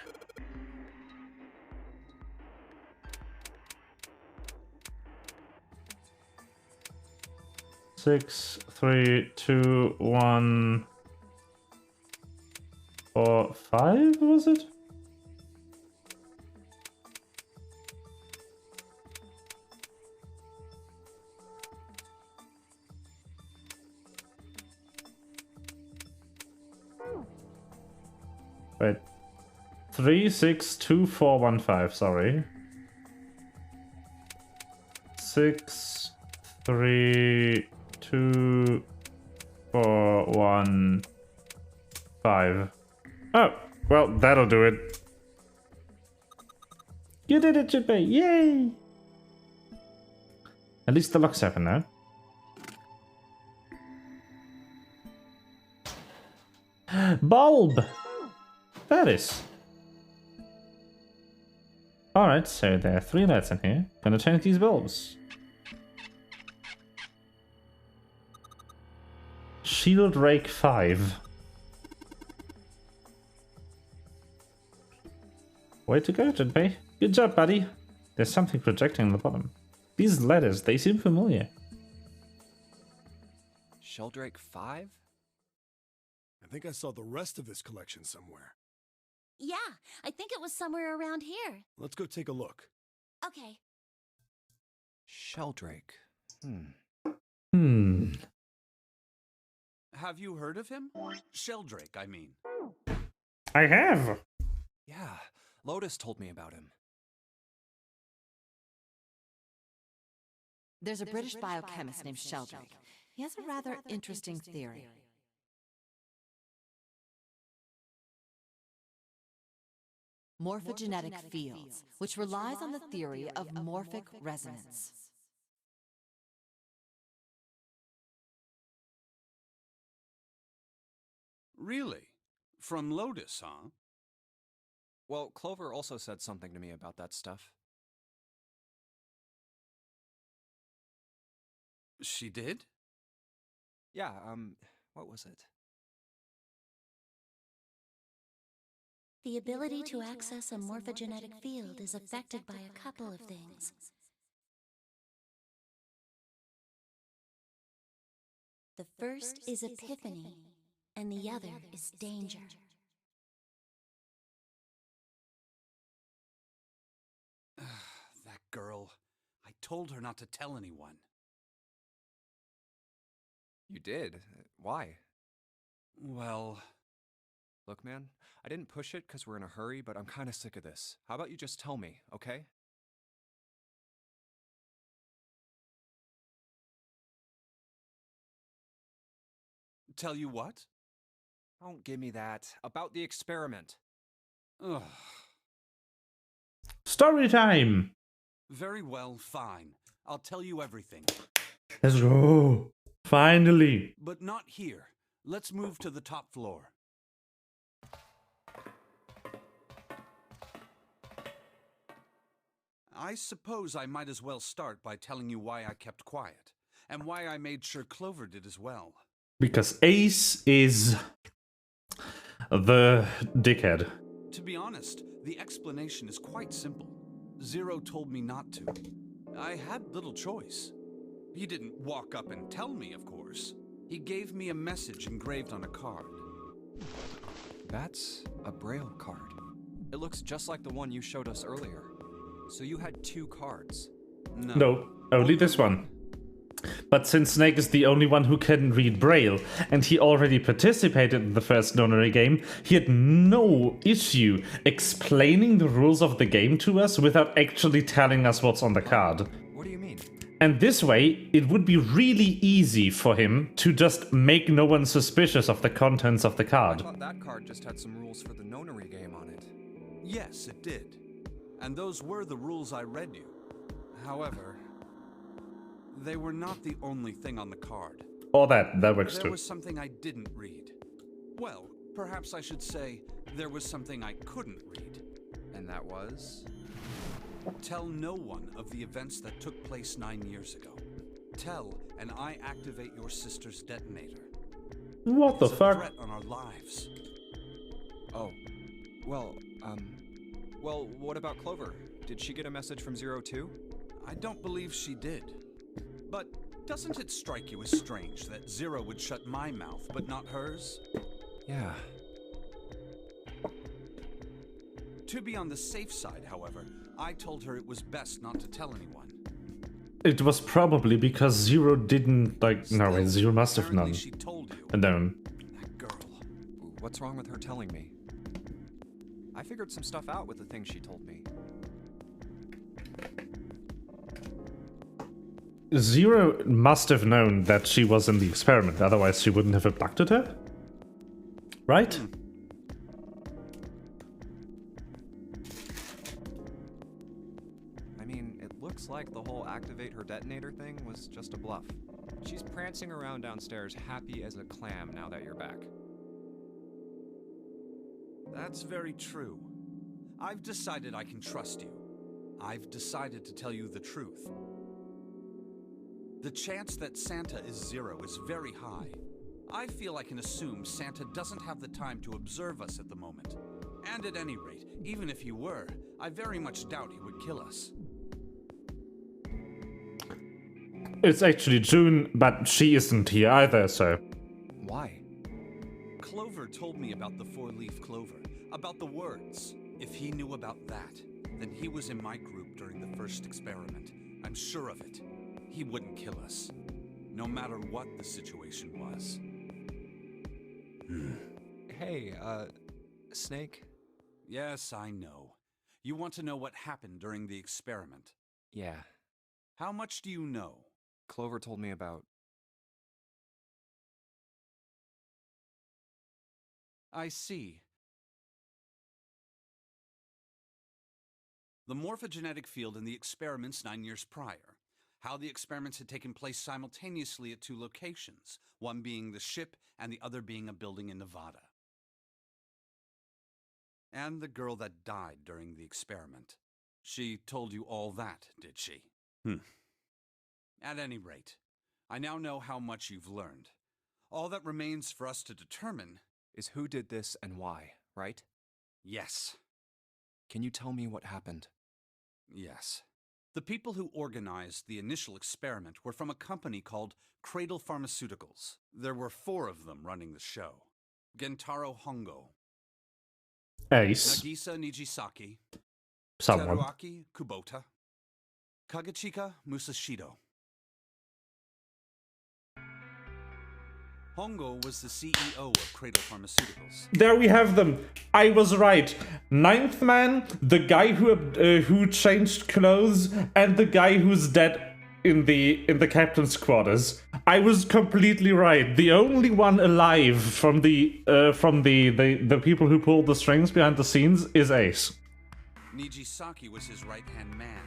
Six, 3, 2, 1, 4, 5, was it? Wait. 362415, sorry. 6, 3, 2, 4, 1, 5. Oh, well, that'll do it. You did it, Chippy! Yay! At least the lock's open now. Bulb! That is. Alright, so there are 3 lights in here. Gonna change these bulbs. Shieldrake 5. Way to go, Jinpei. Good job, buddy. There's something projecting on the bottom. These letters, they seem familiar. Sheldrake 5? I think I saw the rest of this collection somewhere. Yeah, I think it was somewhere around here. Let's go take a look. Okay. Sheldrake. Have you heard of him? Sheldrake, I mean. I have. Yeah, Lotus told me about him. There's a British biochemist named Sheldrake. He has a rather interesting theory. Morphogenetic fields, which relies on the theory of morphic resonance. Really? From Lotus, huh? Well, Clover also said something to me about that stuff. She did? Yeah, what was it? The ability to access a morphogenetic field is affected by a couple of things. The first is epiphany, and the other is danger. That girl. I told her not to tell anyone. You did? Why? Well... Look, man, I didn't push it because we're in a hurry, but I'm kind of sick of this. How about you just tell me, okay? Tell you what? Don't give me that. About the experiment. Ugh. Story time! Very well, fine. I'll tell you everything. Let's go! Finally! But not here. Let's move to the top floor. I suppose I might as well start by telling you why I kept quiet, and why I made sure Clover did as well. Because Ace is the dickhead. To be honest, the explanation is quite simple. Zero told me not to. I had little choice. He didn't walk up and tell me, of course. He gave me a message engraved on a card. That's a Braille card. It looks just like the one you showed us earlier. So you had 2 cards. No, only this one. But since Snake is the only one who can read Braille, and he already participated in the first Nonary game, he had no issue explaining the rules of the game to us without actually telling us what's on the card. What do you mean? And this way, it would be really easy for him to just make no one suspicious of the contents of the card. I thought that card just had some rules for the Nonary game on it. Yes, it did. And those were the rules I read you. However, they were not the only thing on the card. Or that works There too. was something I didn't read. Well, perhaps I should say there was something I couldn't read. And that was? Tell no one of the events that took place 9 years ago. Tell, and I activate your sister's detonator. What the It's a fuck? threat on our lives. Oh. Well, what about Clover? Did she get a message from Zero too? I don't believe she did. But doesn't it strike you as strange that Zero would shut my mouth, but not hers? Yeah. To be on the safe side, however, I told her it was best not to tell anyone. It was probably because Zero didn't, no, wait, Zero must have known. Apparently she told you. Known. That girl. What's wrong with her telling me? I figured some stuff out with the things she told me. Zero must have known that she was in the experiment, otherwise she wouldn't have abducted her? Right? I mean, it looks like the whole activate her detonator thing was just a bluff. She's prancing around downstairs happy as a clam now that you're back. That's very true. I've decided I can trust you. I've decided to tell you the truth. The chance that Santa is Zero is very high. I feel I can assume Santa doesn't have the time to observe us at the moment. And at any rate, even if he were, I very much doubt he would kill us. It's actually June, but she isn't here either, so... Why? Clover told me about the four-leaf clover, about the words. If he knew about that, then he was in my group during the first experiment. I'm sure of it. He wouldn't kill us, no matter what the situation was. Hey, Snake? Yes, I know. You want to know what happened during the experiment. Yeah. How much do you know? Clover told me about... I see. The morphogenetic field in the experiments 9 years prior. How the experiments had taken place simultaneously at 2 locations, one being the ship and the other being a building in Nevada. And the girl that died during the experiment. She told you all that, did she? At any rate, I now know how much you've learned. All that remains for us to determine is who did this and why, right? Yes. Can you tell me what happened? Yes. The people who organized the initial experiment were from a company called Cradle Pharmaceuticals. There were 4 of them running the show. Gentaro Hongo, Ace. Nagisa Nijisaki, Someone. Teruaki Kubota, Kagechika Musashido. Hongo was the CEO of Cradle Pharmaceuticals. There we have them. I was right. 9th man, the guy who changed clothes, and the guy who's dead in the captain's quarters. I was completely right. The only one alive from the people who pulled the strings behind the scenes is Ace. Nijisaki was his right-hand man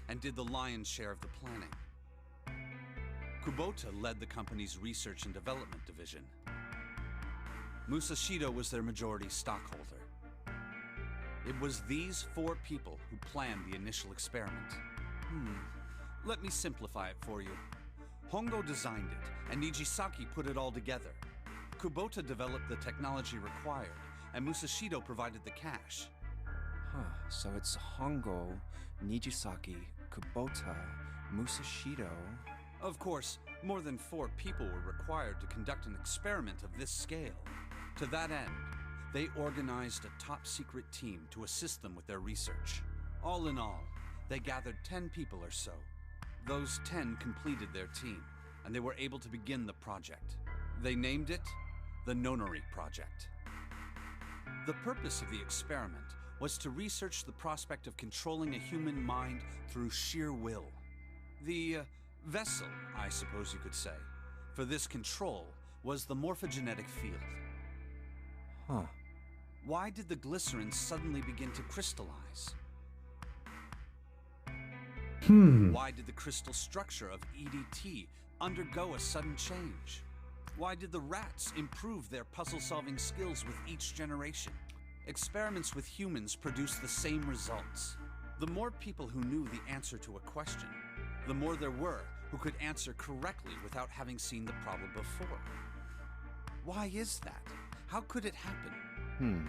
and did the lion's share of the planning. Kubota led the company's research and development division. Musashido was their majority stockholder. It was these 4 people who planned the initial experiment. Let me simplify it for you. Hongo designed it, and Nijisaki put it all together. Kubota developed the technology required, and Musashido provided the cash. So it's Hongo, Nijisaki, Kubota, Musashido... Of course, more than 4 people were required to conduct an experiment of this scale. To that end, they organized a top-secret team to assist them with their research. All in all, they gathered 10 people or so. Those 10 completed their team, and they were able to begin the project. They named it the Nonary Project. The purpose of the experiment was to research the prospect of controlling a human mind through sheer will. The vessel, I suppose you could say, for this control was the morphogenetic field. Why did the glycerin suddenly begin to crystallize? Why did the crystal structure of EDT undergo a sudden change? Why did the rats improve their puzzle-solving skills with each generation? Experiments with humans produced the same results. The more people who knew the answer to a question, the more there were who could answer correctly without having seen the problem before. Why is that? How could it happen?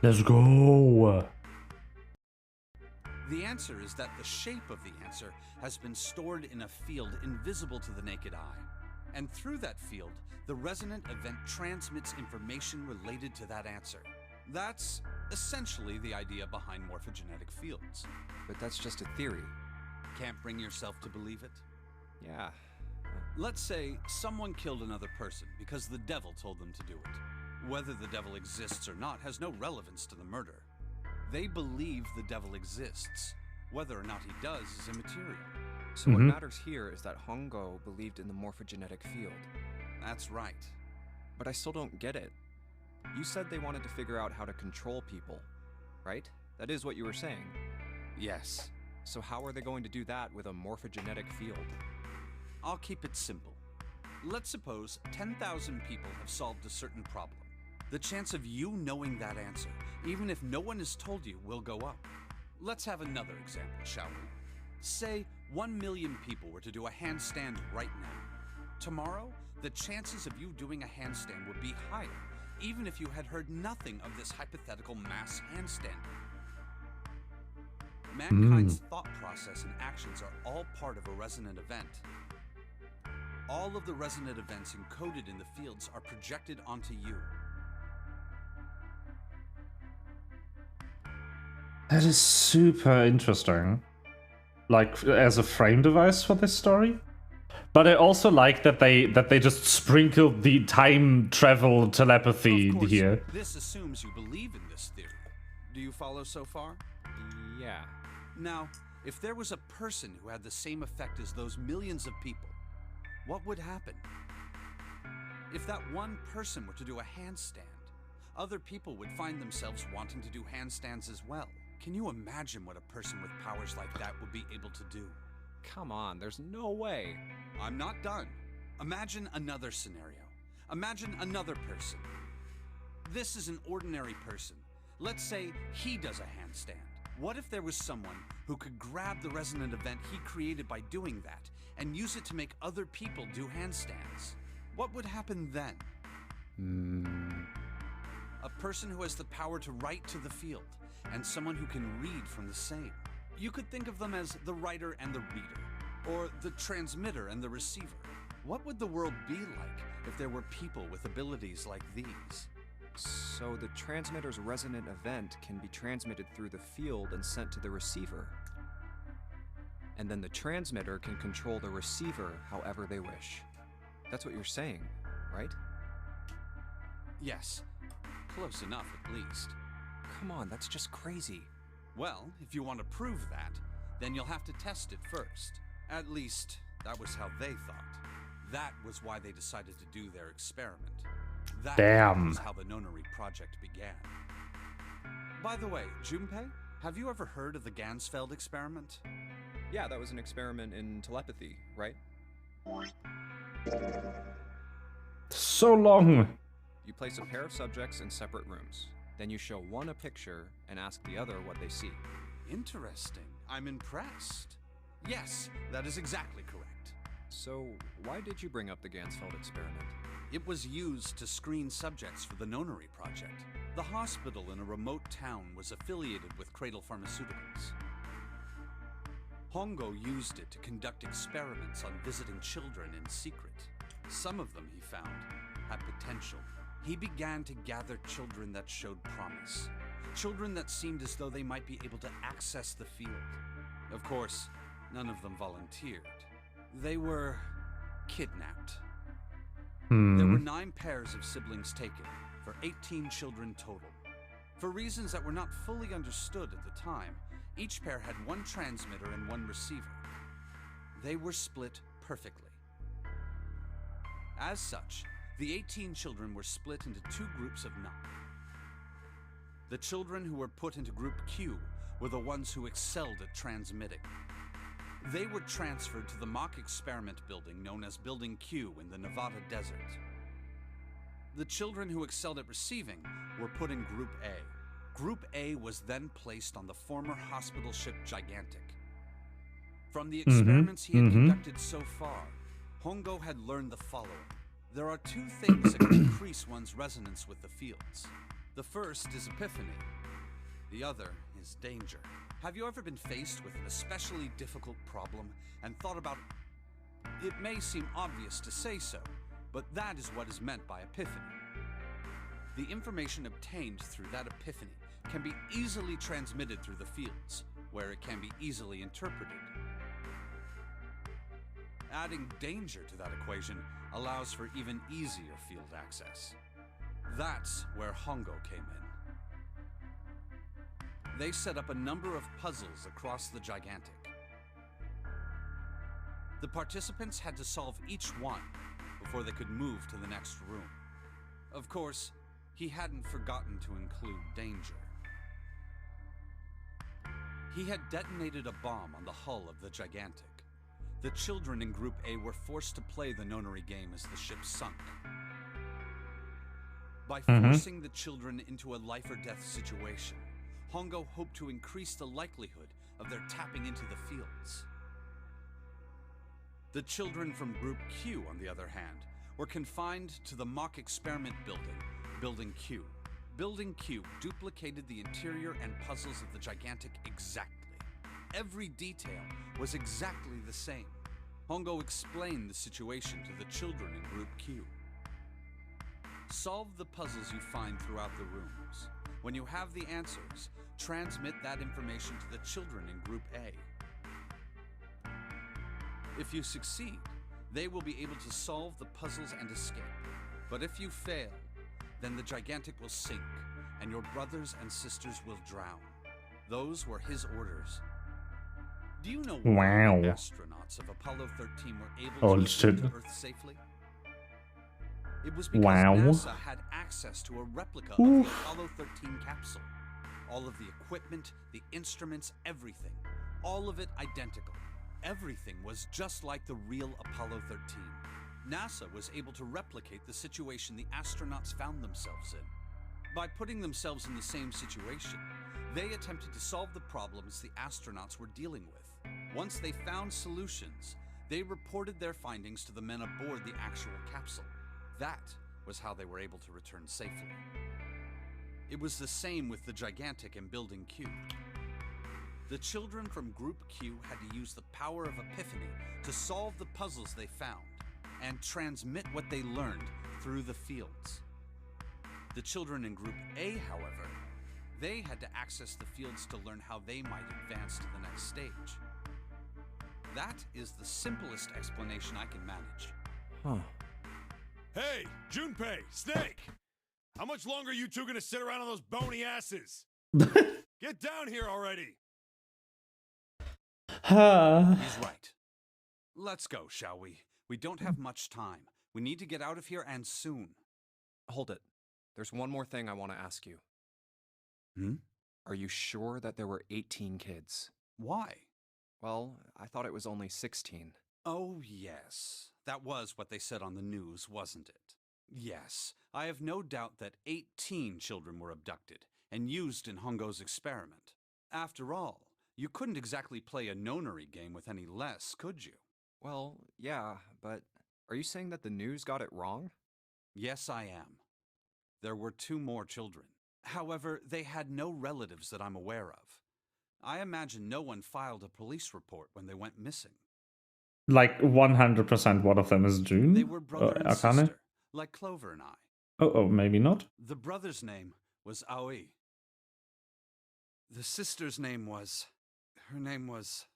Let's go. The answer is that the shape of the answer has been stored in a field invisible to the naked eye. And through that field, the resonant event transmits information related to that answer. That's essentially the idea behind morphogenetic fields. But that's just a theory. Can't bring yourself to believe it? Yeah. Let's say someone killed another person because the devil told them to do it. Whether the devil exists or not has no relevance to the murder. They believe the devil exists. Whether or not he does is immaterial. So what matters here is that Hongo believed in the morphogenetic field. That's right. But I still don't get it. You said they wanted to figure out how to control people, right? That is what you were saying. Yes. So how are they going to do that with a morphogenetic field? I'll keep it simple. Let's suppose 10,000 people have solved a certain problem. The chance of you knowing that answer, even if no one has told you, will go up. Let's have another example, shall we? Say 1 million people were to do a handstand right now. Tomorrow, the chances of you doing a handstand would be higher, even if you had heard nothing of this hypothetical mass handstanding. Mankind's thought process and actions are all part of a resonant event. All of the resonant events encoded in the fields are projected onto you. That is super interesting. Like, as a frame device for this story. But I also like that they just sprinkled the time travel telepathy Of course, here. this assumes you believe in this theory. Do you follow so far? Yeah. Now, if there was a person who had the same effect as those millions of people, what would happen? If that one person were to do a handstand, other people would find themselves wanting to do handstands as well. Can you imagine what a person with powers like that would be able to do? Come on, there's no way. I'm not done. Imagine another scenario. Imagine another person. This is an ordinary person. Let's say he does a handstand. What if there was someone who could grab the resonant event he created by doing that and use it to make other people do handstands? What would happen then? A person who has the power to write to the field, and someone who can read from the same. You could think of them as the writer and the reader, or the transmitter and the receiver. What would the world be like if there were people with abilities like these? So the transmitter's resonant event can be transmitted through the field and sent to the receiver. And then the transmitter can control the receiver however they wish. That's what you're saying, right? Yes, close enough at least. Come on, that's just crazy. Well, if you want to prove that, then you'll have to test it first. At least, that was how they thought. That was why they decided to do their experiment. That was how the Nonary project began. By the way, Junpei, have you ever heard of the Gansfeld experiment? Yeah, that was an experiment in telepathy, right? So long. You place a pair of subjects in separate rooms. Then you show one a picture and ask the other what they see. Interesting. I'm impressed. Yes, that is exactly correct. So, why did you bring up the Gansfeld experiment? It was used to screen subjects for the Nonary project. The hospital in a remote town was affiliated with Cradle Pharmaceuticals. Hongo used it to conduct experiments on visiting children in secret. Some of them, he found, had potential. He began to gather children that showed promise. Children that seemed as though they might be able to access the field. Of course, none of them volunteered. They were kidnapped. There were 9 pairs of siblings taken, for 18 children total. For reasons that were not fully understood at the time, each pair had one transmitter and one receiver. They were split perfectly. As such, the 18 children were split into 2 groups of 9. The children who were put into Group Q were the ones who excelled at transmitting. They were transferred to the mock experiment building known as Building Q in the Nevada desert. The children who excelled at receiving were put in Group A. Group A was then placed on the former hospital ship Gigantic. From the experiments he had conducted so far, Hongo had learned the following. There are 2 things that can increase one's resonance with the fields. The first is epiphany. The other is danger. Have you ever been faced with an especially difficult problem and thought about it? It may seem obvious to say so, but that is what is meant by epiphany. The information obtained through that epiphany can be easily transmitted through the fields, where it can be easily interpreted. Adding danger to that equation allows for even easier field access. That's where Hongo came in. They set up a number of puzzles across the Gigantic. The participants had to solve each one before they could move to the next room. Of course, he hadn't forgotten to include danger. He had detonated a bomb on the hull of the Gigantic. The children in Group A were forced to play the Nonary game as the ship sunk. By forcing the children into a life-or-death situation, Hongo hoped to increase the likelihood of their tapping into the fields. The children from Group Q, on the other hand, were confined to the mock experiment building, Building Q. Building Q duplicated the interior and puzzles of the gigantic exactly. Every detail was exactly the same. Hongo explained the situation to the children in Group Q. Solve the puzzles you find throughout the rooms. When you have the answers, transmit that information to the children in Group A. If you succeed, they will be able to solve the puzzles and escape. But if you fail, then the gigantic will sink, and your brothers and sisters will drown. Those were his orders. Do you know why the astronauts of Apollo 13 were able to return to Earth safely? It was because NASA had access to a replica of the Apollo 13 capsule. All of the equipment, the instruments, everything. All of it identical. Everything was just like the real Apollo 13. NASA was able to replicate the situation the astronauts found themselves in. By putting themselves in the same situation, they attempted to solve the problems the astronauts were dealing with. Once they found solutions, they reported their findings to the men aboard the actual capsule. That was how they were able to return safely. It was the same with the gigantic in Building Q. The children from Group Q had to use the power of epiphany to solve the puzzles they found and transmit what they learned through the fields. The children in Group A, however, they had to access the fields to learn how they might advance to the next stage. That is the simplest explanation I can manage. Huh. Hey, Junpei, Snake! How much longer are you two gonna sit around on those bony asses? Get down here already! He's right. Let's go, shall we? We don't have much time. We need to get out of here and soon. Hold it. There's one more thing I want to ask you. Are you sure that there were 18 kids? Why? Well, I thought it was only 16. Oh, yes. That was what they said on the news, wasn't it? Yes, I have no doubt that 18 children were abducted and used in Hongo's experiment. After all, you couldn't exactly play a Nonary game with any less, could you? Well, yeah, but are you saying that the news got it wrong? Yes, I am. There were 2 more children. However, they had no relatives that I'm aware of. I imagine no one filed a police report when they went missing. Like 100% one of them is June? They were brother and Akane? sister, like Clover and I. Oh, maybe not. The brother's name was Aoi. The sister's name was... Her name was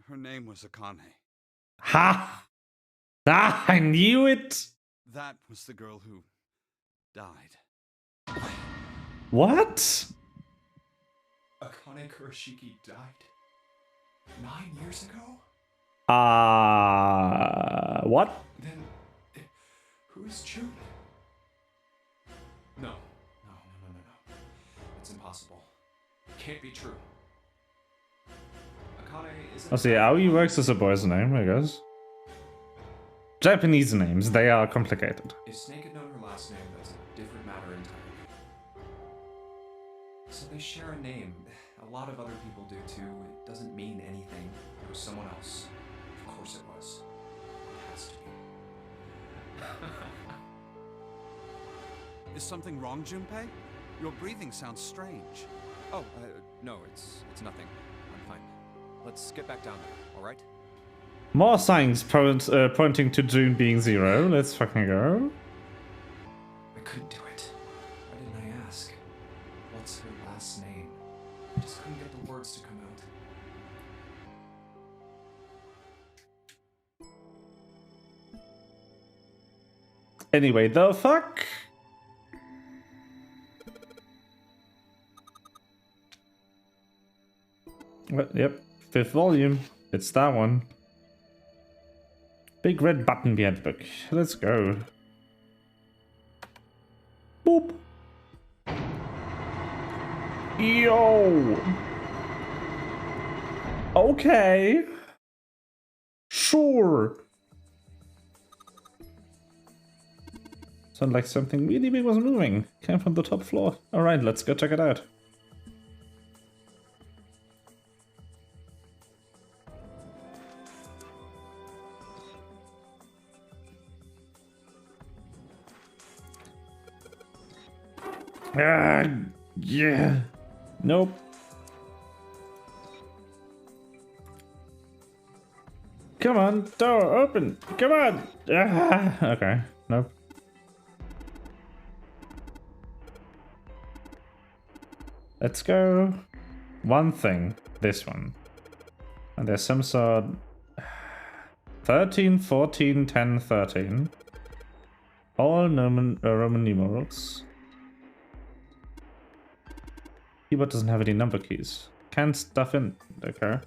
Akane. Ha! Ah, I knew it! That was the girl who died. What? Akane Kurashiki died 9 years ago? What? Then, who's June? No. It's impossible. It can't be true. Akane isn't... Oh, see, Aoi works as a boy's name, I guess. Japanese names, they are complicated. If Snake had known her last name, that's a different matter entirely. So they share a name. A lot of other people do too. It doesn't mean anything. It was someone else. Of course it was. It has to be. Is something wrong, Junpei? Your breathing sounds strange. Oh, no, it's nothing. I'm fine. Let's get back down there, alright? More signs pointing to June being 0. Let's fucking go. I couldn't do it. Why didn't I ask? What's her last name? I just couldn't get the words to come out. Anyway, the fuck? Yep, 5th volume. It's that one. Big red button behind the book. Let's go. Boop. Yo. Okay. Sure. Sounded like something really big was moving. Came from the top floor. Alright, let's go check it out. Yeah. Nope. Come on, door open. Come on. Okay. Nope. Let's go. One thing. This one. And there's some sort. 13, 14, 10, 13. All Roman numerals. Keyboard doesn't have any number keys. Can't stuff in. Okay.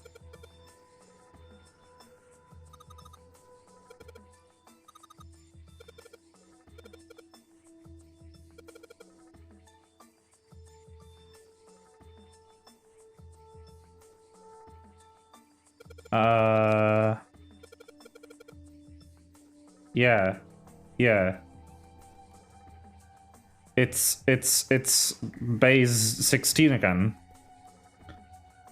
Yeah. Yeah. It's base 16 again.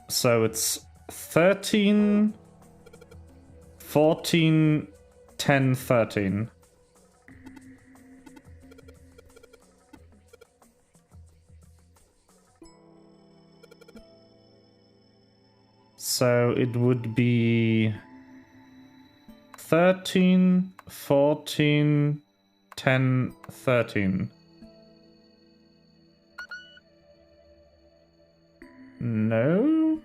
So it's 13, 14, 10, 13. So it would be 13, 14, 10, 13. No?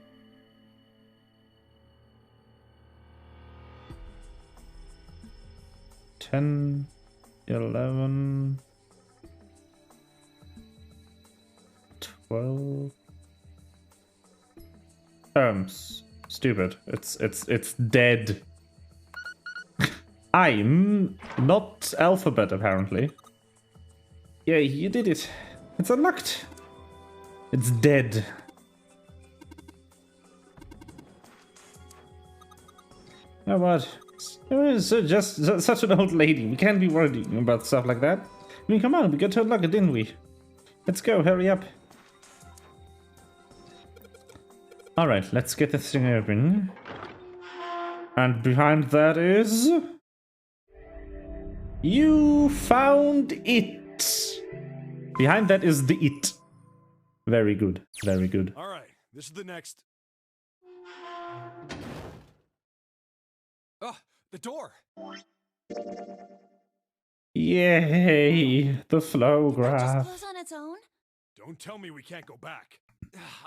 Ten, 11, 12. Stupid. It's dead. I'm not alphabet apparently. Yeah, you did it. It's unlocked. It's dead. Oh, what? It's just such an old lady. We can't be worrying about stuff like that. I mean, come on, we got to unlock it, didn't we? Let's go, hurry up. Alright, let's get this thing open. And behind that is... You found it! Behind that is the it. Very good, very good. Alright, this is the next. Oh, the door! Yay! The flow Just graph. close on its own? Don't tell me we can't go back.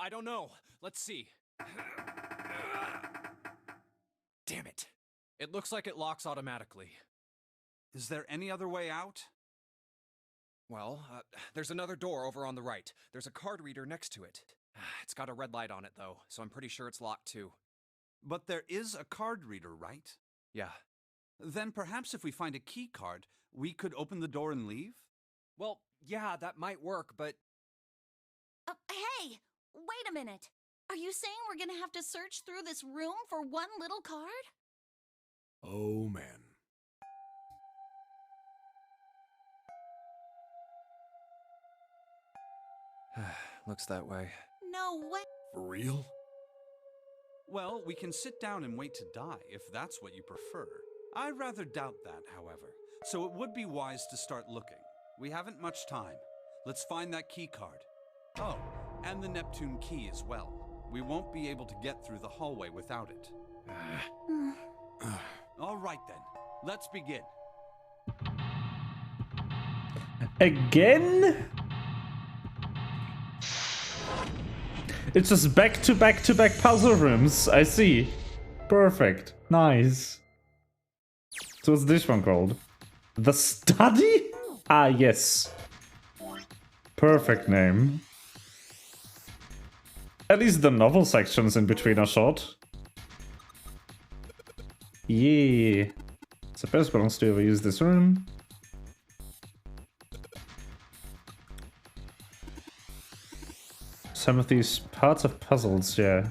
I don't know. Let's see. Damn it. It looks like it locks automatically. Is there any other way out? Well, there's another door over on the right. There's a card reader next to it. It's got a red light on it, though, so I'm pretty sure it's locked, too. But there is a card reader, right? Yeah. Then perhaps if we find a key card, we could open the door and leave? Well, yeah, that might work, but... Hey! Wait a minute! Are you saying we're gonna have to search through this room for one little card? Oh, man. Looks that way. No way! For real? Well, we can sit down and wait to die, if that's what you prefer. I rather doubt that, however, so it would be wise to start looking. We haven't much time. Let's find that key card. Oh, and the Neptune key as well. We won't be able to get through the hallway without it. All right then, let's begin. Again? It's just back to back to back puzzle rooms. I see. Perfect. Nice. So what's this one called? The Study? Ah, yes. Perfect name. At least the novel sections in between are short. Yeah. Suppose belongs to overuse this room. Some of these parts of puzzles, yeah.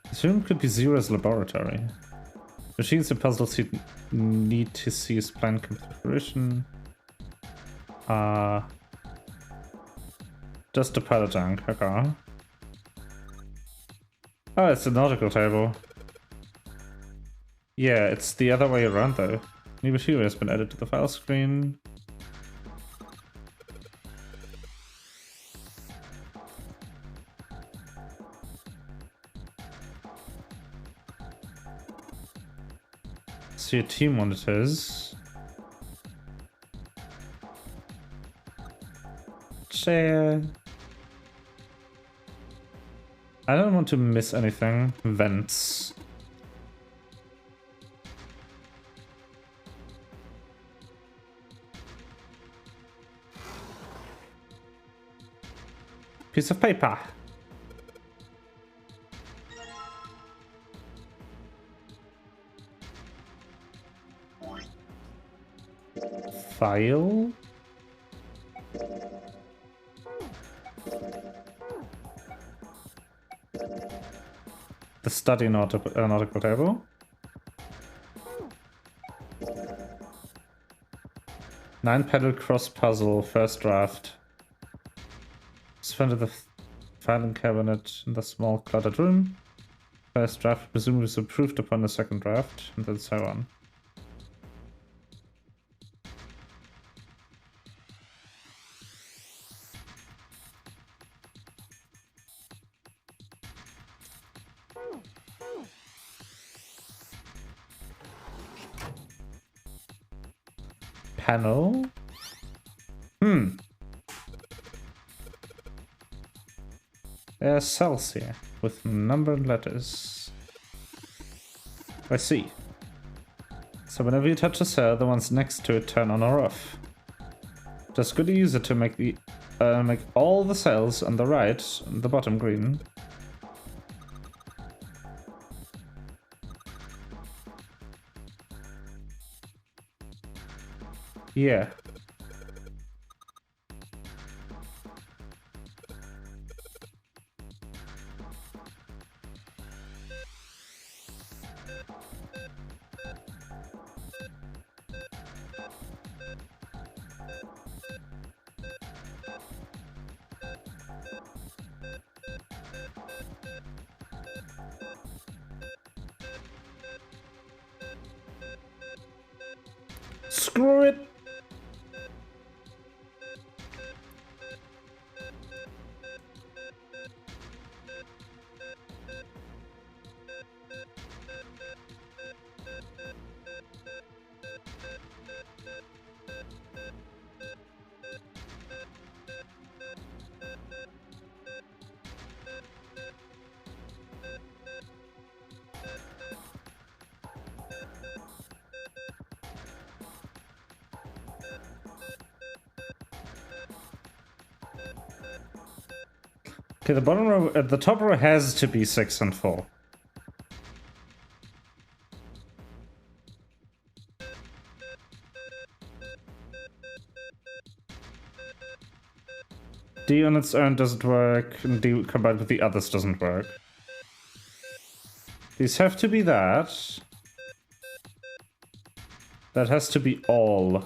This room could be Zero's laboratory. Machines and puzzles you need to see his plan come to fruition. Just a pile of junk, okay. Oh, it's a nautical table. Yeah, it's the other way around though. New material has been added to the file screen. CT monitors. Chair. I don't want to miss anything. Vents. Piece of paper. File. The study nautical table. Nine-pedal cross puzzle, first draft. Suspended the filing cabinet in the small cluttered room. First draft presumably was approved upon the second draft, and then so on. Panel. There are cells here with numbered letters. I see. So whenever you touch a cell, the ones next to it turn on or off. Just go to use it to make the make all the cells on the right, the bottom green. Yeah. Screw it. Okay, the bottom row, the top row has to be 6 and 4. D on its own doesn't work, and D combined with the others doesn't work. These have to be that. That has to be all.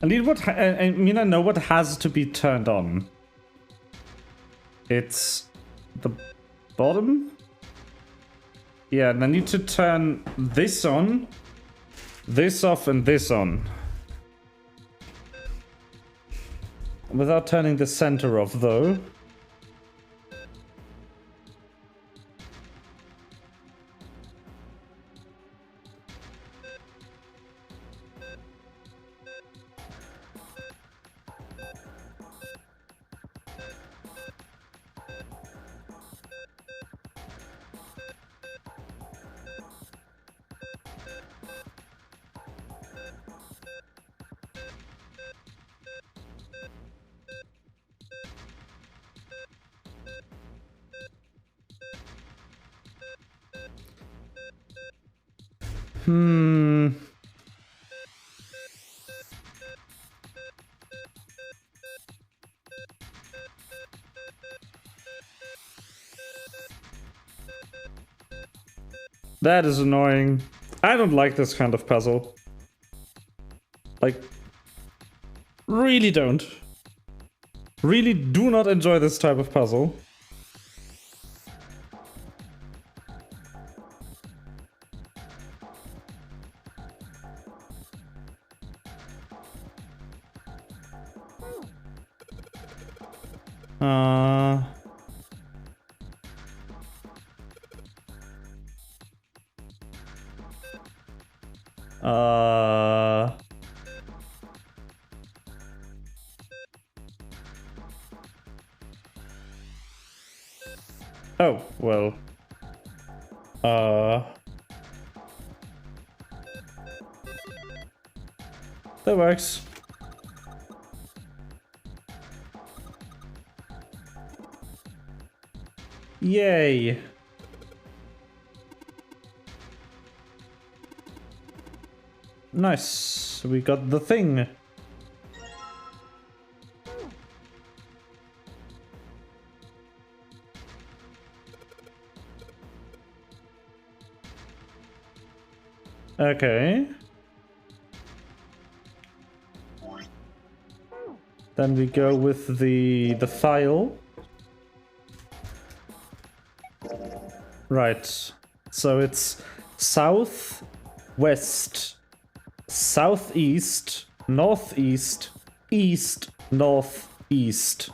I need what I mean. I know what has to be turned on. It's the bottom. Yeah, and I need to turn this on, this off, and this on. Without turning the center off, though. That is annoying. I don't like this kind of puzzle. Like, really don't. Really do not enjoy this type of puzzle. Oh, well. That works. Yay. Nice. We got the thing. Okay. Then we go with the file. Right. So it's south, west, southeast, northeast, east, northeast.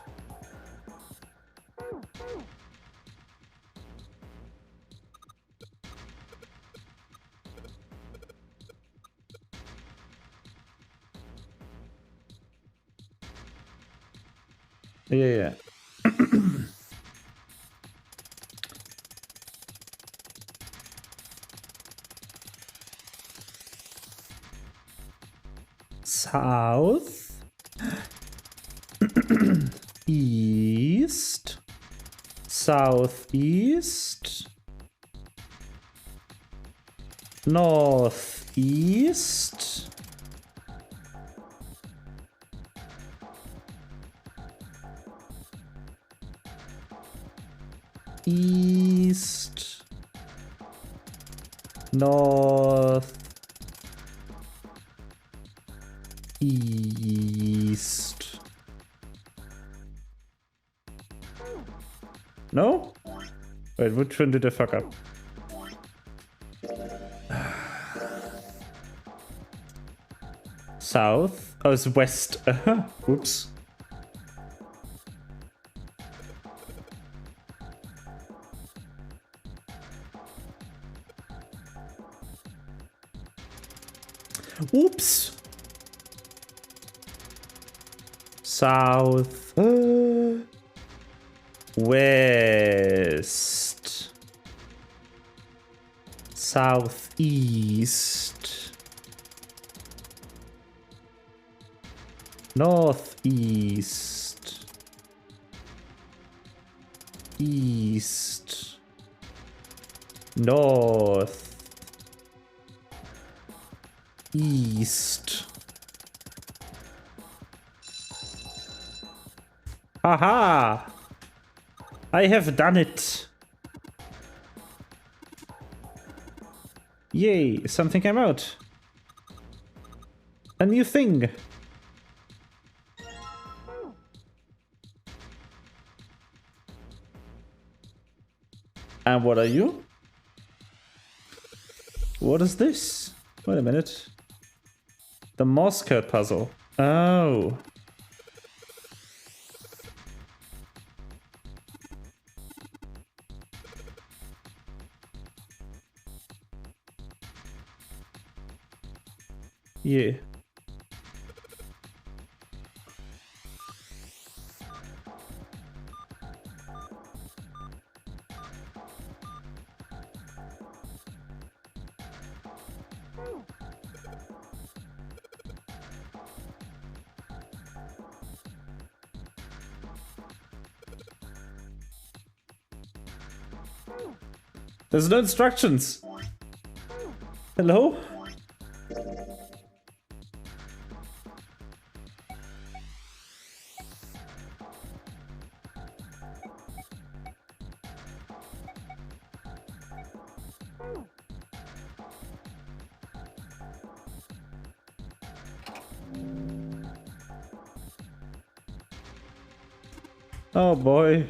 Yeah. South, east, southeast, northeast, east, north, east. No? Wait, which one did I fuck up? South? Oh, it's west. Whoops. Oops. South. West. Southeast. Northeast. East. North. East. Haha! I have done it! Yay, something came out. A new thing. And what are you? What is this? Wait a minute. The Morse code puzzle. Oh. Yeah. There's no instructions. Hello? Oh boy.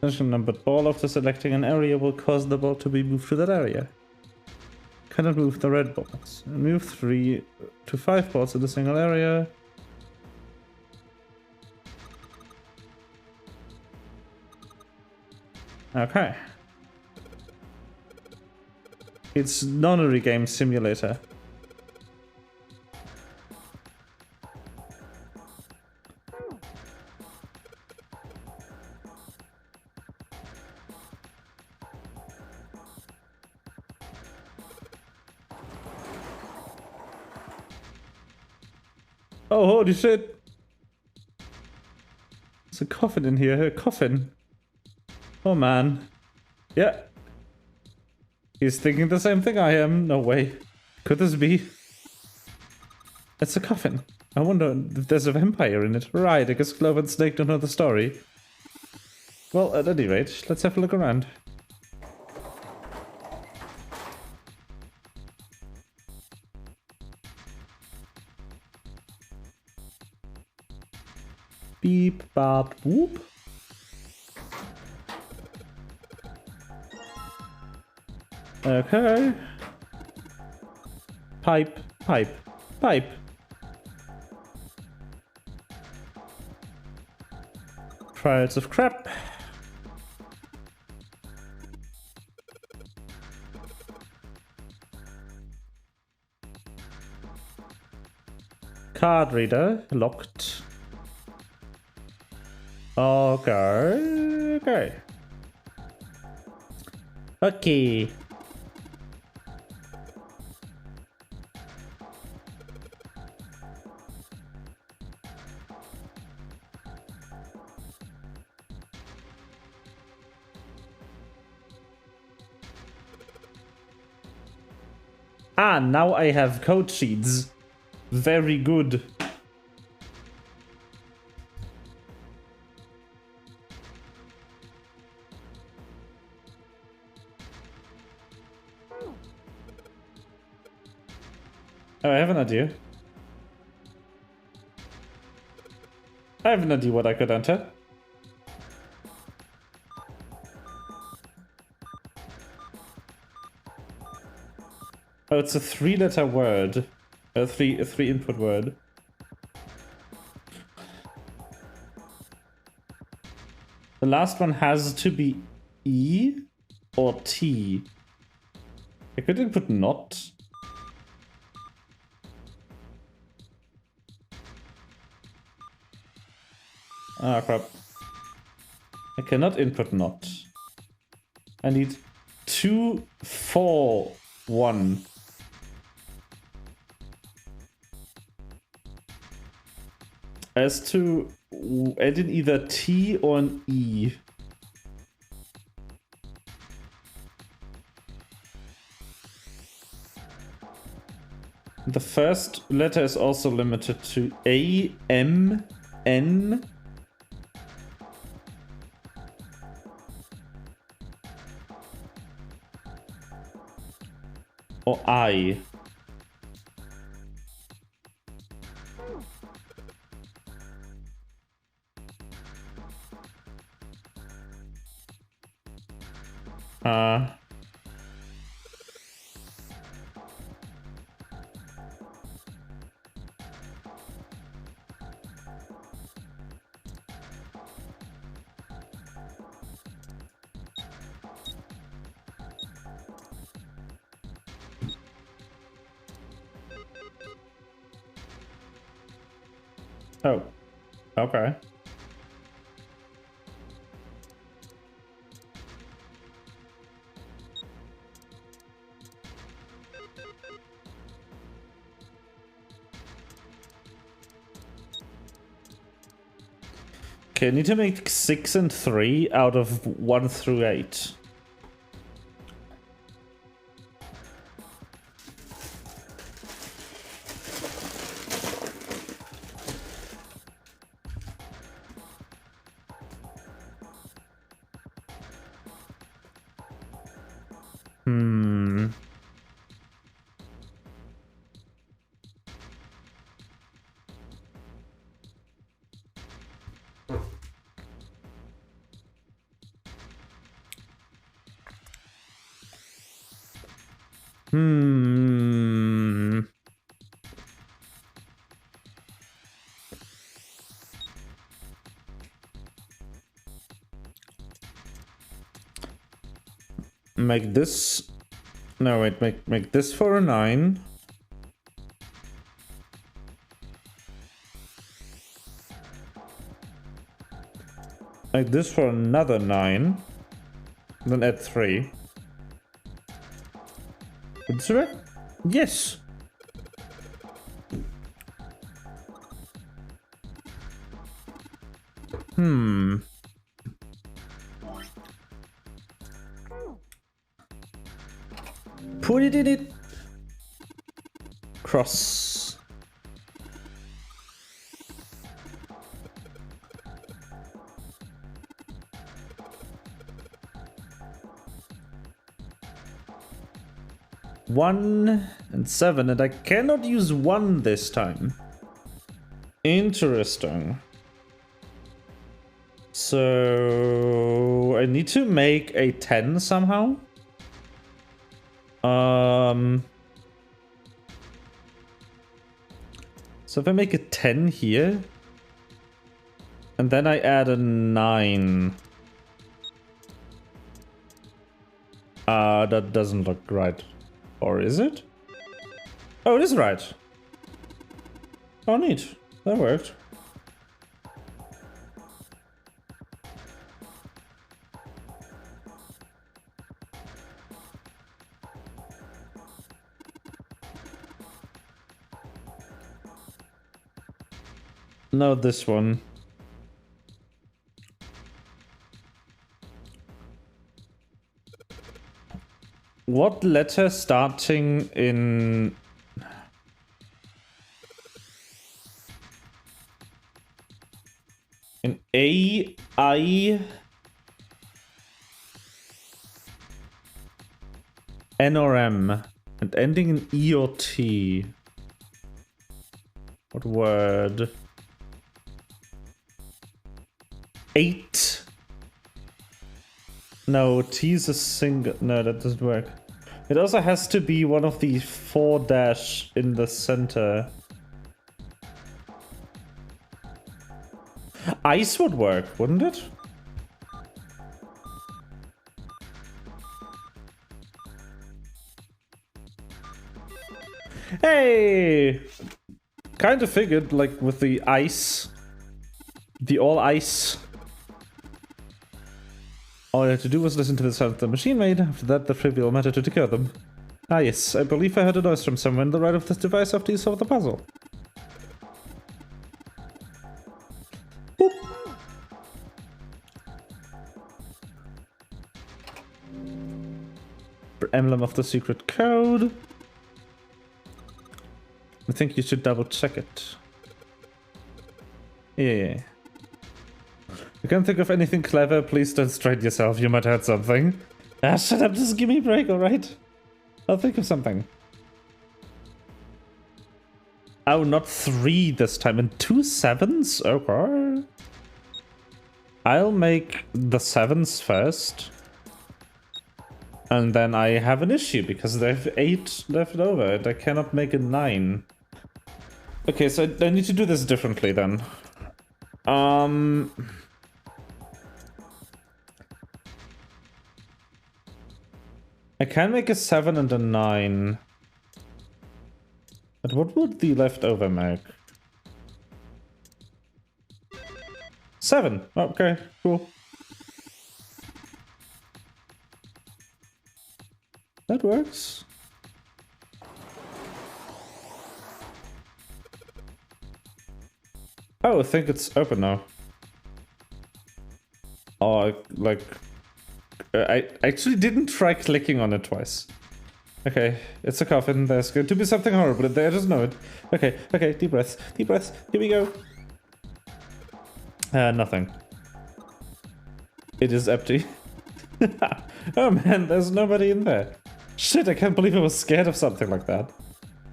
Position numbered ball after selecting an area will cause the ball to be moved to that area. Cannot move the red balls. Move 3 to 5 balls in a single area. Okay. It's Nonary Games simulator. Oh, holy shit! There's a coffin in here. A coffin. Oh man. Yeah. He's thinking the same thing I am. No way. Could this be? It's a coffin. I wonder if there's a vampire in it. Right, I guess Clover and Snake don't know the story. Well, at any rate, let's have a look around. Beep, bop, whoop. Okay. Pipe, pipe, pipe. Trials of crap. Card reader locked. Okay. Okay. Okay. Ah, now I have code sheets. Very good. Oh, I have an idea. I have an idea what I could enter. Oh, it's a 3-letter word. A three input word. The last one has to be E or T. I could input not. Ah, crap. I cannot input not. I need 2, 4, 1. As to add in either T or an E. The first letter is also limited to A, M, N, or I. Oh, okay. Okay, I need to make 6 and 3 out of 1 through 8. Hmm. Hmm. Make this. No, wait. Make this for a 9. Make this for another 9. Then add 3. Did this work? Yes. Hmm. Put it in it. Cross. One and 7, and I cannot use 1 this time. Interesting. So I need to make a 10 somehow. So if I make a 10 here, and then I add a 9. That doesn't look right. Or is it? Oh, it is right. Oh, neat. That worked. No, this one. What letter starting in... in A, I... N or M, and ending in E or T? What word? 8. No, T is a single. No, that doesn't work. It also has to be one of the 4 dash in the center. Ice would work, wouldn't it? Hey! Kind of figured, like, with the ice. The all ice. All I had to do was listen to the sound the machine made. After that, the trivial matter to decode them. Ah yes, I believe I heard a noise from somewhere in the right of this device after you solved the puzzle. Boop. Emblem of the secret code. I think you should double check it. Yeah. You can't think of anything clever, please don't strain yourself, you might hurt something. Ah, shut up, just give me a break, alright? I'll think of something. Oh, not 3 this time, and 2 7s? Okay. I'll make the 7s first. And then I have an issue, because they have 8 left over, and I cannot make a 9. Okay, so I need to do this differently then. I can make a 7 and a 9. But what would the leftover make? 7. Okay, cool. That works. Oh, I think it's open now. Oh, like... I actually didn't try clicking on it twice. Okay, it's a coffin. There's going to be something horrible in there. I just know it. Okay, okay, deep breaths. Deep breaths. Here we go. Nothing. It is empty. Oh man, there's nobody in there. Shit, I can't believe I was scared of something like that.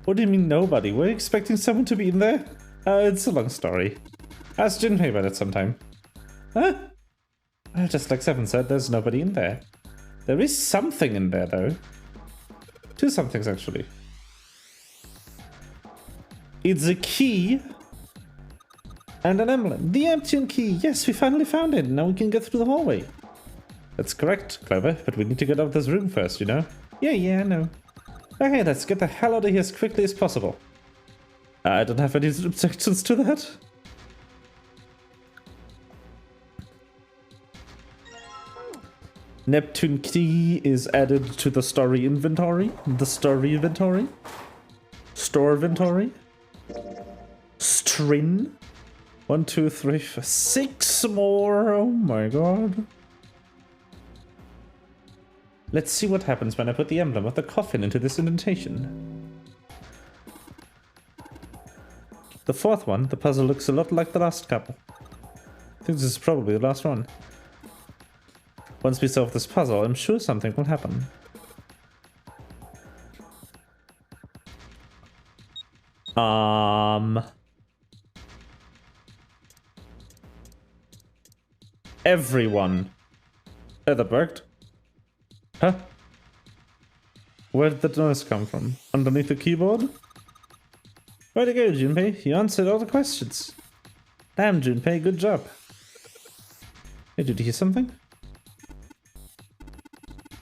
What do you mean nobody? Were you expecting someone to be in there? It's a long story. Ask Junpei about it sometime. Huh? Well, just like Seven said, there's nobody in there. There is something in there, though. Two somethings, actually. It's a key and an emblem. The Neptune key. Yes, we finally found it. Now we can get through the hallway. That's correct, Clover, but we need to get out of this room first, you know? Yeah, I know. Okay, let's get the hell out of here as quickly as possible. I don't have any objections to that. Neptune key is added to the story inventory. The story inventory. Store inventory. Strin. 1, 2, 3, 4, 6 more. Oh my god. Let's see what happens when I put the emblem of the coffin into this indentation. The fourth one, the puzzle looks a lot like the last couple. I think this is probably the last one. Once we solve this puzzle, I'm sure something will happen. Everyone. Oh, that worked. Huh? Where did that noise come from? Underneath the keyboard? Where'd it go, Junpei? You answered all the questions. Damn, Junpei, good job. Hey, did you hear something?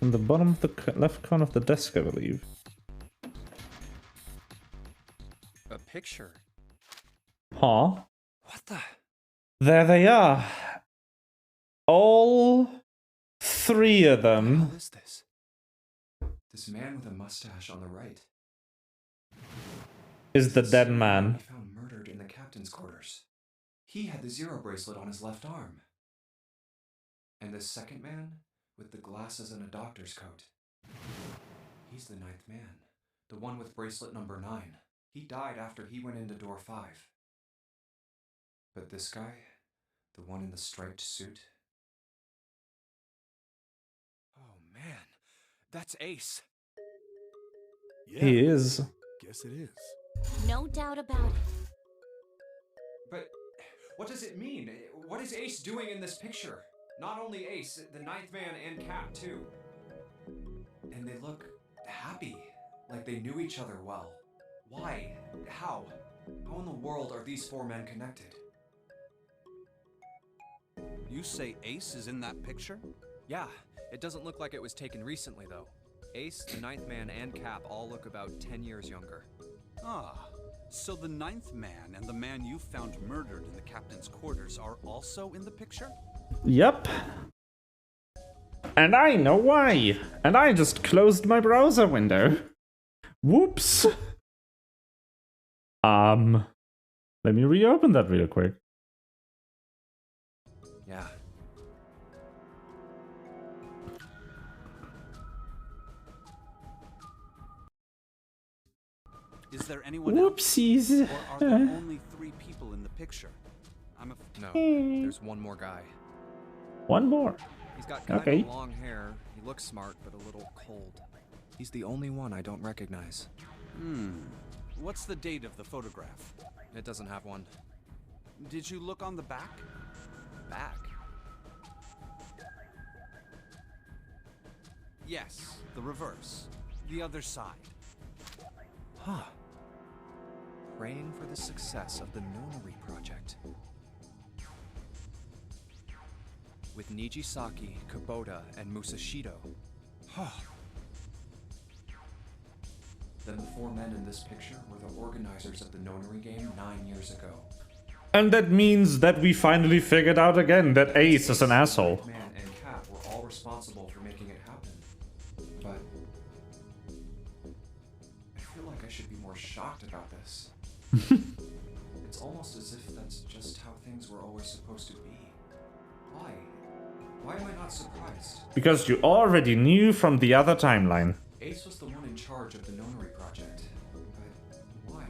From the bottom of the left corner of the desk, I believe. A picture? Huh? What the? There they are. All 3 of What the them. hell is this? This man with a mustache on the right. Is the dead man. We found murdered in the captain's quarters. He had the zero bracelet on his left arm. And the second man with the glasses and a doctor's coat. He's the 9th man. The one with bracelet number 9. He died after he went into door 5. But this guy, the one in the striped suit. Oh man, that's Ace. Yeah, He is. guess it is. No doubt about it. But what does it mean? What is Ace doing in this picture? Not only Ace, the 9th man and Cap too. And they look happy, like they knew each other well. Why? How? How in the world are these 4 men connected? You say Ace is in that picture? Yeah, it doesn't look like it was taken recently though. Ace, the 9th man, and Cap all look about 10 years younger. Ah, so the 9th man and the man you found murdered in the captain's quarters are also in the picture? Yep. And I know why. And I just closed my browser window. Whoops. Let me reopen that real quick. Yeah. Is there anyone Whoopsies. else? Or are there only 3 people in the picture? No, there's one more guy. One more. He's got kind Okay. of long hair. He looks smart, but a little cold. He's the only one I don't recognize. What's the date of the photograph? It doesn't have one. Did you look on the back? Back. Yes, the reverse. The other side. Huh. Praying for the success of the Nonary project. With Nijisaki, Kubota, and Musashido. Huh. Then the 4 men in this picture were the organizers of the Nonary game 9 years ago. And that means that we finally figured out again that Ace is an asshole. Man and Cap were all responsible for making it happen. But I feel like I should be more shocked about this. It's almost as if that's just how things were always supposed to be. Why? Why am I not surprised? Because you already knew from the other timeline. Ace was the one in charge of the Nonary project. But why?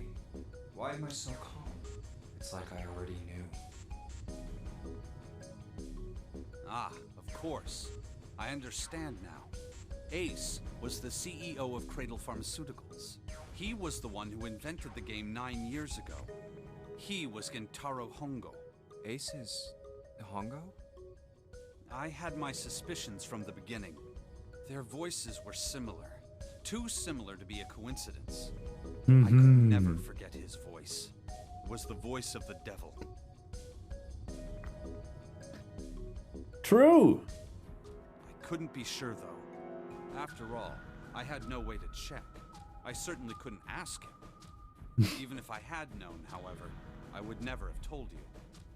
Why am I so calm? It's like I already knew. Ah, of course. I understand now. Ace was the CEO of Cradle Pharmaceuticals. He was the one who invented the game 9 years ago. He was Gentaro Hongo. Ace is Hongo? I had my suspicions from the beginning. Their voices were similar. Too similar to be a coincidence. I could never forget his voice. It was the voice of the devil. True. I couldn't be sure, though. After all, I had no way to check. I certainly couldn't ask him. Even if I had known, however, I would never have told you.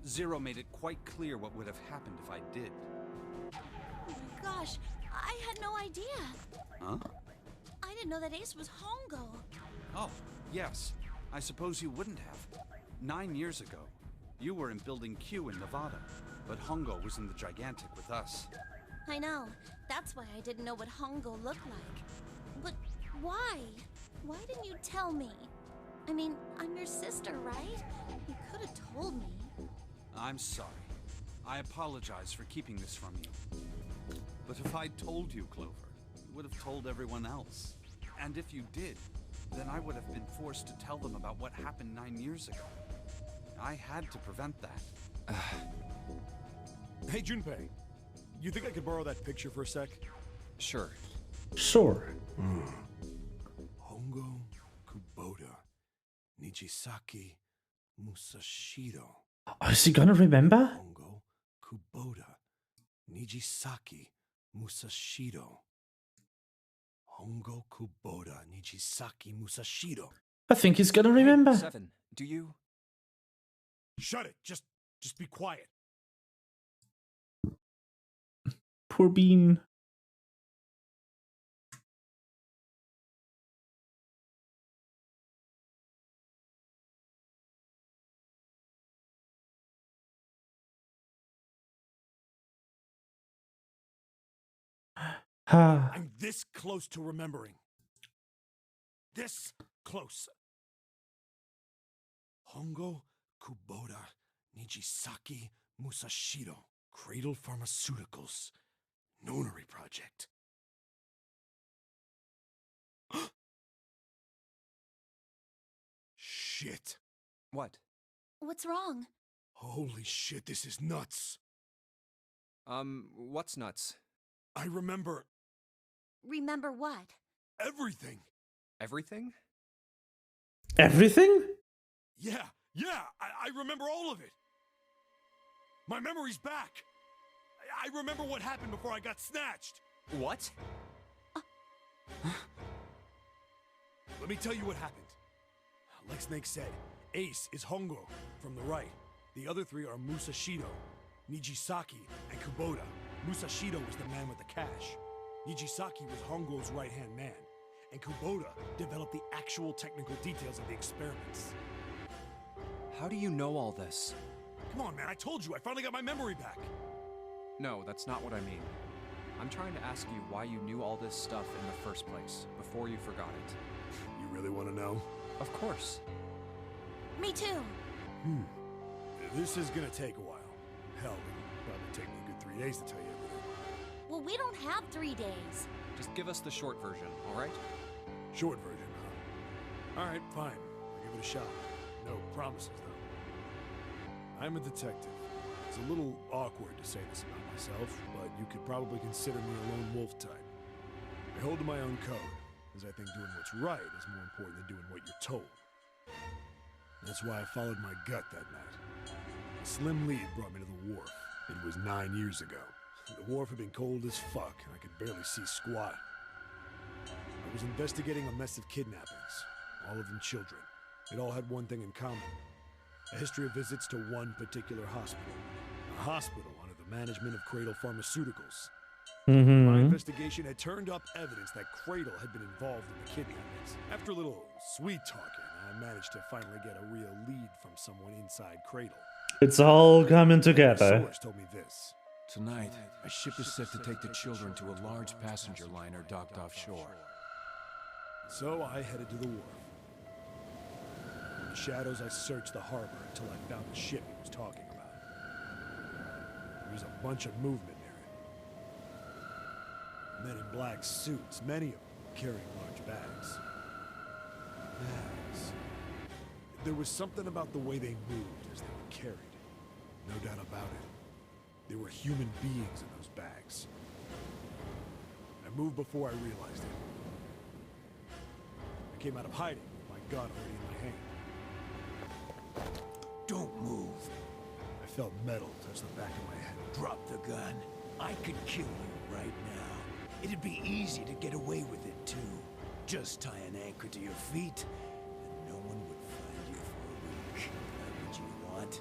Zero made it quite clear what would have happened if I did. Oh my gosh, I had no idea. Huh? I didn't know that Ace was Hongo. Oh, yes. I suppose you wouldn't have. 9 years ago, you were in Building Q in Nevada, but Hongo was in the Gigantic with us. I know. That's why I didn't know what Hongo looked like. But why? Why didn't you tell me? I mean, I'm your sister, right? You could have told me. I'm sorry. I apologize for keeping this from you. But if I'd told you, Clover, you would have told everyone else. And if you did, then I would have been forced to tell them about what happened 9 years ago. I had to prevent that. Hey, Junpei. You think I could borrow that picture for a sec? Sure. Sure. Hongo Kubota Nijisaki Musashiro. Oh, is he gonna remember? Hongo Kubota Nijisaki Musashiro. Hongo Kubota Nijisaki Musashiro. I think he's gonna remember. Hey, Seven, do you... Shut it. Just be quiet. Poor Bean. I'm this close to remembering. This close. Hongo Kubota Nijisaki Musashiro. Cradle Pharmaceuticals. Nonary Project. Shit. What? What's wrong? Holy shit, this is nuts. What's nuts? I remember Remember what? everything. Everything? Everything? Yeah, I remember all of it. My memory's back. I remember what happened before I got snatched. What? Let me tell you what happened. Like Snake said, Ace is Hongo from the right. The other three are Musashido, Nijisaki, and Kubota. Musashido was the man with the cash. Nijisaki was Hongo's right-hand man. And Kubota developed the actual technical details of the experiments. How do you know all this? Come on, man, I told you, I finally got my memory back. No, that's not what I mean. I'm trying to ask you why you knew all this stuff in the first place, before you forgot it. You really want to know? Of course. Me too. This is gonna take a while. Hell, it'll probably take me a good 3 days to tell you everything. Well, we don't have 3 days. Just give us the short version, alright? Short version, huh? Alright, fine. I'll give it a shot. No promises, though. I'm a detective. It's a little awkward to say this about myself, but you could probably consider me a lone wolf type. I hold to my own code, as I think doing what's right is more important than doing what you're told. That's why I followed my gut that night. A slim lead brought me to the wharf. It was 9 years ago. The wharf had been cold as fuck, and I could barely see squat. I was investigating a mess of kidnappings, all of them children. It all had one thing in common. A history of visits to one particular hospital. A hospital under the management of Cradle Pharmaceuticals. My investigation had turned up evidence that Cradle had been involved in the kidnappings. After a little sweet talking, I managed to finally get a real lead from someone inside Cradle. It's all coming My together. source told me this. Tonight, a ship is set to take the children to a large passenger liner docked offshore. So I headed to the wharf. In the shadows, I searched the harbor until I found the ship he was talking about. There was a bunch of movement near it. Men in black suits, many of them carrying large bags. Bags. There was something about the way they moved as they were carried. No doubt about it. There were human beings in those bags. I moved before I realized it. I came out of hiding with my gun already in my hand. Don't move. I felt metal touch the back of my head. Drop the gun. I could kill you right now. It'd be easy to get away with it, too. Just tie an anchor to your feet, and no one would find you for a week. That's what you want.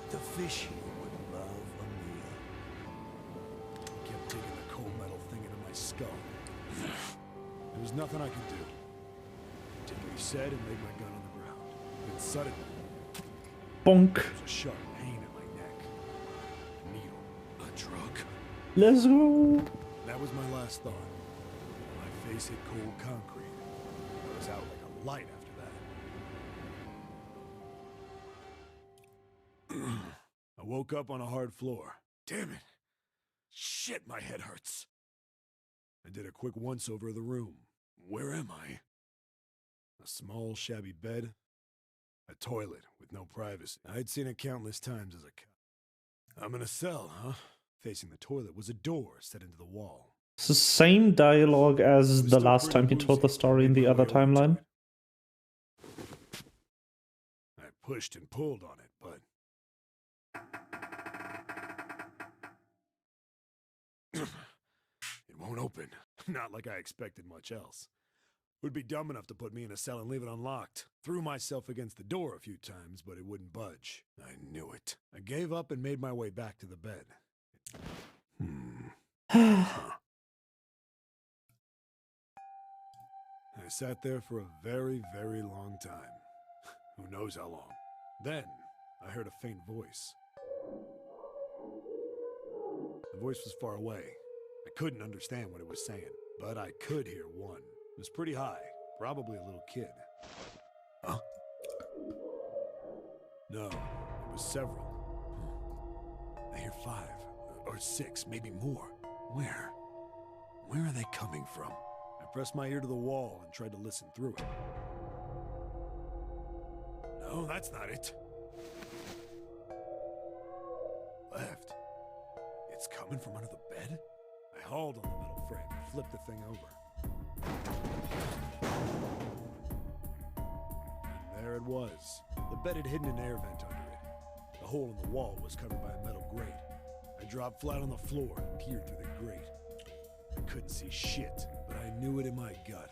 The fish here would love a meal. I kept digging the cold metal thing into my skull. There was nothing I could do. I did what he said and laid my gun on the ground. Then suddenly, Bonk. there was a sharp pain in my neck. A needle. A drug. Let's go. That was my last thought. My face hit cold concrete. I was out like a light after that. I woke up on a hard floor. Damn it. Shit, my head hurts. I did a quick once-over of the room. Where am I? A small, shabby bed. A toilet with no privacy. I'd seen it countless times as a cop. I'm in a cell, huh? Facing the toilet was a door set into the wall. It's the same dialogue as the last time he told the story in the other timeline. I pushed and pulled on it, but it won't open. Not like I expected much else. Would be dumb enough to put me in a cell and leave it unlocked. Threw myself against the door a few times, but it wouldn't budge. I knew it. I gave up and made my way back to the bed. I sat there for a very, very long time. Who knows how long. Then, I heard a faint voice. The voice was far away. I couldn't understand what it was saying, but I could hear one. It was pretty high, probably a little kid. Huh? No, it was several. I hear 5, or 6, maybe more. Where? Where are they coming from? I pressed my ear to the wall and tried to listen through it. No, that's not it. Left. It's coming from under the bed? I hauled on the metal frame and flipped the thing over. And there it was. The bed had hidden an air vent under it. The hole in the wall was covered by a metal grate. I dropped flat on the floor and peered through the grate. I couldn't see shit, but I knew it in my gut.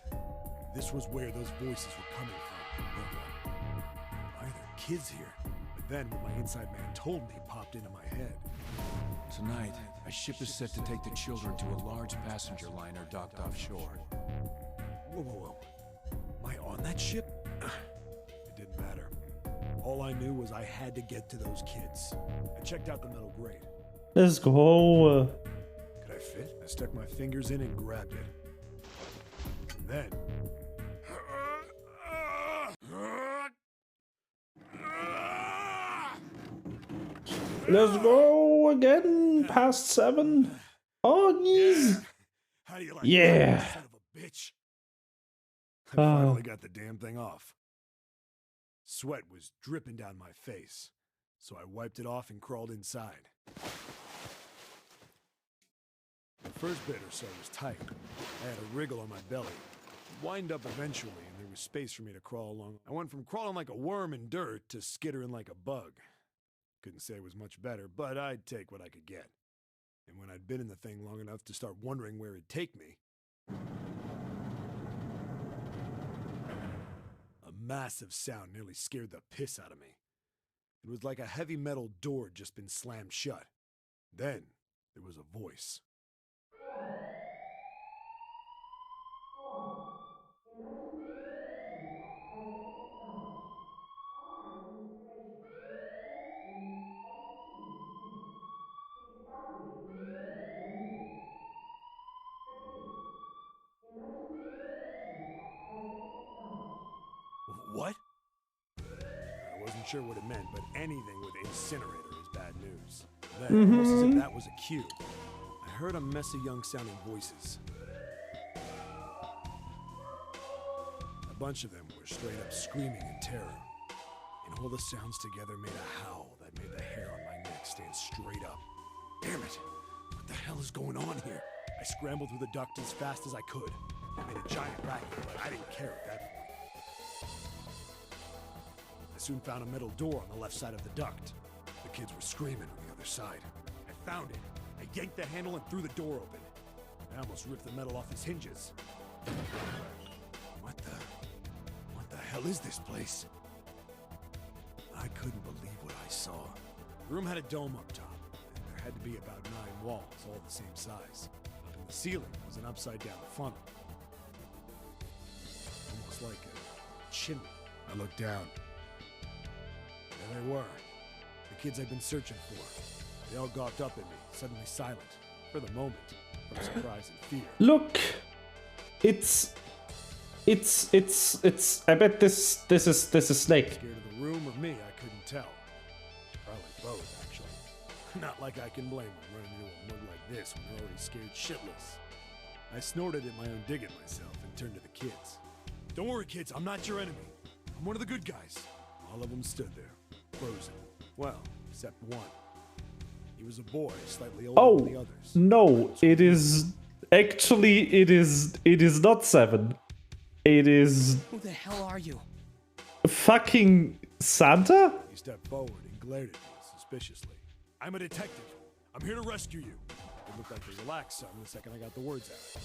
This was where those voices were coming from. Why are there kids here? But then what my inside man told me popped into my head. Tonight, a ship is set to take the children to a large passenger liner docked offshore. Whoa, whoa, whoa. Am I on that ship? It didn't matter. All I knew was I had to get to those kids. I checked out the metal grate. Let's go. Could I fit? I stuck my fingers in and grabbed it. And then... Let's go again. Past 7. Oh, geez. How do you like Yeah. that, son of a bitch? I finally got the damn thing off. Sweat was dripping down my face, so I wiped it off and crawled inside. The first bit or so was tight. I had a wriggle on my belly. Wind up eventually, and there was space for me to crawl along. I went from crawling like a worm in dirt to skittering like a bug. Couldn't say it was much better, but I'd take what I could get. And when I'd been in the thing long enough to start wondering where it'd take me, a massive sound nearly scared the piss out of me. It was like a heavy metal door had just been slammed shut. Then there was a voice. What? I wasn't sure what it meant, but anything with incinerator is bad news. Then, almost as if that was a cue, I heard a mess of young-sounding voices. A bunch of them were straight up screaming in terror. And all the sounds together made a howl that made the hair on my neck stand straight up. Damn it! What the hell is going on here? I scrambled through the duct as fast as I could. I made a giant racket, but I didn't care at that point. I soon found a metal door on the left side of the duct. The kids were screaming on the other side. I found it. I yanked the handle and threw the door open. I almost ripped the metal off its hinges. What the hell is this place? I couldn't believe what I saw. The room had a dome up top, and there had to be about 9 walls, all the same size. Up in the ceiling was an upside-down funnel. Almost like a chimney. I looked down. There they were. The kids I'd been searching for. They all gawked up at me, suddenly silent. For the moment, from surprise and fear. Look! It's I bet this is Snake. Scared of the room or me, I couldn't tell. Probably both, actually. Not like I can blame them running into a mug like this when they're already scared shitless. I snorted at my own dig at myself and turned to the kids. Don't worry, kids, I'm not your enemy. I'm one of the good guys. All of them stood there, frozen. Well, except one. He was a boy, slightly older than the others. No, it is actually it is not 7. It is Who the hell are you? fucking Santa? He stepped forward and glared at me suspiciously. I'm a detective. I'm here to rescue you. It looked like they relaxed some the second I got the words out.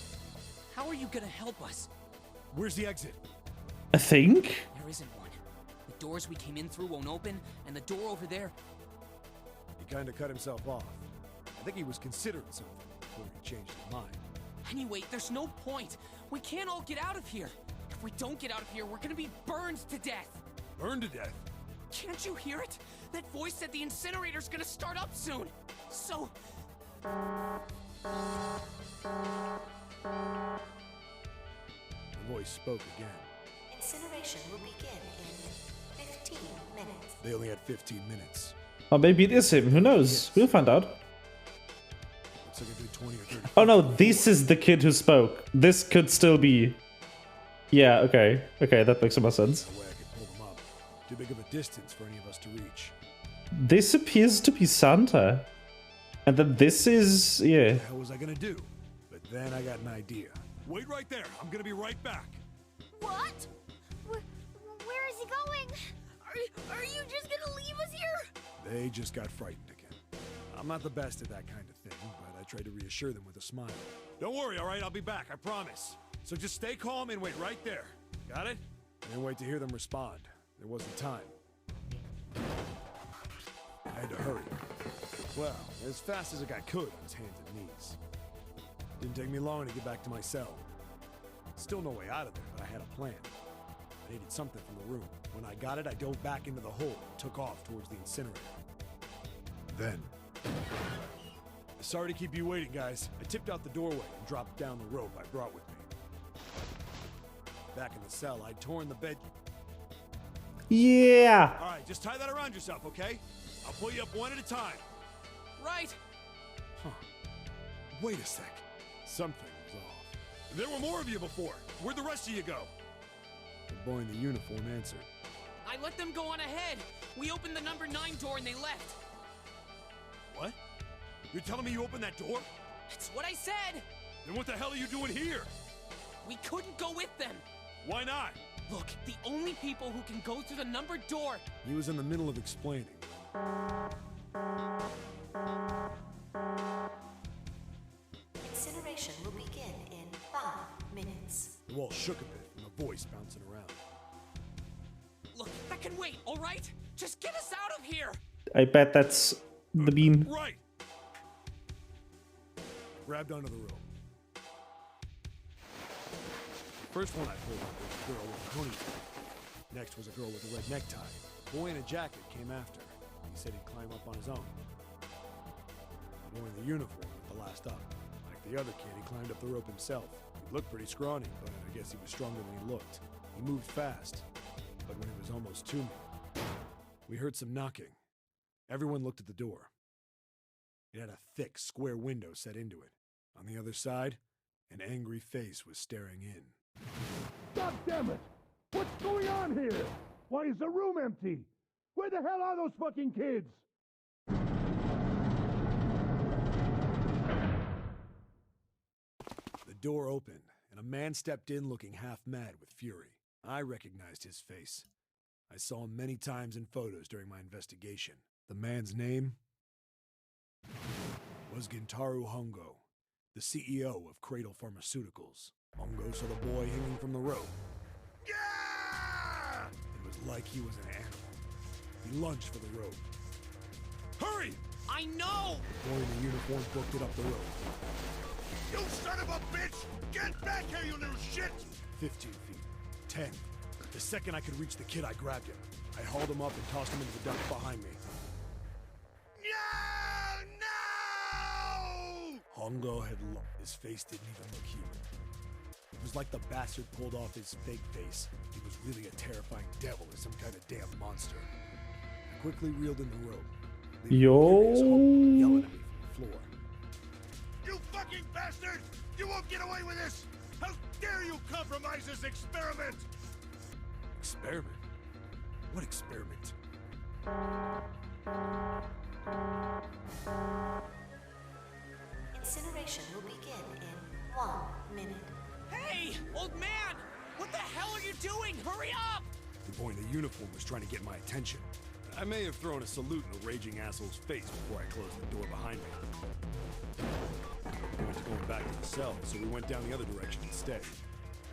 How are you gonna help us? Where's the exit? I think. There isn't one. The doors we came in through won't open, and the door over there. He kind of cut himself off. I think he was considering something before he changed his mind. Anyway, there's no point. We can't all get out of here. If we don't get out of here, we're gonna be burned to death. Burned to death? Can't you hear it? That voice said the incinerator's gonna start up soon. So... The voice spoke again. Incineration will begin in 15 minutes. They only had 15 minutes. Or maybe it is him. Who knows? We'll find out. Looks like a good 20 or 30. Oh no, this is the kid who spoke. This could still be. Yeah, okay. Okay, that makes some more sense. No way I could pull them up. Too big of a distance for any of us to reach. This appears to be Santa. And then this is. Yeah. What the hell was I gonna do? But then I got an idea. Wait right there. I'm gonna be right back. What? Where is he going? Are you just gonna leave us here? They just got frightened again. I'm not the best at that kind of thing, but I tried to reassure them with a smile. Don't worry, all right? I'll be back, I promise. So just stay calm and wait right there. Got it? I didn't wait to hear them respond. There wasn't time. I had to hurry. Well, as fast as I could on his hands and knees. Didn't take me long to get back to my cell. Still no way out of there, but I had a plan. I needed something from the room. When I got it, I dove back into the hole and took off towards the incinerator. Then... Sorry to keep you waiting, guys. I tipped out the doorway and dropped down the rope I brought with me. Back in the cell, I'd torn the bed... Yeah! Alright, just tie that around yourself, okay? I'll pull you up one at a time. Right. Huh. Wait a sec. Something was off. There were more of you before. Where'd the rest of you go? The boy in the uniform answered. I let them go on ahead. We opened the number 9 door and they left. What? You're telling me you opened that door? That's what I said. Then what the hell are you doing here? We couldn't go with them. Why not? Look, the only people who can go through the numbered door... He was in the middle of explaining. Incineration will begin in 5 minutes. The wall shook a bit and the voice bouncing around. Look, that can wait, all right? Just get us out of here! I bet that's the bean. Right! Grabbed onto the rope. The first one I pulled up was a girl with a ponytail. Next was a girl with a red necktie. A boy in a jacket came after. He said he'd climb up on his own. The boy in the uniform was the last up. Like the other kid, he climbed up the rope himself. He looked pretty scrawny, but I guess he was stronger than he looked. He moved fast, but when he was almost to me, we heard some knocking. Everyone looked at the door. It had a thick, square window set into it. On the other side, an angry face was staring in. God damn it! What's going on here? Why is the room empty? Where the hell are those fucking kids? The door opened, and a man stepped in looking half mad with fury. I recognized his face. I saw him many times in photos during my investigation. The man's name was Gintaro Hongo, the CEO of Cradle Pharmaceuticals. Hongo saw the boy hanging from the rope. Yeah! It was like he was an animal. He lunged for the rope. Hurry! I know! The boy in the uniform booked it up the rope. You son of a bitch! Get back here, you little shit! 15 feet. 10. The second I could reach the kid, I grabbed him. I hauled him up and tossed him into the duct behind me. No! Hongo had his face didn't even look human. It was like the bastard pulled off his fake face. He was really a terrifying devil or some kind of damn monster. I quickly reeled in the rope. Yo. Yelling at me from the floor. You fucking bastard! You won't get away with this! How dare you compromise this experiment! Experiment? What experiment? Incineration will begin in 1 minute. Hey, old man! What the hell are you doing? Hurry up! The boy in the uniform was trying to get my attention. I may have thrown a salute in the raging asshole's face before I closed the door behind me. We went to going back to the cell, so we went down the other direction instead.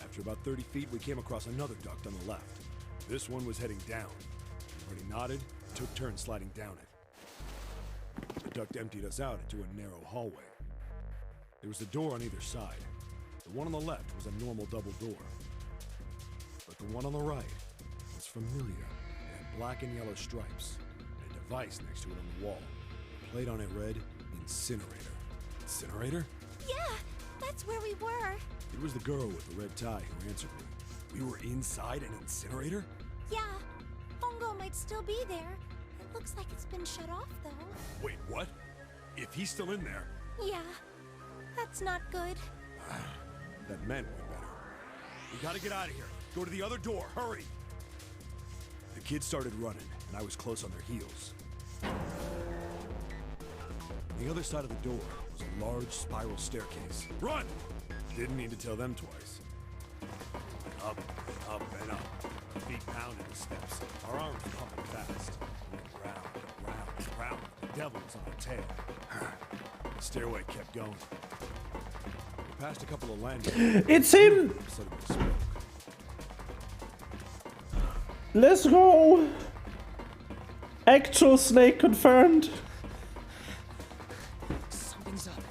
After about 30 feet, we came across another duct on the left. This one was heading down. Marty nodded and took turns sliding down it. The duct emptied us out into a narrow hallway. There was a door on either side. The one on the left was a normal double door. But the one on the right was familiar. It had black and yellow stripes, and a device next to it on the wall. The plate on it read, Incinerator. Incinerator? Yeah, that's where we were. It was the girl with the red tie who answered me. We were inside an incinerator? Yeah, Hongo might still be there. It looks like it's been shut off, though. Wait, what? If he's still in there... Yeah, that's not good. That meant way better. We gotta get out of here. Go to the other door, hurry! The kids started running, and I was close on their heels. On the other side of the door was a large spiral staircase. Run! Didn't need to tell them twice. Up, up, and up. Our feet pounded the steps. Our arms pumping fast. We went round, round, round. The devil was on our tail. The stairway kept going. We passed a couple of landings. It's him! Suddenly spoke. Let's go! Actual Snake confirmed. Something's up.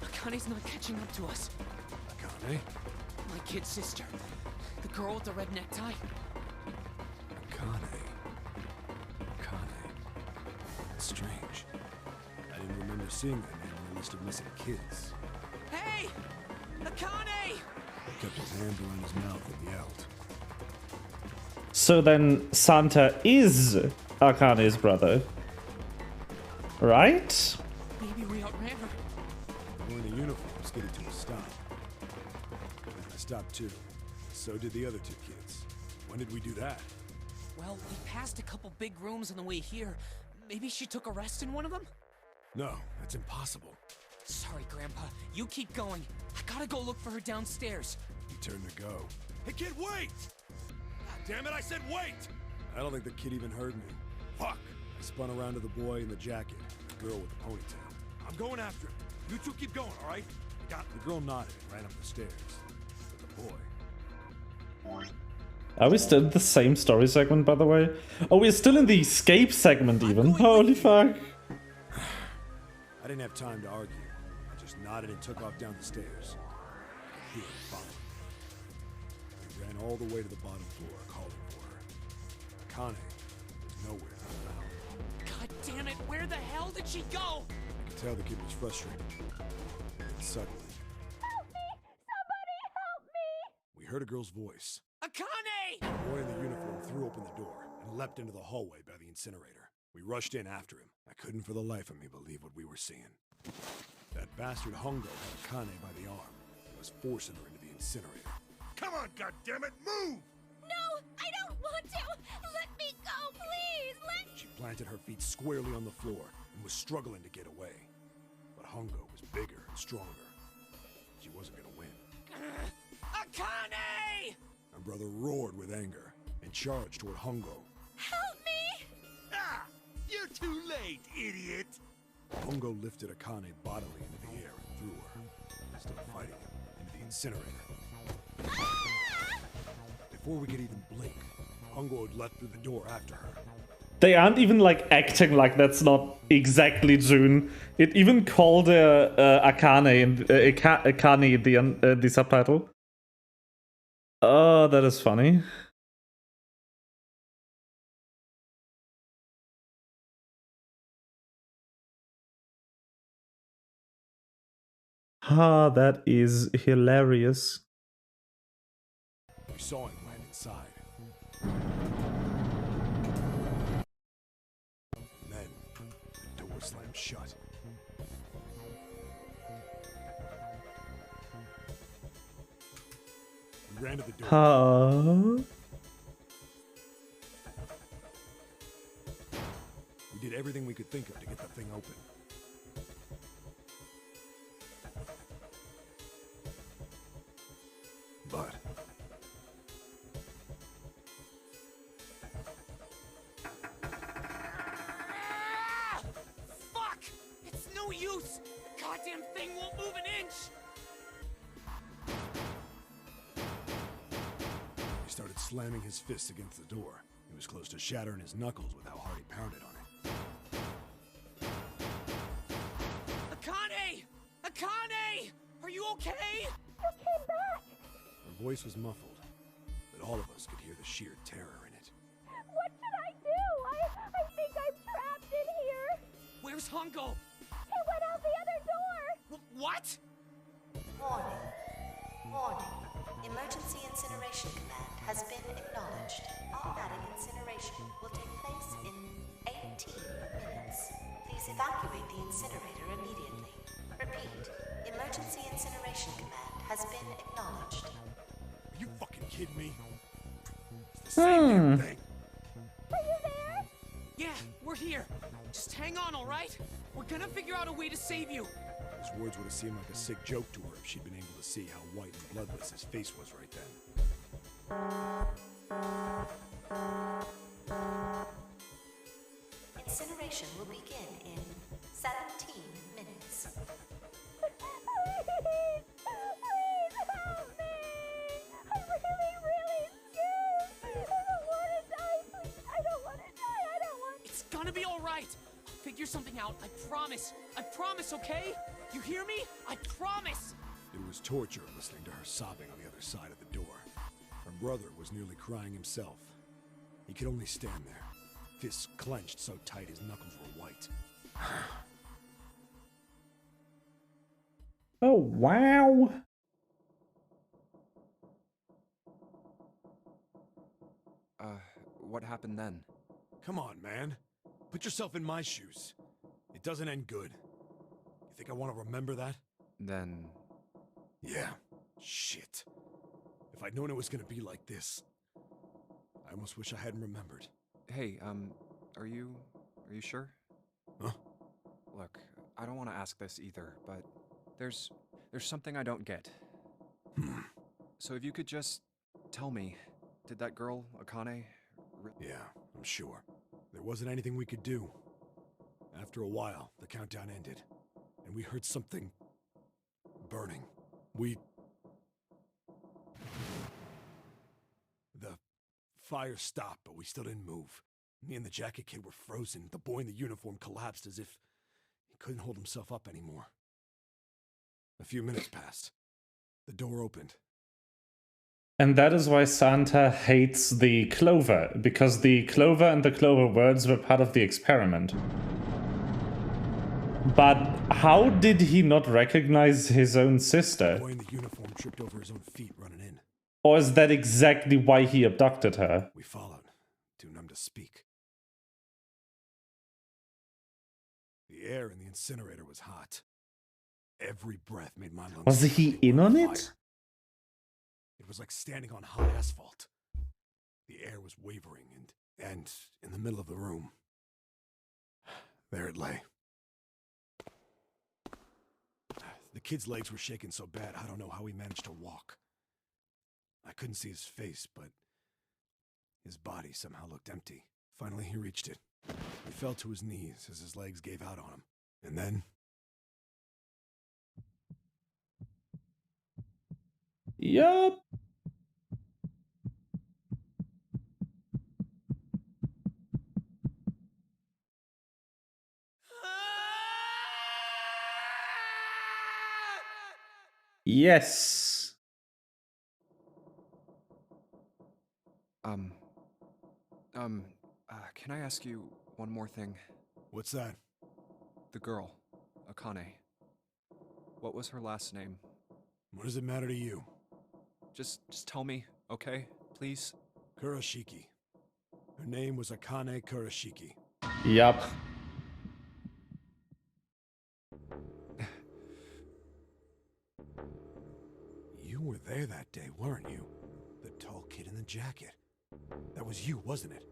Akane's not catching up to us. Akane? My kid sister. The girl with the red necktie. Akane. That's strange. I didn't remember seeing that name on the list of missing kids. Hey! Akane! He kept his hand around his mouth and yelled. So then Santa is Akane's brother. Right? Maybe we outran her. The boy in the uniform skidded to a stop. I stopped too. So did the other two kids. When did we do that? Well, we passed a couple big rooms on the way here. Maybe she took a rest in one of them? No, that's impossible. Sorry, Grandpa. You keep going. I gotta go look for her downstairs. He turned to go. Hey, kid, wait! God damn it, I said wait! I don't think the kid even heard me. Fuck! I spun around to the boy in the jacket, the girl with the ponytail. I'm going after him. You two keep going, all right? I got The girl nodded and ran up the stairs. But the boy... Are we still in the same story segment, by the way? Oh, we're still in the escape segment even. Holy fuck. I didn't have time to argue. I just nodded and took off down the stairs. I could hear her following. We ran all the way to the bottom floor, calling for her. Akane was nowhere to be found. God damn it, where the hell did she go? I could tell the kid was frustrated. And suddenly... Help me! Somebody help me! We heard a girl's voice. Akane! The boy in the uniform threw open the door and leapt into the hallway by the incinerator. We rushed in after him. I couldn't for the life of me believe what we were seeing. That bastard Hongo had Akane by the arm and was forcing her into the incinerator. Come on, goddammit, move! No! want to! Let me go, please! She planted her feet squarely on the floor and was struggling to get away. But Hongo was bigger and stronger. She wasn't gonna win. Akane! My brother roared with anger and charged toward Hongo. Help me! Ah! You're too late, idiot! Hongo lifted Akane bodily into the air and threw her, still fighting him, into the incinerator. Before we could even blink, Hongo had leapt through the door after her. They aren't even like acting like that's not exactly June. It even called Akane in Akane the subtitle. Oh, that is funny. Ah, that is hilarious. We saw him land inside. And then, the door slammed shut. We ran to the door. Huh? We did everything we could think of to get the thing open. But Fuck! It's no use! The goddamn thing won't move an inch! he started slamming his fists against the door. He was close to shattering his knuckles with how hard he pounded on it. Akane! Akane! Are you okay? You came back! Her voice was muffled, but all of us could hear the sheer terror in it. What should I do? I think I'm trapped in here! Where's Hongo? He went out the other door! What? Warning. Warning. Emergency incineration command has been acknowledged. Automatic incineration will take place in 18 minutes. Please evacuate the incinerator immediately. Repeat. Emergency incineration command has been acknowledged. Are you fucking kidding me? It's the same damn thing. Are you there? Yeah, we're here. Just hang on, alright? We're gonna figure out a way to save you. His words would have seemed like a sick joke to her if she'd been able to see how white and bloodless his face was right then. Incineration will begin in 17 minutes. Please! Please help me! I'm really scared! I don't want to die, please! I don't want to die! I don't want to... It's gonna be alright. I'll figure something out. I promise. I promise, okay? You hear me? I promise! It was torture listening to her sobbing on the other side of the door. Her brother was nearly crying himself. He could only stand there, fists clenched so tight his knuckles were white. Oh, wow. What happened then? Come on, man. Put yourself in my shoes. It doesn't end good. You think I want to remember that? Then... Yeah. Shit. If I'd known it was gonna be like this, I almost wish I hadn't remembered. Hey, are you sure? Huh? Look, I don't want to ask this either, but there's something I don't get. So if you could just tell me, did that girl, Akane... Yeah, I'm sure. There wasn't anything we could do. After a while, the countdown ended, and we heard something... burning. The fire stopped, but we still didn't move. Me and the jacket kid were frozen. The boy in the uniform collapsed as if he couldn't hold himself up anymore. A few minutes passed. The door opened. And that is why Santa hates the clover, because the clover and the clover words were part of the experiment. But how did he not recognize his own sister? The boy in the uniform tripped over his own feet running in. Or is that exactly why he abducted her? We followed, too numb to speak. The air in the incinerator was hot. Every breath made my lungs... Was he in on it? It was like standing on hot asphalt. The air was wavering, and in the middle of the room, there it lay. The kid's legs were shaking so bad, I don't know how he managed to walk. I couldn't see his face, but his body somehow looked empty. Finally, he reached it. He fell to his knees as his legs gave out on him. And then... Yup. Yes. Can I ask you one more thing? What's that? The girl, Akane. What was her last name? What does it matter to you? Just tell me, okay? Please? Kurashiki. Her name was Akane Kurashiki. Yup. You were there that day, weren't you? The tall kid in the jacket. That was you, wasn't it?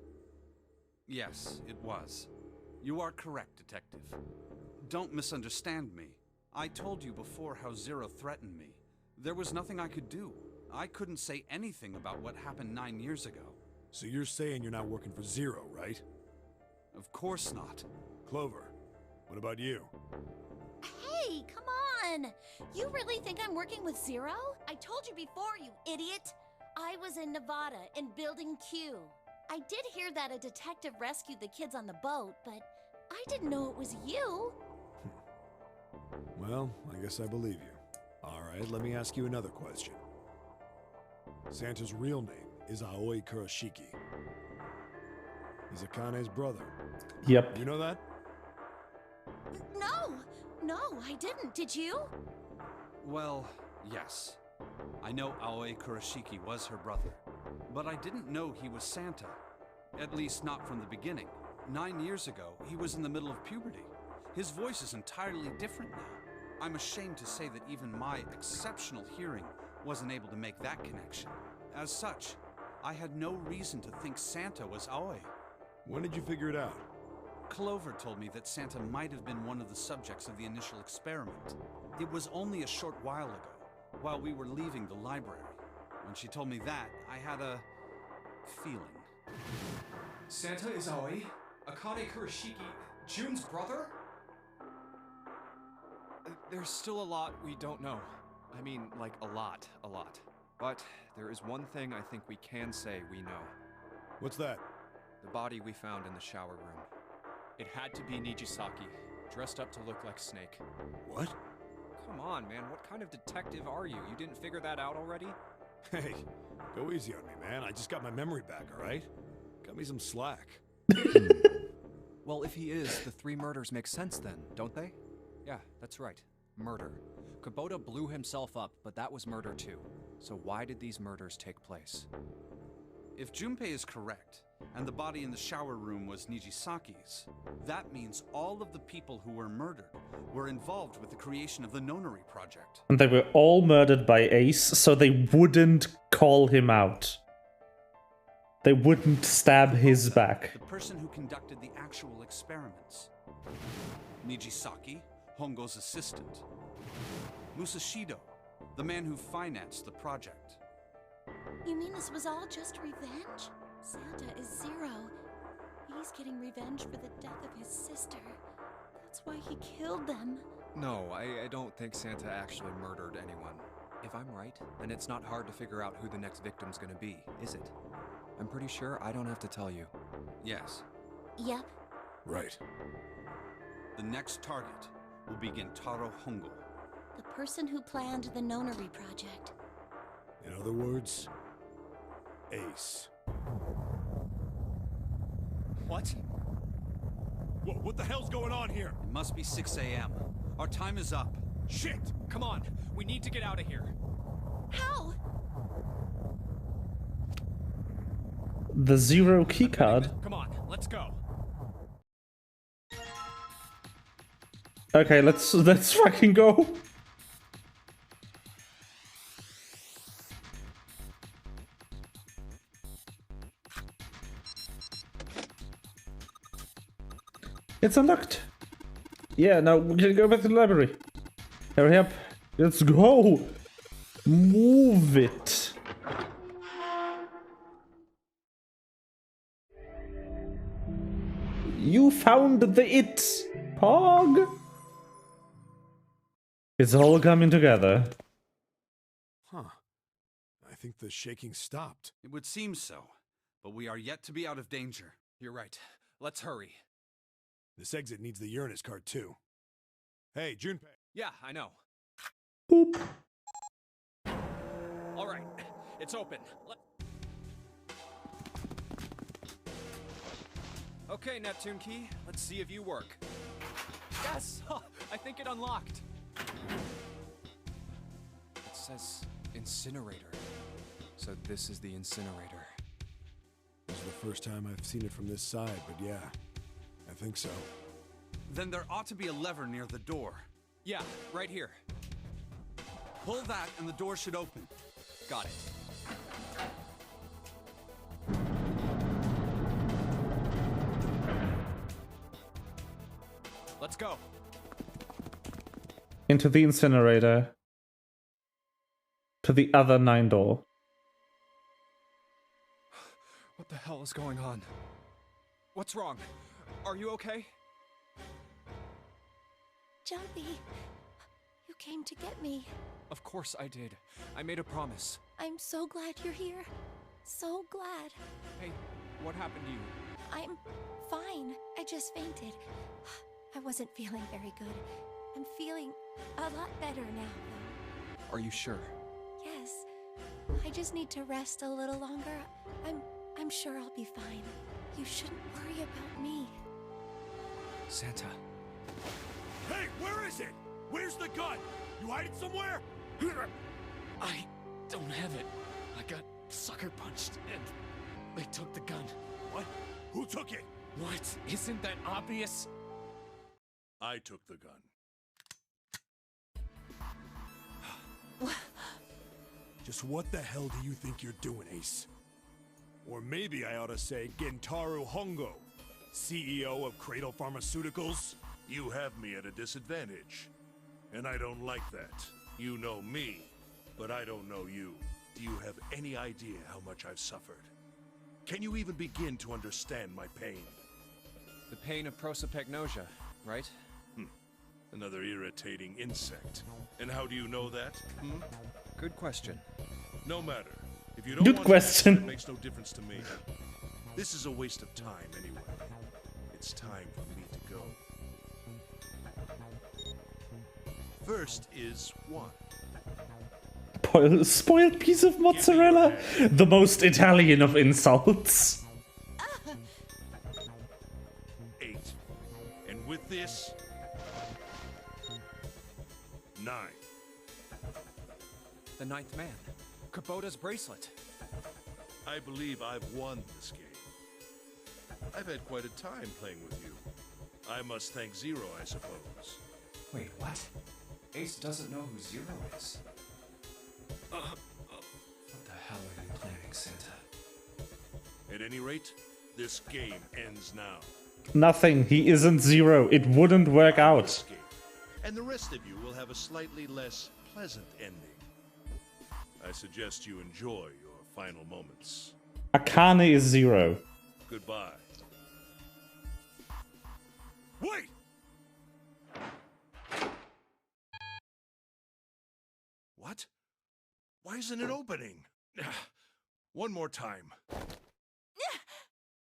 Yes, it was. You are correct, Detective. Don't misunderstand me. I told you before how Zero threatened me. There was nothing I could do. I couldn't say anything about what happened 9 years ago. So you're saying you're not working for Zero, right? Of course not. Clover, what about you? Hey, come on! You really think I'm working with Zero? I told you before, you idiot! I was in Nevada, in Building Q. I did hear that a detective rescued the kids on the boat, but I didn't know it was you. Well, I guess I believe you. Alright, let me ask you another question. Santa's real name is Aoi Kurashiki. He's Akane's brother. Yep. You know that? No, I didn't. Did you? Well, yes. I know Aoi Kurashiki was her brother, but I didn't know he was Santa. At least not from the beginning. 9 years ago, he was in the middle of puberty. His voice is entirely different now. I'm ashamed to say that even my exceptional hearing wasn't able to make that connection. As such, I had no reason to think Santa was Aoi. When did you figure it out? Clover told me that Santa might have been one of the subjects of the initial experiment. It was only a short while ago, while we were leaving the library. When she told me that, I had a feeling. Santa is Aoi? Akane Kurashiki, June's brother? There's still a lot we don't know. I mean, like a lot. But there is one thing I think we can say we know. What's that? The body we found in the shower room. It had to be Nijisaki, dressed up to look like Snake. What? Come on, man, what kind of detective are you? You didn't figure that out already? Hey, go easy on me, man. I just got my memory back, alright? Cut me some slack. Well, if he is, the 3 murders make sense then, don't they? Yeah, that's right. Murder. Kubota blew himself up, but that was murder too. So why did these murders take place? If Junpei is correct, and the body in the shower room was Nijisaki's, that means all of the people who were murdered were involved with the creation of the Nonary project. And they were all murdered by Ace, so they wouldn't call him out. They wouldn't stab his back. The person who conducted the actual experiments. Nijisaki, Hongo's assistant. Musashido, the man who financed the project. You mean this was all just revenge? Santa is Zero. He's getting revenge for the death of his sister. That's why he killed them. No, I don't think Santa actually murdered anyone. If I'm right, then it's not hard to figure out who the next victim's gonna be, is it? I'm pretty sure I don't have to tell you. Yes. Yep. Right. The next target will be Gentaro Hongo. The person who planned the Nonary project. In other words, Ace. What? What the hell's going on here? It must be 6 a.m. Our time is up. Shit! Come on, we need to get out of here. How? The Zero keycard. Come on, let's go. Okay, let's fucking go. It's unlocked. Yeah, now we can go back to the library. Hurry up. Let's go. Move it. You found the it, Pog. It's all coming together. Huh. I think the shaking stopped. It would seem so, but we are yet to be out of danger. You're right. Let's hurry. This exit needs the Uranus card, too. Hey, Junpei. Yeah, I know. Boop. All right, it's open. Okay, Neptune Key, let's see if you work. Yes! I think it unlocked. It says incinerator. So this is the incinerator. This is the first time I've seen it from this side, but yeah, I think so. Then there ought to be a lever near the door. Yeah, right here. Pull that and the door should open. Got it. Let's go. Into the incinerator. To the other 9 door. What the hell is going on? What's wrong? Are you okay? Jumpy, you came to get me. Of course I did. I made a promise. I'm so glad you're here. So glad. Hey, what happened to you? I'm fine. I just fainted. I wasn't feeling very good. I'm feeling a lot better now, though. Are you sure? Yes. I just need to rest a little longer. I'm sure I'll be fine. You shouldn't worry about me. Santa. Hey, where is it? Where's the gun? You hide it somewhere? I don't have it. I got sucker punched and they took the gun. What? Who took it? What? Isn't that obvious? I took the gun. Just what the hell do you think you're doing, Ace? Or maybe I ought to say Gentaro Hongo, CEO of Cradle Pharmaceuticals? You have me at a disadvantage. And I don't like that. You know me, but I don't know you. Do you have any idea how much I've suffered? Can you even begin to understand my pain? The pain of prosopagnosia, right? Another irritating insect. And how do you know that? Good question. No matter. If you don't Good want question. To, it makes no difference to me. This is a waste of time anyway. It's time for me to go. First is one. Spoiled piece of mozzarella. The most Italian of insults. 8. And with this, 9. The 9th man. Kubota's bracelet. I believe I've won this game. I've had quite a time playing with you. I must thank Zero, I suppose. Wait, what? Ace doesn't know who Zero is. What the hell are you planning, Santa? At any rate, this game ends now. Nothing. He isn't Zero. It wouldn't work out. And the rest of you will have a slightly less pleasant ending. I suggest you enjoy your final moments. Akane is Zero. Goodbye. Wait! What? Why isn't it opening? One more time.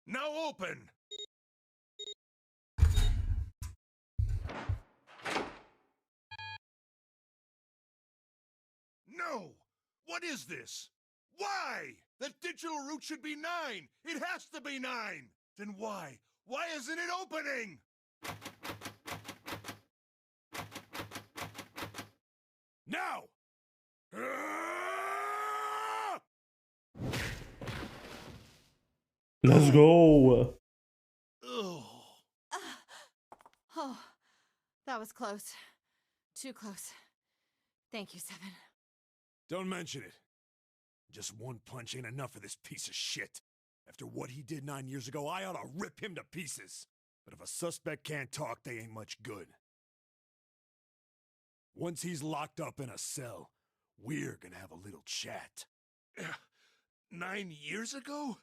Now open! No! What is this? Why? That digital route should be 9! It has to be 9! Then why? Why isn't it opening? Now! Let's go. Oh, that was close. Too close. Thank you, Seven. Don't mention it. Just one punch ain't enough for this piece of shit. After what he did 9 years ago, I ought to rip him to pieces. But if a suspect can't talk, they ain't much good. Once he's locked up in a cell, we're gonna have a little chat. 9 years ago?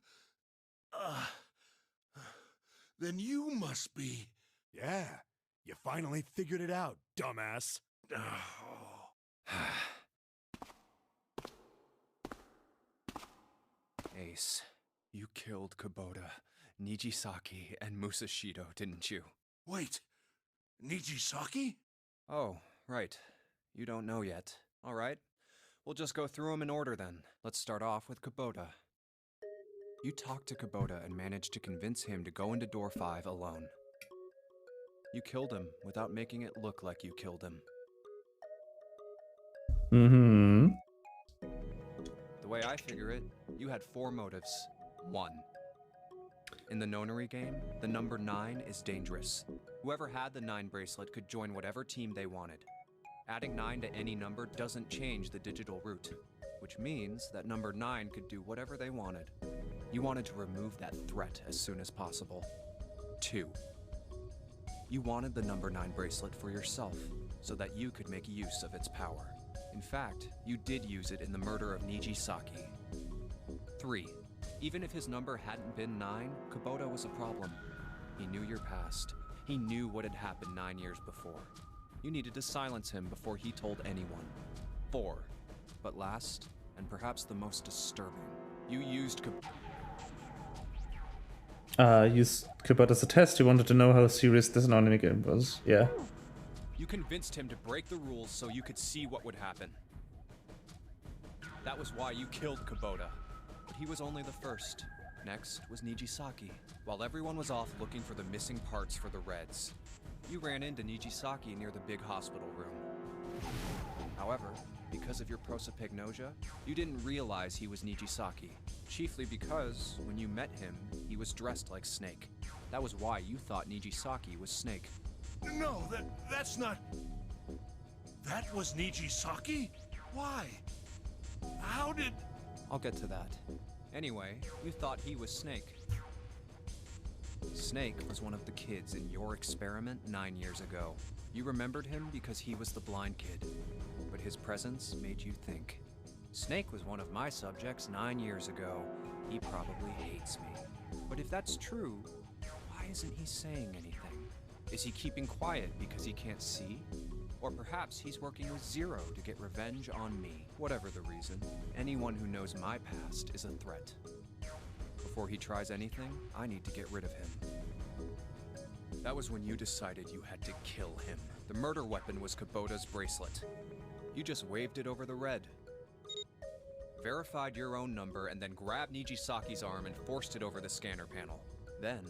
Then you must be... Yeah, you finally figured it out, dumbass. Ace, you killed Kubota, Nijisaki, and Musashido, didn't you? Wait, Nijisaki? Oh, right. You don't know yet. All right. We'll just go through them in order then. Let's start off with Kubota. You talked to Kubota and managed to convince him to go into door 5 alone. You killed him without making it look like you killed him. Mm-hmm. The way I figure it, you had 4 motives. 1. In the Nonary game, the number 9 is dangerous. Whoever had the 9 bracelet could join whatever team they wanted. Adding 9 to any number doesn't change the digital route, which means that number 9 could do whatever they wanted. You wanted to remove that threat as soon as possible. 2. You wanted the number 9 bracelet for yourself, so that you could make use of its power. In fact, you did use it in the murder of Nijisaki. 3. Even if his number hadn't been 9, Kubota was a problem. He knew your past. He knew what had happened 9 years before. You needed to silence him before he told anyone. 4. But last, and perhaps the most disturbing, you used Used Kubota as a test. You wanted to know how serious this Nonary game was. Yeah. You convinced him to break the rules so you could see what would happen. That was why you killed Kubota. But he was only the first. Next was Nijisaki. While everyone was off looking for the missing parts for the Reds, you ran into Nijisaki near the big hospital room. However, because of your prosopagnosia, you didn't realize he was Nijisaki. Chiefly because, when you met him, he was dressed like Snake. That was why you thought Nijisaki was Snake. No, that's not... That was Nijisaki? Why? How did... I'll get to that. Anyway, you thought he was Snake. Snake was one of the kids in your experiment 9 years ago. You remembered him because he was the blind kid, but his presence made you think. Snake was one of my subjects 9 years ago. He probably hates me. But if that's true, why isn't he saying anything? Is he keeping quiet because he can't see? Or perhaps he's working with Zero to get revenge on me. Whatever the reason, anyone who knows my past is a threat. Before he tries anything, I need to get rid of him. That was when you decided you had to kill him. The murder weapon was Kubota's bracelet. You just waved it over the red. Verified your own number and then grabbed Nijisaki's arm and forced it over the scanner panel. Then,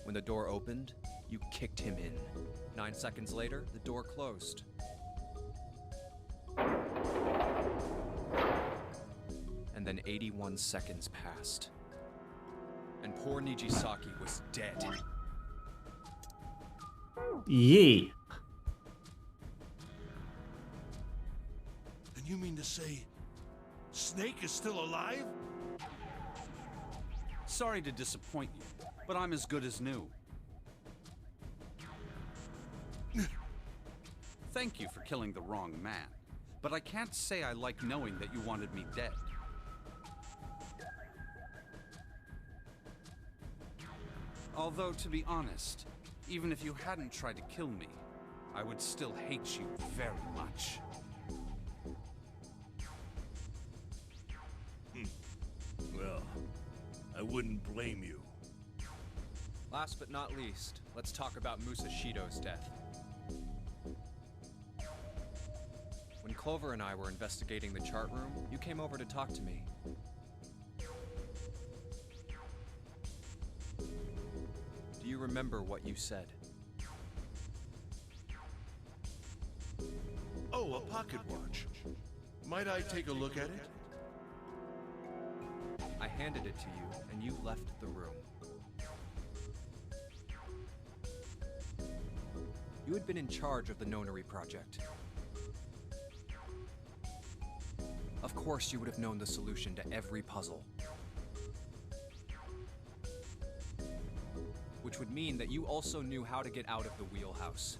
when the door opened, you kicked him in. 9 seconds later, the door closed. And then 81 seconds passed. And poor Nijisaki was dead. Yeah. And you mean to say... Snake is still alive? Sorry to disappoint you, but I'm as good as new. Thank you for killing the wrong man, but I can't say I like knowing that you wanted me dead. Although, to be honest, even if you hadn't tried to kill me, I would still hate you very much. Well, I wouldn't blame you. Last but not least, let's talk about Musashido's death. When Clover and I were investigating the chart room, you came over to talk to me. Do you remember what you said? Oh, a pocket watch. Might I take a look at it? I handed it to you, and you left the room. You had been in charge of the Nonary project. Of course you would have known the solution to every puzzle. Which which would mean that you also knew how to get out of the wheelhouse.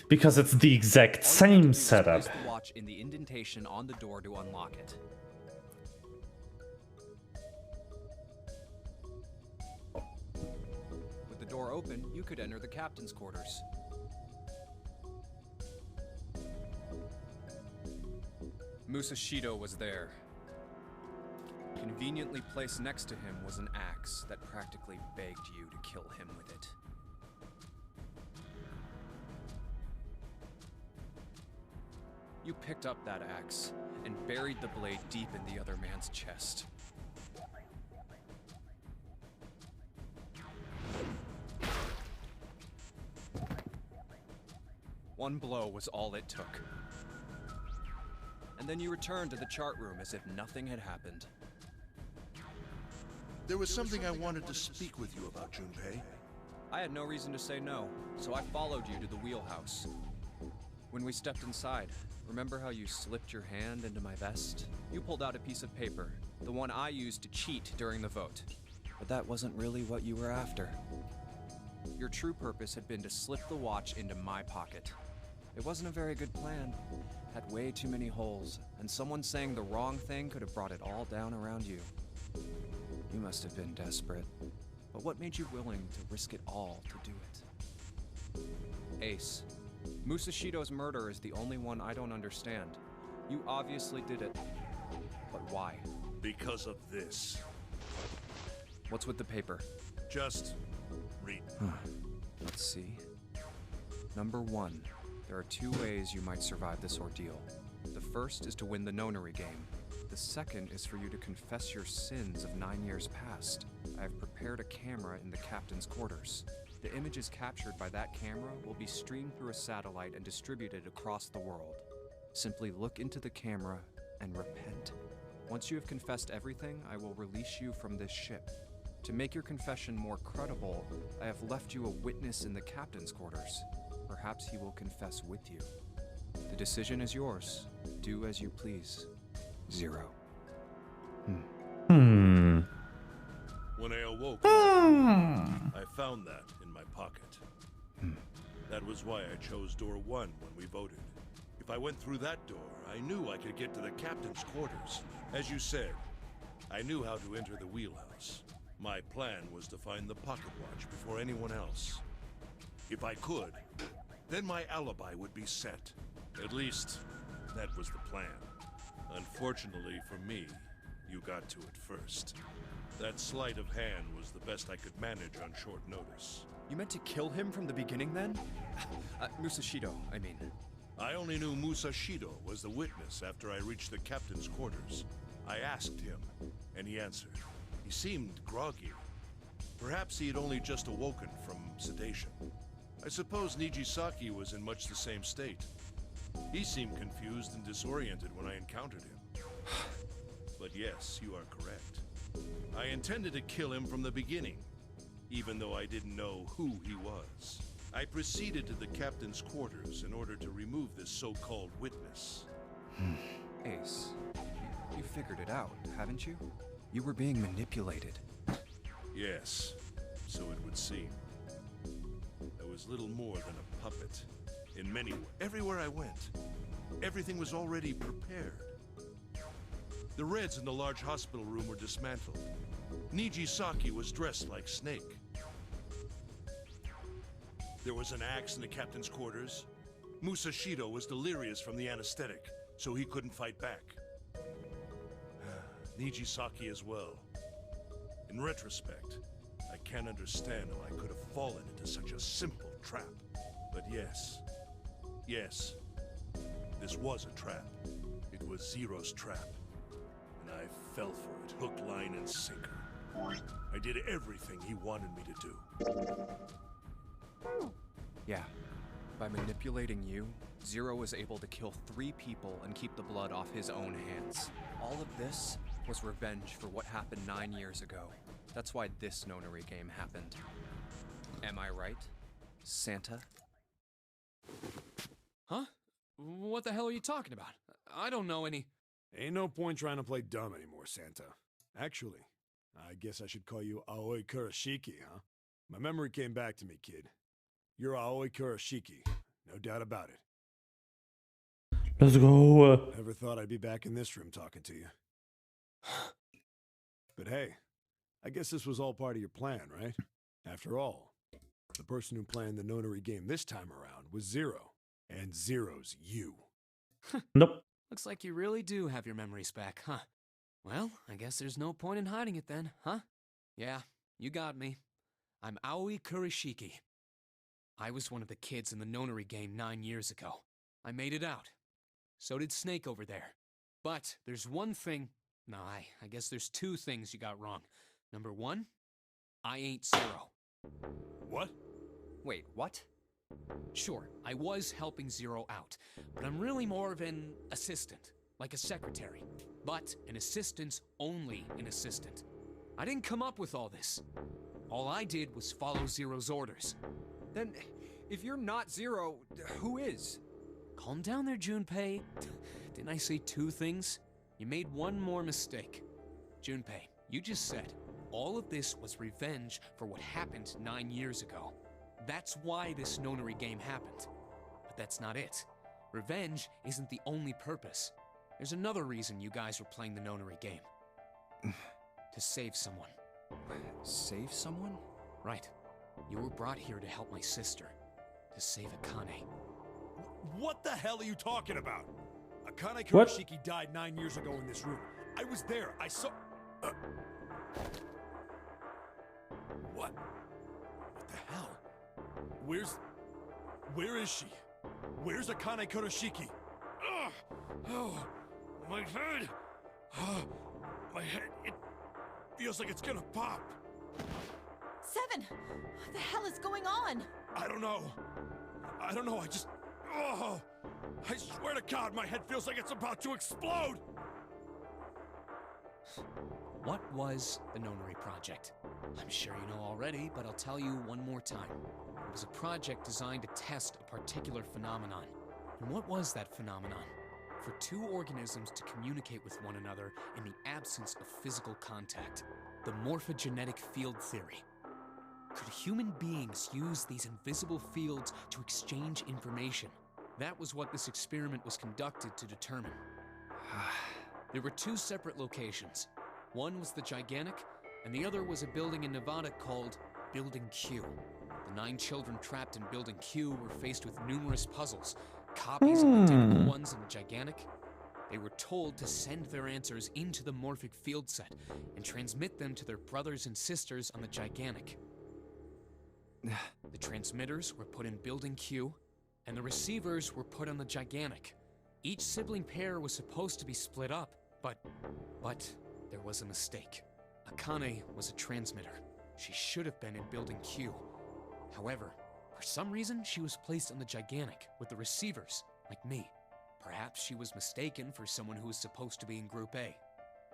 Because it's the exact same setup. Place the watch in the indentation on the door to unlock it. With the door open, you could enter the captain's quarters. Musashido was there. Conveniently placed next to him was an axe that practically begged you to kill him with it. You picked up that axe and buried the blade deep in the other man's chest. One blow was all it took. And then you returned to the chart room as if nothing had happened. There was something I wanted to speak with you about, Junpei. I had no reason to say no, so I followed you to the wheelhouse. When we stepped inside, remember how you slipped your hand into my vest? You pulled out a piece of paper, the one I used to cheat during the vote. But that wasn't really what you were after. Your true purpose had been to slip the watch into my pocket. It wasn't a very good plan. Had way too many holes, and someone saying the wrong thing could have brought it all down around you. You must have been desperate. But what made you willing to risk it all to do it? Ace, Musashido's murder is the only one I don't understand. You obviously did it. But why? Because of this. What's with the paper? Just read. Let's see. Number 1. There are 2 ways you might survive this ordeal. The first is to win the Nonary game. The second is for you to confess your sins of 9 years past. I have prepared a camera in the captain's quarters. The images captured by that camera will be streamed through a satellite and distributed across the world. Simply look into the camera and repent. Once you have confessed everything, I will release you from this ship. To make your confession more credible, I have left you a witness in the captain's quarters. Perhaps he will confess with you. The decision is yours. Do as you please. 0. When I awoke, I found that in my pocket. That was why I chose door 1 when we voted. If I went through that door, I knew I could get to the captain's quarters. As you said, I knew how to enter the wheelhouse. My plan was to find the pocket watch before anyone else. If I could, then my alibi would be set. At least, that was the plan. Unfortunately for me, you got to it first. That sleight of hand was the best I could manage on short notice. You meant to kill him from the beginning then? Musashido, I mean. I only knew Musashido was the witness after I reached the captain's quarters. I asked him, and he answered. He seemed groggy. Perhaps he had only just awoken from sedation. I suppose Nijisaki was in much the same state. He seemed confused and disoriented when I encountered him. But yes, you are correct. I intended to kill him from the beginning, even though I didn't know who he was. I proceeded to the captain's quarters in order to remove this so-called witness. Ace, you figured it out, haven't you? You were being manipulated. Yes, so it would seem. I was little more than a puppet. In many ways, everywhere I went, everything was already prepared. The Reds in the large hospital room were dismantled. Nijisaki was dressed like Snake. There was an axe in the captain's quarters. Musashido was delirious from the anesthetic, so he couldn't fight back. Nijisaki as well. In retrospect, I can't understand how I could have fallen into such a simple trap. But yes, this was a trap. It was Zero's trap. And I fell for it, hook, line, and sinker. I did everything he wanted me to do. Yeah. By manipulating you, Zero was able to kill 3 people and keep the blood off his own hands. All of this was revenge for what happened 9 years ago. That's why this Nonary game happened. Am I right, Santa? Huh? What the hell are you talking about? I don't know any... Ain't no point trying to play dumb anymore, Santa. Actually, I guess I should call you Aoi Kurashiki, huh? My memory came back to me, kid. You're Aoi Kurashiki, no doubt about it. Let's go. Never thought I'd be back in this room talking to you. But hey, I guess this was all part of your plan, right? After all, the person who planned the Nonary game this time around was Zero. And Zero's you. Nope. Looks like you really do have your memories back, huh? Well, I guess there's no point in hiding it then, huh? Yeah, you got me. I'm Aoi Kurashiki. I was one of the kids in the Nonary game 9 years ago. I made it out. So did Snake over there. But there's one thing... No, I guess there's two things you got wrong. Number one, I ain't Zero. What? Wait, what? Sure, I was helping Zero out, but I'm really more of an assistant, like a secretary. But an assistant's only an assistant. I didn't come up with all this. All I did was follow Zero's orders. Then, if you're not Zero, who is? Calm down there, Junpei. Didn't I say two things? You made one more mistake. Junpei, you just said all of this was revenge for what happened 9 years ago. That's why this Nonary game happened. But that's not it. Revenge isn't the only purpose. There's another reason you guys were playing the Nonary game. To save someone. Save someone? Right. You were brought here to help my sister. To save Akane. What the hell are you talking about? Akane What? Kurashiki died 9 years ago in this room. I was there. I saw... What? What the hell? Where is she? Where's Akane Kurashiki? Ugh! Oh, my head! My head, it feels like it's gonna pop. Seven! What the hell is going on? I don't know. I just... Oh! I swear to God, my head feels like it's about to explode! What was the Nonary Project? I'm sure you know already, but I'll tell you one more time. It was a project designed to test a particular phenomenon. And what was that phenomenon? For two organisms to communicate with one another in the absence of physical contact. The morphogenetic field theory. Could human beings use these invisible fields to exchange information? That was what this experiment was conducted to determine. There were two separate locations. One was the Gigantic, and the other was a building in Nevada called Building Q. The 9 children trapped in Building Q were faced with numerous puzzles, copies of identical ones in the Gigantic. They were told to send their answers into the morphic field set and transmit them to their brothers and sisters on the Gigantic. The transmitters were put in Building Q, and the receivers were put on the Gigantic. Each sibling pair was supposed to be split up, but there was a mistake. Akane was a transmitter. She should have been in Building Q. However, for some reason, she was placed on the Gigantic with the receivers, like me. Perhaps she was mistaken for someone who was supposed to be in Group A.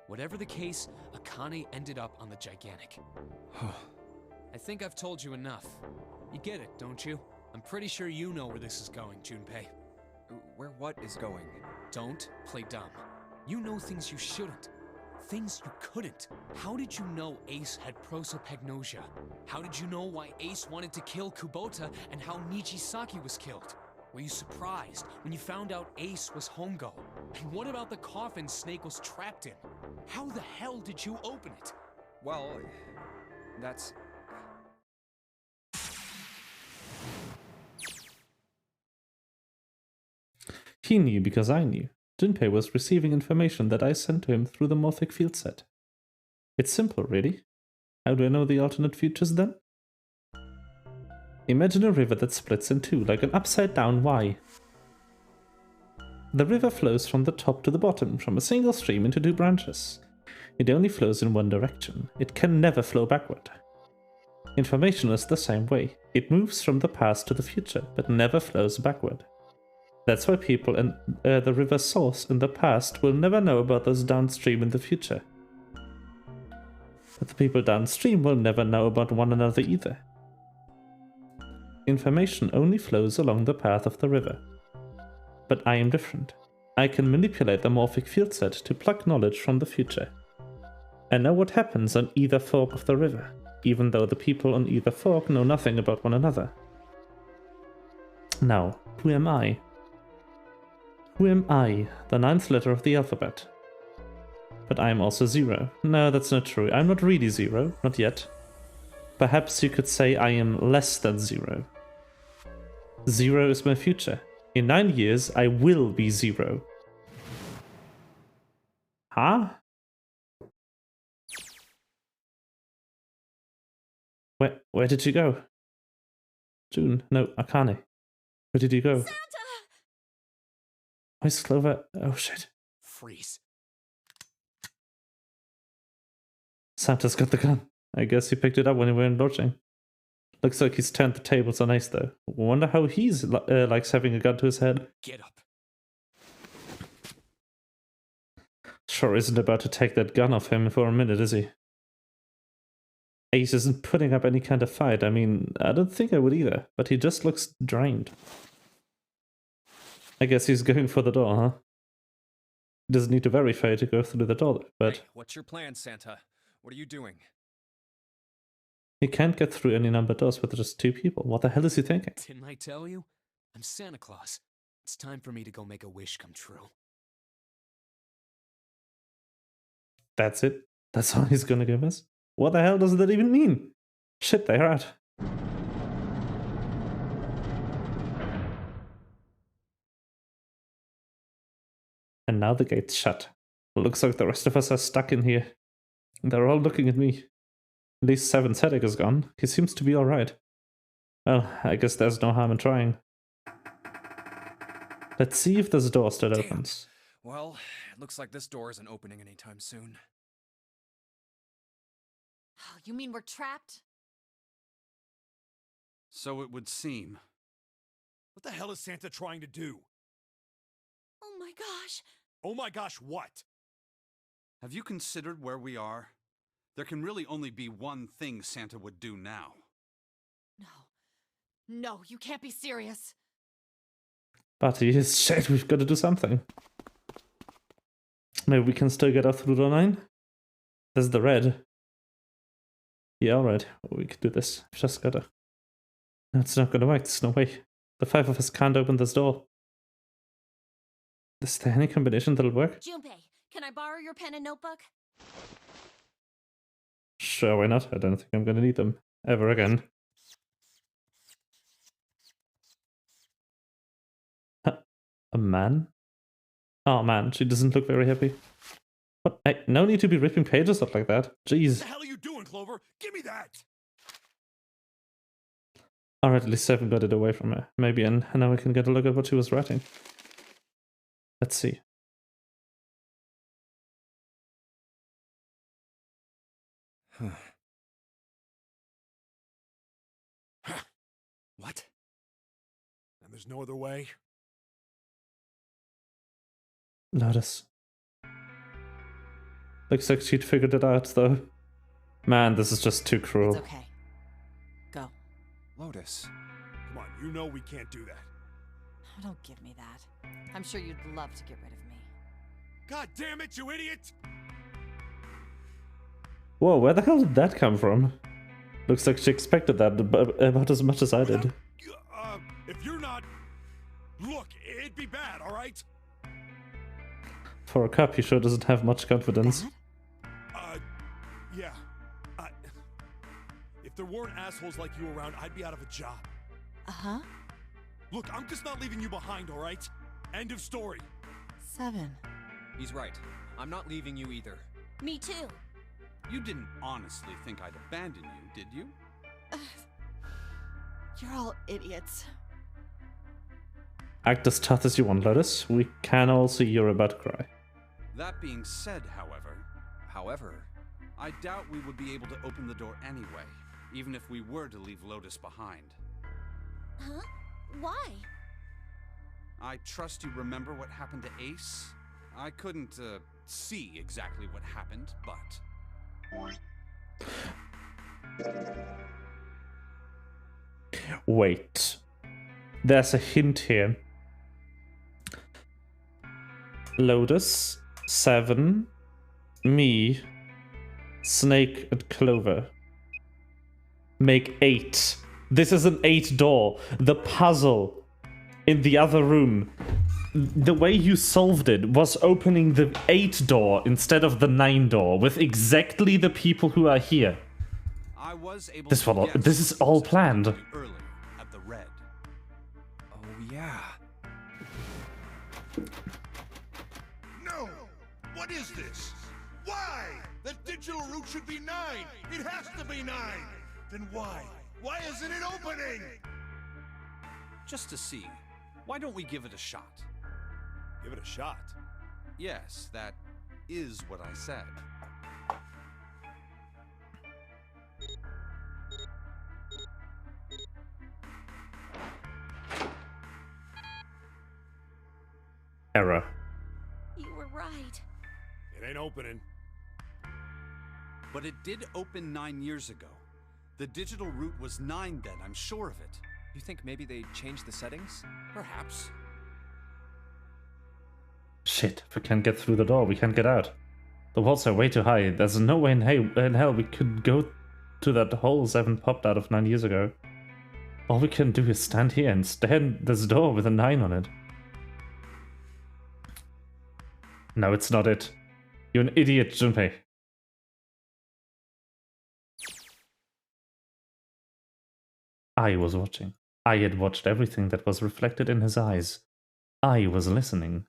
Whatever the case, Akane ended up on the Gigantic. I think I've told you enough. You get it, don't you? I'm pretty sure you know where this is going, Junpei. Where what is going? Don't play dumb. You know things you shouldn't. Things you couldn't. How did you know Ace had prosopagnosia? How did you know why Ace wanted to kill Kubota and how Nijisaki was killed? Were you surprised when you found out Ace was Hongo? And what about the coffin Snake was trapped in? How the hell did you open it? Well, that's... He knew because I knew. Junpei was receiving information that I sent to him through the morphic field set. It's simple, really. How do I know the alternate futures then? Imagine a river that splits in two, like an upside-down Y. The river flows from the top to the bottom, from a single stream into 2 branches. It only flows in one direction. It can never flow backward. Information is the same way. It moves from the past to the future, but never flows backward. That's why people in the river's source in the past will never know about those downstream in the future. But the people downstream will never know about one another either. Information only flows along the path of the river. But I am different. I can manipulate the morphic field set to pluck knowledge from the future. and know what happens on either fork of the river, even though the people on either fork know nothing about one another. Now, who am I? Who am I? The 9th letter of the alphabet. But I am also 0. No, that's not true. I'm not really 0, not yet. Perhaps you could say I am less than 0. 0 is my future. In 9 years, I will be 0. Huh? Where did you go? June? No, Akane. Where did you go? Santa! Where's Clover? Oh shit. Freeze. Santa's got the gun. I guess he picked it up when he went lodging. Looks like he's turned the tables on Ace though. Wonder how he's likes having a gun to his head. Get up. Sure isn't about to take that gun off him for a minute, is he? Ace isn't putting up any kind of fight. I mean, I don't think I would either, but he just looks drained. I guess he's going for the door, huh? He doesn't need to verify to go through the door, but... Hey, what's your plan, Santa? What are you doing? He can't get through any numbered doors with just 2 people. What the hell is he thinking? Didn't I tell you? I'm Santa Claus. It's time for me to go make a wish come true. That's it? That's all he's gonna give us? What the hell does that even mean? Shit, they're out. And now the gate's shut. Looks like the rest of us are stuck in here. They're all looking at me. At least 7's headache is gone. He seems to be alright. Well, I guess there's no harm in trying. Let's see if this door still opens. Well, it looks like this door isn't opening anytime soon. Oh, you mean we're trapped? So it would seem. What the hell is Santa trying to do? Oh my gosh! Oh my gosh, what? Have you considered where we are? There can really only be one thing Santa would do now. No. No, you can't be serious. But he is shit, we've got to do something. Maybe we can still get out through door 9? There's the red. Yeah, alright, we can do this. We've just gotta... No, it's not gonna work, there's no way. The 5 of us can't open this door. Is there any combination that'll work? Junpei, can I borrow your pen and notebook? Sure, why not? I don't think I'm gonna need them ever again. A man? Oh man, she doesn't look very happy. What? Hey, no need to be ripping pages up like that. Jeez. What the hell are you doing, Clover? Give me that! Alright, at least 7 got it away from her. Maybe, and now we can get a look at what she was writing. Let's see. What? And there's no other way? Lotus. Looks like she'd figured it out, though. Man, this is just too cruel. It's okay. Go. Lotus. Come on, you know we can't do that. Oh, don't give me that. I'm sure you'd love to get rid of me. God damn it, you idiot! Whoa, where the hell did that come from? Looks like she expected that about as much as I did. If you're not... Look, it'd be bad, alright? For a cop, he sure doesn't have much confidence. Yeah. If there weren't assholes like you around, I'd be out of a job. Uh-huh. Look, I'm just not leaving you behind, alright? End of story. 7. He's right. I'm not leaving you either. Me too. You didn't honestly think I'd abandon you, did you? You're all idiots. Act as tough as you want, Lotus. We can all see you're about to cry. That being said, however, I doubt we would be able to open the door anyway, even if we were to leave Lotus behind. Huh? Why? I trust you remember what happened to Ace? I couldn't, see exactly what happened, but... Wait. There's a hint here. Lotus, 7, me, Snake and Clover. Make 8. This is an 8 door. The puzzle in the other room, the way you solved it was opening the 8 door instead of the 9 door with exactly the people who are here. I was able This is all planned. earlier at the red. Oh, yeah. No! What is this? Why? The digital route should be 9! It has to be 9! Then why? Why isn't it opening? Just to see. Why don't we give it a shot? Give it a shot. Yes, that is what I said. Error. You were right. It ain't opening. But it did open 9 years ago. The digital route was 9 then, I'm sure of it. You think maybe they changed the settings? Perhaps. Shit, if we can't get through the door, we can't get out. The walls are way too high. There's no way in hell we could go to that hole Seven popped out of 9 years ago. All we can do is stand here and stare at this door with a 9 on it. No, it's not it. You're an idiot, Junpei. I was watching. I had watched everything that was reflected in his eyes. I was listening.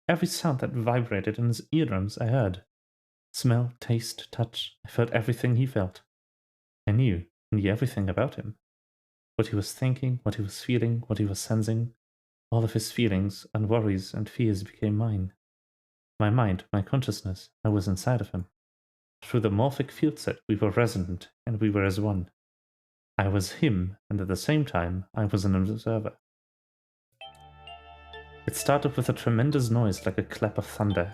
Every sound that vibrated in his eardrums I heard. Smell, taste, touch. I felt everything he felt. I knew everything about him. What he was thinking, what he was feeling, what he was sensing. All of his feelings and worries and fears became mine. My mind, my consciousness, I was inside of him. Through the morphic field set, we were resonant, and we were as one. I was him, and at the same time, I was an observer. It started with a tremendous noise like a clap of thunder.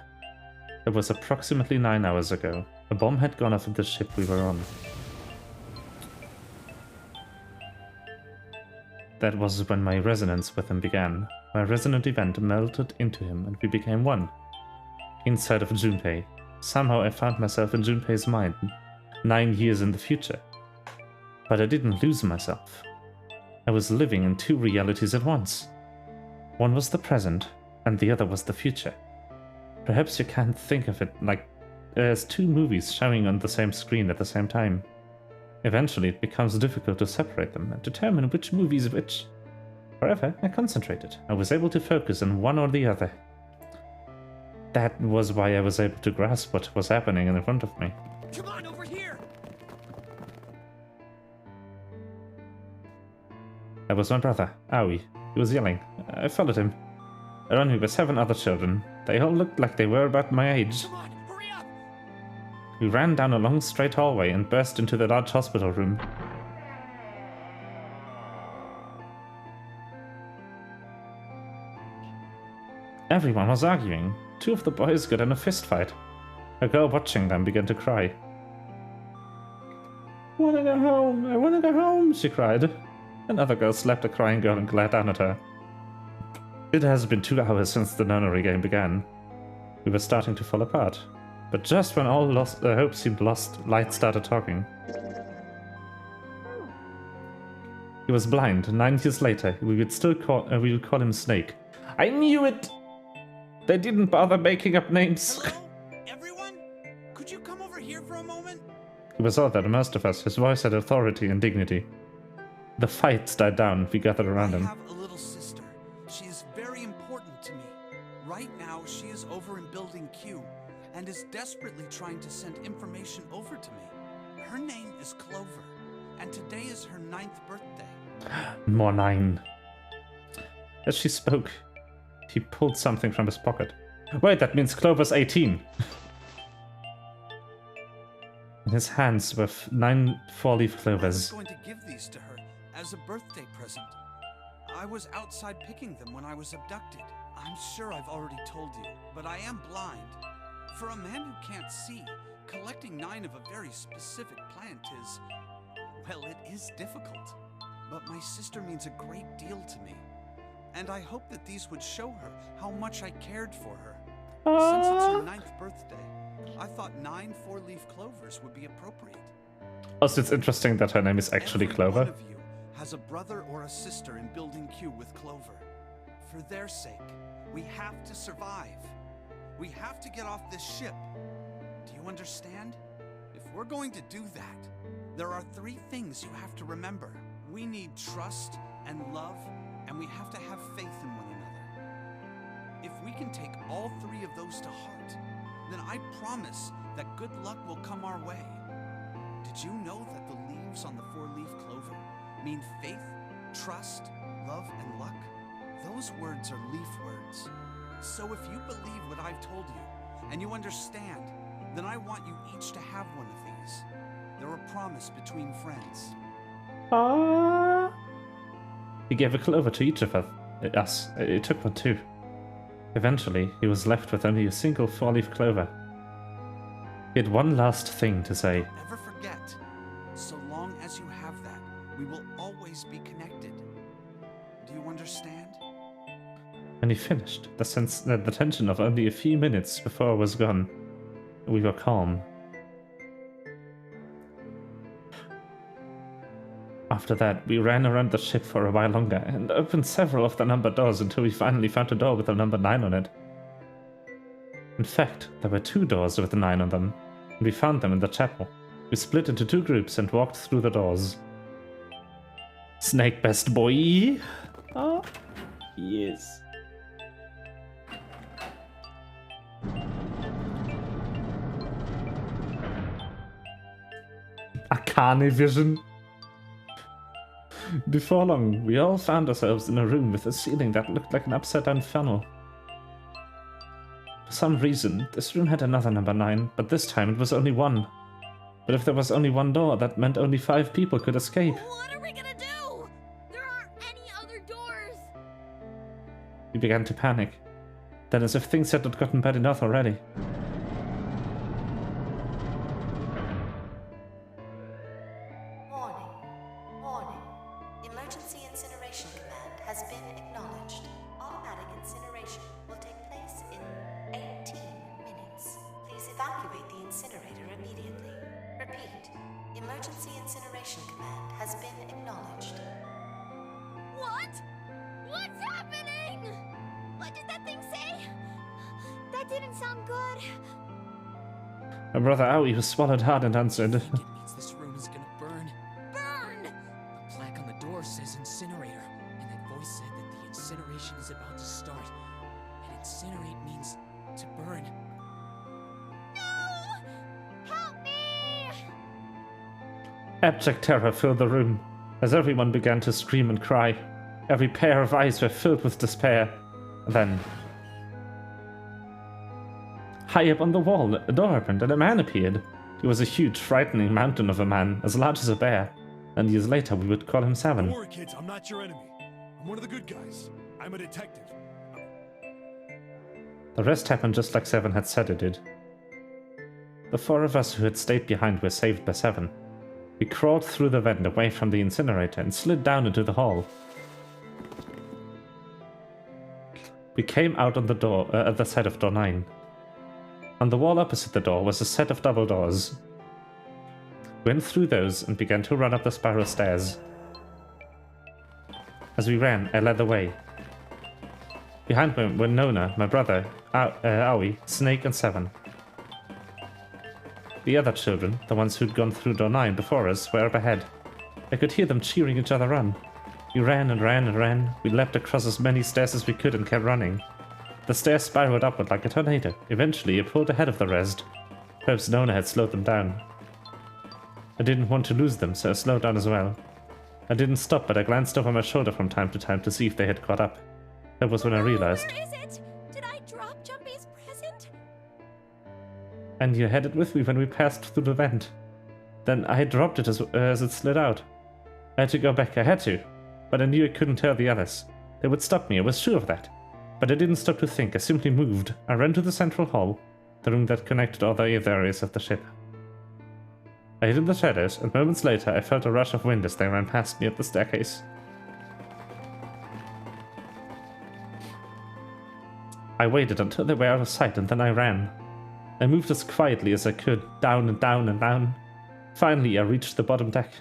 It was approximately 9 hours ago. A bomb had gone off at the ship we were on. That was when my resonance with him began. My resonant event melted into him, and we became one. Inside of Junpei. Somehow I found myself in Junpei's mind, 9 years in the future. But I didn't lose myself. I was living in 2 realities at once. One was the present, and the other was the future. Perhaps you can't think of it like as 2 movies showing on the same screen at the same time. Eventually it becomes difficult to separate them and determine which movie is which. However, I concentrated. I was able to focus on one or the other. That was why I was able to grasp what was happening in front of me. Come on, over here! That was my brother, Aoi. He was yelling. I followed him. Around me were 7 other children. They all looked like they were about my age. Come on, hurry up! We ran down a long straight hallway and burst into the large hospital room. Everyone was arguing. 2 of the boys got in a fist fight. A girl watching them began to cry. I wanna go home, I wanna go home, she cried. Another girl slapped a crying girl and glared down at her. It has been 2 hours since the Nonary game began. We were starting to fall apart. But just when all hope seemed lost, Light started talking. He was blind. 9 years later, we would call him Snake. I knew it! They didn't bother making up names. Hello? Everyone? Could you come over here for a moment? He was older than most of us. His voice had authority and dignity. The fights died down. We gathered around him. I have a little sister. She is very important to me. Right now, she is over in Building Q and is desperately trying to send information over to me. Her name is Clover, and today is her 9th birthday. More 9. As she spoke, he pulled something from his pocket. Wait, that means Clover's 18. In his hands were 9 4-leaf clovers. I was going to give these to her as a birthday present. I was outside picking them when I was abducted. I'm sure I've already told you, but I am blind. For a man who can't see, collecting 9 of a very specific plant is, well, it is difficult. But my sister means a great deal to me. And I hope that these would show her how much I cared for her. Since it's your 9th birthday, I thought 9 4-leaf clovers would be appropriate. Also, it's interesting that her name is actually Every Clover. one of you has a brother or a sister in Building Q with Clover. For their sake, we have to survive. We have to get off this ship. Do you understand? If we're going to do that, there are 3 things you have to remember. We need trust and love, and we have to have faith in one another. If we can take all 3 of those to heart, then I promise that good luck will come our way. Did you know that the leaves on the 4-leaf clover mean faith, trust, love, and luck? Those words are leaf words. So if you believe what I've told you, and you understand, then I want you each to have one of these. They're a promise between friends. He gave a clover to each of us. It took one too. Eventually, he was left with only a single 4-leaf clover. He had one last thing to say. Never forget, so long as you have that, we will always be connected. Do you understand? When he finished, the tension of only a few minutes before was gone. We were calm. After that, we ran around the ship for a while longer and opened several of the numbered doors until we finally found a door with the number 9 on it. In fact, there were 2 doors with a 9 on them, and we found them in the chapel. We split into 2 groups and walked through the doors. Snake best boy! Oh, yes. Arcane vision. Before long, we all found ourselves in a room with a ceiling that looked like an upside-down funnel. For some reason, this room had another number 9, but this time it was only 1. But if there was only 1 door, that meant only 5 people could escape. What are we gonna do? There aren't any other doors. We began to panic. Then, as if things had not gotten bad enough already. Warning. Emergency incineration command has been acknowledged. Automatic incineration will take place in 18 minutes. Please evacuate the incinerator immediately. Repeat. Emergency incineration command has been acknowledged. What? What's happening? What did that thing say? That didn't sound good. My brother Aoi was swallowed hard and answered. It means this room is gonna burn. Burn! The plaque on the door says incinerator, and that voice said that the incineration is about to start. And incinerate means to burn. No! Help me! Abject terror filled the room, as everyone began to scream and cry. Every pair of eyes were filled with despair. Then, high up on the wall, a door opened and a man appeared. He was a huge, frightening mountain of a man, as large as a bear. And years later, we would call him 7. Don't worry, kids. I'm not your enemy. I'm one of the good guys. I'm a detective. The rest happened just like 7 had said it did. The 4 of us who had stayed behind were saved by 7. We crawled through the vent away from the incinerator and slid down into the hall. We came out on the door at the side of door 9. On the wall opposite the door was a set of double doors. We went through those and began to run up the spiral stairs. As we ran, I led the way. Behind me were Nona, my brother, Aoi, Snake, and 7. The other children, the ones who'd gone through door 9 before us, were up ahead. I could hear them cheering each other on. We ran and ran and ran. We leapt across as many stairs as we could and kept running. The stairs spiraled upward like a tornado. Eventually, it pulled ahead of the rest. Perhaps Nona had slowed them down. I didn't want to lose them, so I slowed down as well. I didn't stop, but I glanced over my shoulder from time to time to see if they had caught up. That was when I realized. Where is it? Did I drop Jumpy's present? And you had it with me when we passed through the vent. Then I had dropped it as it slid out. I had to go back, I had to. But I knew I couldn't tell the others. They would stop me, I was sure of that. But I didn't stop to think, I simply moved. I ran to the central hall, the room that connected all the other areas of the ship. I hid in the shadows, and moments later I felt a rush of wind as they ran past me up the staircase. I waited until they were out of sight and then I ran. I moved as quietly as I could, down and down and down. Finally, I reached the bottom deck.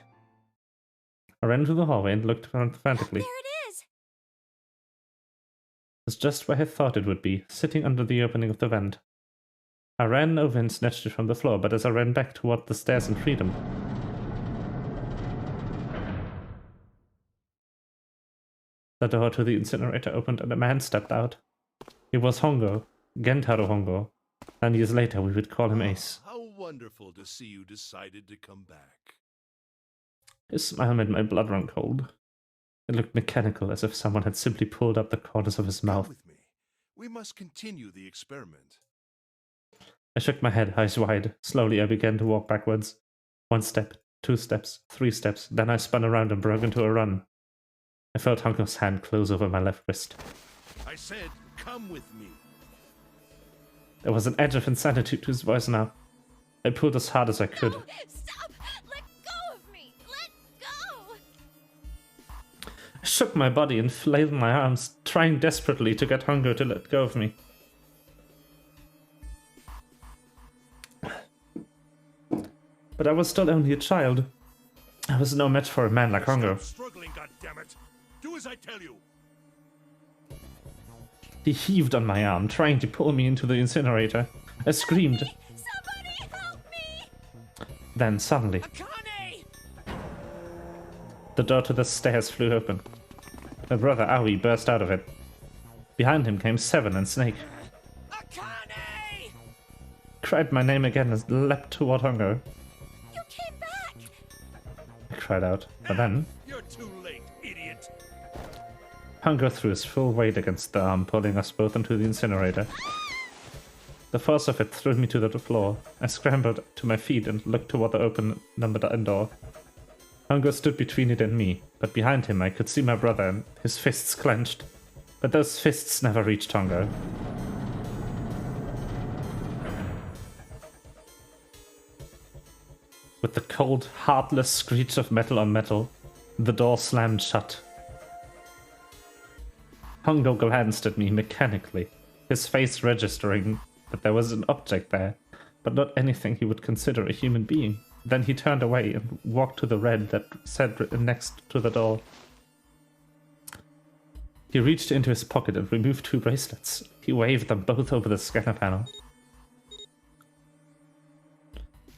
I ran through the hallway and looked around frantically. There it is! It was just where I thought it would be, sitting under the opening of the vent. I ran over and snatched it from the floor, but as I ran back toward the stairs in freedom, the door to the incinerator opened and a man stepped out. It was Hongo, Gentaro Hongo. 9 years later, we would call him Ace. How wonderful to see you decided to come back. His smile made my blood run cold. It looked mechanical, as if someone had simply pulled up the corners of his mouth. Come with me. We must continue the experiment. I shook my head, eyes wide. Slowly, I began to walk backwards. 1 step, 2 steps, 3 steps. Then I spun around and broke into a run. I felt Hongo's hand close over my left wrist. I said, come with me. There was an edge of insanity to his voice now. I pulled as hard as I could. No, stop! Let go of me! Let go! I shook my body and flailed my arms, trying desperately to get Hongo to let go of me. But I was still only a child. I was no match for a man like Hongo. Stop struggling, goddammit! Do as I tell you! He heaved on my arm, trying to pull me into the incinerator. I screamed. Somebody help me! Then suddenly, the door to the stairs flew open. My brother Aoi burst out of it. Behind him came Seven and Snake. Akane! Cried my name again and leapt toward Hongo. You came back! I cried out, but then You're too late, idiot! Hongo threw his full weight against the arm, pulling us both into the incinerator. The force of it threw me to the floor. I scrambled to my feet and looked toward the open number 9 door. Hongo stood between it and me, but behind him I could see my brother and his fists clenched. But those fists never reached Hongo. With the cold, heartless screech of metal on metal, the door slammed shut. Hongo glanced at me mechanically, his face registering that there was an object there, but not anything he would consider a human being. Then he turned away and walked to the red that sat next to the door. He reached into his pocket and removed 2 bracelets. He waved them both over the scanner panel.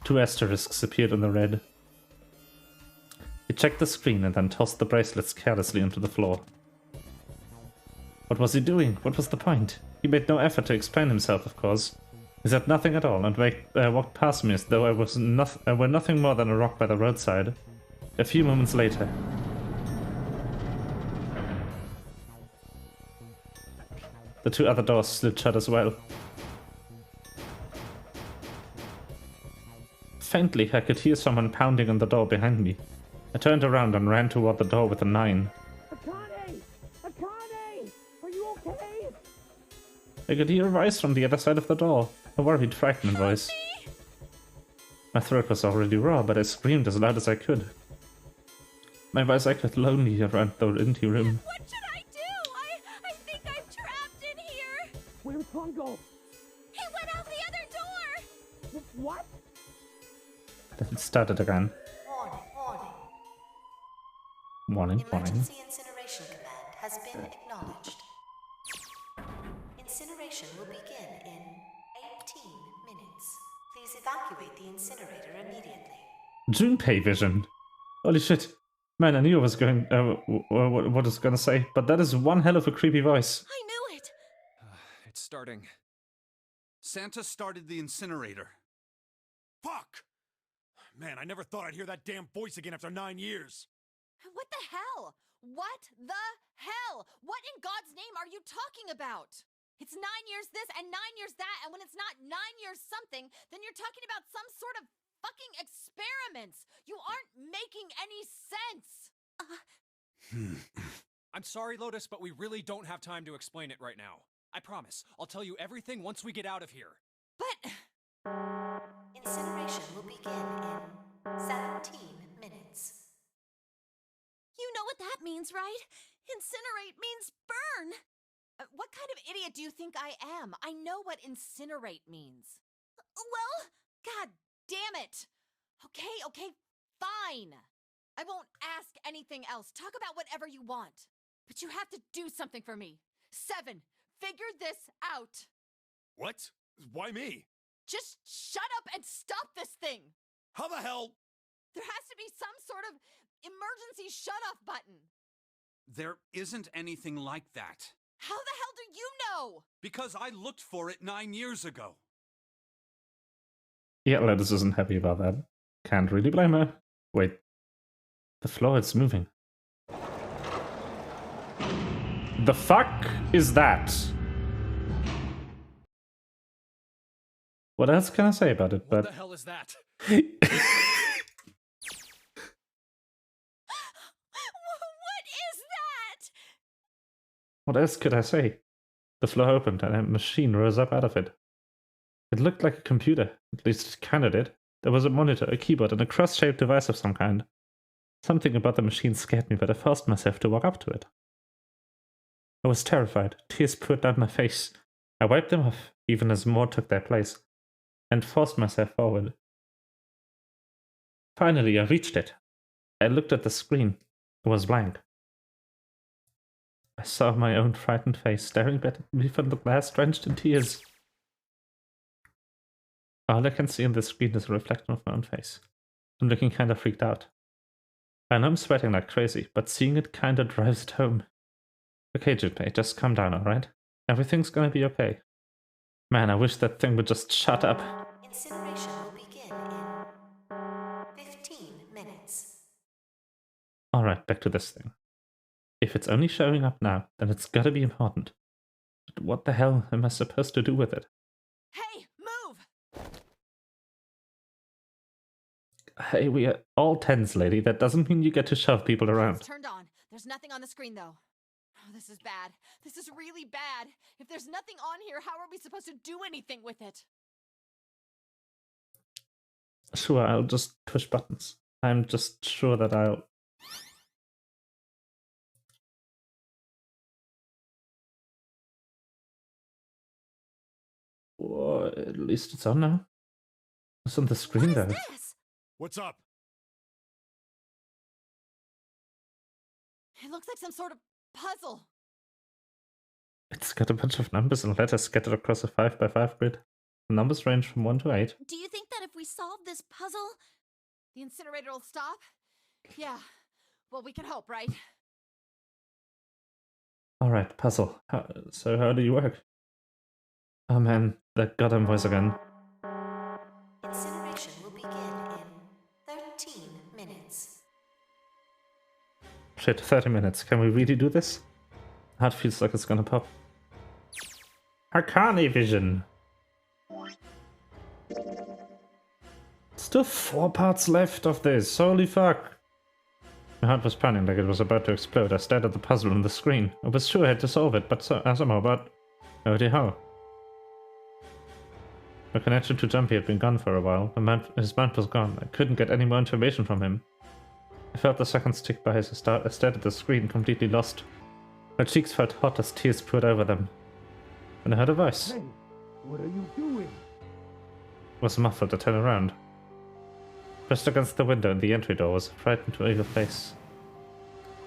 2 asterisks appeared on the red. He checked the screen and then tossed the bracelets carelessly onto the floor. What was he doing? What was the point? He made no effort to explain himself, of course. He said nothing at all and walked past me as though I were nothing more than a rock by the roadside. A few moments later, the 2 other doors slid shut as well. Faintly, I could hear someone pounding on the door behind me. I turned around and ran toward the door with a 9. Akane! Akane! Are you okay? I could hear a voice from the other side of the door. A worried, frightened voice. My throat was already raw, but I screamed as loud as I could. My voice echoed lonely around the empty room. What should I do? I think I'm trapped in here! Where's Hongo? He went out the other door! What? Then it started again. Warning, warning. Warning, warning. Emergency incineration command has been acknowledged. Incineration will begin in 18 minutes. Please evacuate the incinerator immediately. Junpei vision. Holy shit. Man, I knew I was going, what I was gonna say, but that is one hell of a creepy voice. I knew it! It's starting. Santa started the incinerator. Fuck! Man, I never thought I'd hear that damn voice again after 9 years. What the hell? What the hell? What in God's name are you talking about? It's 9 years this and 9 years that, and when it's not 9 years something, then you're talking about some sort of fucking experiments. You aren't making any sense. I'm sorry, Lotus, but we really don't have time to explain it right now. I promise. I'll tell you everything once we get out of here. But Incineration will begin in 17 minutes. you know what that means, right? Incinerate means burn. What kind of idiot do you think I am? I know what incinerate means. Well, god damn it. Okay, fine. I won't ask anything else. Talk about whatever you want. But you have to do something for me. 7, figure this out. What? Why me? Just shut up and stop this thing. How the hell? There has to be some sort of emergency shut-off button. There isn't anything like that. How the hell do you know? Because I looked for it 9 years ago. Yeah, Lettuce isn't happy about that. Can't really blame her. Wait. The floor is moving. The fuck is that? What else can I say about it? What the hell is that? What is that? What else could I say? The floor opened and a machine rose up out of it. It looked like a computer. At least it kinda did. There was a monitor, a keyboard, and a cross-shaped device of some kind. Something about the machine scared me, but I forced myself to walk up to it. I was terrified. Tears poured down my face. I wiped them off, even as more took their place, and forced myself forward. Finally, I reached it. I looked at the screen. It was blank. I saw my own frightened face staring back at me from the glass, drenched in tears. All I can see on the screen is a reflection of my own face. I'm looking kinda freaked out. I know I'm sweating like crazy, but seeing it kinda drives it home. Okay, Junpei, just calm down, alright? Everything's gonna be okay. Man, I wish that thing would just shut up. Incineration will begin in 15 minutes. Alright, back to this thing. If it's only showing up now, then it's gotta be important. But what the hell am I supposed to do with it? Hey, move! Hey, we are all tense, lady. That doesn't mean you get to shove people around. It's turned on. There's nothing on the screen, though. Oh, this is bad. This is really bad. If there's nothing on here, how are we supposed to do anything with it? Sure, I'll just push buttons. I'm just sure that I'll... Well, at least it's on now. It's on the screen there. What's up? It looks like some sort of puzzle. It's got a bunch of numbers and letters scattered across a 5x5 grid. The numbers range from 1 to 8. Do you think that if we solve this puzzle, the incinerator will stop? Yeah. Well, we can hope, right? Alright, puzzle. So how do you work? Oh man, that goddamn voice again. Incineration will begin in 13 minutes. Shit, 30 minutes. Can we really do this? Heart feels like it's gonna pop. Arcane vision! Still 4 parts left of this, holy fuck! My heart was pounding like it was about to explode. I stared at the puzzle on the screen. I was sure I had to solve it, but somehow, but no idea how. My connection to Jumpy had been gone for a while. His mind was gone. I couldn't get any more information from him. I felt the seconds tick by as I stared at the screen, completely lost. My cheeks felt hot as tears poured over them. And I heard a voice. Hey, what are you doing? It was muffled. I turned around. Pressed against the window in the entry door was a frightened, eager face.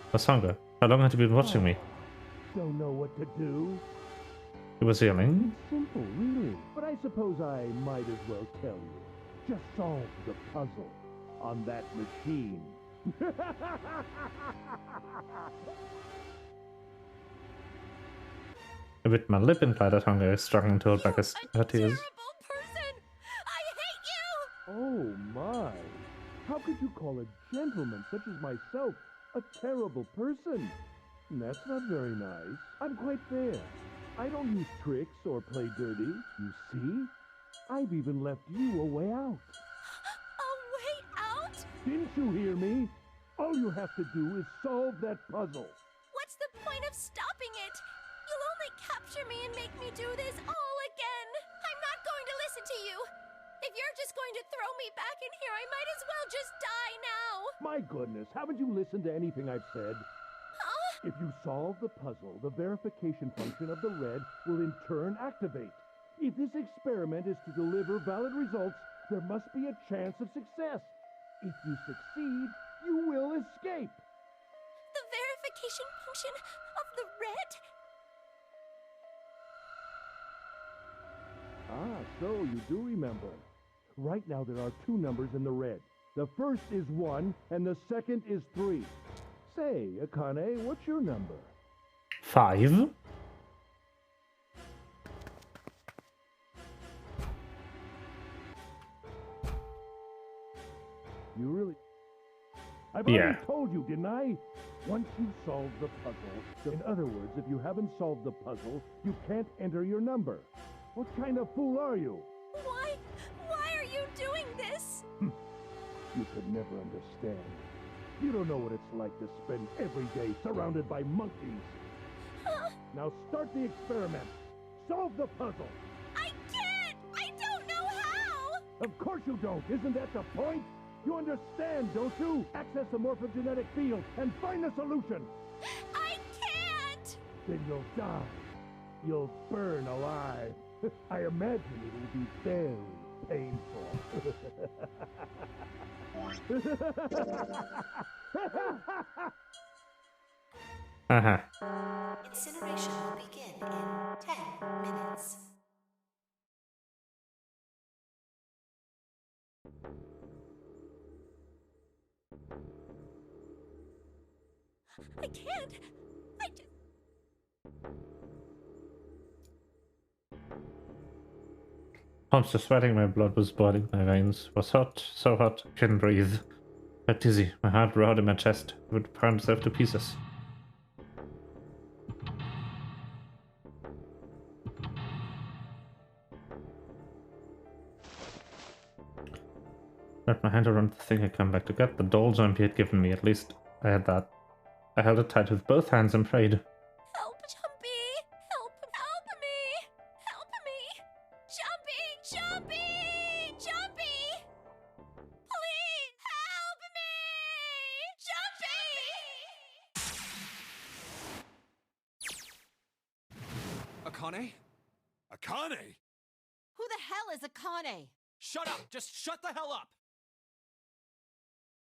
It was Hunger. How long had he been watching me? Don't know what to do? He was yelling. Simple, really. But I suppose I might as well tell you. Just solve the puzzle on that machine. I bit my lip and cried at Hunger, struggling to hold back her tears. Oh my! How could you call a gentleman such as myself a terrible person? That's not very nice. I'm quite fair. I don't use tricks or play dirty, you see? I've even left you a way out. a way out? Didn't you hear me? All you have to do is solve that puzzle. What's the point of stopping it? You'll only capture me and make me do this all again. I'm not going to listen to you. If you're just going to throw me back in here, I might as well just die now. My goodness, haven't you listened to anything I've said? Huh? If you solve the puzzle, the verification function of the red will in turn activate. If this experiment is to deliver valid results, there must be a chance of success. If you succeed, you will escape. The verification function of the red? Ah, so you do remember. Right now there are 2 numbers in the red. The first is 1, and the second is 3. Say, Akane, what's your number? 5. You really... I've Yeah. already told you, didn't I? Once you solve the puzzle, in other words, if you haven't solved the puzzle, you can't enter your number. What kind of fool are you? Why are you doing this? You could never understand. You don't know what it's like to spend every day surrounded by monkeys. Now start the experiment. Solve the puzzle. I can't! I don't know how! Of course you don't. Isn't that the point? You understand, don't you? Access the morphogenetic field and find the solution. I can't! Then you'll die. You'll burn alive. I imagine it will be very painful. Incineration will begin in 10 minutes. I can't! Pumps were sweating, my blood was boiling, my veins. It was hot, so hot, I couldn't breathe. Felt dizzy, my heart roared in my chest. It would pound itself to pieces. Wrapped my hand around the thing I'd come back to get, the doll jump he had given me, at least I had that. I held it tight with both hands and prayed. Help, Jumpy! Help me! Help me! Jumpy! Jumpy! Jumpy! Please, help me! Jumpy! Akane? Akane? Who the hell is Akane? Shut up! Just shut the hell up!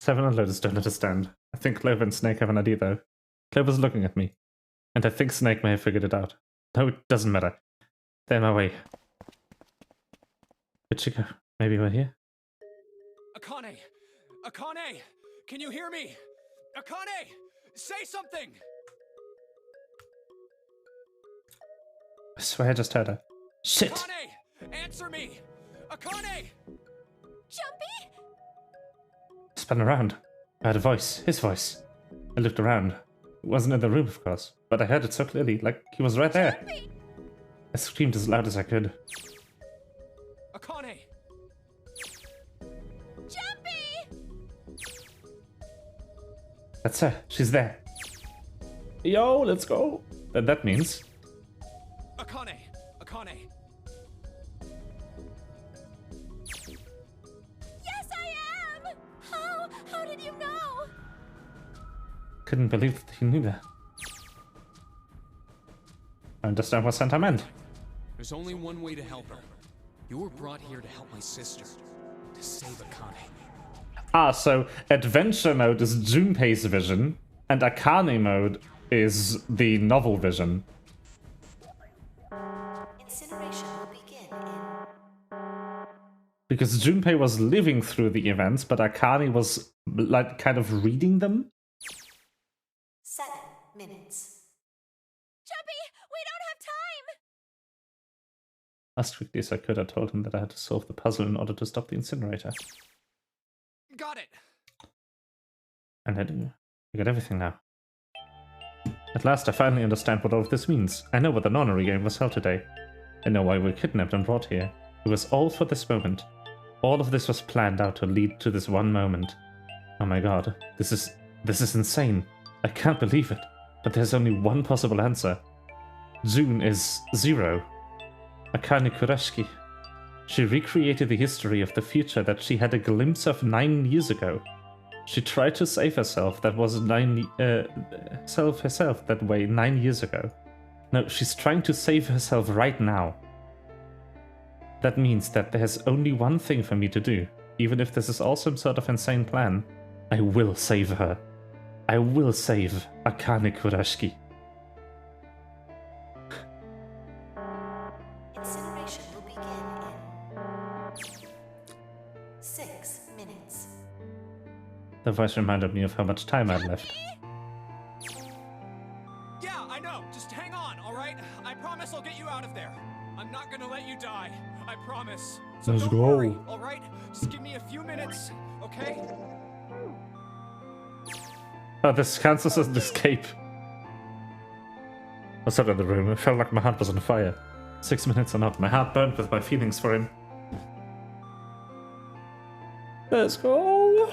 7 unloaders don't understand. I think Clover and Snake have an idea, though. Clover's looking at me, and I think Snake may have figured it out. No, it doesn't matter. They're in my way. Where'd she go? Maybe we're here? Akane! Akane! Can you hear me? Akane! Say something! I swear I just heard her. Shit! Akane! Answer me! Akane! Jumpy? I spun around. I heard a voice. His voice. I looked around. It wasn't in the room, of course, but I heard it so clearly, like he was right there. Jumpy! I screamed as loud as I could. Akane! Jumpy! That's her. She's there. Yo, let's go. That means... Akane! Akane! Yes, I am! How did you know? Couldn't believe that he knew that. I understand what Santa meant. There's only one way to help her. You were brought here to help my sister. To save Akane. Ah, so adventure mode is Junpei's vision, and Akane mode is the novel vision. Incineration will begin in... Because Junpei was living through the events, but Akane was like kind of reading them. 7 minutes. Jumpy, we don't have time! As quickly as I could, I told him that I had to solve the puzzle in order to stop the incinerator. Got it! And I do. I got everything now. At last I finally understand what all of this means. I know what the Nonary game was held today. I know why we were kidnapped and brought here. It was all for this moment. All of this was planned out to lead to this one moment. Oh my god, this is insane. I can't believe it. But there's only one possible answer. June is 0. Akane Kurashiki. She recreated the history of the future that she had a glimpse of 9 years ago. She tried to save herself. That was herself that way 9 years ago. No, she's trying to save herself right now. That means that there's only one thing for me to do. Even if this is all some sort of insane plan, I will save her. I will save Akane Kurashiki. Incineration will begin in 6 minutes. The voice reminded me of how much time I'd left. Yeah, I know. Just hang on, all right? I promise I'll get you out of there. I'm not gonna let you die. I promise. So Let's don't go. worry, all right? Just give me a few minutes, okay? Oh, this counts as an escape. I sat in the room. It felt like my heart was on fire. 6 minutes or not. My heart burned with my feelings for him. Let's go.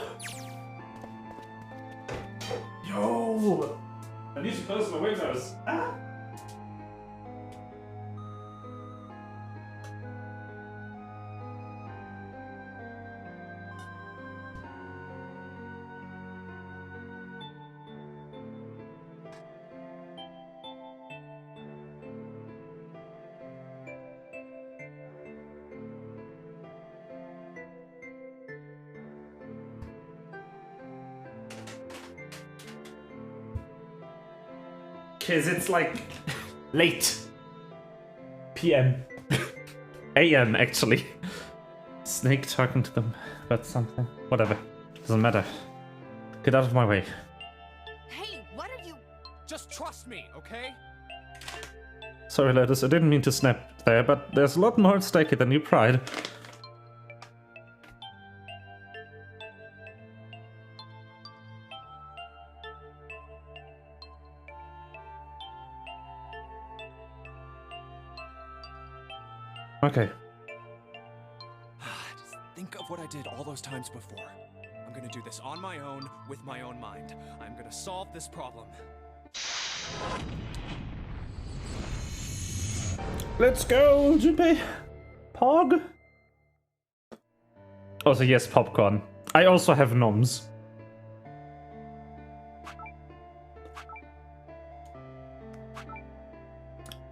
Yo! I need to close my windows. Ah! Cause it's like late PM. AM actually. Snake talking to them about something. Whatever. Doesn't matter. Get out of my way. Hey, what are you? Just trust me, okay? Sorry, Lotus, I didn't mean to snap there, but there's a lot more at stake here than your pride. Okay. Just think of what I did all those times before. I'm gonna do this on my own, with my own mind. I'm gonna solve this problem. Let's go, Junpei. Pog. Also, yes, popcorn. I also have noms.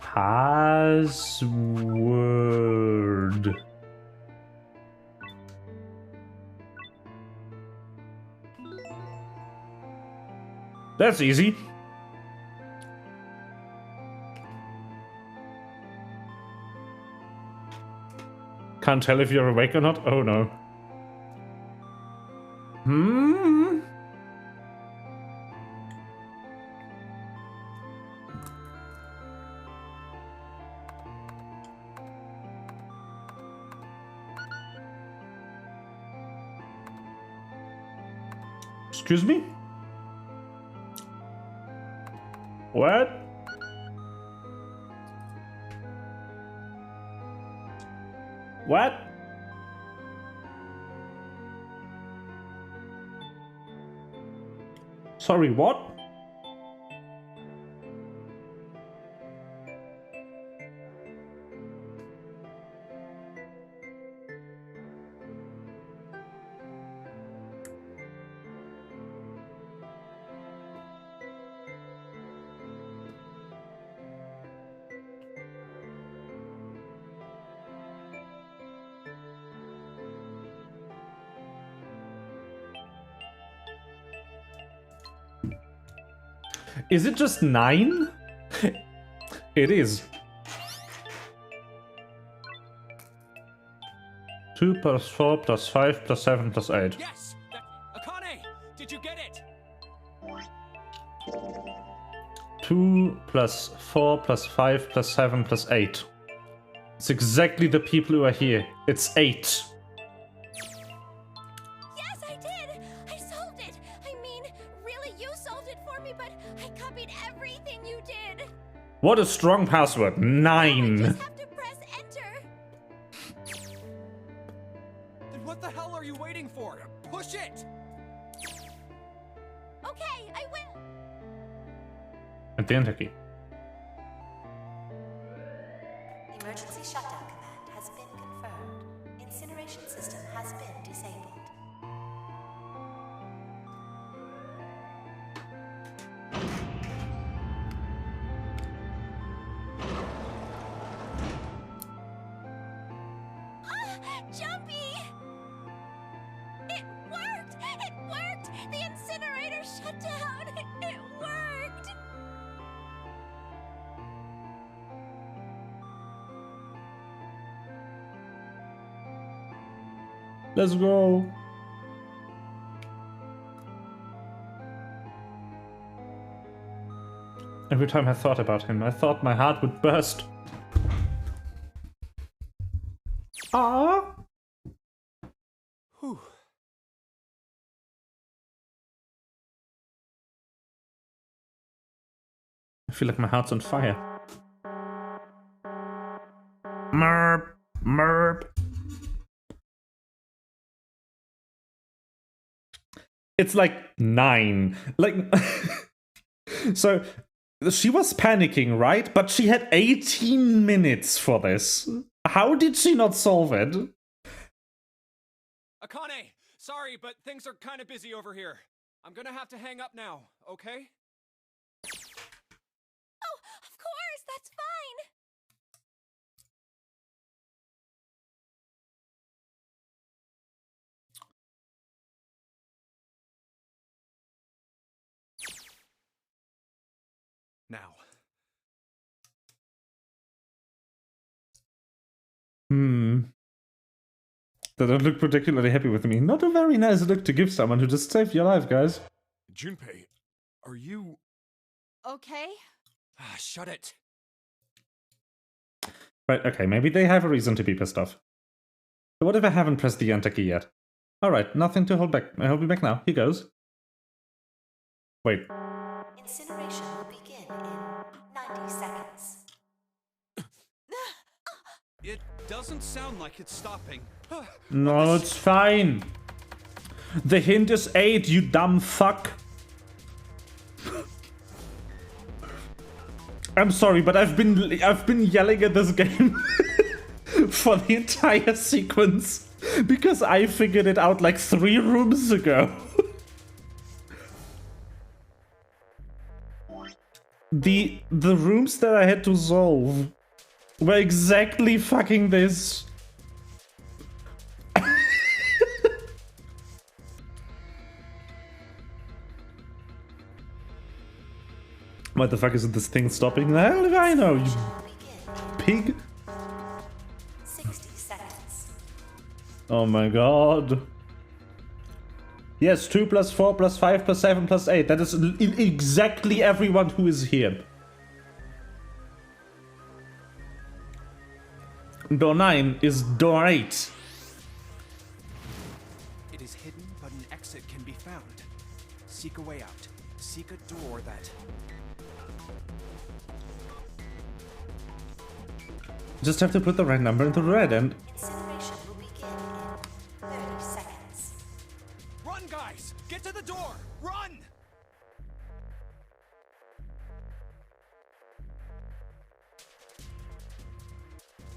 Password. That's easy. Can't tell if you're awake or not? Oh no. Hmm? Excuse me? What? What? Sorry, what? Is it just 9? It is. 2 plus 4 plus 5 plus 7 plus 8. Yes! Akane! Did you get it? 2 plus 4 plus 5 plus 7 plus 8. It's exactly the people who are here. It's 8. Yes, I did! I solved it! I mean, really, you solved it for me, but I copied everything you did! What a strong password. 9. Just have to press enter! Then what the hell are you waiting for? Push it! Okay, I will! At the enter key. Emergency shutdown command has been confirmed. Incineration system has been disabled. Let's go. Every time I thought about him, I thought my heart would burst. Ah. Whew. I feel like my heart's on fire. Merp, merp. It's like 9. Like, so she was panicking, right? But she had 18 minutes for this. How did she not solve it? Akane, sorry, but things are kind of busy over here. I'm gonna have to hang up now, okay? Oh, of course, that's fine. Now. They don't look particularly happy with me. Not a very nice look to give someone who just saved your life, guys. Junpei, are you... Okay. Shut it. Right, okay, maybe they have a reason to be pissed off. So what if I haven't pressed the enter key yet? Alright, nothing to hold back. I hold me back now. Here goes. Wait. Incineration will begin in 90 seconds. It doesn't sound like it's stopping. No, it's fine. The hint is 8, you dumb fuck. I'm sorry, but I've been yelling at this game for the entire sequence because I figured it out like 3 rooms ago. The rooms that I had to solve were exactly fucking this. What the fuck is this thing stopping? The hell do I know, you pig? 60 seconds. Oh my god. Yes, 2 plus 4 plus 5 plus 7 plus 8. That is exactly everyone who is here. Door 9 is door 8. It is hidden, but an exit can be found. Seek a way out. Seek a door that... Just have to put the right number into the red end. Incineration will begin in 30 seconds. Run, guys! Get to the door! Run!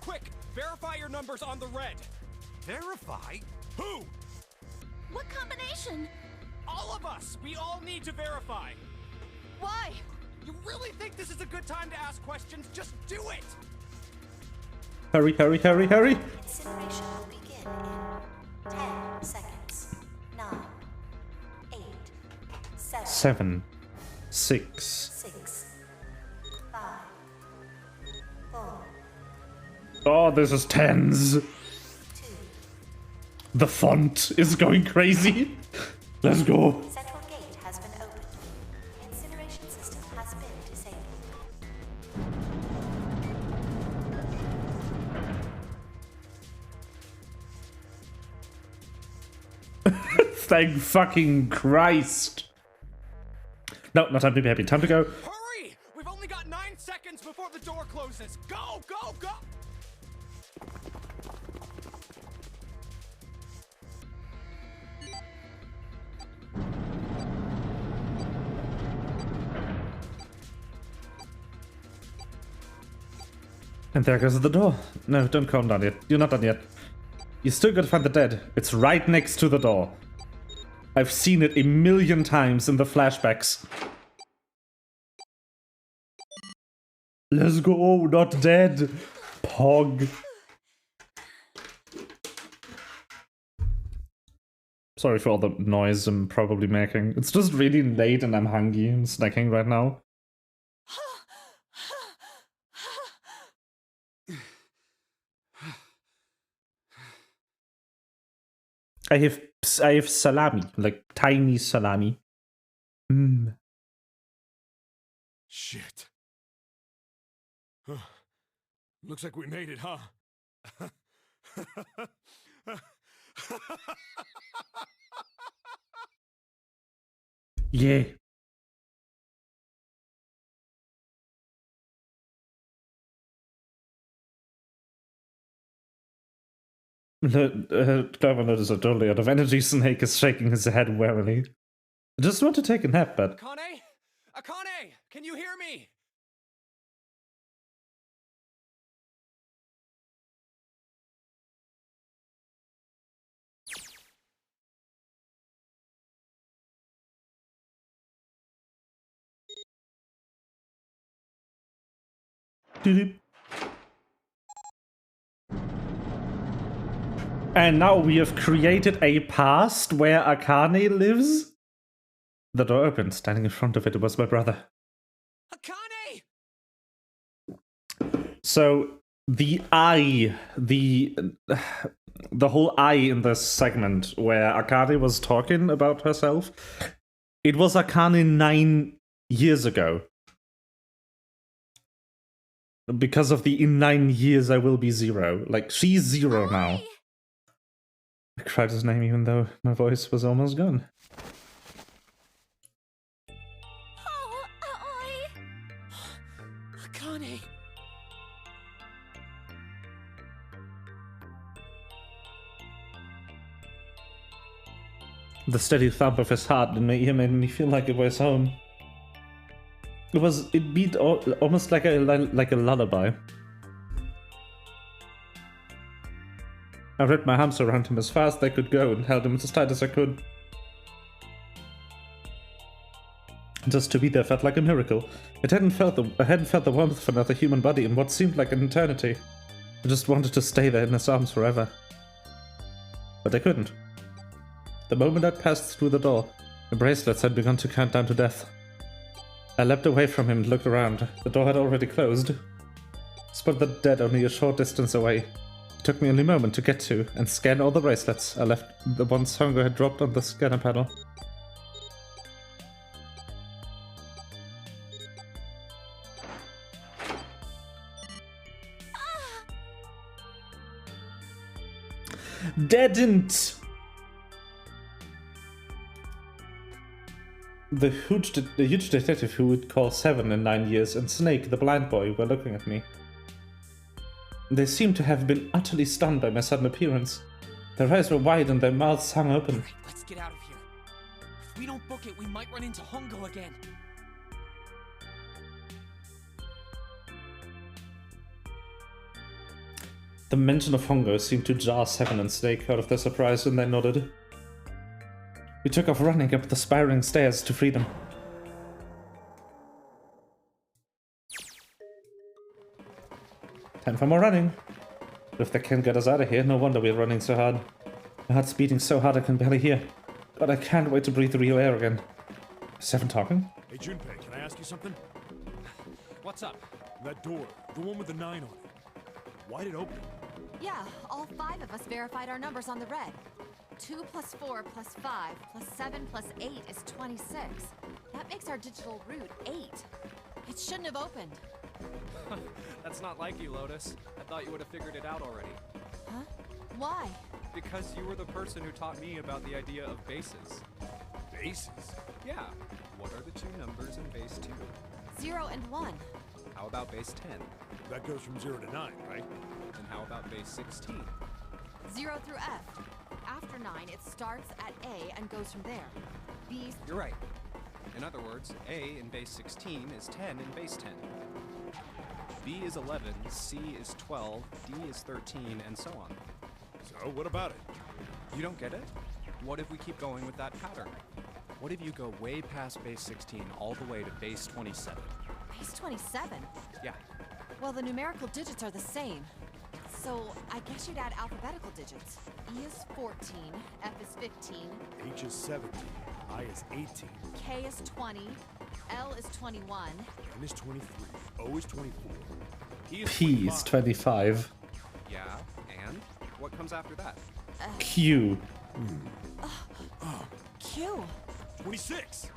Quick! Verify your numbers on the red! Verify? Who? What combination? All of us! We all need to verify! Why? You really think this is a good time to ask questions? Just do it! Hurry, hurry, hurry, hurry! Incineration will begin in 10 seconds. 9, 8, 7, 7, 6. 6, 5, 4, Oh, this is tens. 2. The font is going crazy. Let's go. Central gate has been opened. Incineration system has been disabled. Thank fucking Christ. No, not time to be happy. Time to go. Hurry! We've only got 9 seconds before the door closes! Go, go, go! And there goes the door. No, don't calm down yet. You're not done yet. You still gotta find the dead. It's right next to the door. I've seen it a million times in the flashbacks. Let's go, not dead. Pog. Sorry for all the noise I'm probably making. It's just really late and I'm hungry. I'm snacking right now. I have salami, like tiny salami. Mm. Shit. Looks like we made it, huh? Yeah. Clever notice a totally out of energy. Snake is shaking his head wearily. I just want to take a nap, but... Akane? Akane! Can you hear me? And now we have created a past where Akane lives? The door opened. Standing in front of it was my brother. Akane! So, the eye, the whole eye in this segment where Akane was talking about herself, it was Akane 9 years ago. Because of the in 9 years I will be 0. Like, she's 0 now. I cried his name even though my voice was almost gone. Oh, Aoi! Akane! The steady thump of his heart made me feel like it was home. It beat almost like a lullaby. I wrapped my arms around him as fast as I could go and held him as tight as I could. Just to be there felt like a miracle. I hadn't felt the warmth of another human body in what seemed like an eternity. I just wanted to stay there in his arms forever. But I couldn't. The moment I passed through the door, the bracelets had begun to count down to death. I leapt away from him and looked around. The door had already closed. Spotted the dead only a short distance away. It took me only a moment to get to and scan all the bracelets. I left the ones Hongo had dropped on the scanner panel. Deadn't! The huge detective who would call 7 in 9 years and Snake, the blind boy, were looking at me. They seemed to have been utterly stunned by my sudden appearance. Their eyes were wide and their mouths hung open. Alright, let's get out of here. If we don't book it, we might run into Hongo again. The mention of Hongo seemed to jar 7 and Snake out of their surprise and they nodded. We took off running up the spiraling stairs to freedom. Time for more running. But if they can't get us out of here, no wonder we're running so hard. My heart's beating so hard I can barely hear. But I can't wait to breathe the real air again. Is 7 talking? Hey, Junpei, can I ask you something? What's up? That door, the one with the 9 on it. Why'd it open? Yeah, all 5 of us verified our numbers on the red. 2 plus 4 plus 5 plus 7 plus 8 is 26. That makes our digital route 8. It shouldn't have opened. That's not like you, Lotus. I thought you would have figured it out already. Huh? Why? Because you were the person who taught me about the idea of bases. Bases? Yeah. What are the two numbers in base 2? 0 and 1. How about base 10? That goes from 0 to 9, right? And how about base 16? 0 through F. After 9, it starts at A and goes from there. B. You're right. In other words, A in base 16 is 10 in base 10. B is 11, C is 12, D is 13, and so on. So, what about it? You don't get it? What if we keep going with that pattern? What if you go way past base 16 all the way to base 27? Base 27? Yeah. Well, the numerical digits are the same. So, I guess you'd add alphabetical digits. E is 14, F is 15, H is 17, I is 18, K is 20, L is 21, N is 23, O is 24, P is 25. Yeah, and? What comes after that? Q. Q. 26.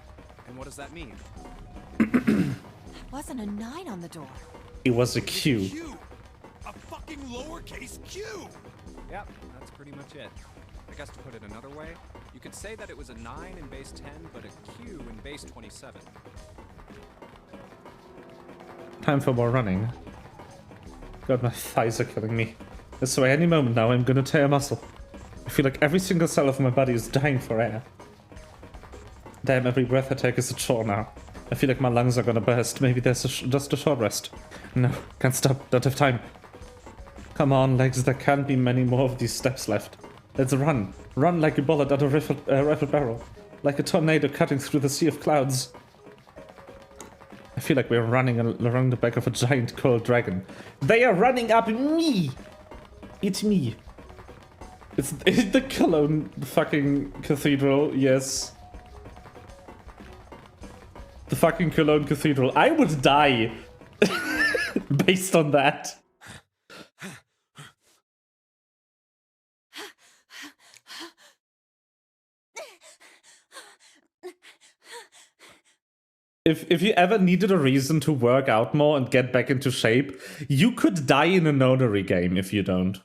And what does that mean? Wasn't a 9 on the door. It was a Q. Q. A fucking lowercase q. Yep, that's pretty much it. I guess to put it another way, you could say that it was a 9 in base 10, but a Q in base 27. Time for more running. God, my thighs are killing me. So any moment now, I'm gonna tear a muscle. I feel like every single cell of my body is dying for air. Damn, every breath I take is a chore now. I feel like my lungs are gonna burst. Maybe there's just a short rest. No, can't stop. Don't have time. Come on, legs. There can't be many more of these steps left. Let's run. Run like a bullet out of a rifle barrel. Like a tornado cutting through the sea of clouds. I feel like we're running along the back of a giant cold dragon. They are running up me! It's me. It's the Cologne fucking cathedral, yes. The fucking Cologne cathedral. I would die based on that. If you ever needed a reason to work out more and get back into shape, you could die in a Nonary game if you don't.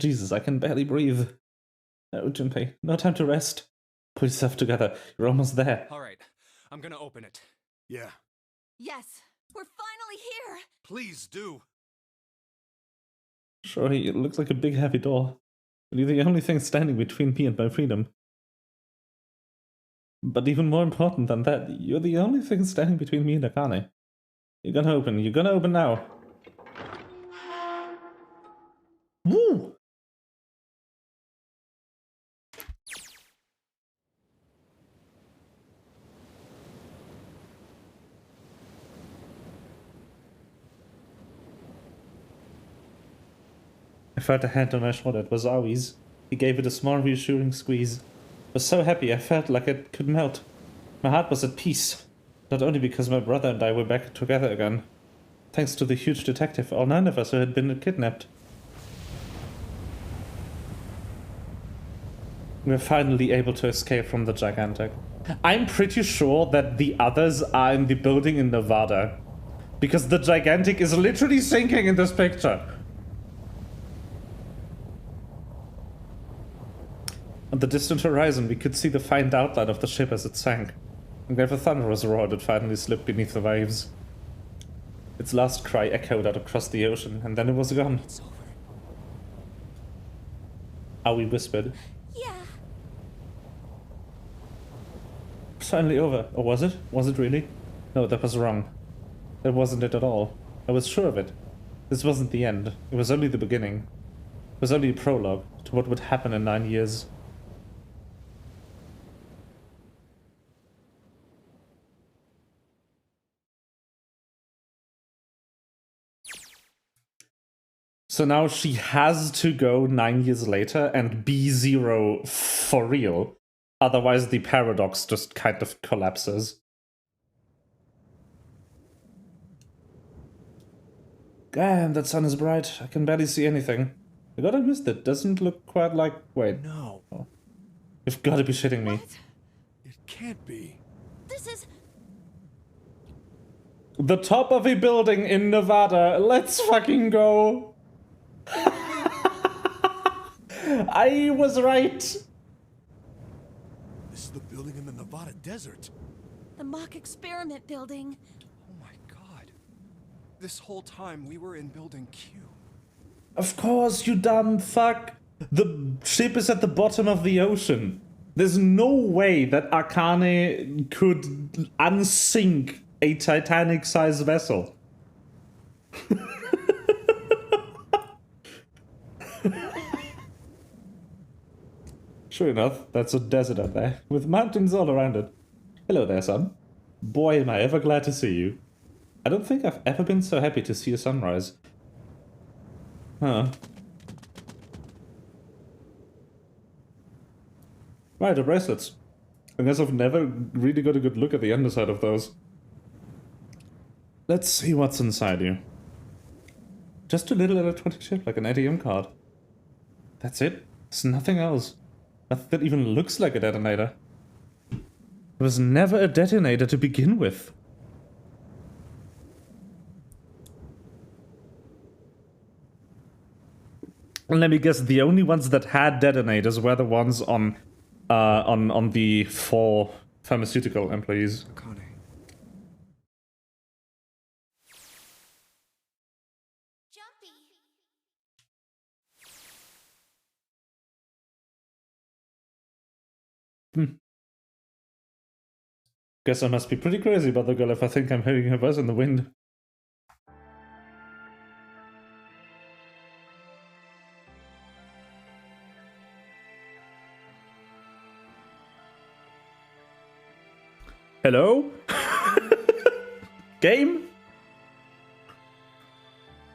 Jesus, I can barely breathe. Oh, Junpei, no time to rest. Pull yourself together. You're almost there. All right, I'm gonna open it. Yeah. Yes, we're finally here. Please do. Sure, it looks like a big heavy door. But you're the only thing standing between me and my freedom. But even more important than that, you're the only thing standing between me and Akane. You're gonna open now. Woo! I felt a hand on my shoulder. It was Aoi's. He gave it a small, reassuring squeeze. I was so happy, I felt like it could melt. My heart was at peace. Not only because my brother and I were back together again. Thanks to the huge detective, all 9 of us who had been kidnapped. We were finally able to escape from the gigantic. I'm pretty sure that the others are in the building in Nevada. Because the gigantic is literally sinking in this picture. On the distant horizon, we could see the faint outline of the ship as it sank. And where the thunderous roar that finally slipped beneath the waves. Its last cry echoed out across the ocean, and then it was gone. It's over. Aoi whispered. Yeah. It's finally over. Or was it? Was it really? No, that was wrong. That wasn't it at all. I was sure of it. This wasn't the end. It was only the beginning. It was only a prologue to what would happen in 9 years. So now she has to go 9 years later and be Zero for real. Otherwise the paradox just kind of collapses. Damn, that sun is bright. I can barely see anything. I gotta missed it. Doesn't look quite like... Wait. No. Oh. You've gotta be shitting me. What? It can't be. This is... The top of a building in Nevada. Let's fucking go. I was right. This is the building in the Nevada desert. the mock experiment building. Oh my god. This whole time we were in Building Q. Of course, you dumb fuck. The ship is at the bottom of the ocean. There's no way that Akane could unsink a Titanic-sized vessel. Sure enough, that's a desert out there, with mountains all around it. Hello there, son. Boy, am I ever glad to see you. I don't think I've ever been so happy to see a sunrise. Huh. Right, the bracelets. I guess I've never really got a good look at the underside of those. Let's see what's inside you. Just a little electronic chip, like an ATM card. That's it. There's nothing else. Nothing that even looks like a detonator. There was never a detonator to begin with. And let me guess, the only ones that had detonators were the ones on the 4 pharmaceutical employees. Guess I must be pretty crazy about the girl if I think I'm hearing her voice in the wind. Hello? Game?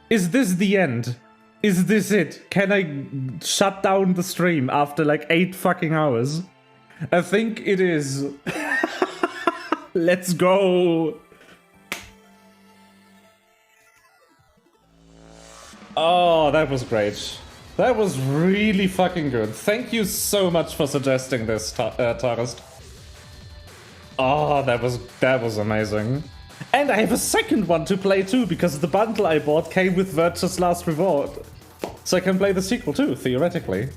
Is this the end? Is this it? Can I shut down the stream after like 8 fucking hours? I think it is. Let's go. Oh, that was great. That was really fucking good. Thank you so much for suggesting this, Tarist. Oh, that was amazing. And I have a second one to play too, because the bundle I bought came with Virtue's Last Reward. So I can play the sequel too, theoretically.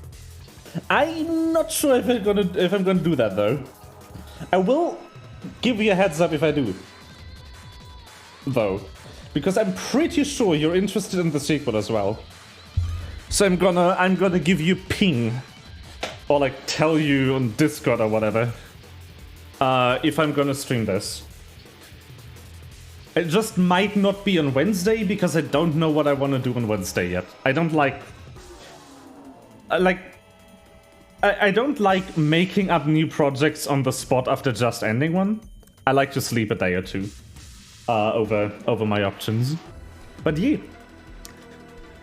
I'm not sure if I'm gonna do that though. I will give you a heads up if I do. Though. Because I'm pretty sure you're interested in the sequel as well. So I'm gonna give you ping. Or like tell you on Discord or whatever. If I'm gonna stream this. It just might not be on Wednesday because I don't know what I want to do on Wednesday yet. I don't like... I don't like making up new projects on the spot after just ending one. I like to sleep a day or two over my options. But yeah.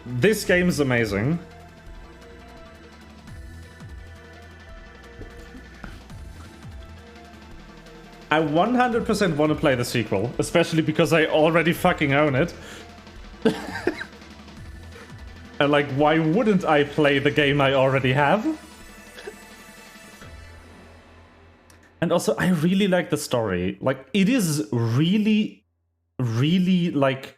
This game is amazing. I 100% want to play the sequel, especially because I already fucking own it. And like, why wouldn't I play the game I already have? And also, I really like the story. Like, it is really, really, like...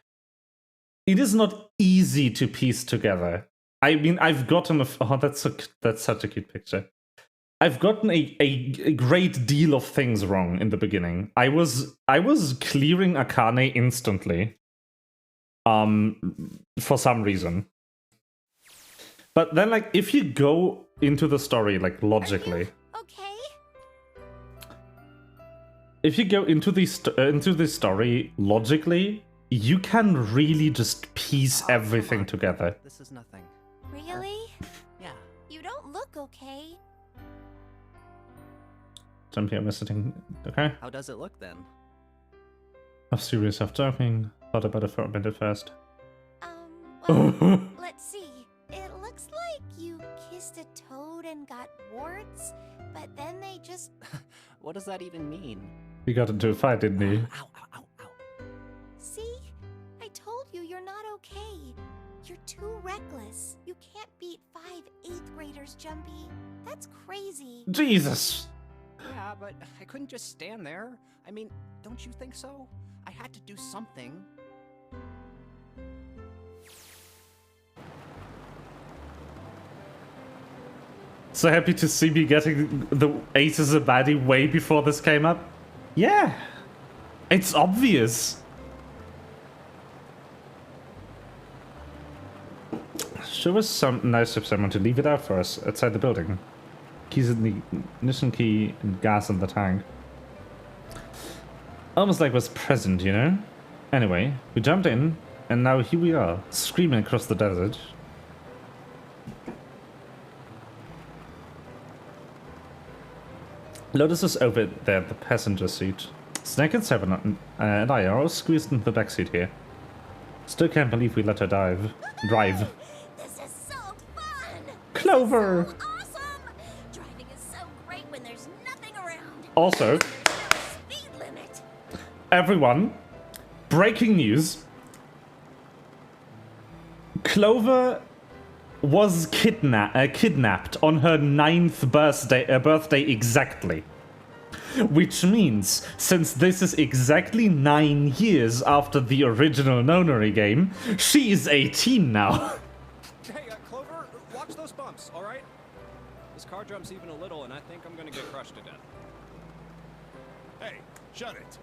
It is not easy to piece together. I mean, I've gotten a... Oh, that's such a cute picture. I've gotten a great deal of things wrong in the beginning. I was clearing Akane instantly. For some reason. But then, like, if you go into the story, like, logically... Okay. If you go into the story logically, you can really just piece everything together. This is nothing. Really? Yeah. You don't look okay. Jump here, sitting. Okay. How does it look then? I'm serious, I'm joking. Thought about it for a minute first. Well, let's see. It looks like you kissed a toad and got warts, but then they just... What does that even mean? He got into a fight, didn't he? Ow, ow, ow, ow. See? I told you you're not okay. You're too reckless. You can't beat 5 8th graders, Jumpy. That's crazy. Jesus! Yeah, but I couldn't just stand there. I mean, don't you think so? I had to do something. So happy to see me getting the Ace as a baddie way before this came up. Yeah, it's obvious. Sure was nice of someone to leave it out for us outside the building. Keys in the ignition key and gas in the tank. Almost like it was present, you know? Anyway, we jumped in, and now here we are, screaming across the desert. Lotus is over there, the passenger seat. Snake and Seven and I are all squeezed into the backseat here. Still can't believe we let her drive. This is so fun! Clover! So awesome! Driving is so great when there's nothing around. Also, There's no speed limit. everyone, breaking news. Clover was kidnapped on her 9th birthday exactly. Which means, since this is exactly 9 years after the original Nonary game, she is 18 now. Hey, Clover, watch those bumps, alright? This car jumps even a little, and I think I'm gonna get crushed to death. Hey, shut it.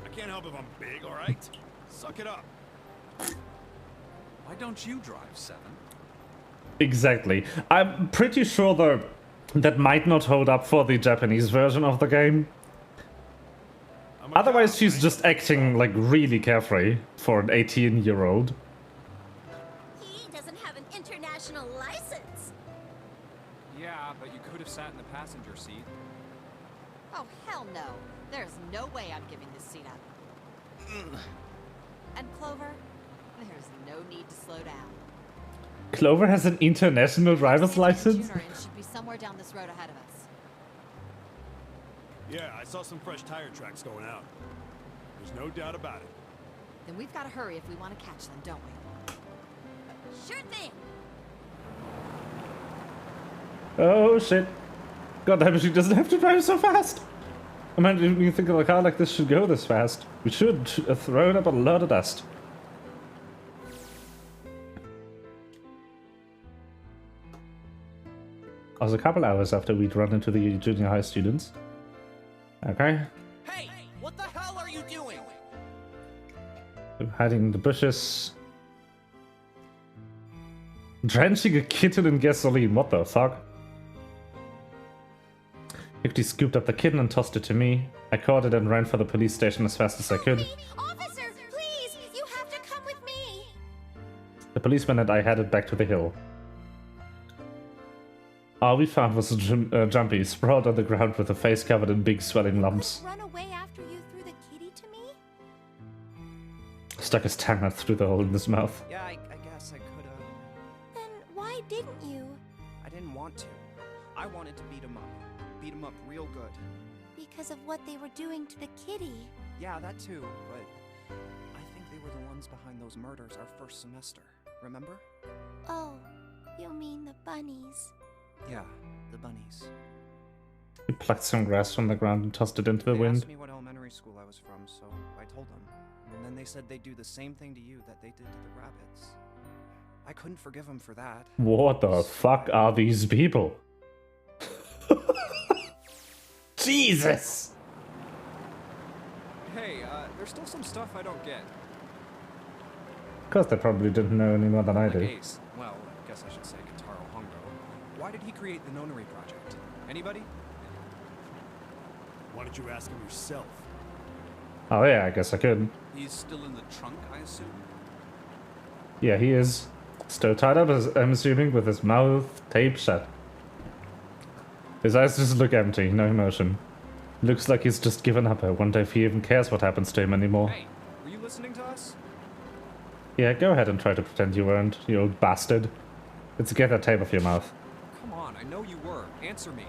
I can't help if I'm big, alright? Suck it up. Why don't you drive, Seven? Exactly. I'm pretty sure though that might not hold up for the Japanese version of the game. Otherwise she's just acting like really carefree for an 18-year-old. He doesn't have an international license. Yeah, but you could have sat in the passenger seat. Oh, hell no. There's no way I'm giving this seat up. And Clover, there's no need to slow down. Clover has an international driver's license? And should be somewhere down this road ahead of us. Yeah, I saw some fresh tire tracks going out. There's no doubt about it. Then we've got to hurry if we want to catch them, don't we? Sure thing. Oh shit. God damn it, she doesn't have to drive so fast. I mean, you think a car like this should go this fast. We should throw it up a lot of dust. I was a couple hours after we'd run into the junior high students. Okay. Hey, what the hell are you doing? Hiding in the bushes. Drenching a kitten in gasoline, what the fuck? Hickley scooped up the kitten and tossed it to me. I caught it and ran for the police station as fast as I could. Officer, please, you have to come with me. The policeman and I headed back to the hill. All we found was a Jumpy, sprawled on the ground with a face covered in big swelling lumps. Run away after you threw the kitty to me? Stuck his tongue out through the hole in his mouth. Yeah, I guess I could have. Then why didn't you? I didn't want to. I wanted to beat him up. Beat him up real good. Because of what they were doing to the kitty. Yeah, that too, but I think they were the ones behind those murders our first semester. Remember? Oh, you mean the bunnies. Yeah, the bunnies. He plucked some grass from the ground and tossed it into the They wind. asked me what elementary school I was from, so I told them. And then they said they'd do the same thing to you that they did to the rabbits. I couldn't forgive them for that. What the fuck are these people? Jesus! Hey, there's still some stuff I don't get. Of course they probably didn't know any more than I do. Ace. Well, I guess I should say Kentaro Hongo. Why did he create the Nonary project? Anybody? Why don't you ask him yourself? Oh yeah, I guess I could. He's still in the trunk, I assume? Yeah, he is. Still tied up, I'm assuming, with his mouth taped shut. His eyes just look empty, no emotion. Looks like he's just given up. I wonder if he even cares what happens to him anymore. Hey, were you listening to us? Yeah, go ahead and try to pretend you weren't, you old bastard. Let's get that tape off your mouth. Come on, I know you were. Answer me.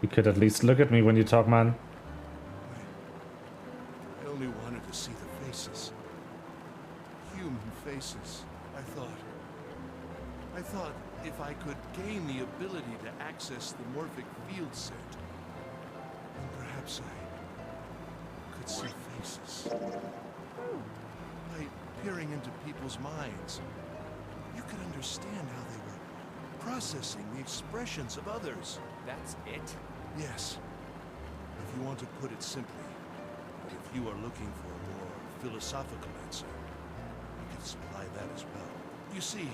You could at least look at me when you talk, man. I only wanted to see the faces. Human faces. I thought if I could gain the ability to access the morphic field set, then perhaps I could see faces. By peering into people's minds, you could understand how they were processing the expressions of others. That's it? Yes. If you want to put it simply, but if you are looking for a more philosophical answer, we can supply that as well. You see,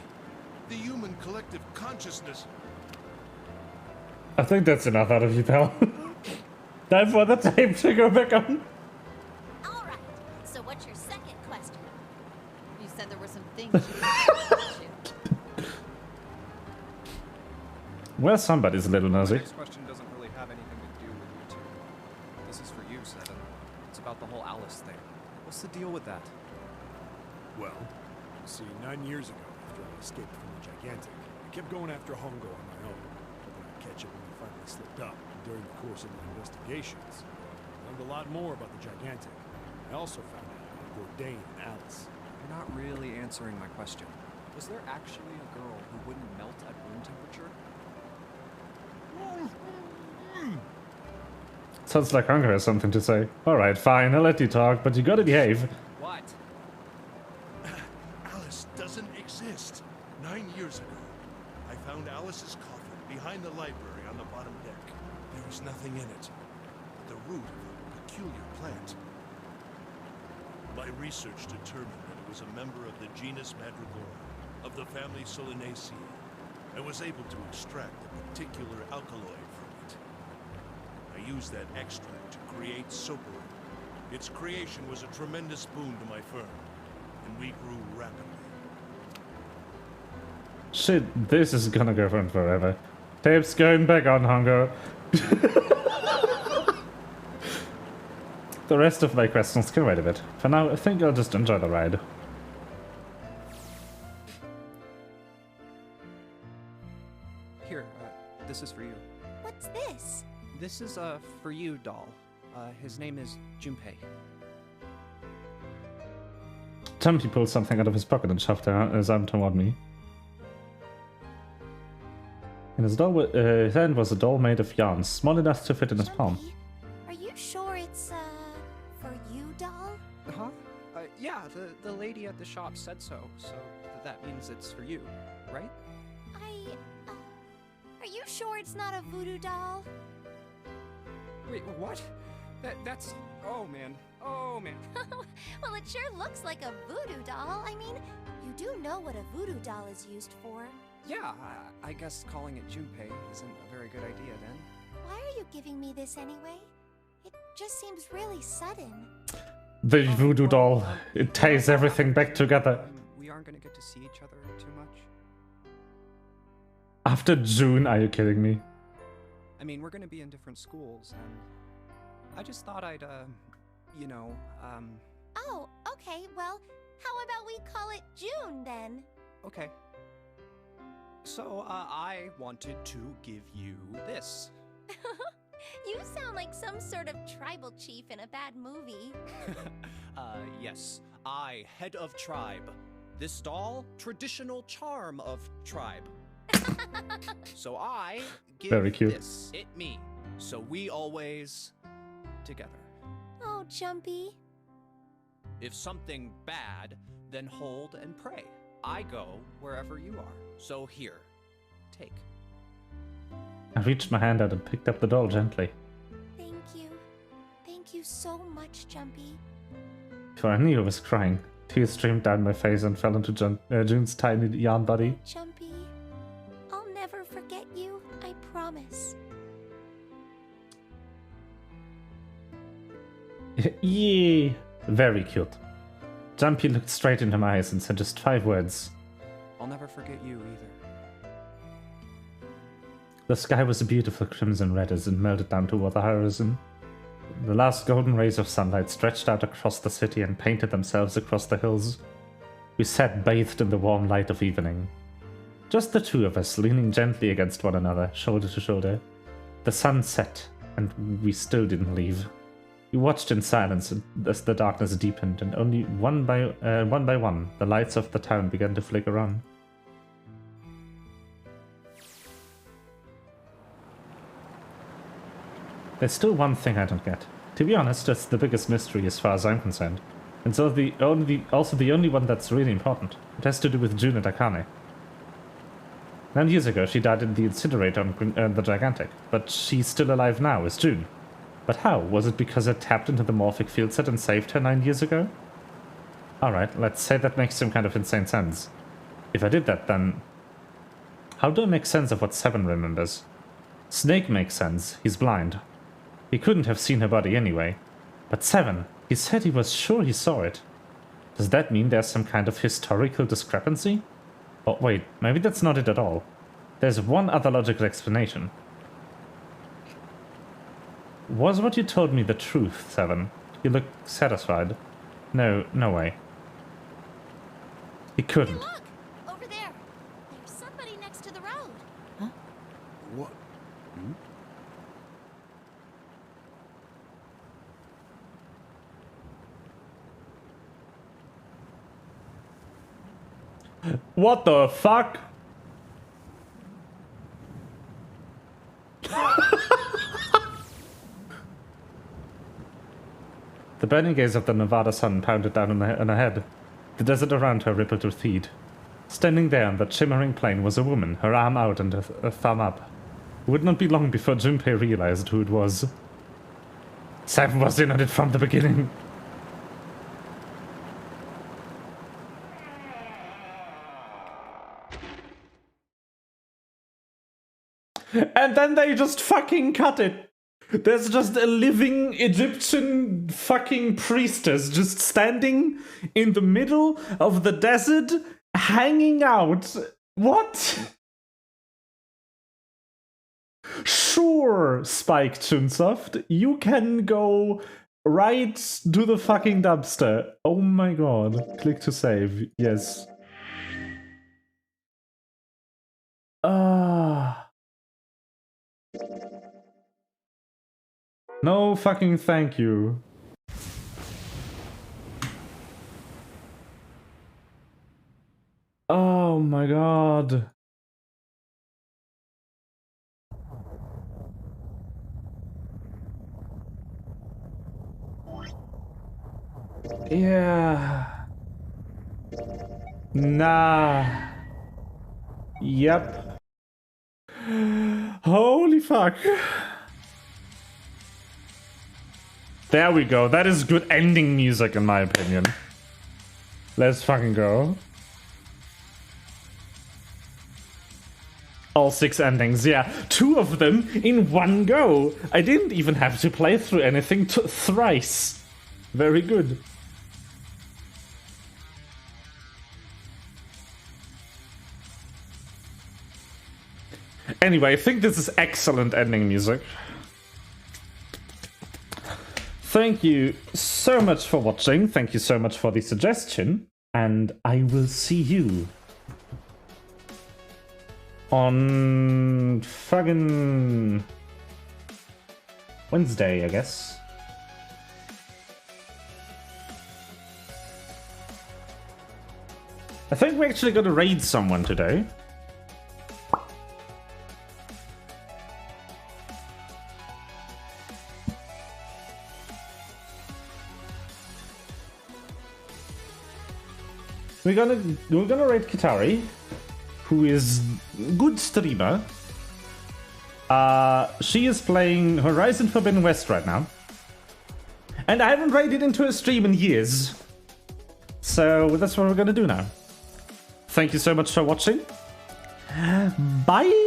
the human collective consciousness... I think that's enough out of you, pal. Time for the tape to go back on. All right. So what's your second question? You said there were some things you Well, somebody's a little My nosy. next question doesn't really have anything to do with you two. This is for you, Seven. It's about the whole Alice thing. What's the deal with that? Well, see, 9 years ago, after I escaped from the Gigantic, I kept going after Hongo on my own, hoping I'd catch him when he finally slipped up. And during the course of my investigations, I learned a lot more about the Gigantic. I also found out about a Bourdain and Alice. You're not really answering my question. Was there actually a girl who wouldn't melt at room temperature? Sounds like Hunger has something to say. Alright, fine, I'll let you talk, but you gotta behave. What? Alice doesn't exist. 9 years ago, I found Alice's coffin behind the library on the bottom deck. There was nothing in it. The root of a peculiar plant. My research determined that it was a member of the genus Madrigora, of the family Solanaceae. I was able to extract a particular alkaloid from it. I used that extract to create soapering. Its creation was a tremendous boon to my firm, and we grew rapidly. Shit, this is gonna go on forever. Tape's going back on, Hunger. The rest of my questions can wait a bit. For now, I think I'll just enjoy the ride. Here, this is for you. What's this? This is a for you doll. His name is Junpei. Jumpy pulled something out of his pocket and shoved his arm toward me. In his hand was a doll made of yarn, small enough to fit in his palm. Are you sure it's, for you, doll? Huh? Yeah, the lady at the shop said so, so that means it's for you, right? Are you sure it's not a voodoo doll? Wait, what? That's... Oh, man. Oh, man. Well, it sure looks like a voodoo doll. I mean, you do know what a voodoo doll is used for. Yeah, I guess calling it Junpei isn't a very good idea then. Why are you giving me this anyway? It just seems really sudden. The voodoo doll. It ties everything back together. We aren't gonna get to see each other too much. After June, are you kidding me? I mean, we're gonna be in different schools, and I just thought I'd, you know, Oh, okay, well, how about we call it June, then? Okay. So, I wanted to give you this. You sound like some sort of tribal chief in a bad movie. Yes. I, head of tribe. This doll, traditional charm of tribe. So I give Very cute. this, it me. So we always together. Oh, Jumpy. If something bad, then hold and pray. I go wherever you are. So here, take. I reached my hand out and picked up the doll gently. Thank you. Thank you so much, Jumpy. Before I knew I was crying, tears streamed down my face and fell into June's tiny yarn body. Jumpy, I'll never forget you, I promise. Yay! Very cute. Jumpy looked straight into my eyes and said just 5 words. I'll never forget you either. The sky was a beautiful crimson red as it melted down toward the horizon. The last golden rays of sunlight stretched out across the city and painted themselves across the hills. We sat bathed in the warm light of evening. Just the two of us, leaning gently against one another, shoulder to shoulder. The sun set, and we still didn't leave. We watched in silence as the darkness deepened, and only one by one, the lights of the town began to flicker on. There's still one thing I don't get. To be honest, that's the biggest mystery as far as I'm concerned. And so also the only one that's really important. It has to do with June and Akane. 9 years ago, she died in the incinerator on the Gigantic, but she's still alive now as June. But how? Was it because I tapped into the morphic field set and saved her 9 years ago? Alright, let's say that makes some kind of insane sense. If I did that, then... How do I make sense of what Seven remembers? Snake makes sense, he's blind. He couldn't have seen her body anyway. But Seven, he said he was sure he saw it. Does that mean there's some kind of historical discrepancy? Oh wait, maybe that's not it at all. There's one other logical explanation. Was what you told me the truth, Seven? You look satisfied. No way. He couldn't. Hey, look! Over there! There's somebody next to the road. Huh? What? Hmm? What the fuck? The burning gaze of the Nevada sun pounded down on her head. The desert around her rippled with heat. Standing there on that shimmering plain was a woman, her arm out and a thumb up. It would not be long before Junpei realized who it was. Sam was in on it from the beginning. And then they just fucking cut it. There's just a living Egyptian fucking priestess just standing in the middle of the desert, hanging out. What? Sure, Spike Chunsoft, you can go right to the fucking dumpster. Oh my god. Click to save. Yes. No fucking thank you. Oh my god. Yeah. Nah. Yep. Holy fuck. There we go. That is good ending music in my opinion. Let's fucking go. All 6 endings, yeah. 2 of them in one go. I didn't even have to play through anything thrice. Very good. Anyway, I think this is excellent ending music. Thank you so much for watching. Thank you so much for the suggestion. And I will see you on fucking Wednesday, I guess. I think we're actually gonna raid someone today. We're gonna raid Kitari, who is good streamer. She is playing Horizon Forbidden West right now. And I haven't raided into a stream in years. So that's what we're gonna do now. Thank you so much for watching. Bye!